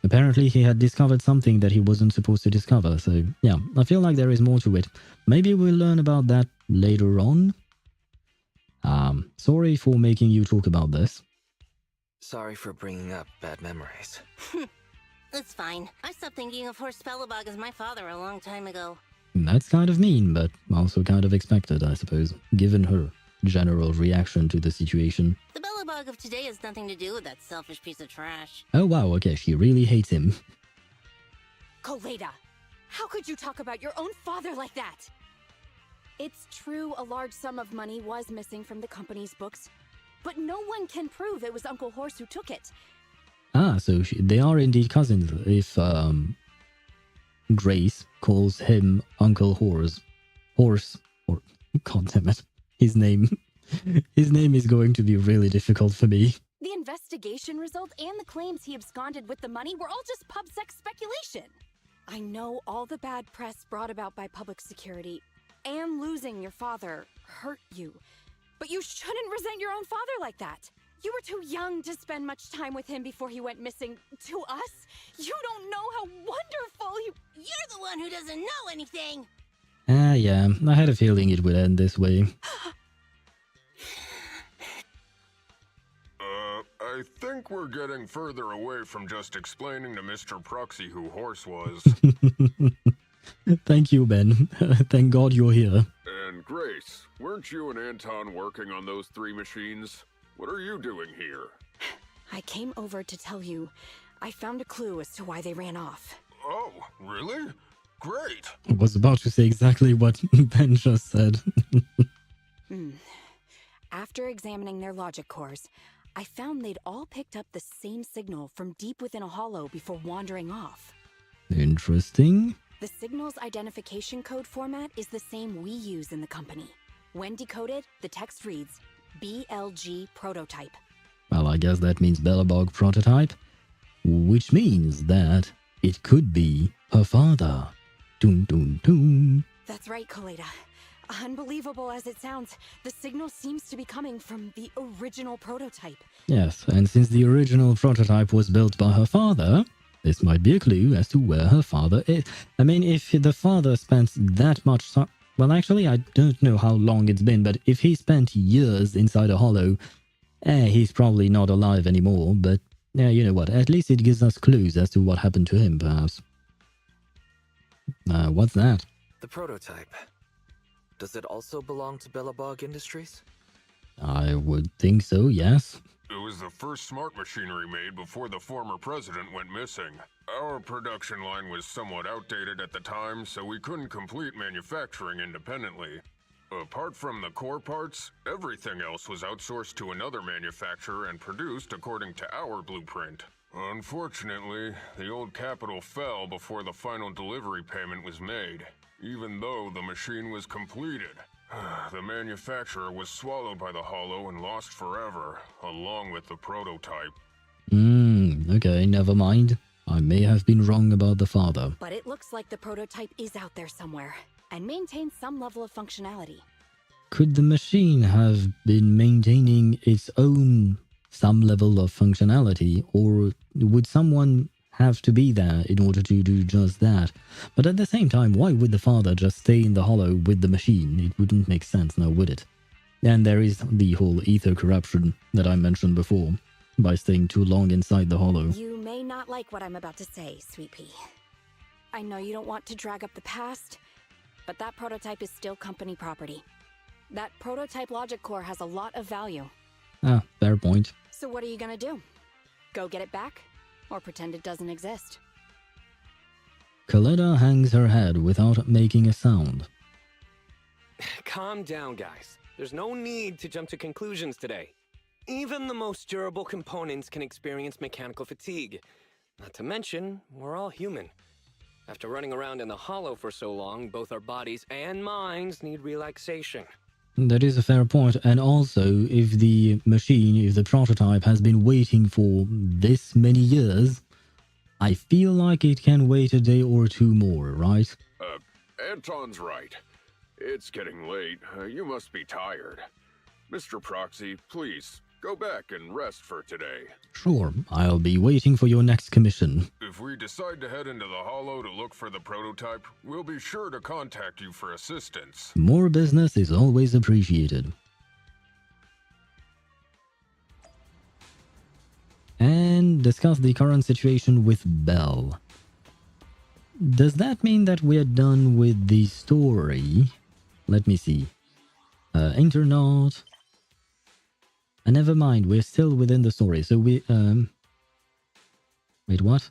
Apparently he had discovered something that he wasn't supposed to discover, so yeah, I feel like there is more to it. Maybe we'll learn about that later on. Sorry for making you talk about this. Sorry for bringing up bad memories. It's fine. I stopped thinking of Horse Belobog as my father a long time ago. That's kind of mean, but also kind of expected, I suppose, given her general reaction to the situation. The Belobog of today has nothing to do with that selfish piece of trash. Oh wow, okay, she really hates him. Koleda, how could you talk about your own father like that? It's true a large sum of money was missing from the company's books, but no one can prove it was Uncle Horse who took it. Ah, so they are indeed cousins, if Grace calls him Uncle Horse. God damn it. His name is going to be really difficult for me. The investigation result and the claims he absconded with the money were all just PubSec speculation. I know all the bad press brought about by public security and losing your father hurt you, but you shouldn't resent your own father like that. You were too young to spend much time with him before he went missing. To us, you don't know how wonderful You're the one who doesn't know anything! Yeah, I had a feeling it would end this way. I think we're getting further away from just explaining to Mr. Proxy who Horse was. Thank you, Ben. Thank God you're here. And Grace, weren't you and Anton working on those 3 machines? What are you doing here? I came over to tell you I found a clue as to why they ran off. Oh, really? Great! I was about to say exactly what Ben just said. After examining their logic cores, I found they'd all picked up the same signal from deep within a hollow before wandering off. Interesting. The signal's identification code format is the same we use in the company. When decoded, the text reads, BLG prototype. Well, I guess that means Belobog prototype, which means that it could be her father. Dun dun dun. That's right, Koleda. Unbelievable as it sounds, the signal seems to be coming from the original prototype. Yes, and since the original prototype was built by her father, this might be a clue as to where her father is. I mean, if the father spent that much time... Well, actually, I don't know how long it's been, but if he spent years inside a hollow, he's probably not alive anymore, but you know what, at least it gives us clues as to what happened to him, perhaps. What's that? The prototype. Does it also belong to Belobog Industries? I would think so, yes. It was the first smart machinery made before the former president went missing. Our production line was somewhat outdated at the time, so we couldn't complete manufacturing independently. Apart from the core parts, everything else was outsourced to another manufacturer and produced according to our blueprint. Unfortunately, the old capital fell before the final delivery payment was made, even though the machine was completed. The manufacturer was swallowed by the Hollow and lost forever, along with the prototype. Okay, never mind. I may have been wrong about the father. But it looks like the prototype is out there somewhere, and maintains some level of functionality. Could the machine have been maintaining its own some level of functionality, or would someone have to be there in order to do just that? But at the same time, why would the father just stay in the Hollow with the machine? It wouldn't make sense, now would it? And there is the whole ether corruption that I mentioned before, by staying too long inside the Hollow. You may not like what I'm about to say, Sweet Pea. I know you don't want to drag up the past, but that prototype is still company property. That prototype logic core has a lot of value. Ah, fair point. So what are you gonna do? Go get it back? Or pretend it doesn't exist? Coletta hangs her head without making a sound. Calm down, guys. There's no need to jump to conclusions today. Even the most durable components can experience mechanical fatigue. Not to mention, we're all human. After running around in the Hollow for so long, both our bodies and minds need relaxation. That is a fair point, and also, if the machine, if the prototype has been waiting for this many years, I feel like it can wait a day or two more, right? Anton's right. It's getting late. You must be tired. Mr. Proxy, please, go back and rest for today. Sure, I'll be waiting for your next commission. If we decide to head into the Hollow to look for the prototype, we'll be sure to contact you for assistance. More business is always appreciated. And discuss the current situation with Belle. Does that mean that we're done with the story? Let me see. Internet. Never mind, we're still within the story. So we, wait, what?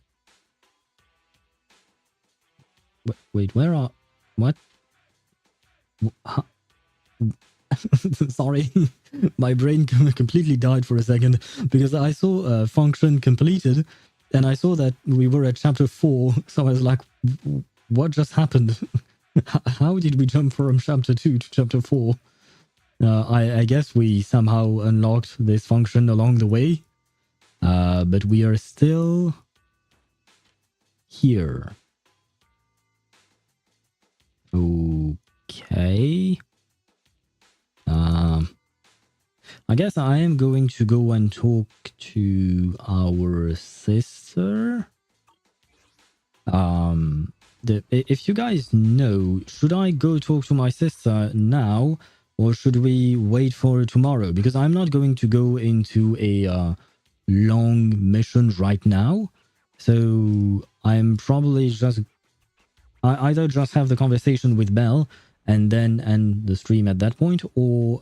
Wait, where are... What? Huh? Sorry, my brain completely died for a second because I saw function completed and I saw that we were at chapter 4, so I was like, what just happened? How did we jump from chapter 2 to chapter 4? I guess we somehow unlocked this function along the way, but we are still here. Okay. I guess I am going to go and talk to our sister. If you guys know, should I go talk to my sister now, or should we wait for tomorrow? Because I'm not going to go into a long mission right now. So I'm probably just... I either just have the conversation with Belle and then end the stream at that point, or...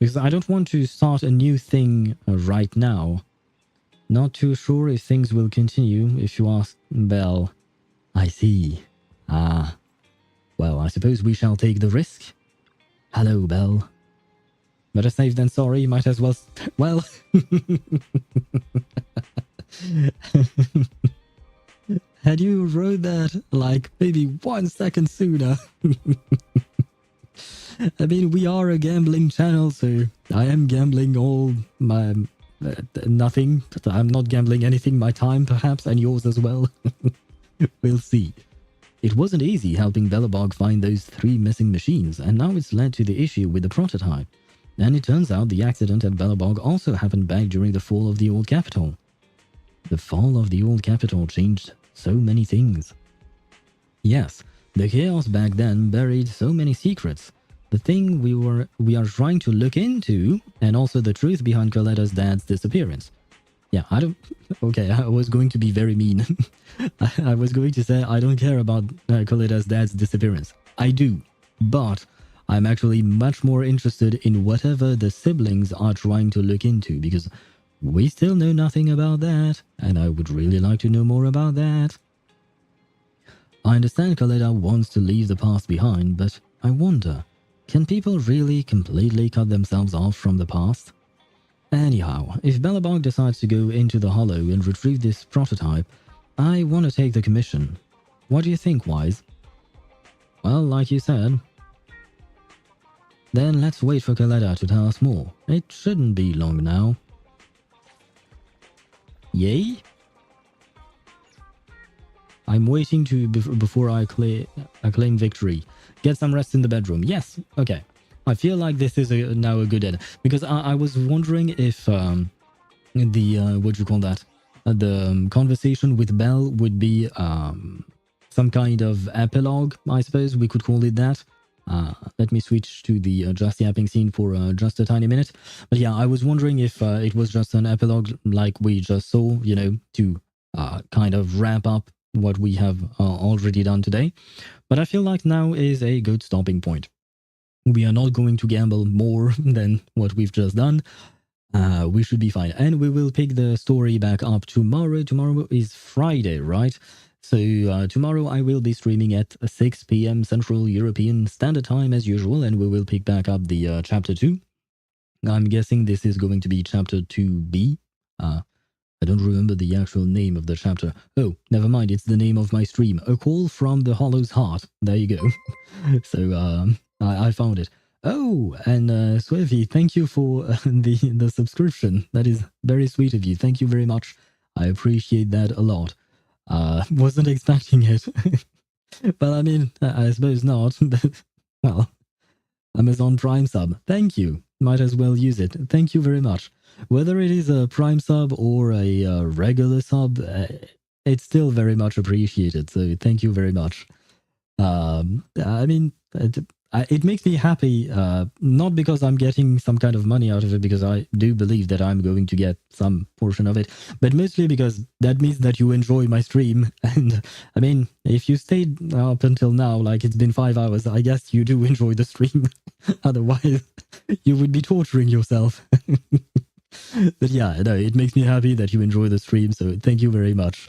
because I don't want to start a new thing right now. Not too sure if things will continue, if you ask Belle. I see. Well, I suppose we shall take the risk. Hello, Belle. Better safe than sorry, might as well... Well... Had you wrote that, like, maybe 1 second sooner... I mean, we are a gambling channel, so I am gambling all my... nothing. I'm not gambling anything, my time perhaps, and yours as well. We'll see. It wasn't easy helping Belobog find those 3 missing machines, and now it's led to the issue with the prototype. And it turns out the accident at Belobog also happened back during the fall of the old capital. The fall of the old capital changed so many things. Yes, the chaos back then buried so many secrets. The thing we are trying to look into, and also the truth behind Coletta's dad's disappearance. Yeah, I don't... Okay, I was going to be very mean. I was going to say I don't care about Coletta's dad's disappearance. I do, but I'm actually much more interested in whatever the siblings are trying to look into, because we still know nothing about that, and I would really like to know more about that. I understand Coletta wants to leave the past behind, but I wonder, can people really completely cut themselves off from the past? Anyhow, if Belobog decides to go into the Hollow and retrieve this prototype, I want to take the commission. What do you think, Wise? Well, like you said. Then let's wait for Coletta to tell us more. It shouldn't be long now. Yay? I'm waiting to before I claim victory. Get some rest in the bedroom. Yes, okay. I feel like this is now a good end. Because I was wondering if what you call that? The conversation with Belle would be some kind of epilogue, I suppose we could call it that. Let me switch to the just yapping scene for just a tiny minute. But yeah, I was wondering if it was just an epilogue like we just saw, you know, to kind of wrap up what we have already done today. But I feel like now is a good stopping point. We are not going to gamble more than what we've just done. We should be fine. And we will pick the story back up tomorrow. Tomorrow is Friday, right? So tomorrow I will be streaming at 6 p.m. Central European Standard Time as usual, and we will pick back up the Chapter 2. I'm guessing this is going to be Chapter 2B. I don't remember the actual name of the chapter. Oh, never mind, it's the name of my stream. A Call from the Hollow's Heart. There you go. So I found it. Oh, and Swevy, thank you for the subscription. That is very sweet of you. Thank you very much. I appreciate that a lot. Wasn't expecting it. Well, I mean, I suppose not. But, well, Amazon Prime sub. Thank you. Might as well use it. Thank you very much. Whether it is a Prime sub or a regular sub, it's still very much appreciated. So thank you very much. I mean, it makes me happy, not because I'm getting some kind of money out of it, because I do believe that I'm going to get some portion of it, but mostly because that means that you enjoy my stream. And I mean, if you stayed up until now, like it's been 5 hours, I guess you do enjoy the stream. Otherwise, you would be torturing yourself. But yeah, no, it makes me happy that you enjoy the stream, so thank you very much.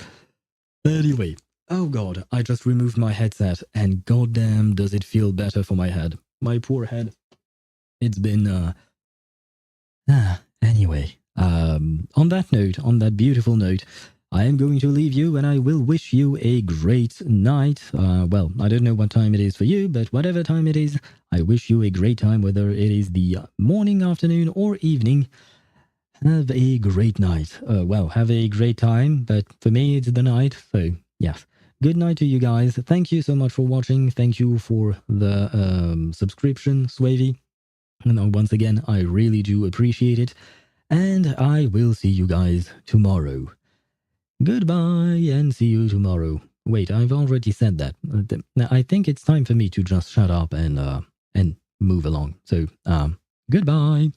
Anyway. Oh god, I just removed my headset and goddamn does it feel better for my head. My poor head. It's been anyway, on that note, on that beautiful note, I am going to leave you and I will wish you a great night. Well, I don't know what time it is for you, but whatever time it is, I wish you a great time, whether it is the morning, afternoon, or evening. Have a great night. Well, have a great time, but for me it's the night, so yes. Good night to you guys. Thank you so much for watching. Thank you for the subscription, Swavy. And once again, I really do appreciate it. And I will see you guys tomorrow. Goodbye and see you tomorrow. Wait, I've already said that. I think it's time for me to just shut up and move along. So, goodbye.